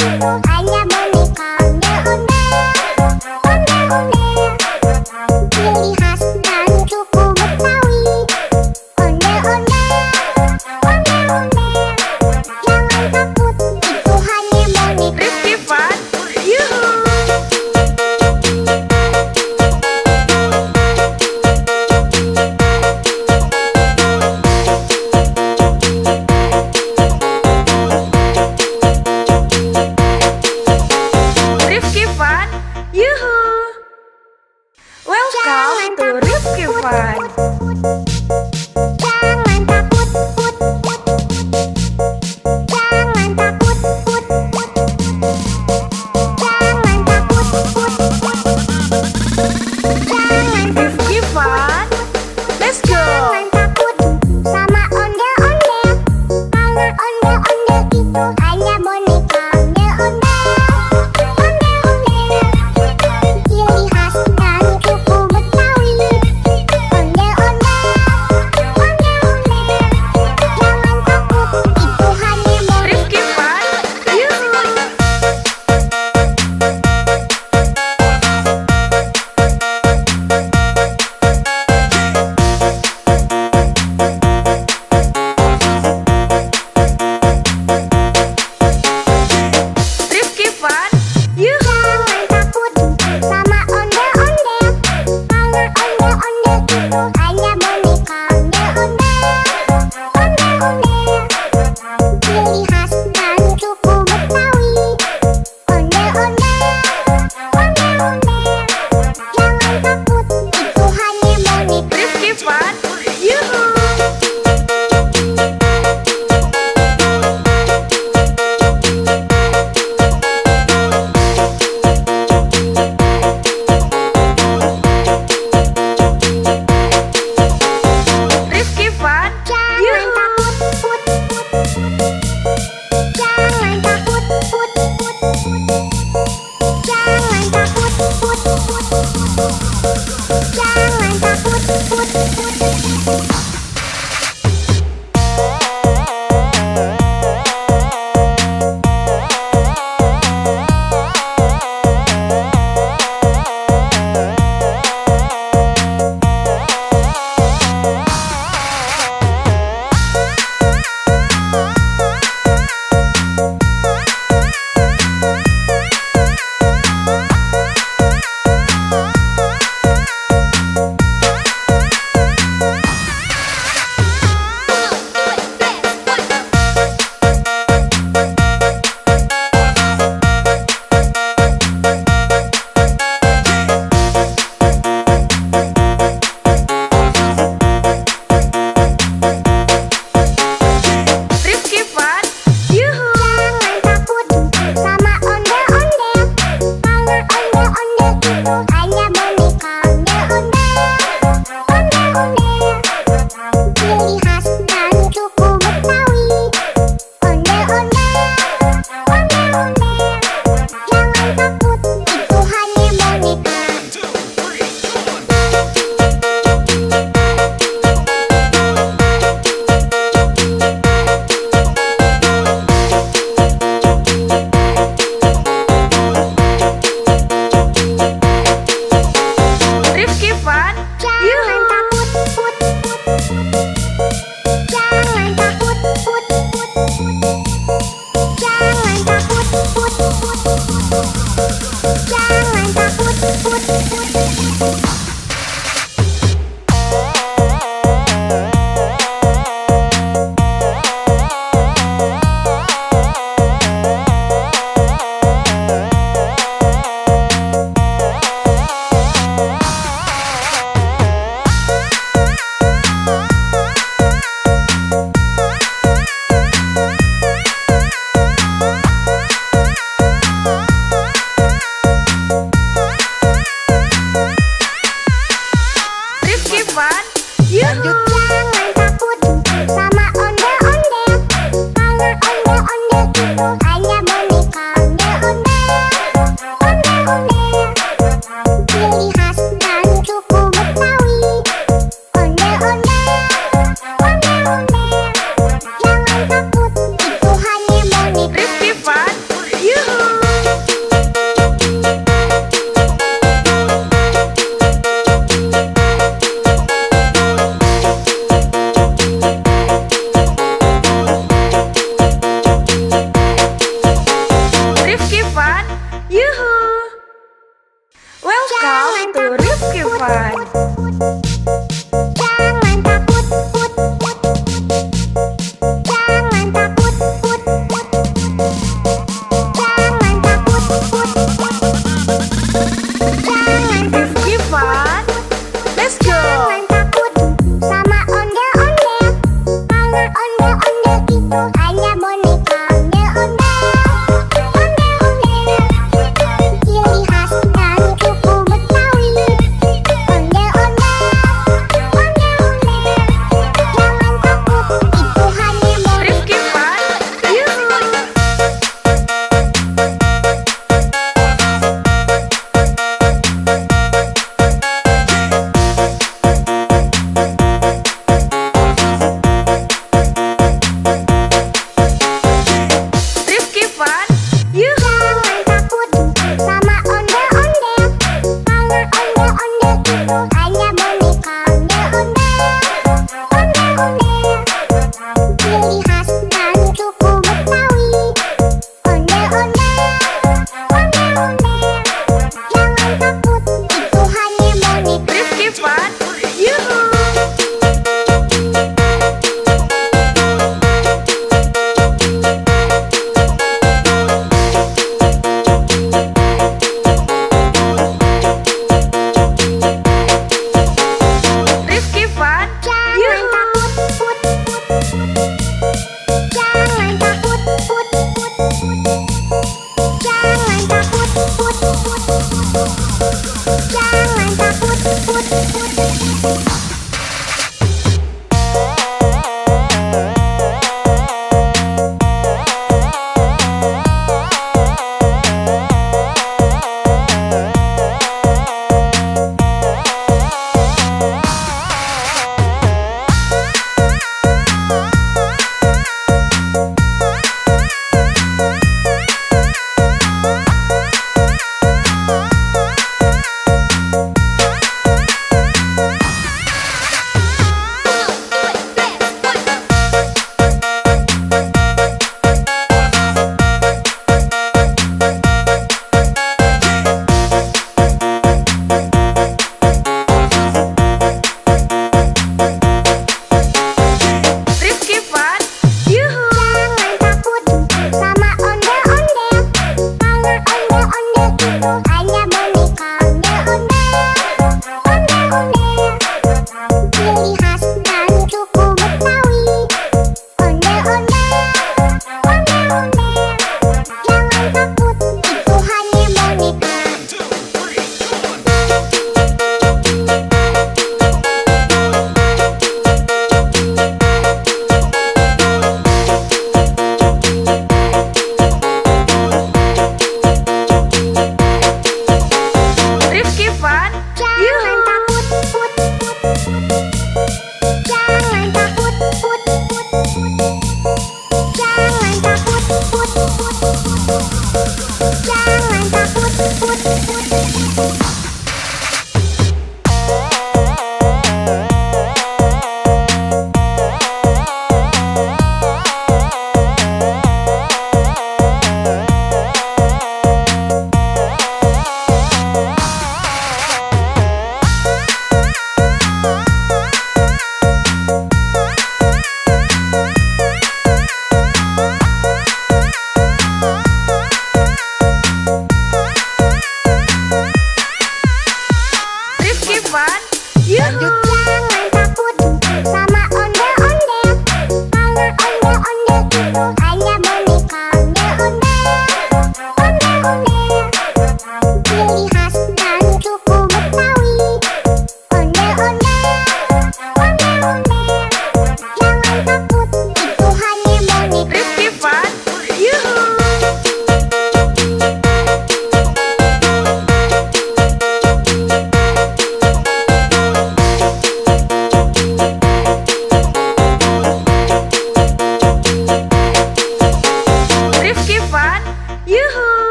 B: itu hanya boneka ondel-ondel. Ciri khas dan suku Betawi. Ondel-ondel. Jangan takut, itu hanya boneka.
A: Rifki Fun, yuhu.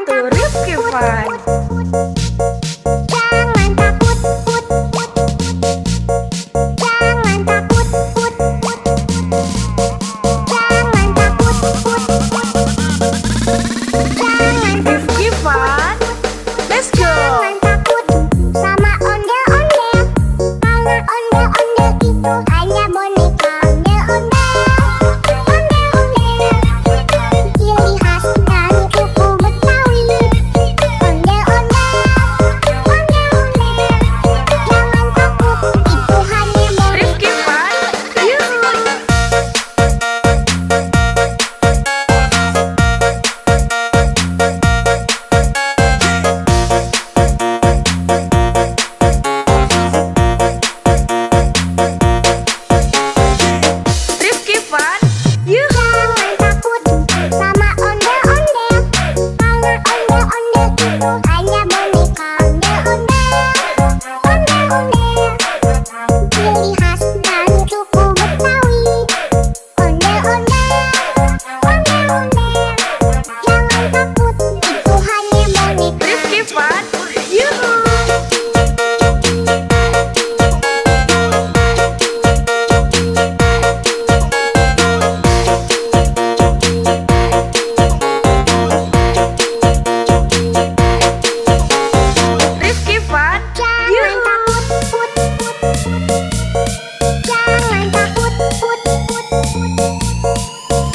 A: to Rifki Fun.
B: Jangan takut, put, put. Jangan takut, put, put. Jangan takut, put, put. Jangan
A: Rifki Fun, let's go.
B: Jangan takut sama ondel-ondel, karena ondel-ondel itu hanya boneka. Ondel-ondel, ondel-ondel, ciri khas dari suku Betawi. Ondel-ondel, ondel-ondel, jangan takut, itu hanya boneka.
A: Rifki Fun, yuhu. Rifki Fun, yuhu.
B: Jangan takut sama ondel-ondel, karena ondel-ondel itu hanya boneka. Ondel-ondel, ondel-ondel, ciri khas dari suku Betawi. Ondel-ondel, ondel-ondel, jangan takut, itu hanya boneka.
A: Rifki Fun, yuhu. Rifki Fun,
B: Jangan
A: yuhu.
B: takut, put, put, put. Jangan takut, put, put, put.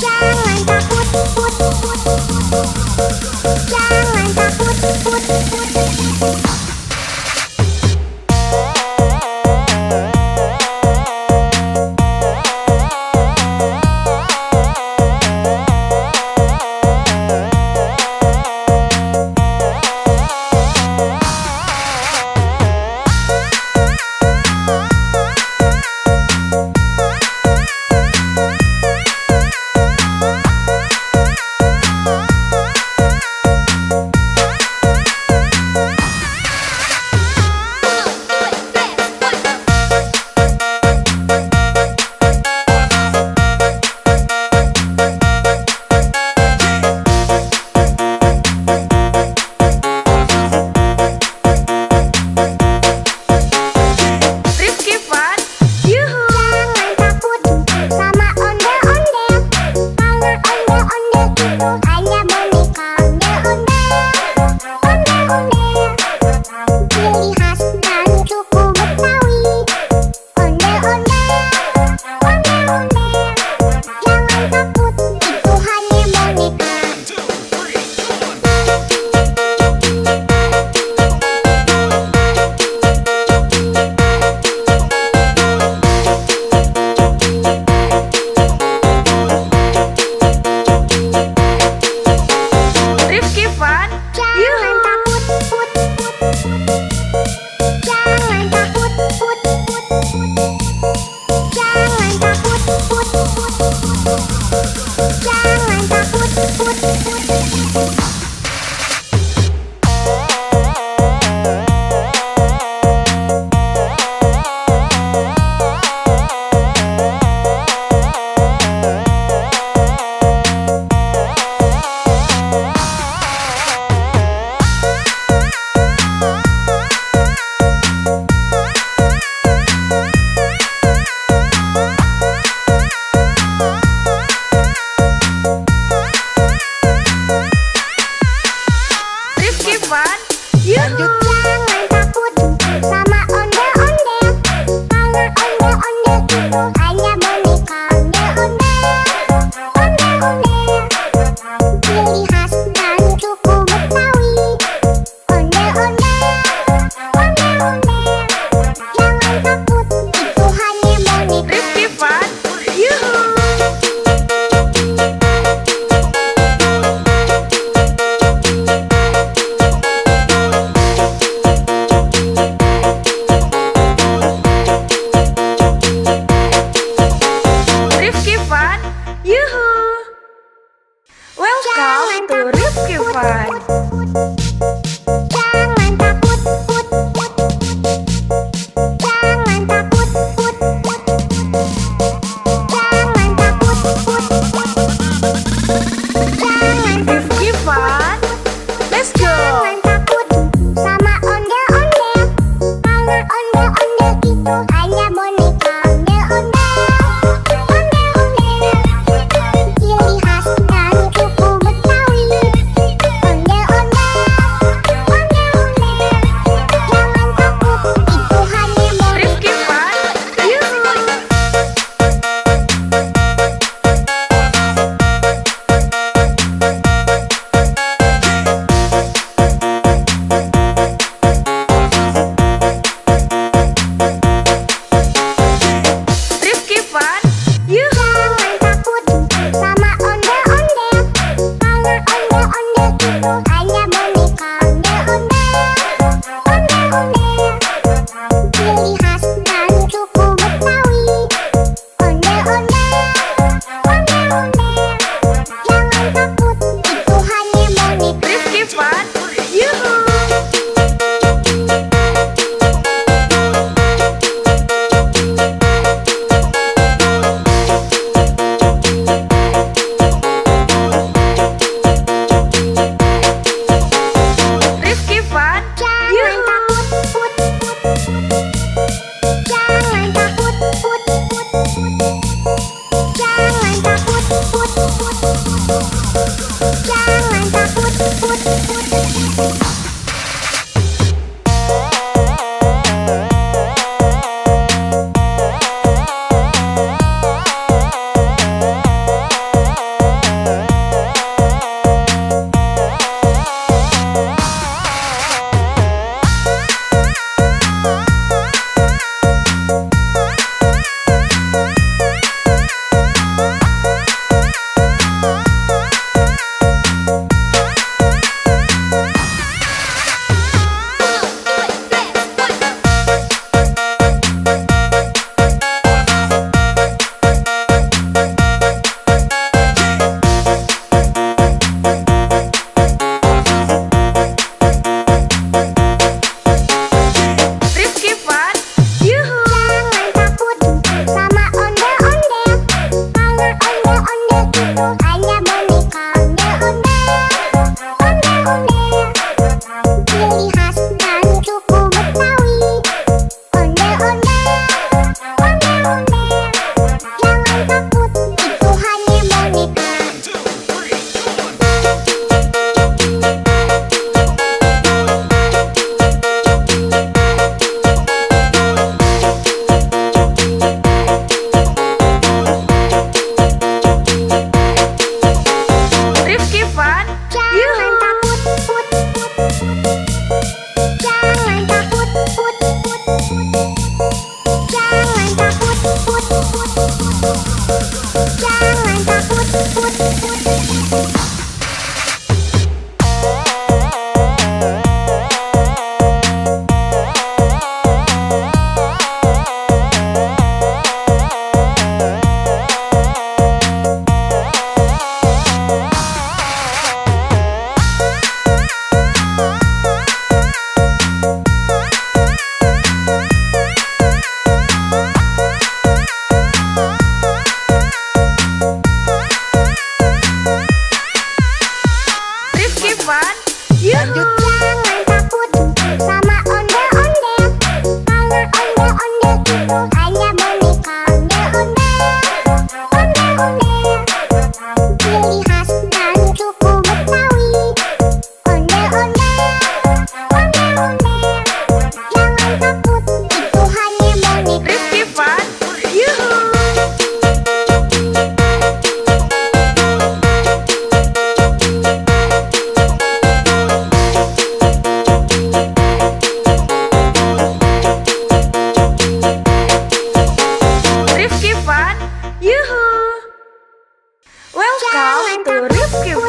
B: Jangan takut, put, put, put. Jangan takut, put, put.
A: Rifki Fun, yuhu.
B: Jangan takut sama ondel-ondel, karena ondel-ondel itu hanya boneka. Ondel-ondel, ondel-ondel, ciri khas dari suku Betawi. Ondel-ondel, ondel-ondel, jangan takut, itu hanya boneka.
A: Rifki Fun,
B: Jangan
A: yuhu.
B: takut, put, put, put. Jangan takut, put, put, put. Jangan takut, put, put, put. Jangan takut, put, put.
A: Rifki Fun, yuhu.
B: Jangan takut sama ondel-ondel, karena ondel-ondel itu hanya boneka. Ondel-ondel, ondel-ondel, ciri khas dari suku Betawi. Ondel-ondel, ondel-ondel, jangan takut, itu hanya boneka.
A: Rifki Fun, yuhu. Rifki Fun, yuhu. Welcome to Rifki Fun.
B: Jangan takut, put, put. Jangan takut, put, put. Jangan takut, put, put. Jangan
A: Rifki Fun, let's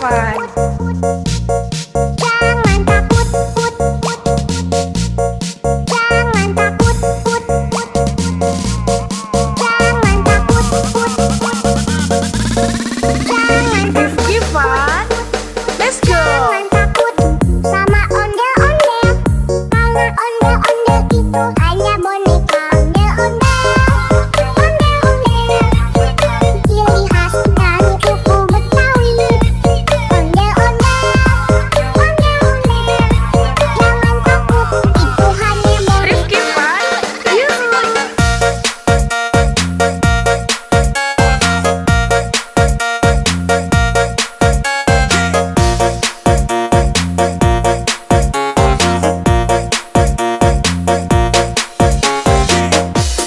A: Fun.
B: Jangan takut, put, put. Jangan takut, put, put. Jangan takut, put, put. Jangan
A: Rifki Fun. Let's go.
B: Jangan takut sama ondel-ondel. Kalau ondel-ondel itu hanya boneka ondel-ondel. Ondel-ondel, ciri khas dari suku Betawi. Ondel-ondel, ondel-ondel. Jangan takut, itu hanya boneka.
A: Rifki Fun. Yuhu.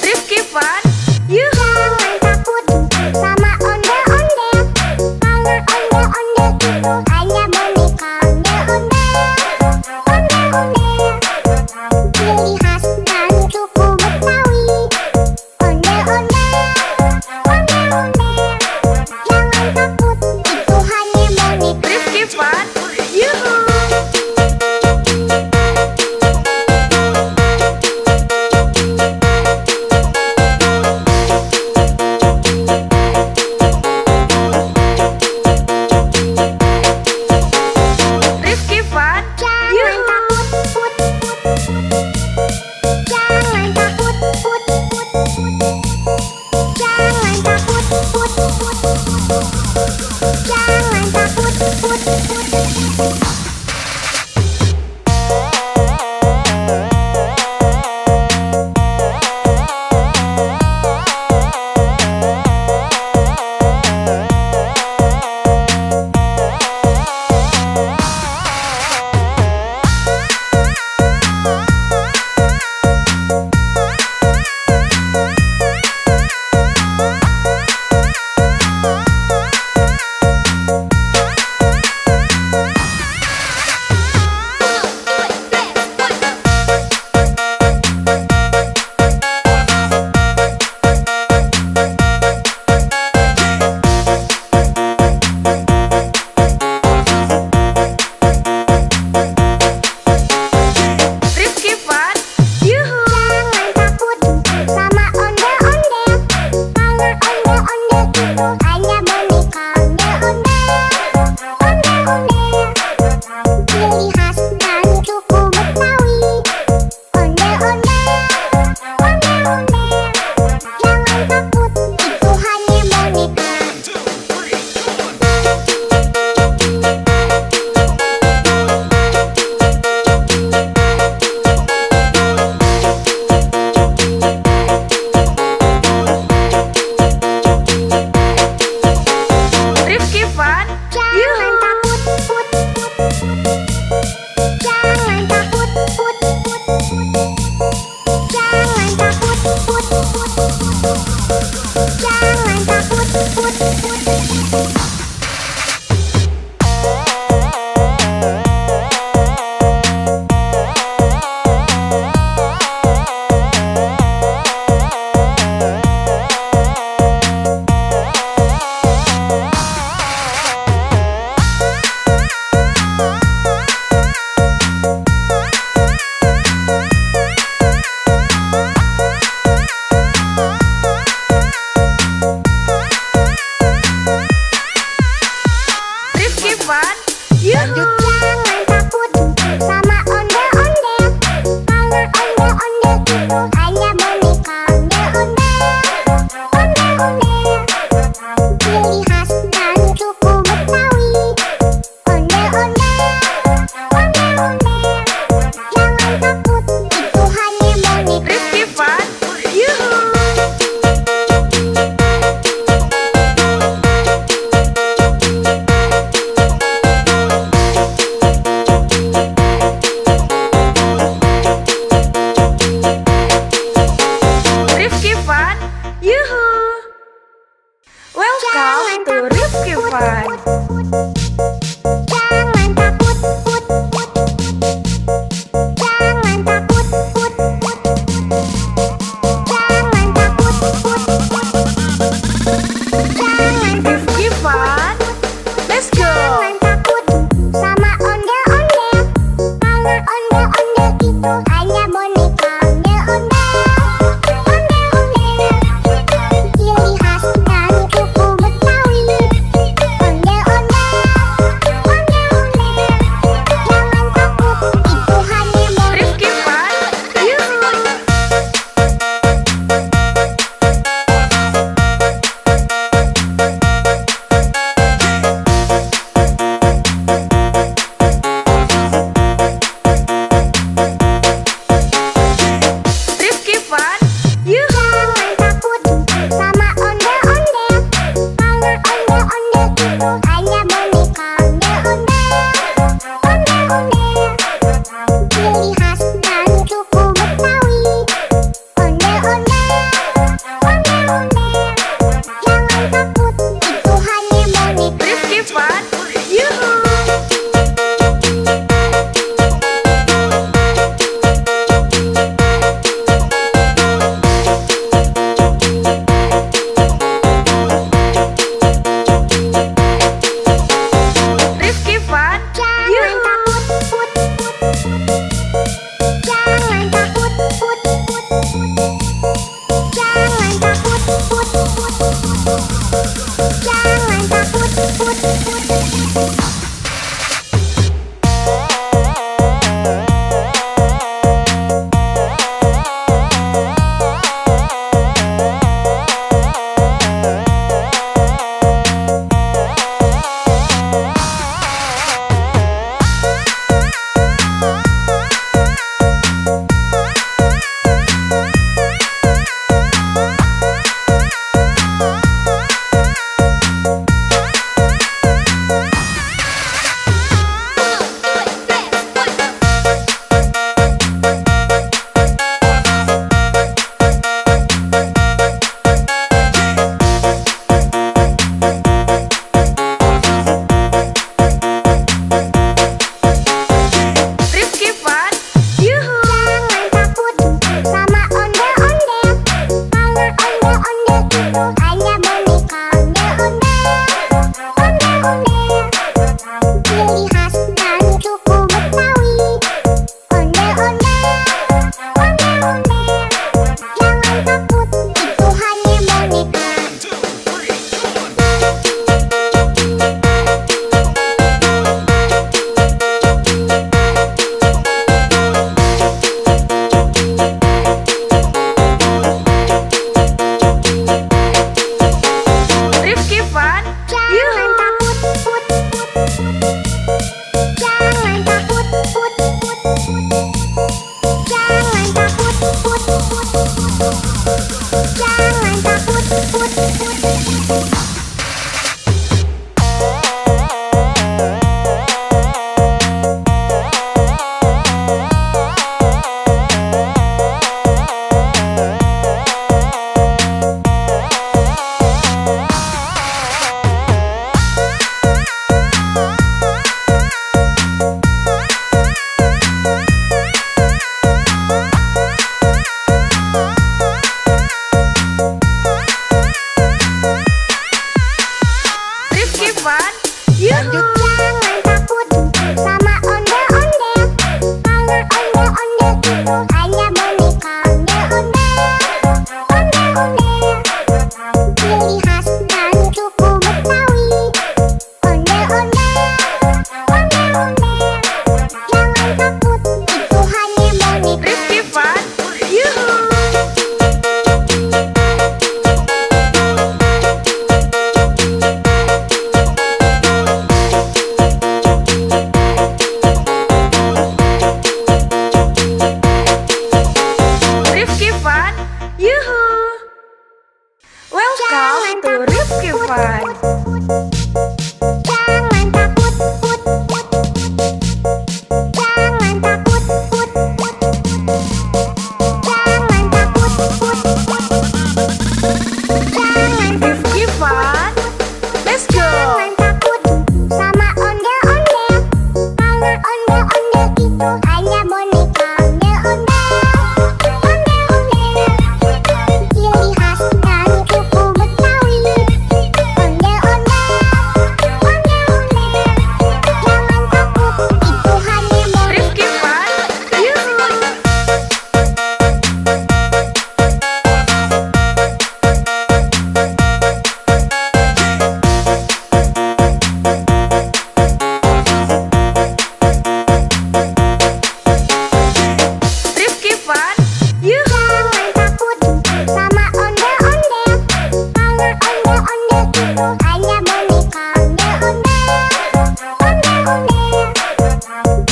A: Rifki Fun. Yuhu.
B: Jangan takut sama ondel-ondel. Kalau ondel-ondel itu hanya boneka ondel-ondel. Ondel-ondel, ciri khas dari suku Betawi. Ondel-ondel, ondel-ondel. Jangan takut, itu hanya boneka.
A: Rifki Fun. Yuhu. Rifki Fun.
B: Jangan
A: Yuhu.
B: takut, put, put. Jangan takut, put, put. Jangan takut, put, put. Jangan takut, put, put.
A: Rifki Fun. Yuhu.
B: Jangan takut sama ondel-ondel. Kalau ondel-ondel itu hanya boneka ondel-ondel. Ondel-ondel, ciri khas dari suku Betawi. Ondel-ondel, ondel-ondel. Jangan takut, itu hanya boneka.
A: Rifki Fun.
B: Jangan
A: Yuhu.
B: takut, put, put. Jangan takut, put, put. Jangan takut, put, put. Jangan takut, put, put.
A: Rifki Fun. Yuhu.
B: Jangan takut sama ondel-ondel. Kalau ondel-ondel itu hanya boneka ondel-ondel. Ondel-ondel, ciri khas dari suku Betawi. Ondel-ondel, ondel-ondel. Jangan takut, itu hanya boneka.
A: Rifki Fun. Yuhu.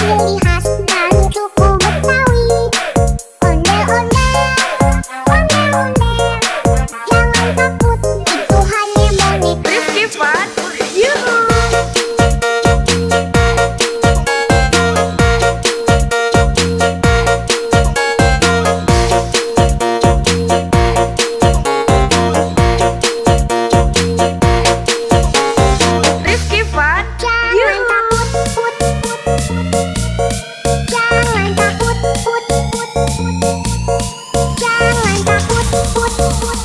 B: ciri khas dari suku Betawi. Ondel-ondel, ondel-ondel, jangan takut, itu hanya boneka.
A: Rifki Fun, yuhu. Rifki Fun,
B: Jangan
A: yuhu.
B: takut, put, put, put. Jangan takut, put, put, put. Jangan takut, put, put, put.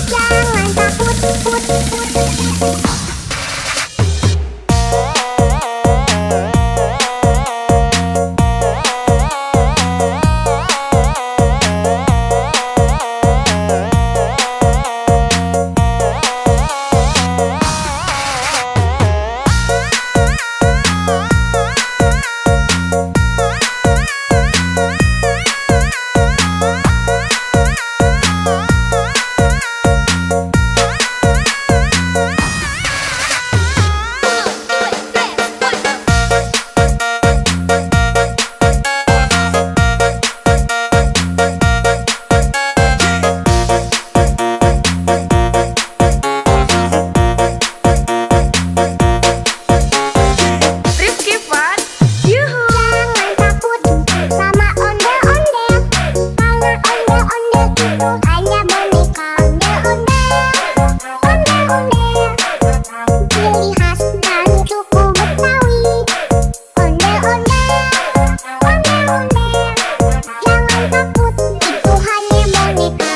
B: Jangan takut, put, put.
A: Rifki Fun, yuhu.
B: Jangan takut sama ondel-ondel, karena ondel-ondel itu hanya boneka. Ondel-ondel, ondel-ondel, ciri khas dari suku Betawi. Ondel-ondel, ondel-ondel, jangan takut, itu hanya boneka.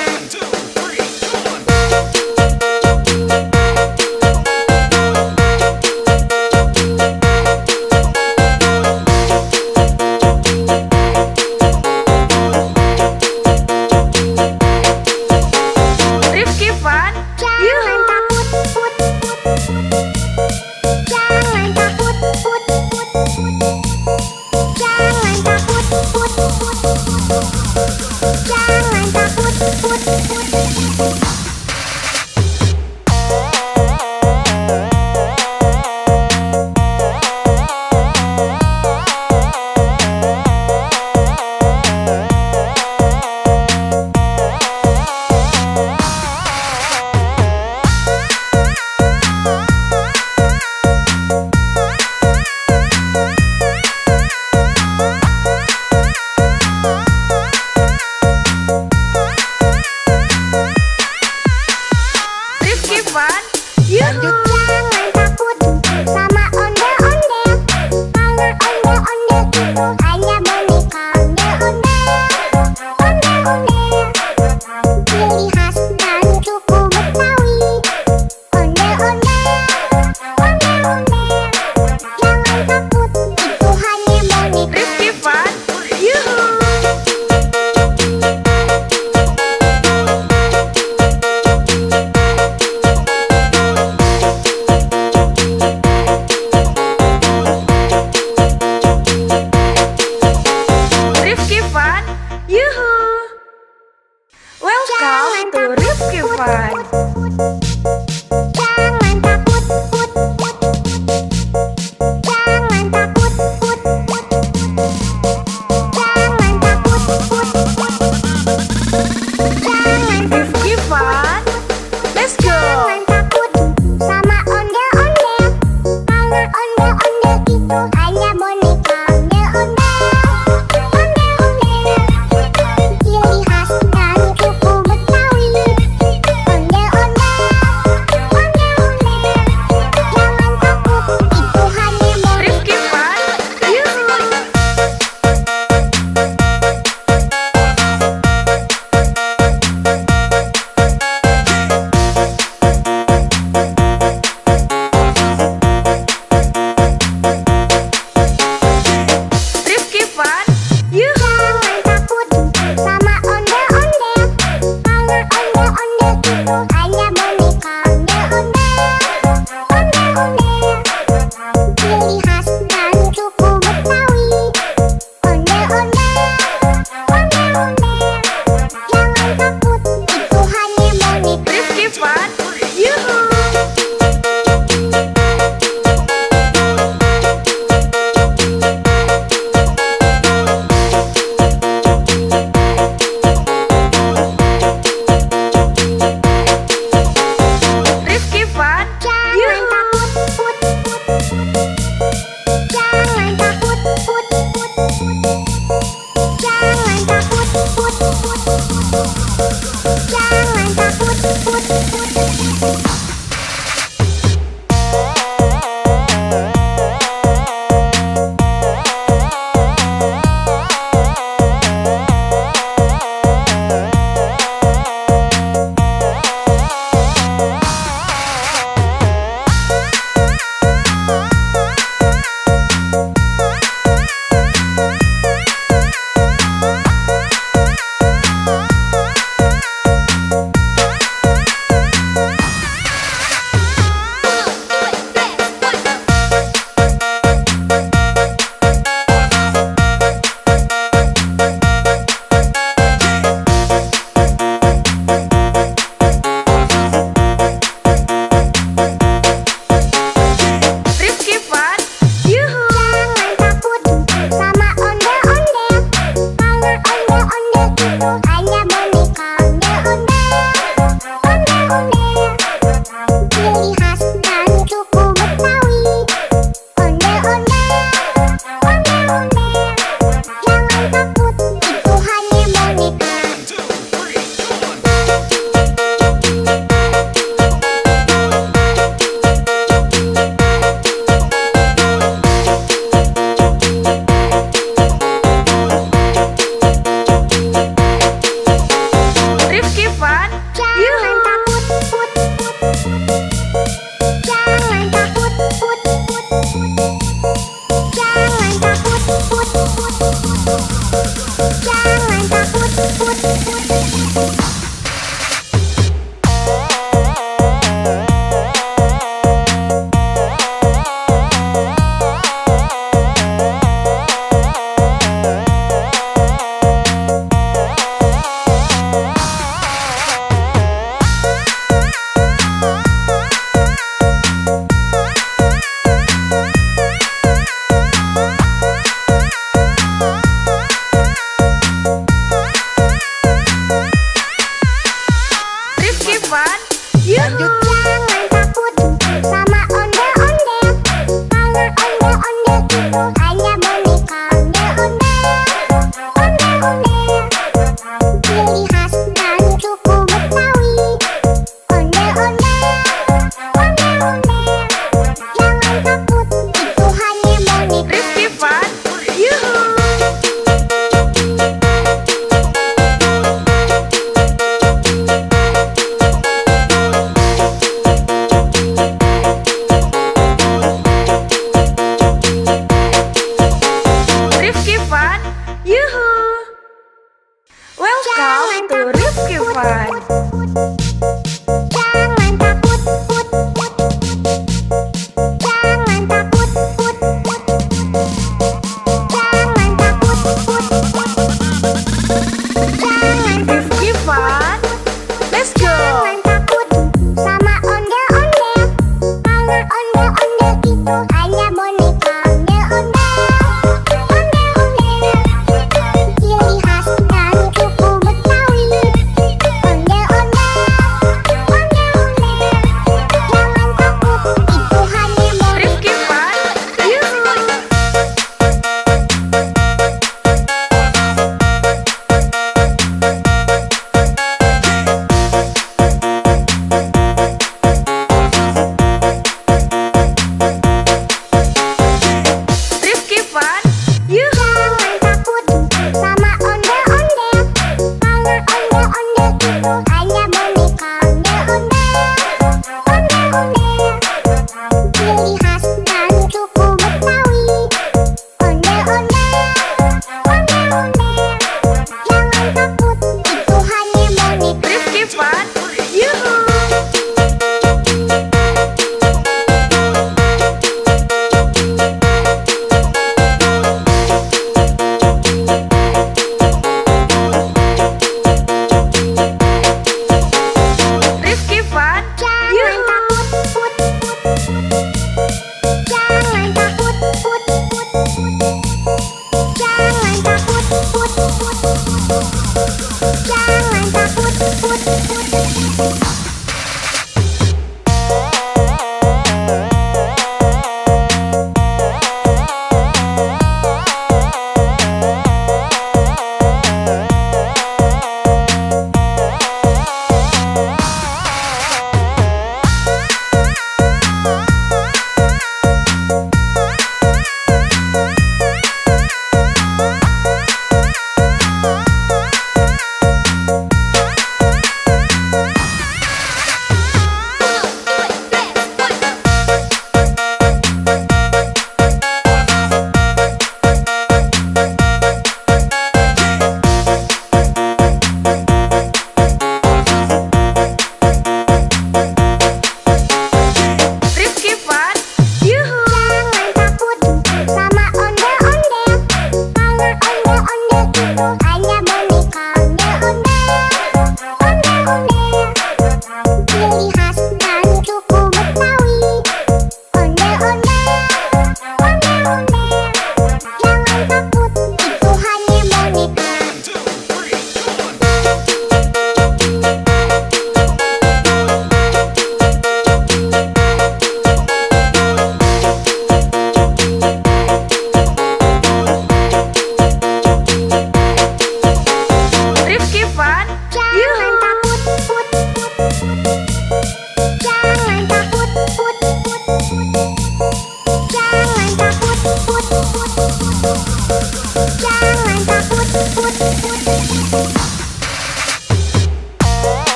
A: Rifki Fun,
B: Jangan
A: yuhu.
B: takut, put, put, put. Jangan takut, put, put, put. Jangan takut, put, put, put. Jangan takut, put, put.
A: Rifki Fun, yuhu.
B: Jangan takut sama ondel-ondel, karena ondel-ondel itu hanya boneka. Ondel-ondel, ondel-ondel, ciri khas dari suku Betawi. Ondel-ondel, ondel-ondel, jangan takut, itu hanya boneka.
A: Rifki Fun, yuhu. Rifki Fun, yuhu. Welcome to Rifki Fun.
B: Jangan takut, put, put. Jangan takut, put, put. Jangan takut, put, put. Jangan
A: Rifki Fun, let's go.
B: Jangan takut sama ondel-ondel, karena ondel-ondel itu hanya boneka. Ondel-ondel, ondel-ondel, ciri khas dari suku Betawi. Ondel-ondel, ondel-ondel, jangan takut, itu hanya boneka.
A: Rifki Fun, yuhu.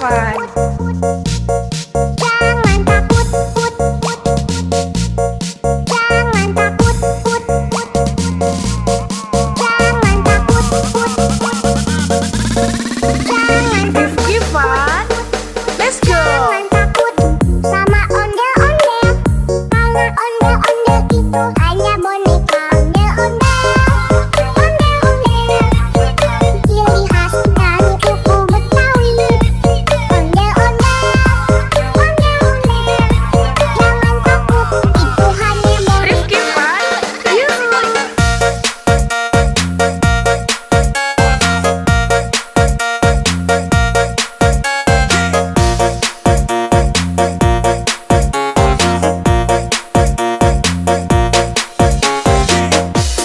A: Fun.
B: Jangan takut, put, put. Jangan takut, put, put. Jangan takut, put, put. Jangan
A: Rifki Fun. Let's go.
B: Jangan takut sama ondel-ondel, karena ondel-ondel itu hanya boneka. Ondel-ondel, ondel-ondel, ciri khas dari suku Betawi. Ondel-ondel, ondel-ondel, jangan takut, itu hanya boneka.
A: Rifki Fun. Yuhu.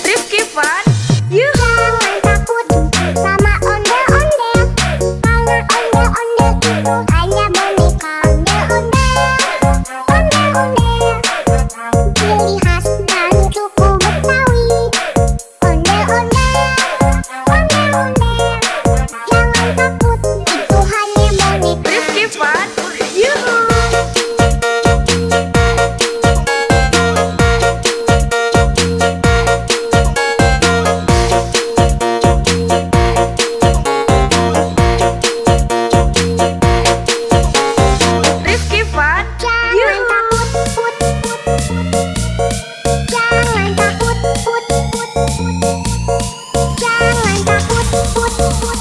A: Rifki Fun. Yuhu.
B: Jangan takut sama ondel-ondel, karena ondel-ondel itu hanya boneka. Ondel-ondel, ondel-ondel, ciri khas dari suku Betawi. Ondel-ondel, ondel-ondel, jangan takut, itu hanya boneka.
A: Rifki Fun. Yuhu. Rifki Fun.
B: Jangan
A: Yuhu.
B: takut, put, put. Jangan takut, put, put. Jangan takut, put, put.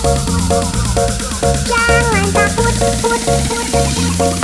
B: Jangan takut, put, put.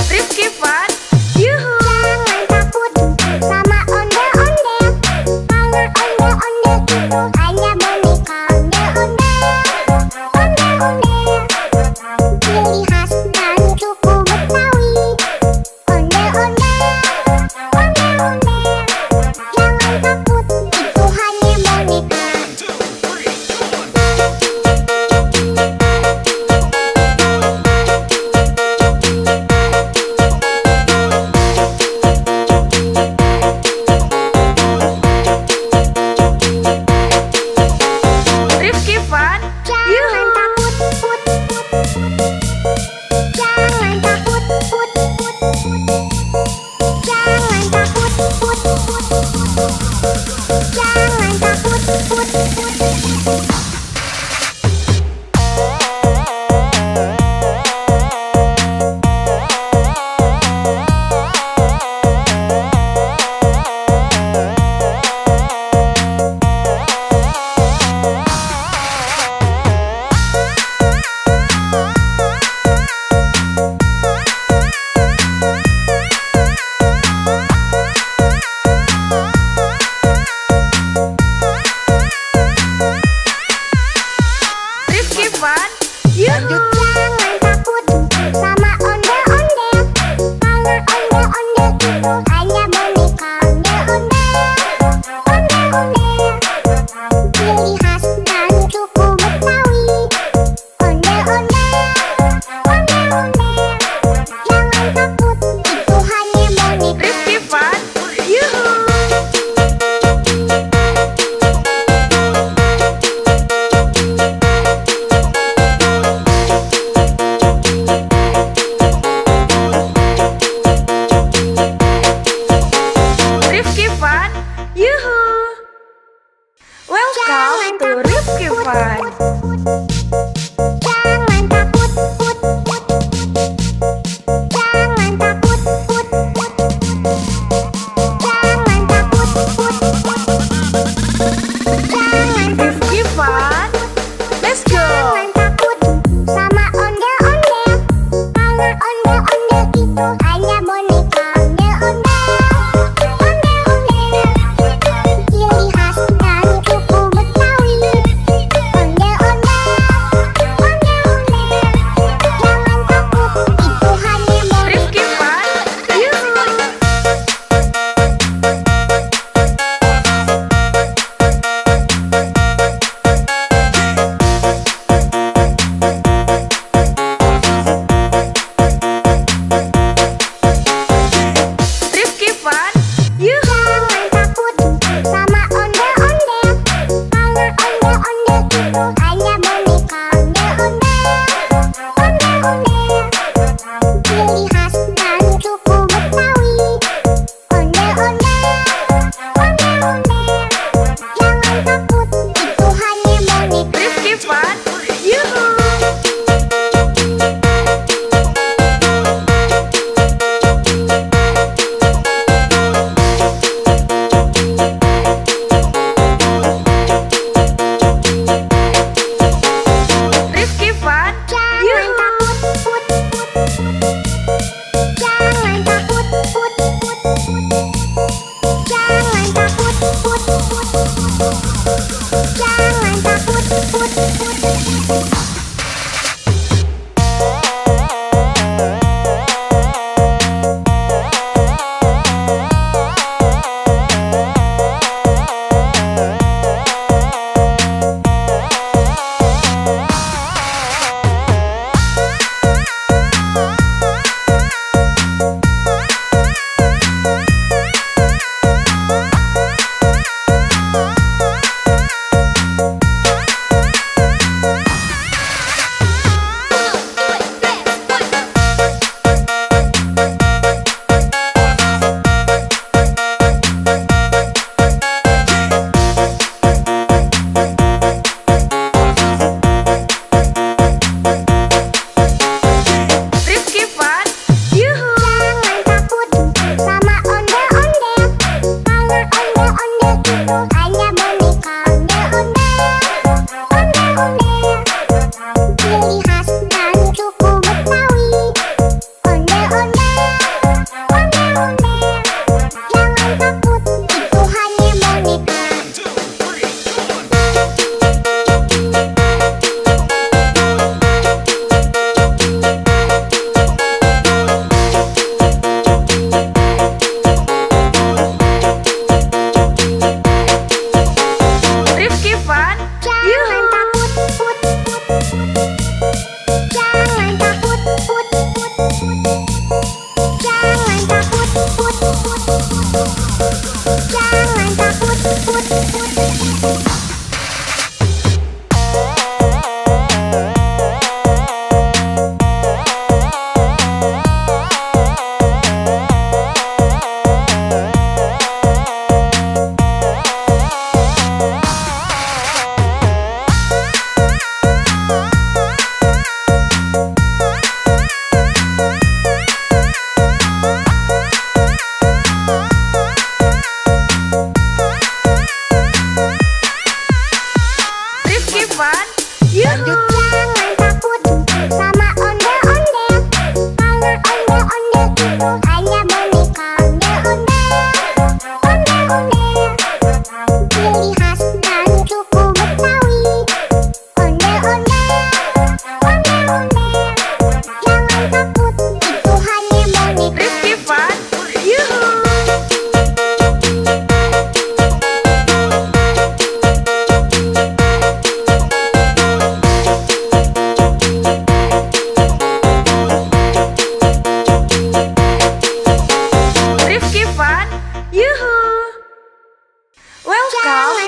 B: Rifki Fun. Yuhu. Jangan takut sama ondel-ondel, karena ondel-ondel itu hanya boneka. Ondel-ondel, ondel-ondel, ciri khas dari suku Betawi. Ondel-ondel, ondel-ondel, jangan takut, itu hanya boneka.
A: Rifki Fun.
B: Jangan
A: Yuhu.
B: takut, put, put. Jangan takut, put, put. Jangan takut, put, put. Jangan takut, put, put.
A: Rifki Fun. Yuhu.
B: Jangan takut sama ondel-ondel, karena ondel-ondel itu hanya boneka. Ondel-ondel, ondel-ondel, ciri khas dari suku Betawi. Ondel-ondel, ondel-ondel, jangan takut, itu hanya boneka.
A: Rifki Fun. Yuhu. Rifki Fun. Yuhu. Welcome to Rifki Fun.
B: Jangan takut, put, put. Jangan takut, put, put. Jangan takut, put, put. Jangan
A: Rifki Fun. Let's go.
B: Jangan takut.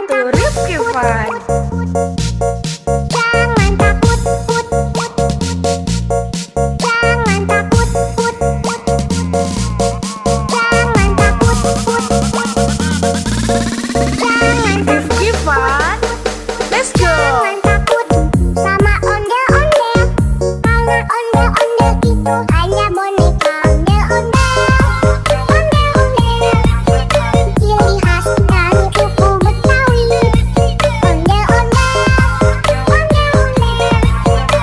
A: to Rifki Fun.
B: Jangan takut, put, put. Jangan takut, put, put. Jangan takut, put, put. Jangan
A: Rifki Fun, let's go.
B: Jangan takut sama ondel-ondel, karena ondel-ondel itu hanya boneka ondel-ondel. Ondel-ondel, ciri khas dari suku Betawi. Ondel-ondel, ondel-ondel,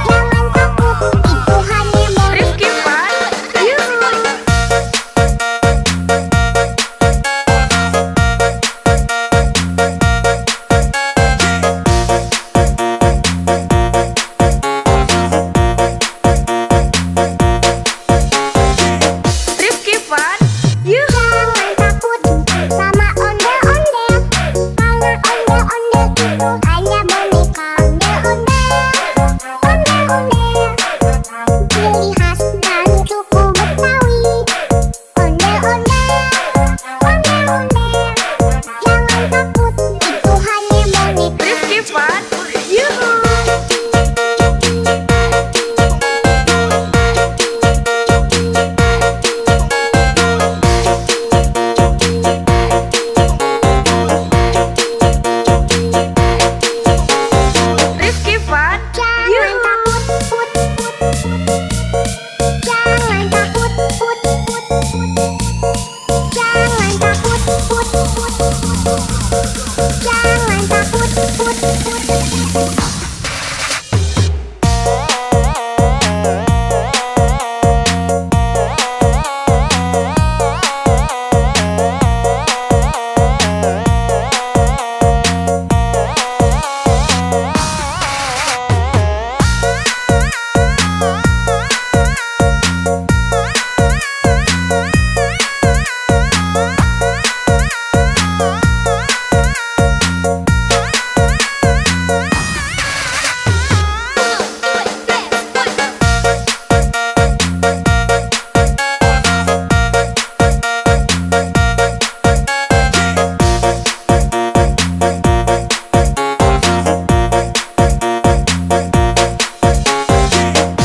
B: jangan takut, itu hanya boneka.
A: Rifki Fun, yuhu. Rifki Fun, yuhu.
B: Jangan takut sama ondel-ondel, karena ondel-ondel itu hanya boneka ondel-ondel. Ondel-ondel, ciri khas dari suku Betawi. Ondel-ondel, ondel-ondel, jangan takut, itu hanya boneka.
A: Rifki Fun, yuhu. Rifki Fun,
B: Jangan
A: yuhu.
B: takut, put, put, put. Jangan takut, put, put, put. Jangan takut, put, put, put. Jangan takut, put, put, put.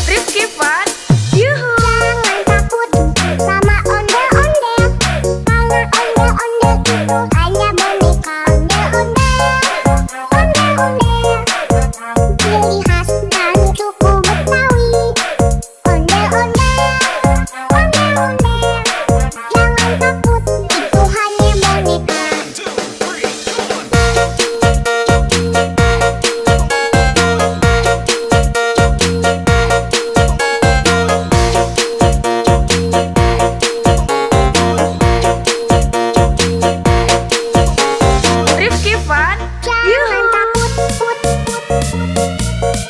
B: Rifki Fun, yuhu. Jangan takut sama ondel-ondel, karena ondel-ondel itu hanya boneka ondel-ondel. Ondel-ondel, ciri khas dari suku Betawi. Ondel-ondel, ondel-ondel, jangan takut, itu hanya boneka.
A: Rifki Fun,
B: Jangan
A: yuhu.
B: takut, put, put, put.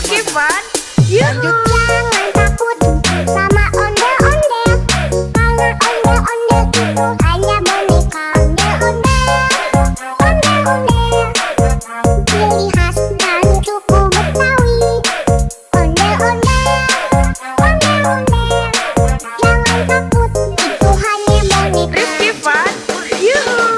A: Rizky Fun, yuhu.
B: Jangan takut sama ondel-ondel, karena ondel-ondel itu hanya boneka. Ondel-ondel, ciri khas dari suku Betawi. Ondel-ondel, jangan takut, itu hanya boneka.
A: Rizky Fun, yuhu.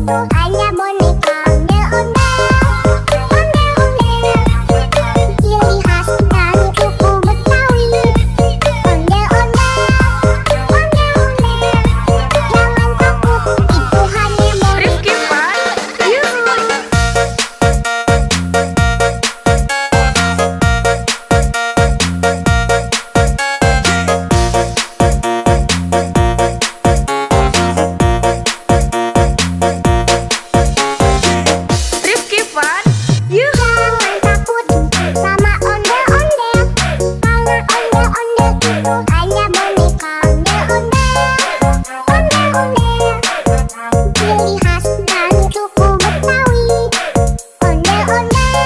B: itu hanya boneka ondel-ondel. Ciri khas dari suku Betawi. Ondel-ondel. Jangan takut, itu hanya boneka.
A: Rifki Fun, Yuhu. Rifki Fun, Yuhu.
B: Jangan takut sama ondel-ondel. Karena ondel-ondel itu hanya boneka ondel-ondel. Ciri khas dari suku Betawi. Ondel-ondel.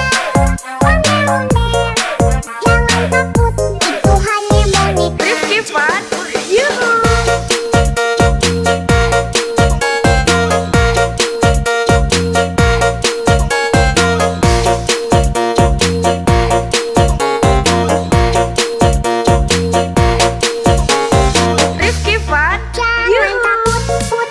B: Jangan takut, itu hanya boneka.
A: Rifki Fun, Yuhu. Rifki Fun,
B: Jangan
A: Yuhu.
B: takut,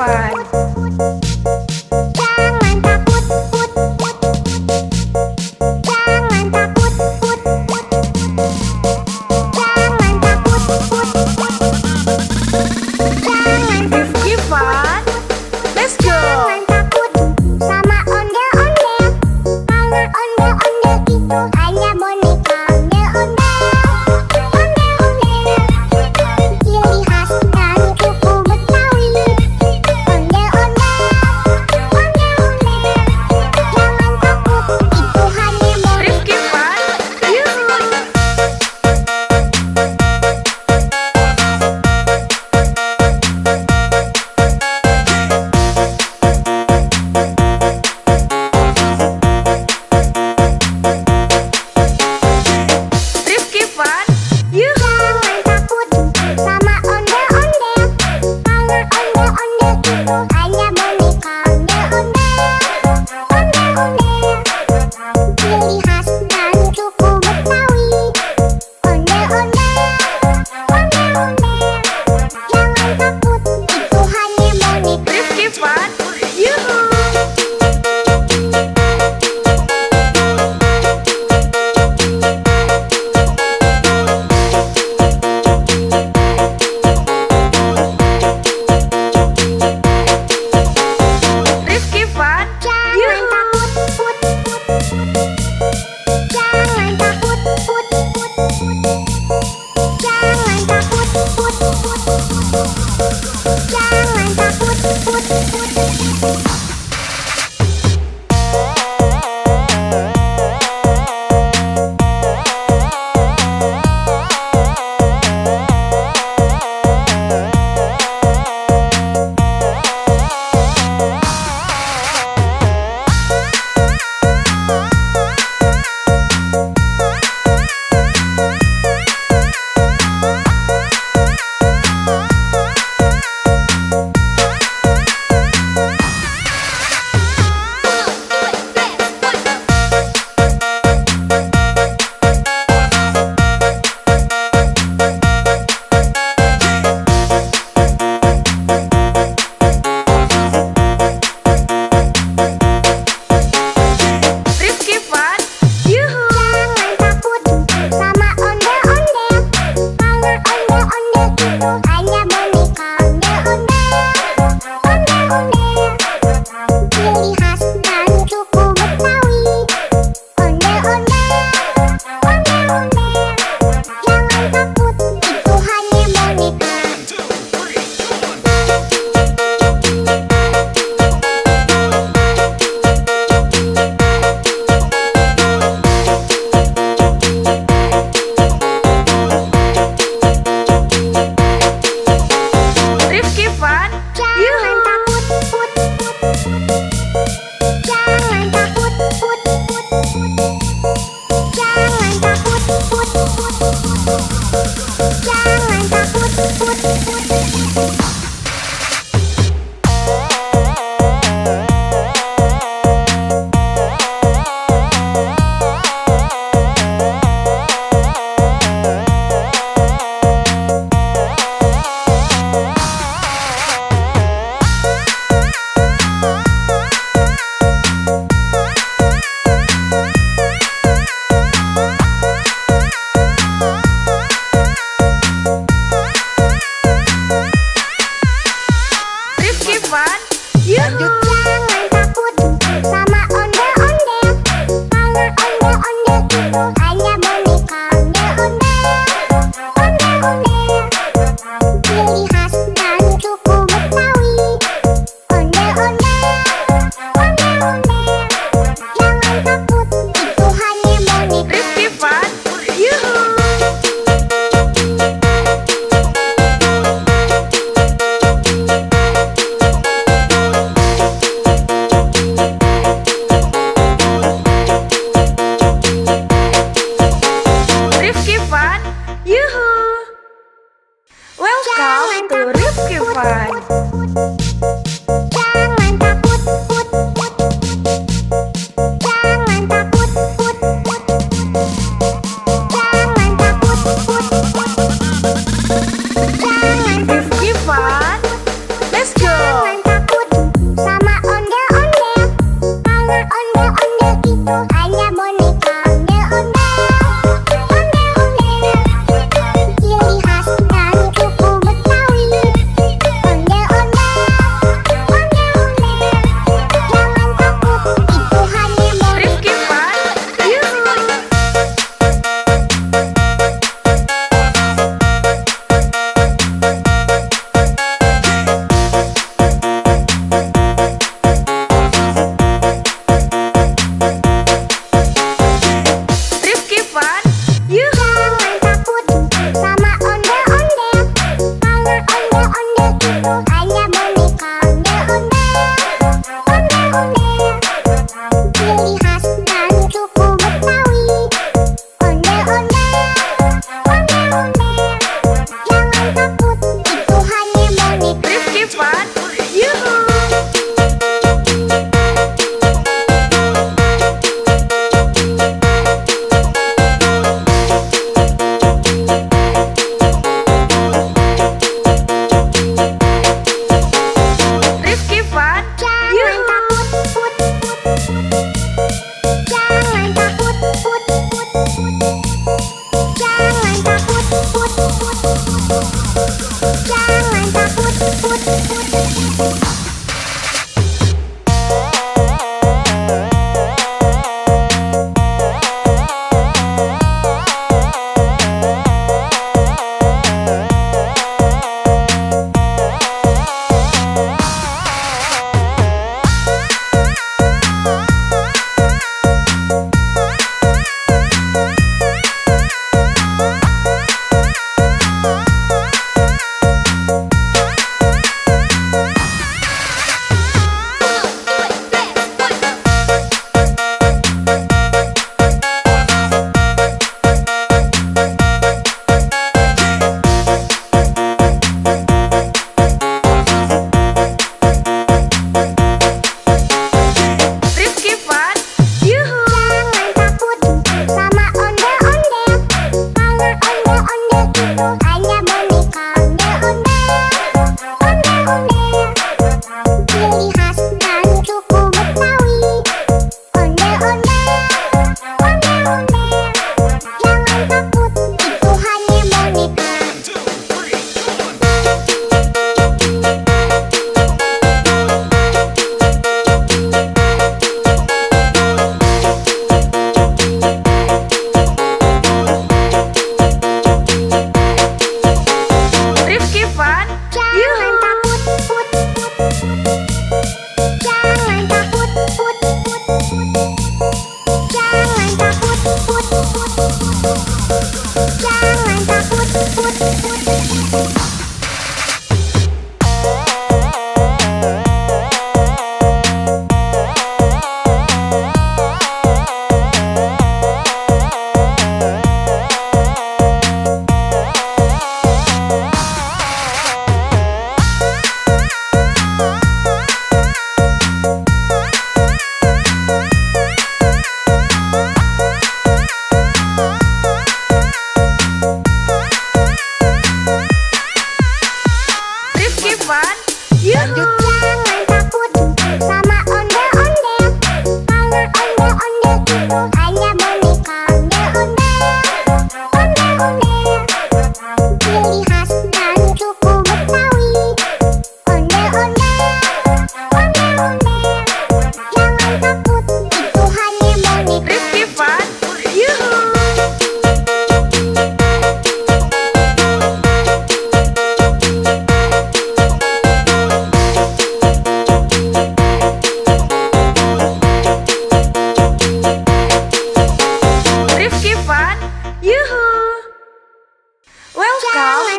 A: Fun.
B: Jangan takut, put, put. Jangan takut, put, put. Jangan takut, put, put. Jangan
A: Rifki Fun. Let's go.
B: Jangan takut sama ondel-ondel, karena ondel-ondel itu hanya boneka. Ondel-ondel, ondel-ondel, ciri khas dari suku Betawi. Ondel-ondel,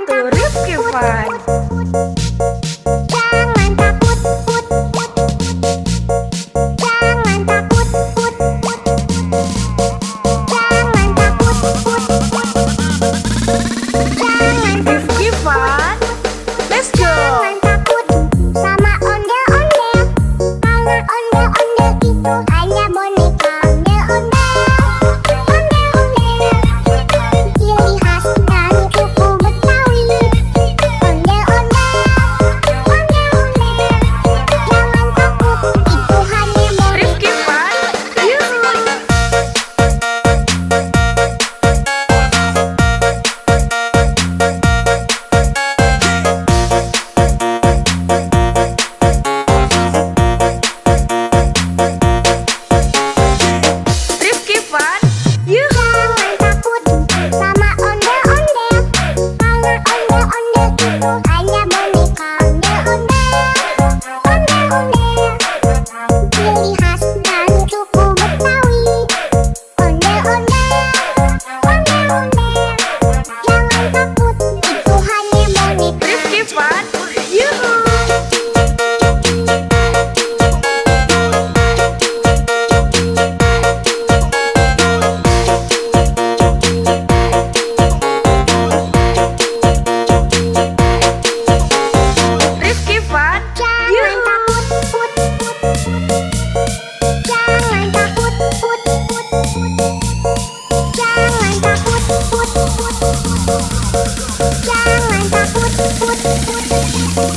A: to Rifki Fun.
B: Jangan takut, put, put. Jangan takut, put, put. Jangan takut, put, put. Jangan
A: Rifki Fun. Let's go.
B: Jangan takut sama ondel-ondel. Karena ondel-ondel itu hanya boneka ondel-ondel. Ondel-ondel, ciri khas dari suku Betawi. Ondel-ondel, ondel-ondel. Jangan takut, itu hanya boneka.
A: Rifki Fun. Yuhu. Rifki Fun. Yuhu.
B: Jangan takut sama ondel-ondel. Karena ondel-ondel itu hanya boneka ondel-ondel. Ondel-ondel, ciri khas dari suku Betawi. Ondel-ondel, ondel-ondel. Jangan takut, itu hanya boneka.
A: Rifki Fun. Yuhu. Rifki Fun.
B: Jangan
A: Yuhu.
B: takut, put, put. Jangan takut, put, put. Jangan takut, put, put. Jangan takut, put, put.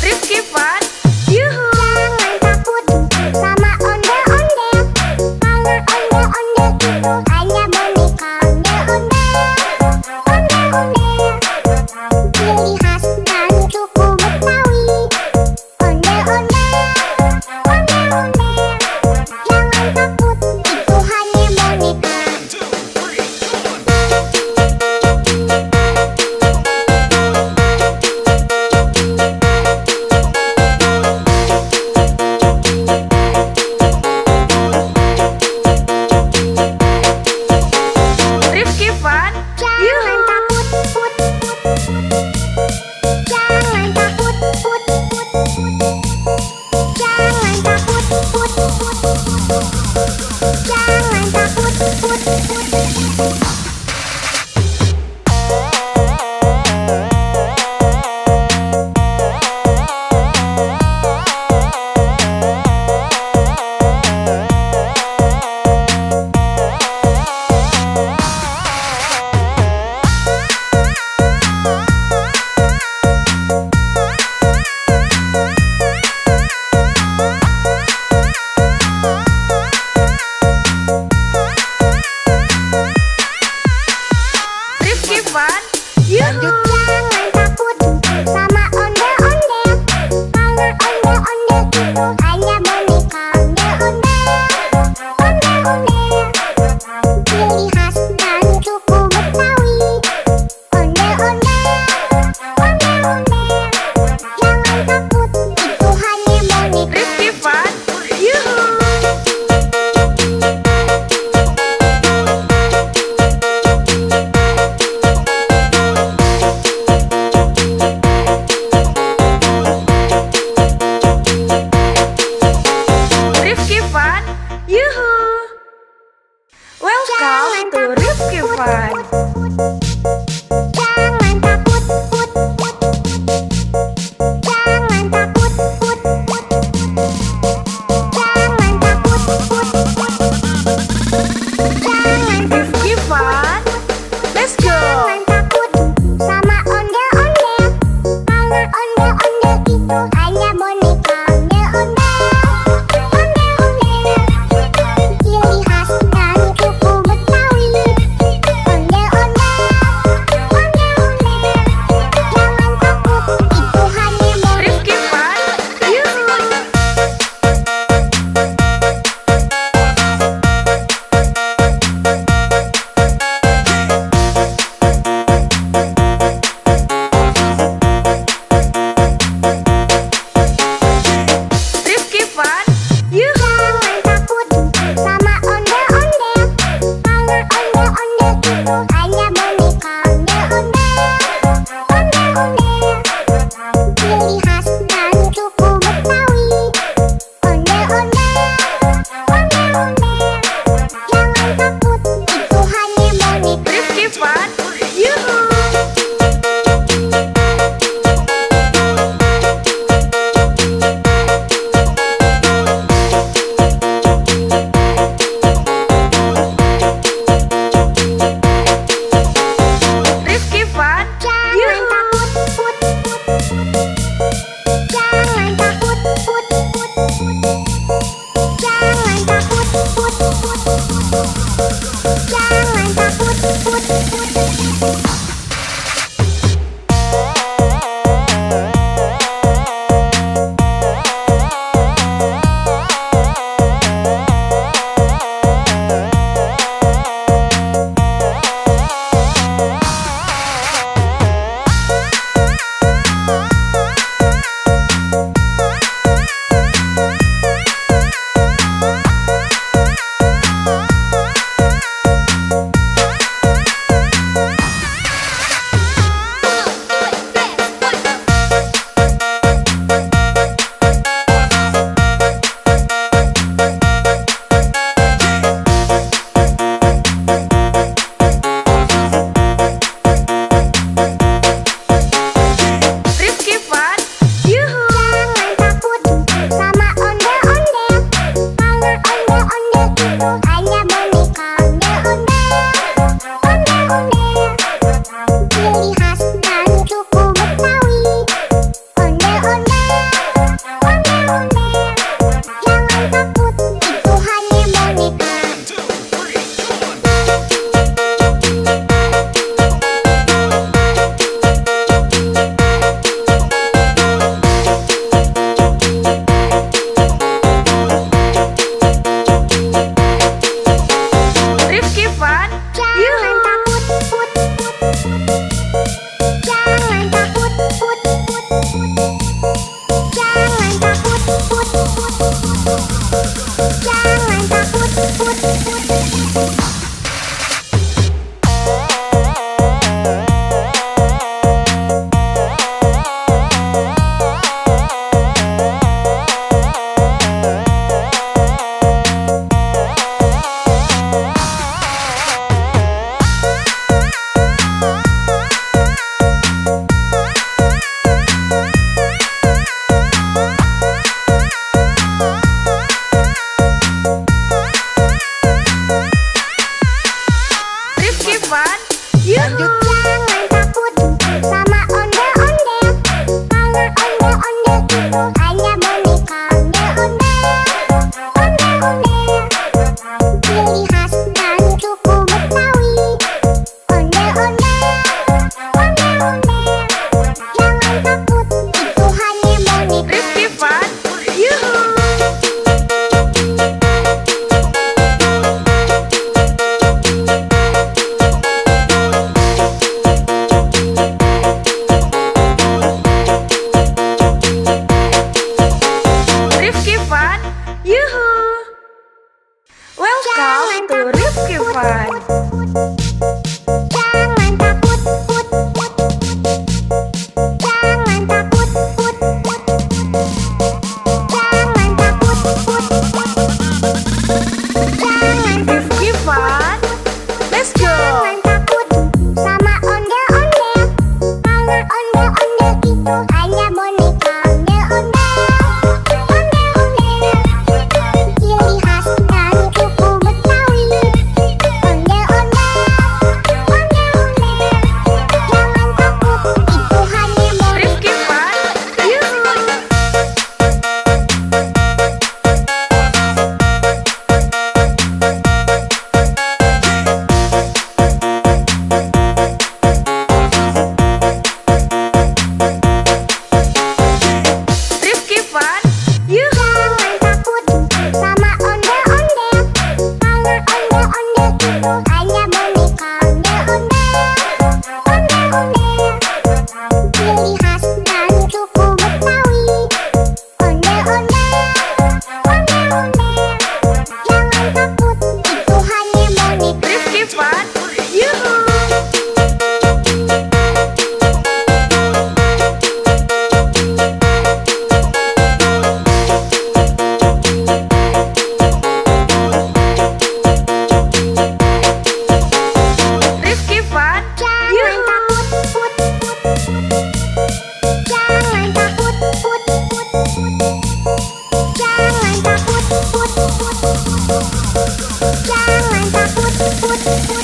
A: Rifki Fun. Yuhu.
B: Jangan takut sama ondel-ondel. Karena ondel-ondel itu hanya boneka ondel-ondel. Ondel-ondel, ciri khas dari suku Betawi. Ondel-ondel, ondel-ondel. Jangan takut, itu hanya boneka.
A: Rifki Fun.
B: Jangan
A: Yuhu.
B: takut, put, put. Jangan takut, put, put. Jangan takut, put, put. Jangan takut, put, put.
A: Rifki Fun. Yuhu.
B: Jangan takut sama ondel-ondel. Karena ondel-ondel itu hanya boneka ondel-ondel. Ondel-ondel, ciri khas dari suku Betawi. Ondel-ondel, ondel-ondel. Jangan takut, itu hanya boneka.
A: Rifki Fun. Yuhu. Rifki Fun. Yuhu. Welcome to Rifki Fun.
B: Jangan takut, put, put. Jangan takut, put, put. Jangan takut, put, put. Jangan
A: Rifki Fun. Let's
B: Jangan takut, put, put. Jangan takut, put, put. Jangan takut, put, put. Jangan takut, put, put.
A: Rifki Fun, yuhu.
B: Jangan takut sama ondel-ondel, karena ondel-ondel itu hanya boneka. Ondel-ondel, ciri khas dan suku Betawi. Ondel-ondel, jangan takut, itu hanya boneka.
A: Rifki Fun, yuhu. Rifki Fun, yuhu. Welcome to Rifki Fun.
B: Jangan takut, put, put. Jangan takut, put, put. Jangan takut, put, put. Jangan
A: Rifki Fun, let's go.
B: Jangan takut sama ondel-ondel, karena ondel-ondel itu hanya boneka. Ondel-ondel, ciri khas dan suku Betawi. Ondel-ondel, jangan takut, itu hanya boneka.
A: Rifki Fun, yuhu. Rifki Fun, yuhu.
B: Jangan takut sama ondel-ondel, karena ondel-ondel itu hanya boneka. Ondel-ondel, ciri khas dan suku Betawi. Ondel-ondel, jangan takut, itu hanya boneka.
A: Rifki Fun, yuhu. Rifki Fun,
B: Jangan
A: yuhu.
B: takut, put, put. Jangan takut, put, put. Jangan takut, put, put. Jangan takut, put, put.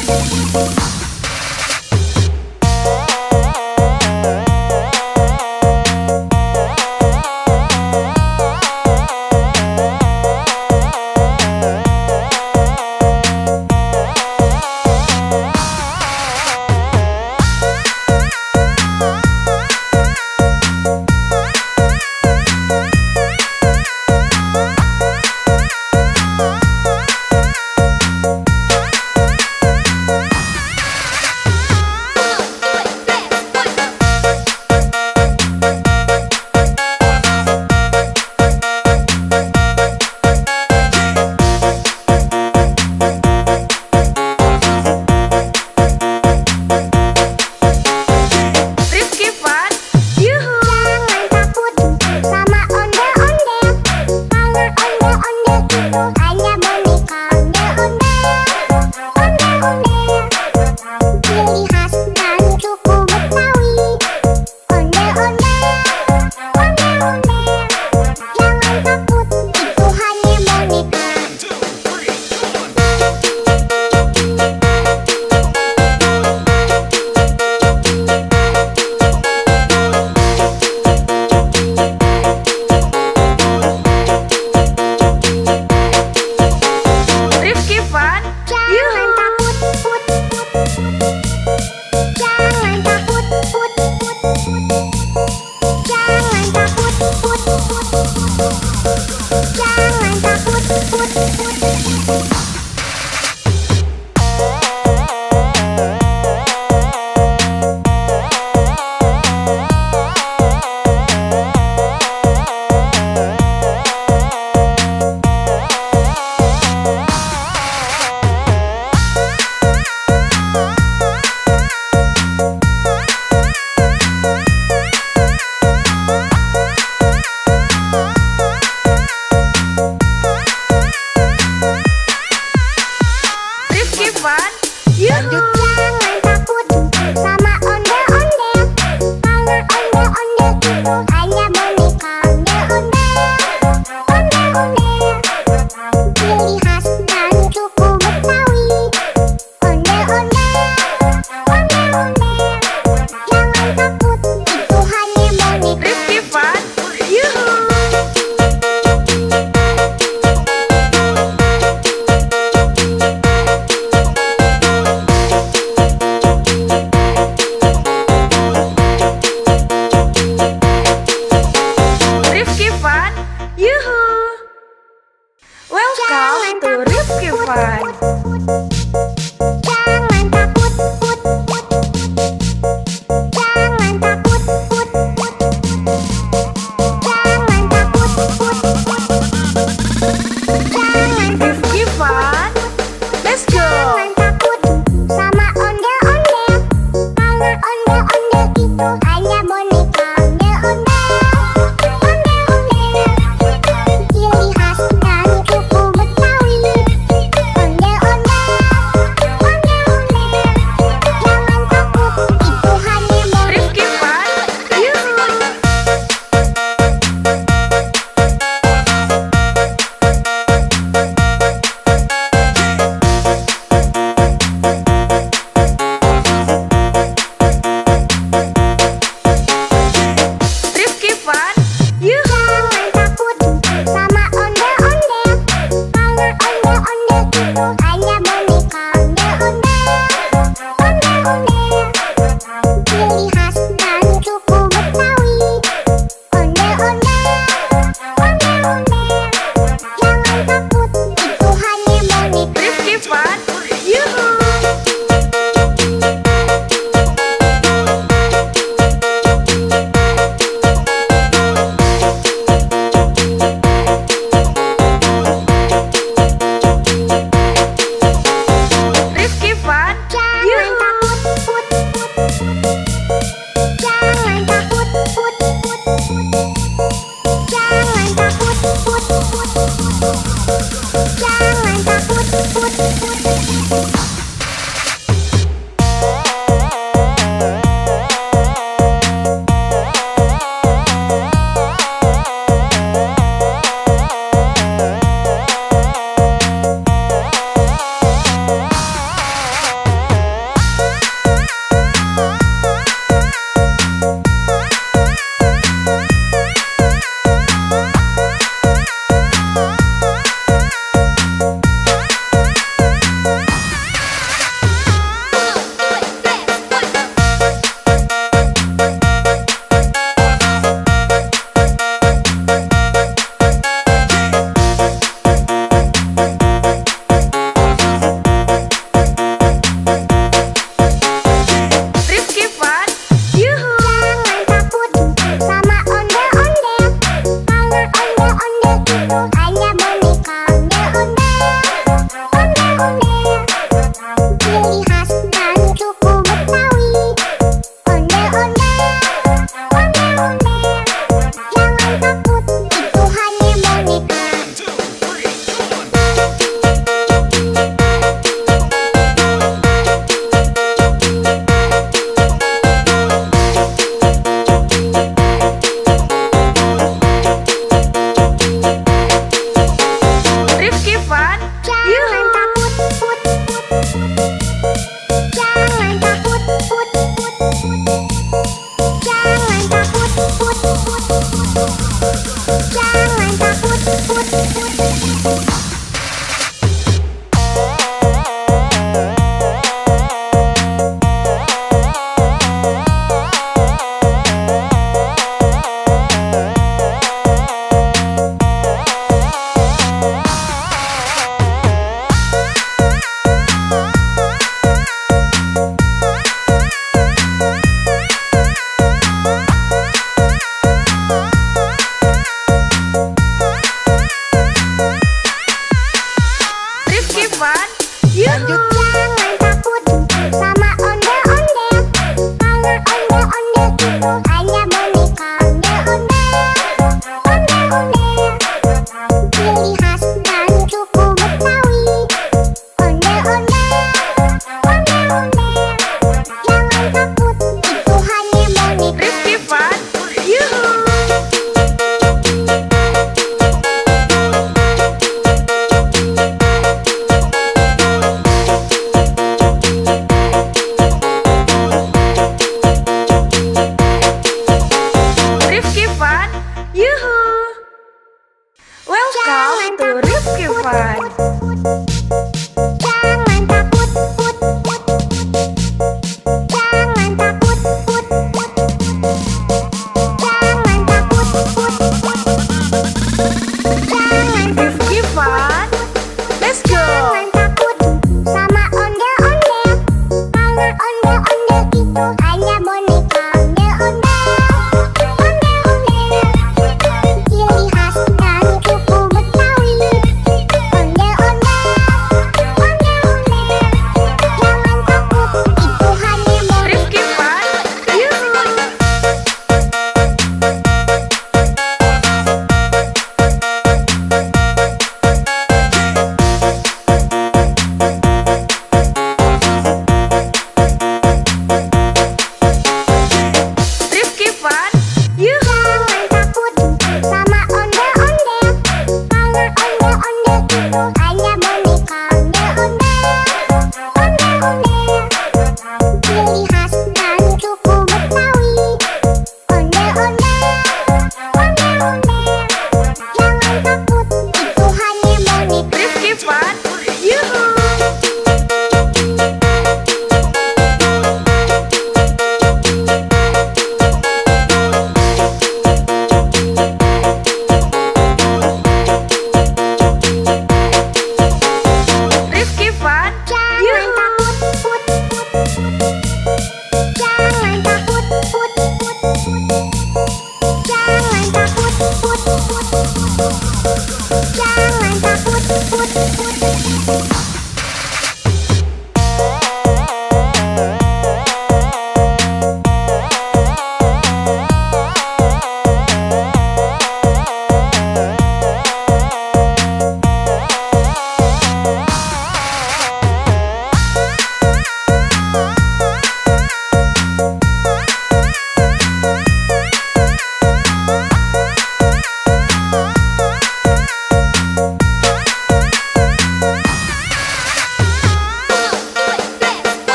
A: Rifki Fun, yuhu.
B: Jangan takut sama ondel-ondel, karena ondel-ondel itu hanya boneka. Ondel-ondel, ciri khas dan suku Betawi. Ondel-ondel, jangan takut, itu hanya boneka.
A: Rifki Fun,
B: Jangan
A: yuhu.
B: takut, put, put.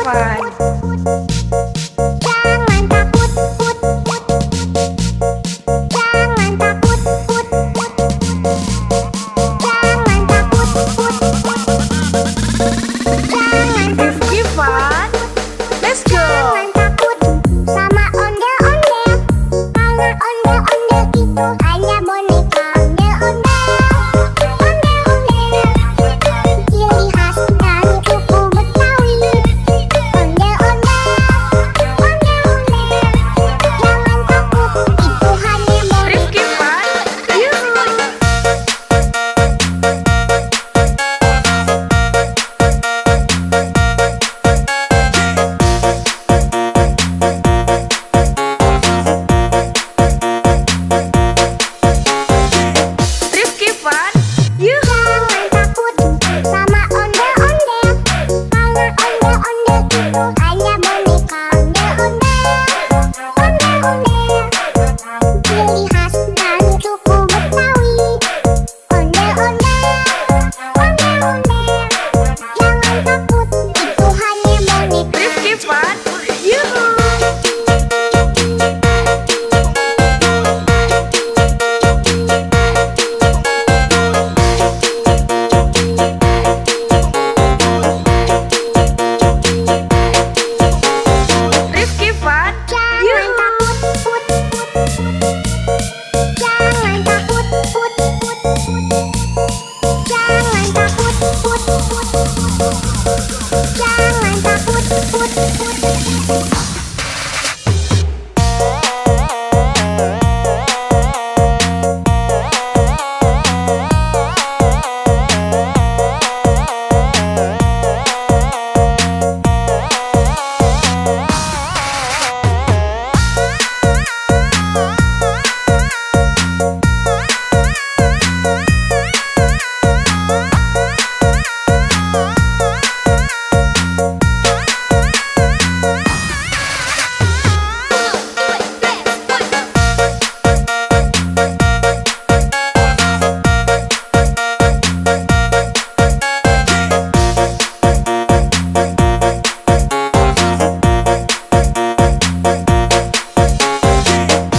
A: Fun.
B: Jangan takut, put, put. Jangan takut, put, put. Jangan takut, put, put. Jangan
A: Rifki Fun. Let's go.
B: Jangan takut sama ondel-ondel, karena ondel-ondel itu hanya boneka ondel-ondel. Ondel-ondel, ciri khas dari suku Betawi. Ondel-ondel, ondel-ondel, jangan takut, itu hanya boneka.
A: Rifki Fun. Yuhu. Rifki Fun. Yuhu.
B: Jangan takut sama ondel-ondel, karena ondel-ondel itu hanya boneka ondel-ondel. Ondel-ondel, ciri khas dari suku Betawi. Ondel-ondel, ondel-ondel, jangan takut, itu hanya boneka.
A: Rifki Fun. Yuhu. Rifki Fun.
B: Jangan
A: Yuhu.
B: takut, put, put, put. Jangan takut, put, put, put. Jangan takut, put, put, put. Jangan takut, put, put.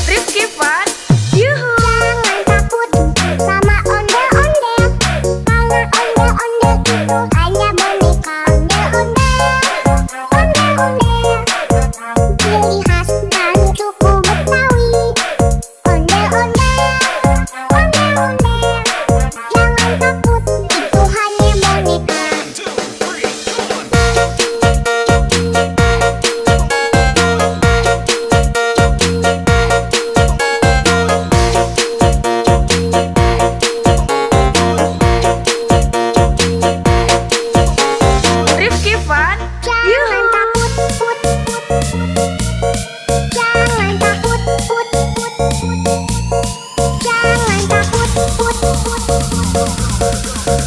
A: Rifki Fun. Yuhu.
B: Jangan takut sama ondel-ondel, karena ondel-ondel itu hanya boneka ondel-ondel. Ondel-ondel, ciri khas dari suku Betawi. Ondel-ondel, ondel-ondel, jangan takut, itu hanya boneka.
A: Rifki Fun.
B: Jangan
A: Yuhu.
B: takut, put, put, put. Jangan takut, put, put, put. Jangan takut, put, put, put.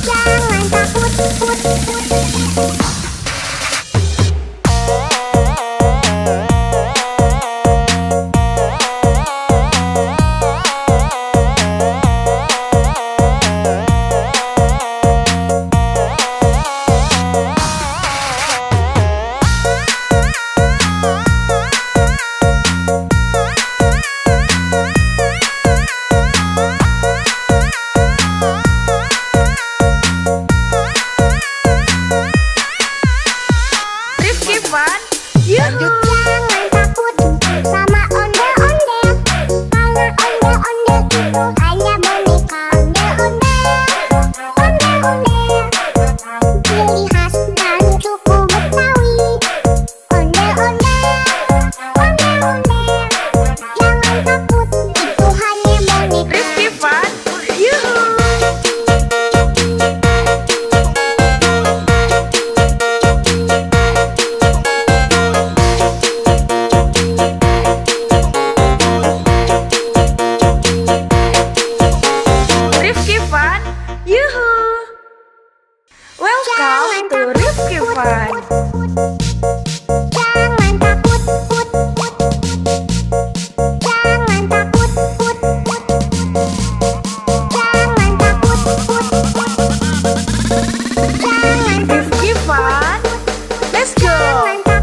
B: Jangan takut, put, put.
A: Rifki Fun. Yuhu.
B: Jangan takut sama ondel-ondel, karena ondel-ondel itu hanya boneka ondel-ondel. Ondel-ondel, ciri khas dari suku Betawi. Ondel-ondel, ondel-ondel, jangan takut, itu hanya boneka.
A: Rifki Fun. Yuhu. Rifki Fun. Yuhu. Welcome to Rifki Fun.
B: Jangan takut, put, put. Jangan takut, put, put. Jangan takut, put, put. Jangan
A: Rifki Fun. Let's go.
B: Jangan takut.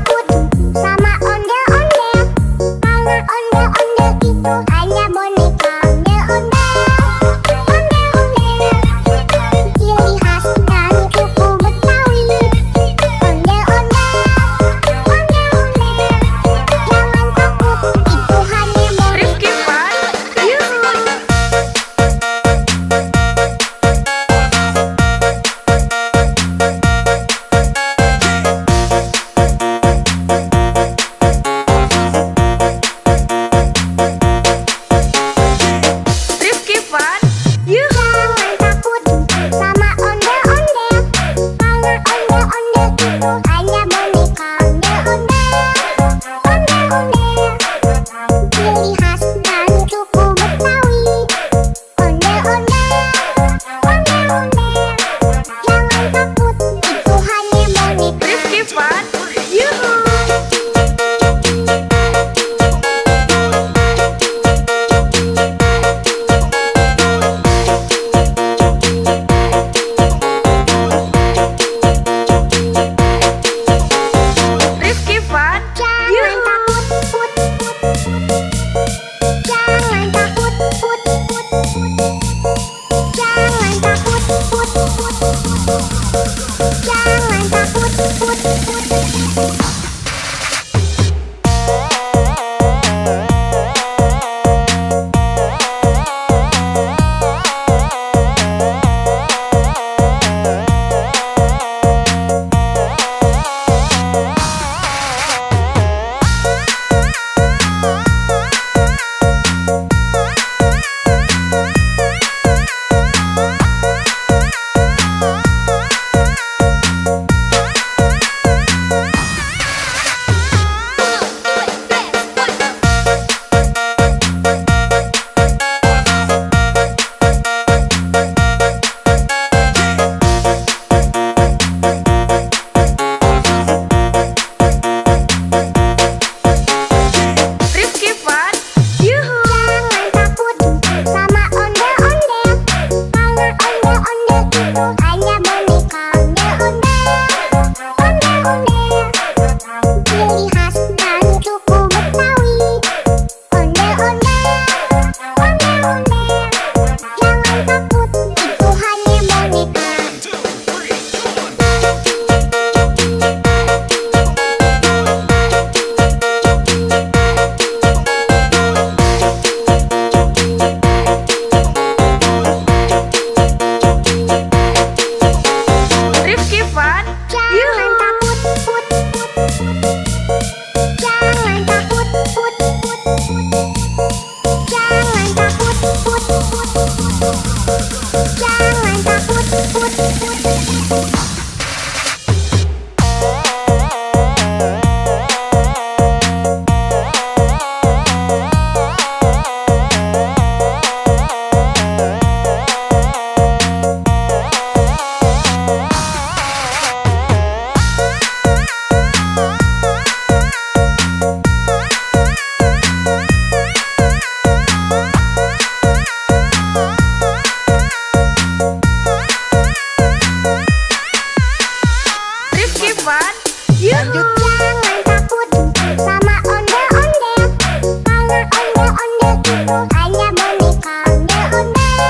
A: Fun, yuhu.
B: Jangan takut sama ondel-ondel, karena ondel-ondel itu hanya boneka ondel-ondel.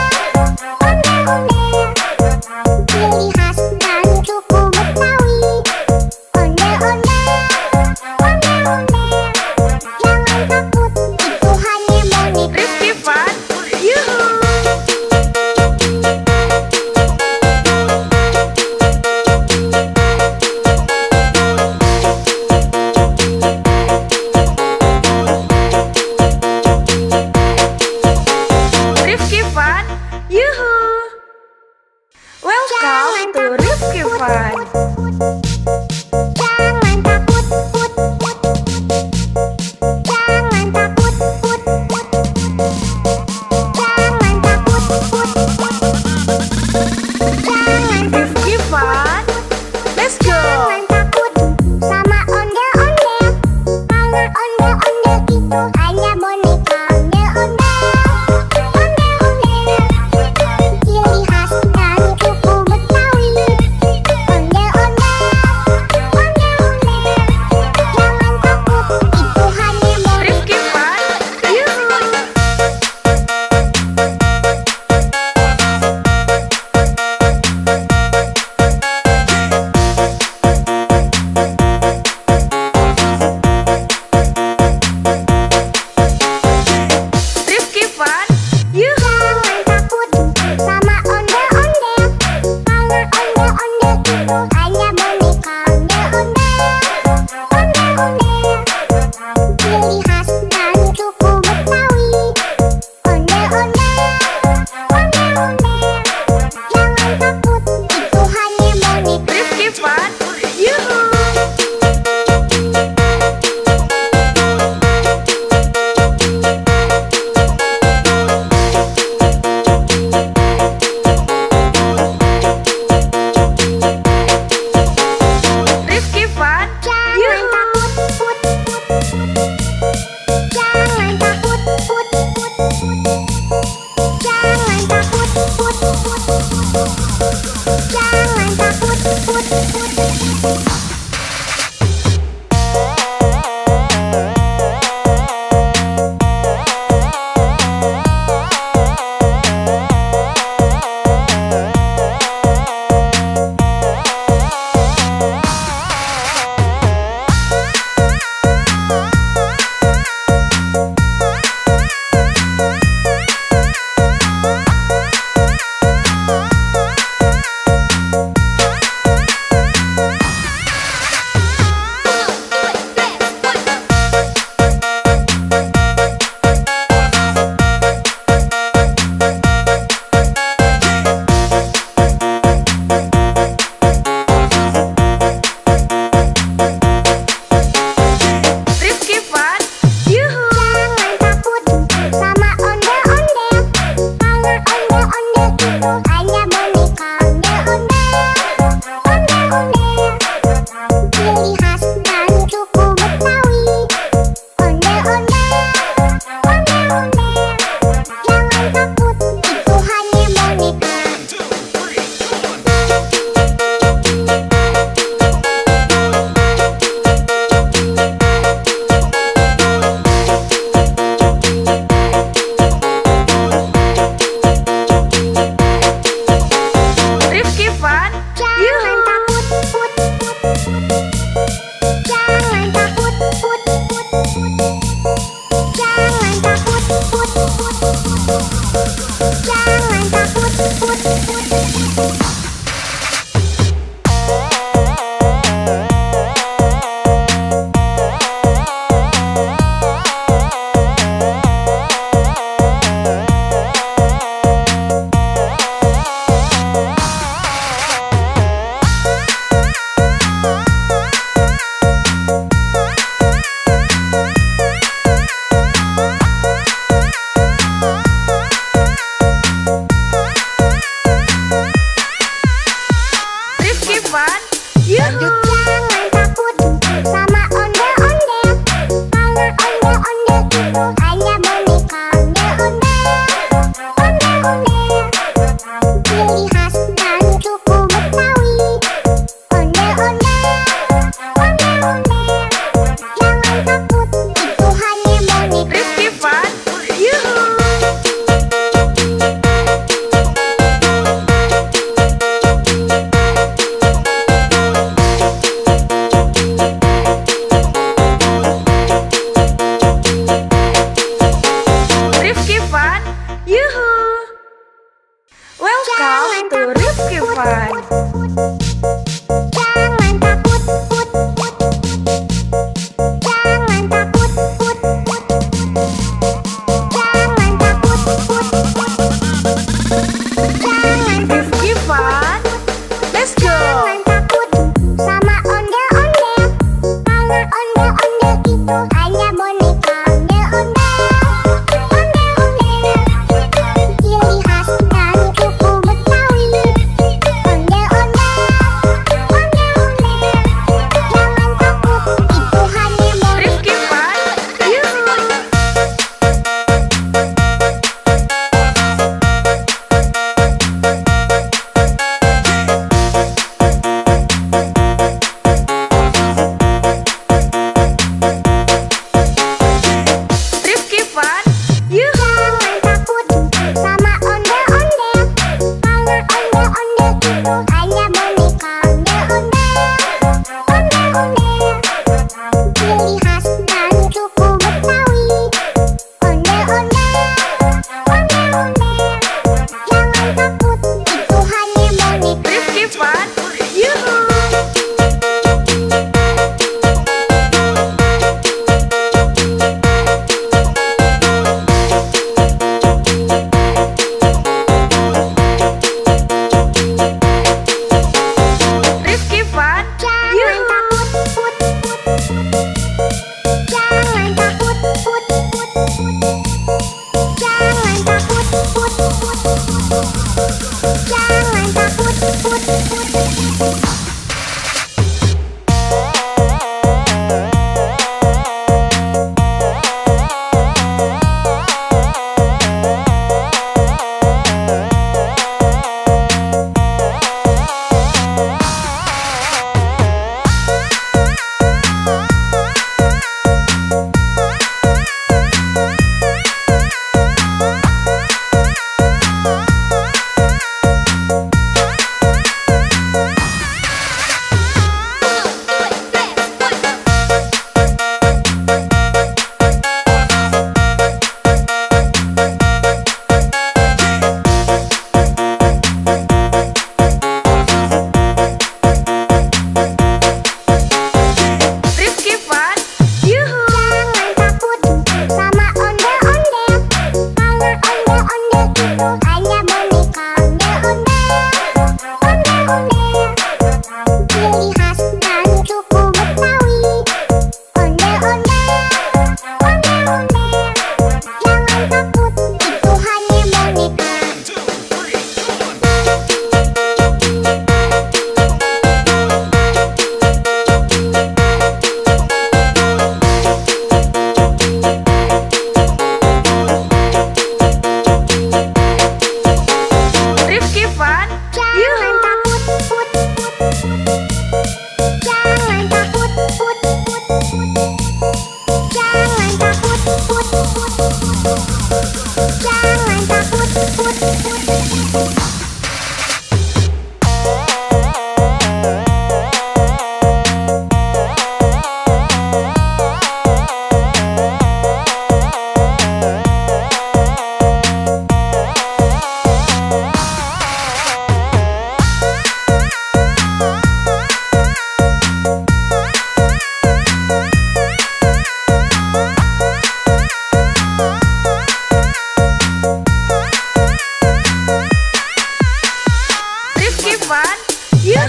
B: Ondel-ondel, ciri khas dan suku Betawi. Ondel-ondel, ondel-ondel, jangan takut, itu hanya boneka.
A: Rifki Fun, yuhu. Rifki Fun, yuhu. Welcome to Rifki Fun.
B: Jangan takut, put, put. Jangan takut, put, put. Jangan takut, put, put. Jangan
A: Rifki Fun, let's go.
B: Jangan takut sama ondel-ondel, karena ondel-ondel itu hanya boneka ondel-ondel. Ondel-ondel, ciri khas dan suku Betawi. Ondel-ondel, ondel-ondel, jangan takut, itu hanya boneka.
A: Rifki Fun, yuhu. Rifki Fun, yuhu.
B: Jangan takut sama ondel-ondel, karena ondel-ondel itu hanya boneka ondel-ondel. Ondel-ondel, ciri khas dan suku Betawi. Ondel-ondel, ondel-ondel, jangan takut, itu hanya boneka.
A: Rifki Fun, yuhu. Rifki Fun,
B: Jangan
A: yuhu.
B: takut, put, put. Jangan takut, put, put. Jangan takut, put, put. Jangan takut, put, put.
A: Rifki Fun, yuhu.
B: Jangan takut sama ondel-ondel, karena ondel-ondel itu hanya boneka ondel-ondel. Ondel-ondel, ciri khas dan suku Betawi. Ondel-ondel, ondel-ondel, jangan takut, itu hanya boneka.
A: Rifki Fun,
B: Jangan
A: yuhu.
B: takut, put, put. Jangan takut, put, put. Jangan takut, put, put. Jangan takut, put, put. ondel-ondel,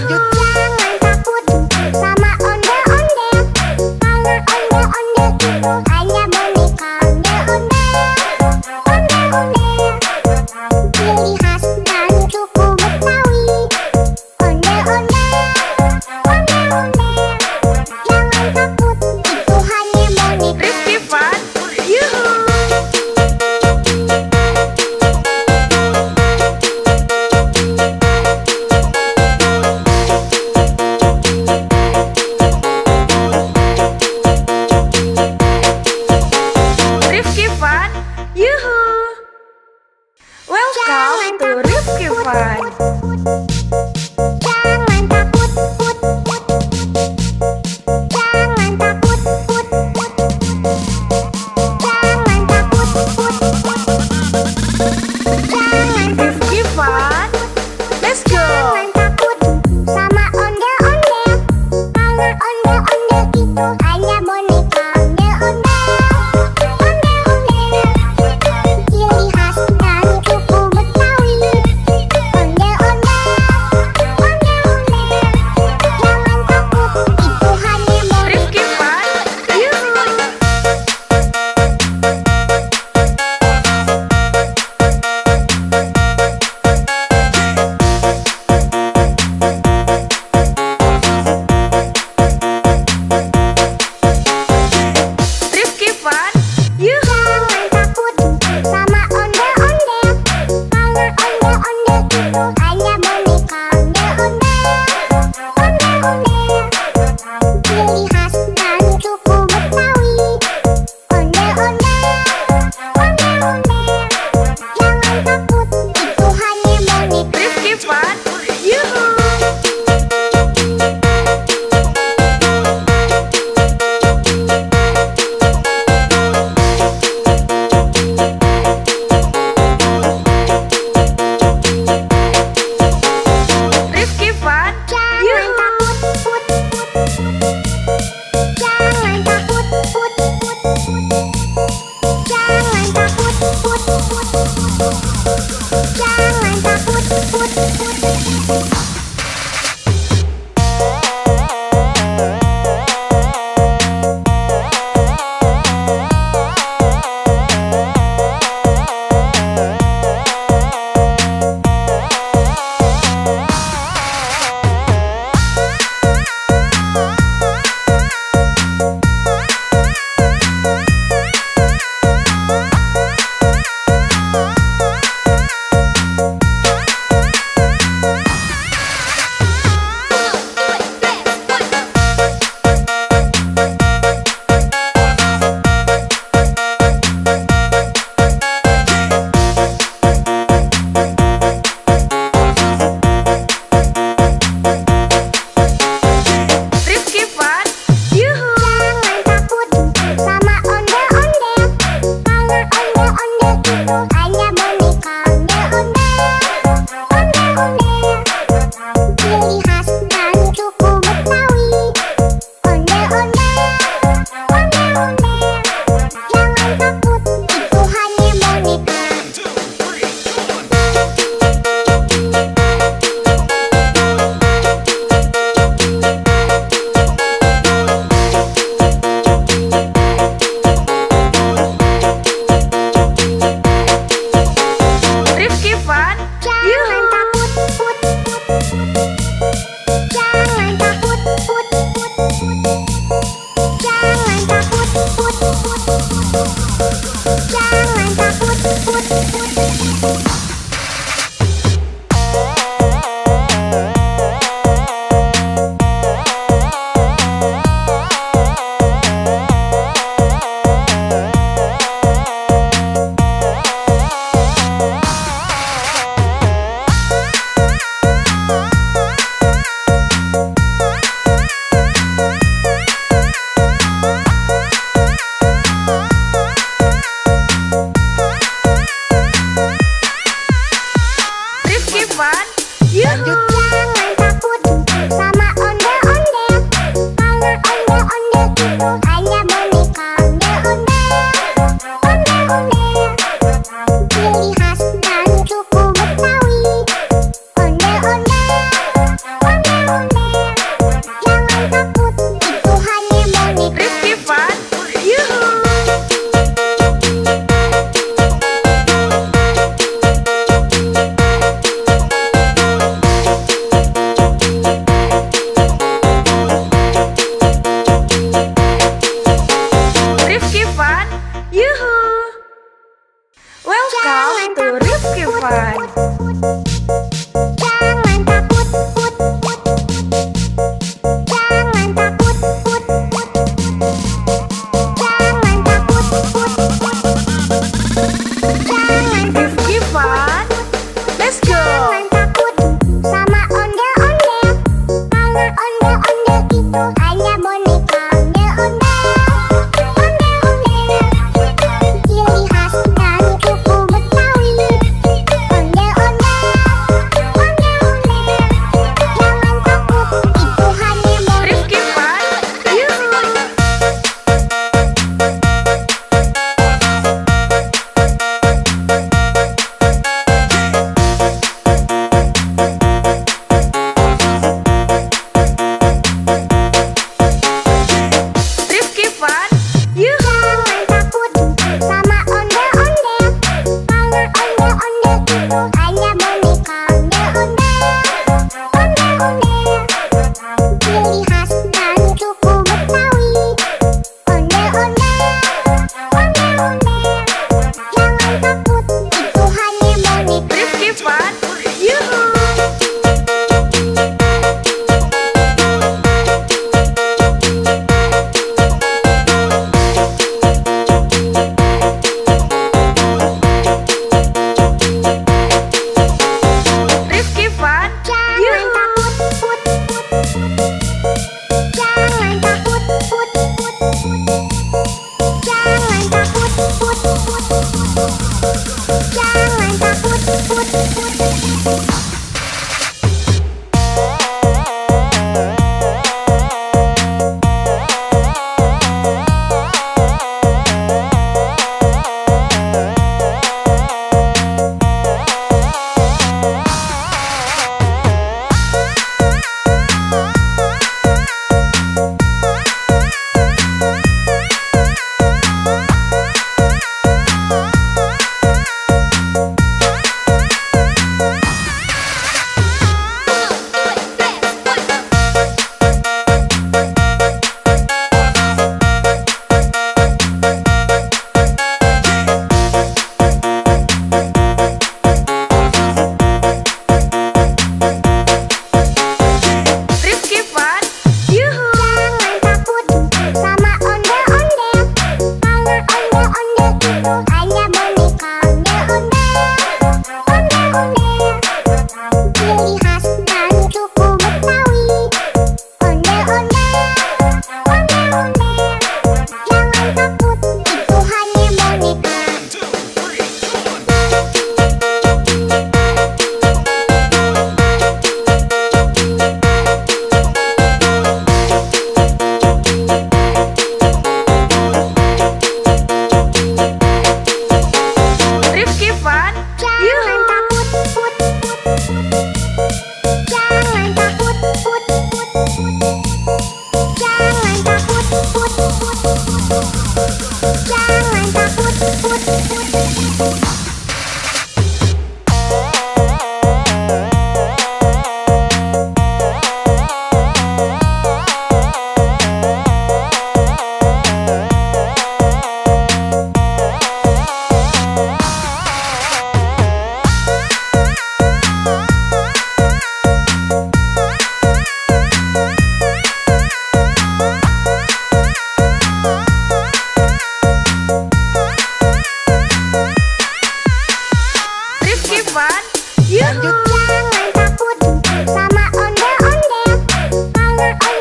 B: Lanjut. Jangan takut sama ondel-ondel, karena ondel-ondel itu hanya boneka. Ondel-ondel, ciri khas dan suku Betawi. Ondel-ondel, jangan takut, itu hanya boneka.
A: Rifki Fun, yuhu.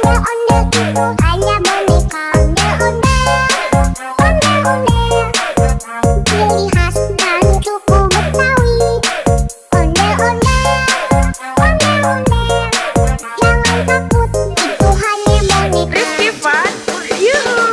B: Ondel-ondel itu hanya boneka ondel-ondel, ondel-ondel, ciri khas dari suku Betawi. Ondel-ondel, ondel-ondel, jangan takut, itu hanya boneka.
A: Rizky Fun, yuhu.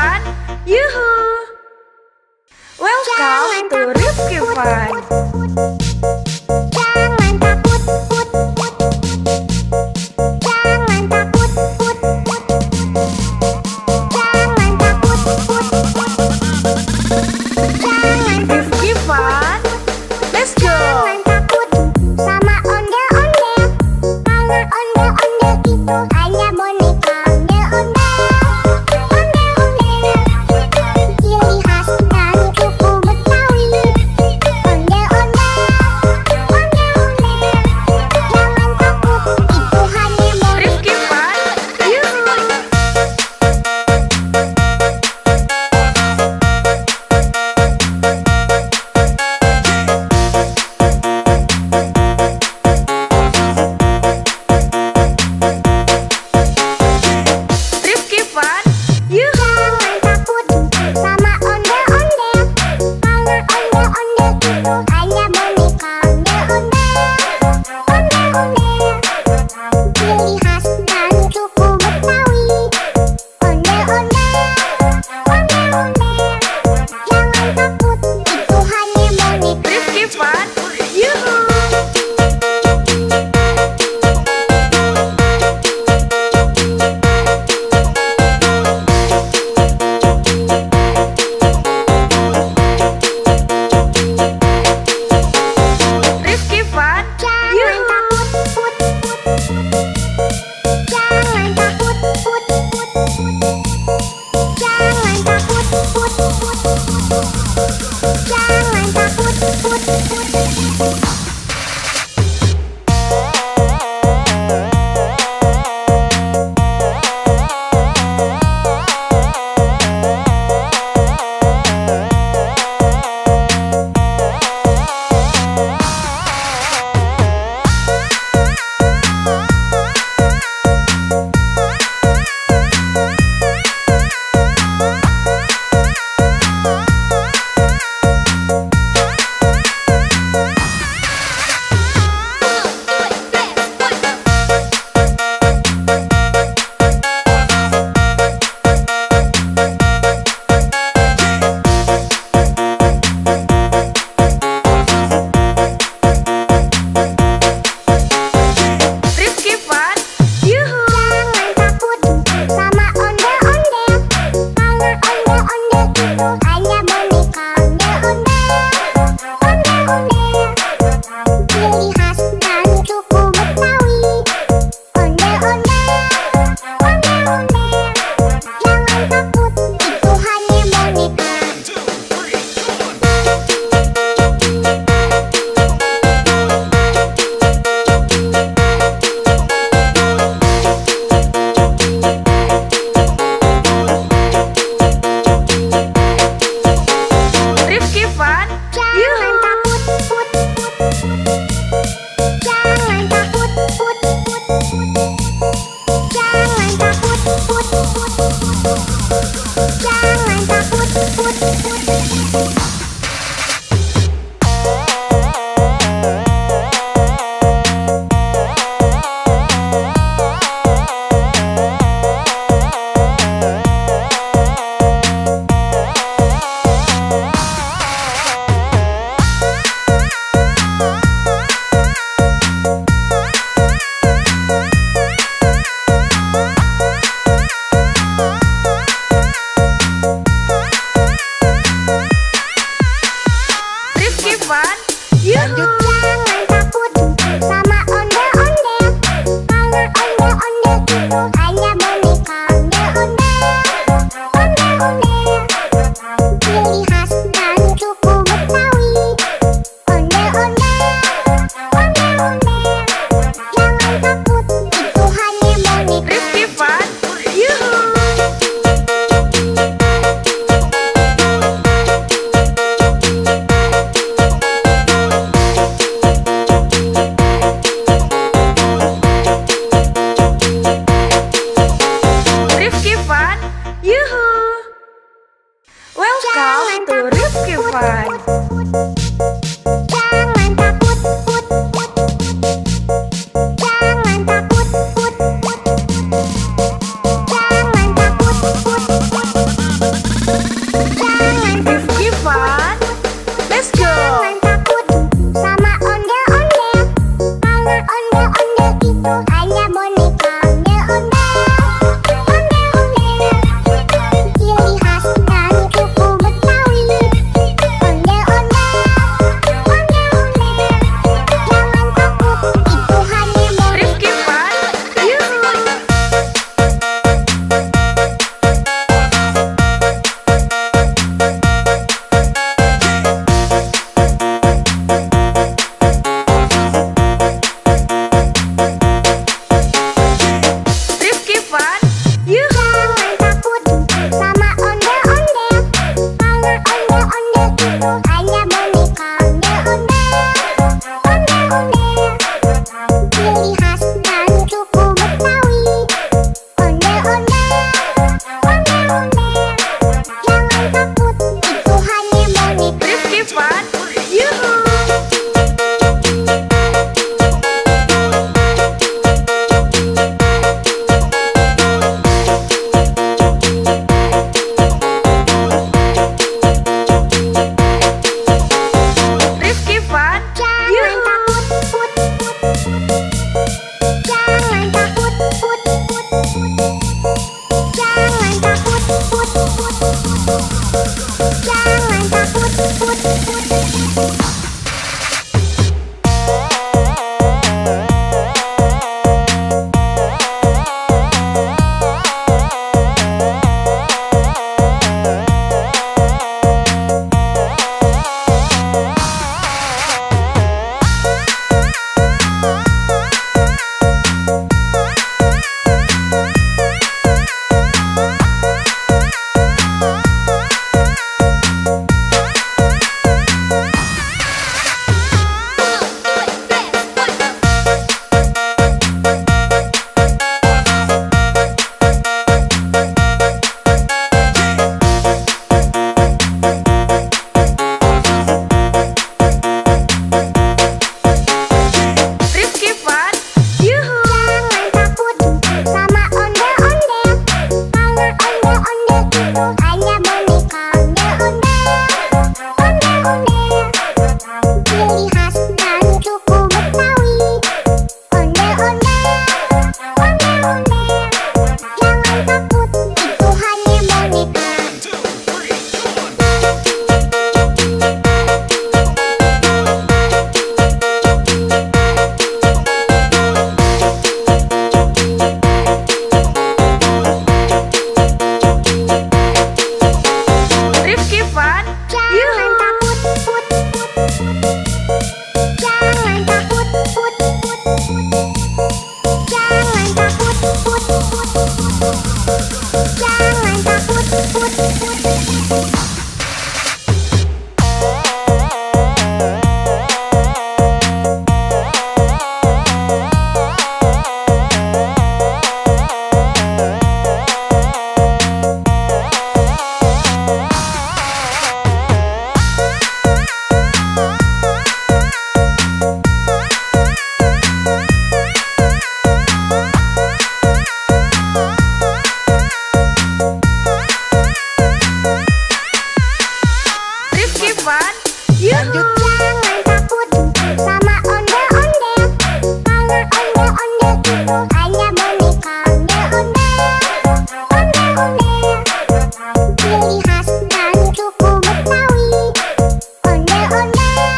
A: Fun. Yuhu! Welcome to Rifki Fun.
B: Jangan takut, put, put. Jangan takut, put, put. Jangan takut, put, put. Jangan
A: Rifki Fun. Let's go!
B: Jangan takut sama ondel-ondel. Karena ondel-ondel itu hanya boneka. Ondel-ondel, ondel-ondel. Ciri khas dan suku Betawi. Ondel-ondel, ondel-ondel. Jangan takut, itu hanya boneka.
A: Rifki Fun. Yuhu! Rifki Fun. Yuhu!
B: Jangan takut sama ondel-ondel. Karena ondel-ondel itu hanya boneka. Ondel-ondel, ondel-ondel. Ciri khas dan suku Betawi. Ondel-ondel, ondel-ondel. Jangan takut, itu hanya boneka.
A: Rifki Fun. Yuhu! Rifki Fun.
B: Jangan
A: Yuhu!
B: takut, put, put. Jangan takut, put, put. Jangan takut, put, put. Jangan takut, put, put.
A: Rifki Fun. Yuhu!
B: Jangan takut sama ondel-ondel. Karena ondel-ondel itu hanya boneka. Ondel-ondel, ondel-ondel. Ciri khas dan suku Betawi. Ondel-ondel, ondel-ondel. Jangan takut, itu hanya boneka.
A: Rifki Fun.
B: Jangan
A: Yuhu!
B: takut, put, put. Jangan takut, put, put. Jangan takut, put, put. Jangan takut, put, put.
A: Rifki Fun. Yuhu!
B: Jangan takut sama ondel-ondel. Karena ondel-ondel itu hanya boneka. Ondel-ondel, ondel-ondel. Ciri khas dan suku Betawi. Ondel-ondel, ondel-ondel. Jangan takut, itu hanya boneka.
A: Rifki Fun. Yuhu! Rifki Fun. Yuhu! Welcome to Rifki Fun.
B: Jangan takut, put, put. Jangan takut, put, put. Jangan takut, put, put.
A: Yuhu.
B: Jangan takut sama ondel-ondel, karena ondel-ondel itu hanya boneka. Ondel-ondel, ciri khas dari suku Betawi. Ondel-ondel,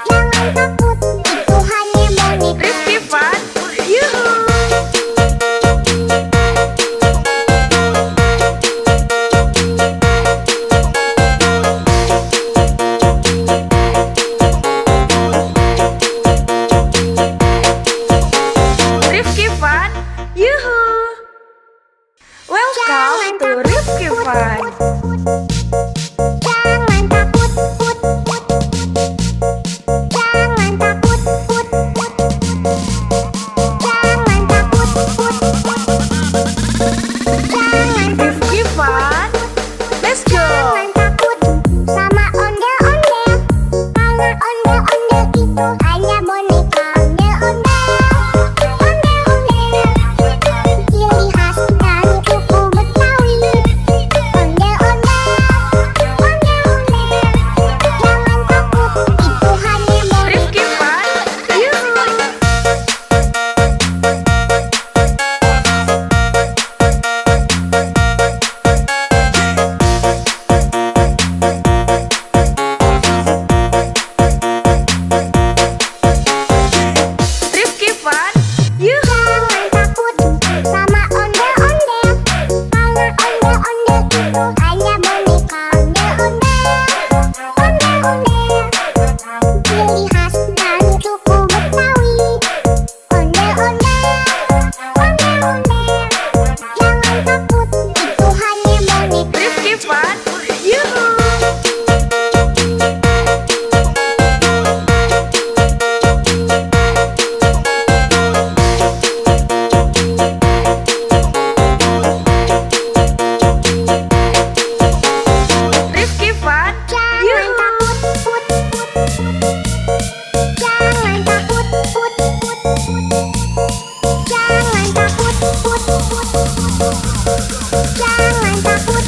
B: jangan takut, itu hanya boneka.
A: Rifki Fun, yuhu. Rifki Fun, yuhu. Welcome to Rifki Fun.
B: Jangan takut, jangan takut, jangan takut, jangan
A: Rifki Fun, let's go.
B: jangan takut sama ondel-ondel, karena ondel-ondel itu hanya boneka. Ondel-ondel, ciri khas dari suku Betawi. Ondel-ondel, jangan takut, itu hanya boneka.
A: Rifki Fun, yuhu. Rifki Fun, yuhu.
B: Jangan takut sama ondel-ondel, karena ondel-ondel itu hanya boneka. Ondel-ondel, ciri khas dari suku Betawi. Ondel-ondel, jangan takut, itu hanya boneka.
A: Rifki Fun, yuhu. Rifki Fun,
B: Jangan
A: yuhu.
B: takut, jangan takut, jangan takut, jangan takut.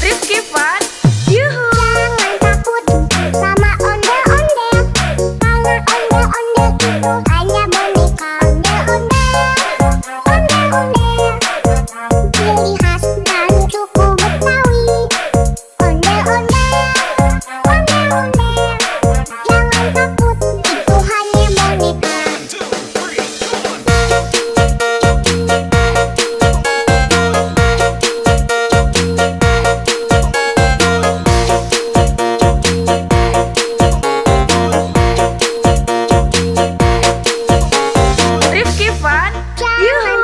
A: Rifki Fun, yuhu.
B: Jangan takut sama ondel-ondel, karena ondel-ondel itu hanya boneka. Ondel-ondel, ciri khas dari suku Betawi. Ondel-ondel, jangan takut, itu hanya boneka.
A: Rifki Fun,
B: Jangan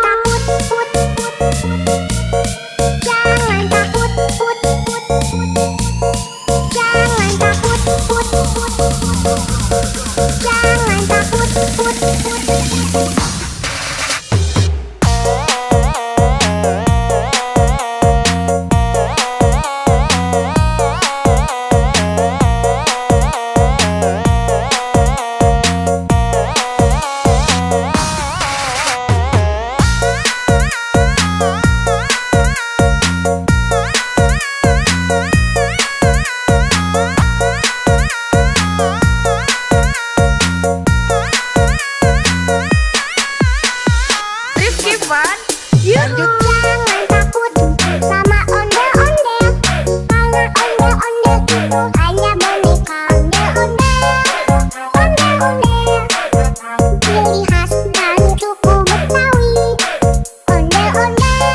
A: yuhu.
B: takut, jangan takut, jangan takut, jangan takut. Ondel-ondel,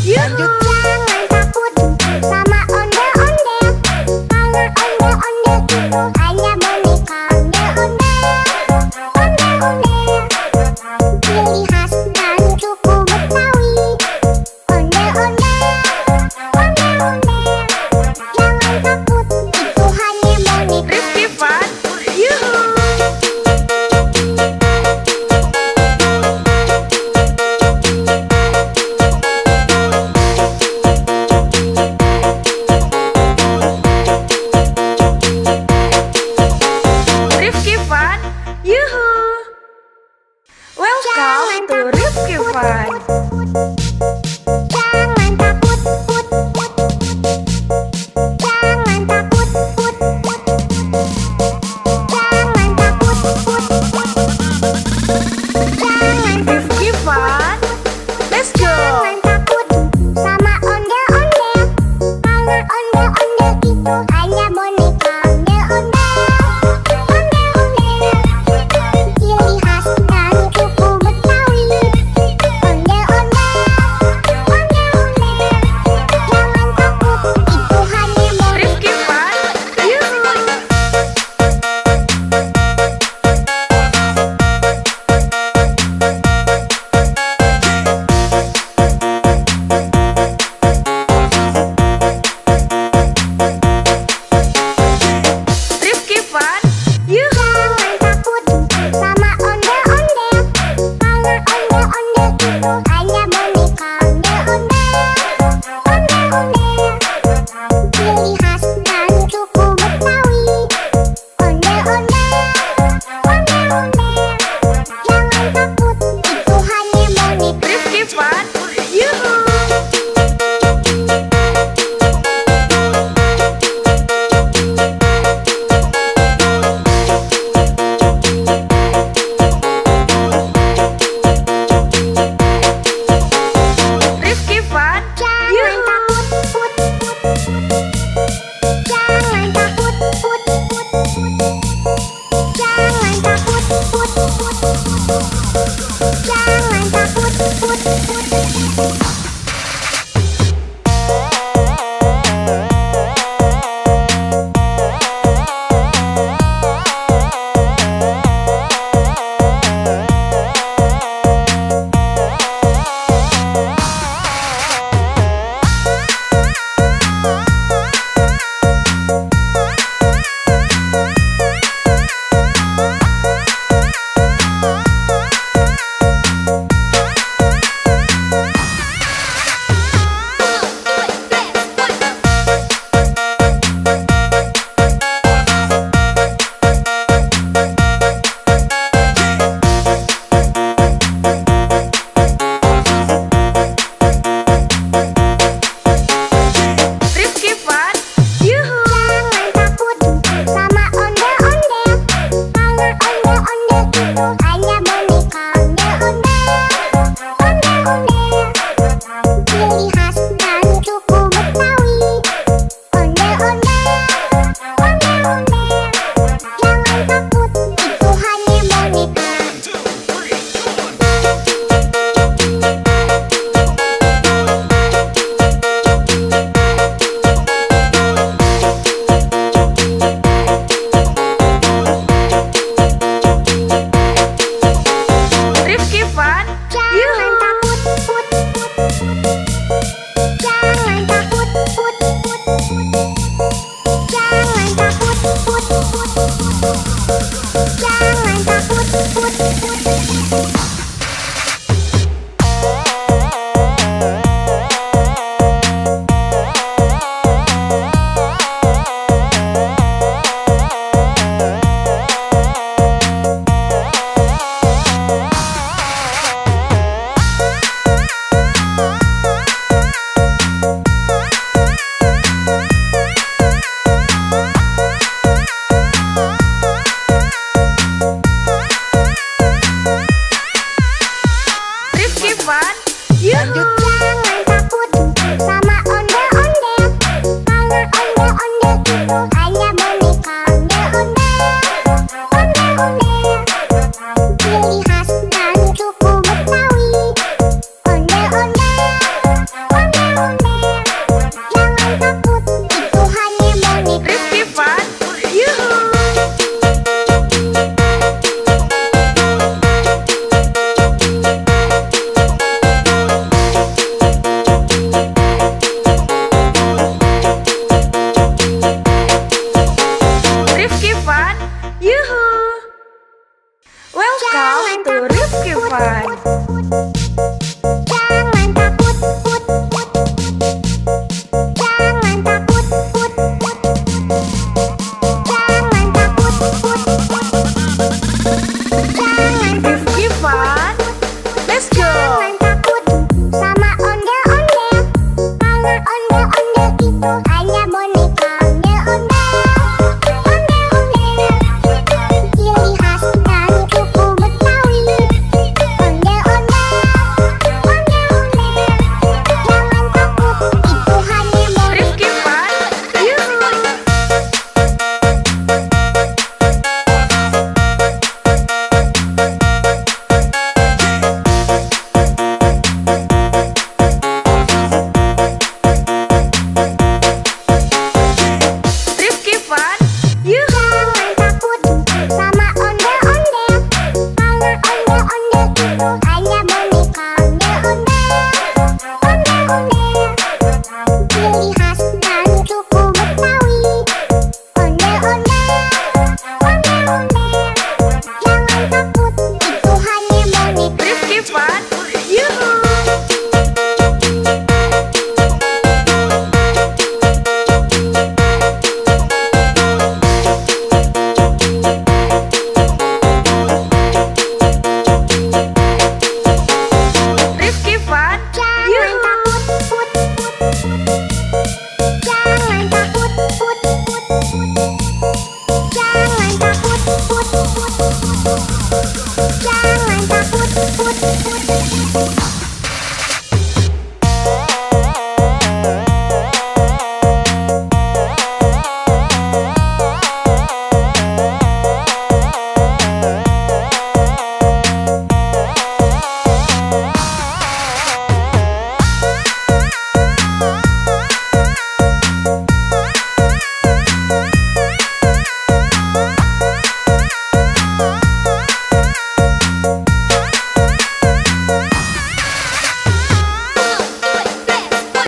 A: Yuhu.
C: Lanjut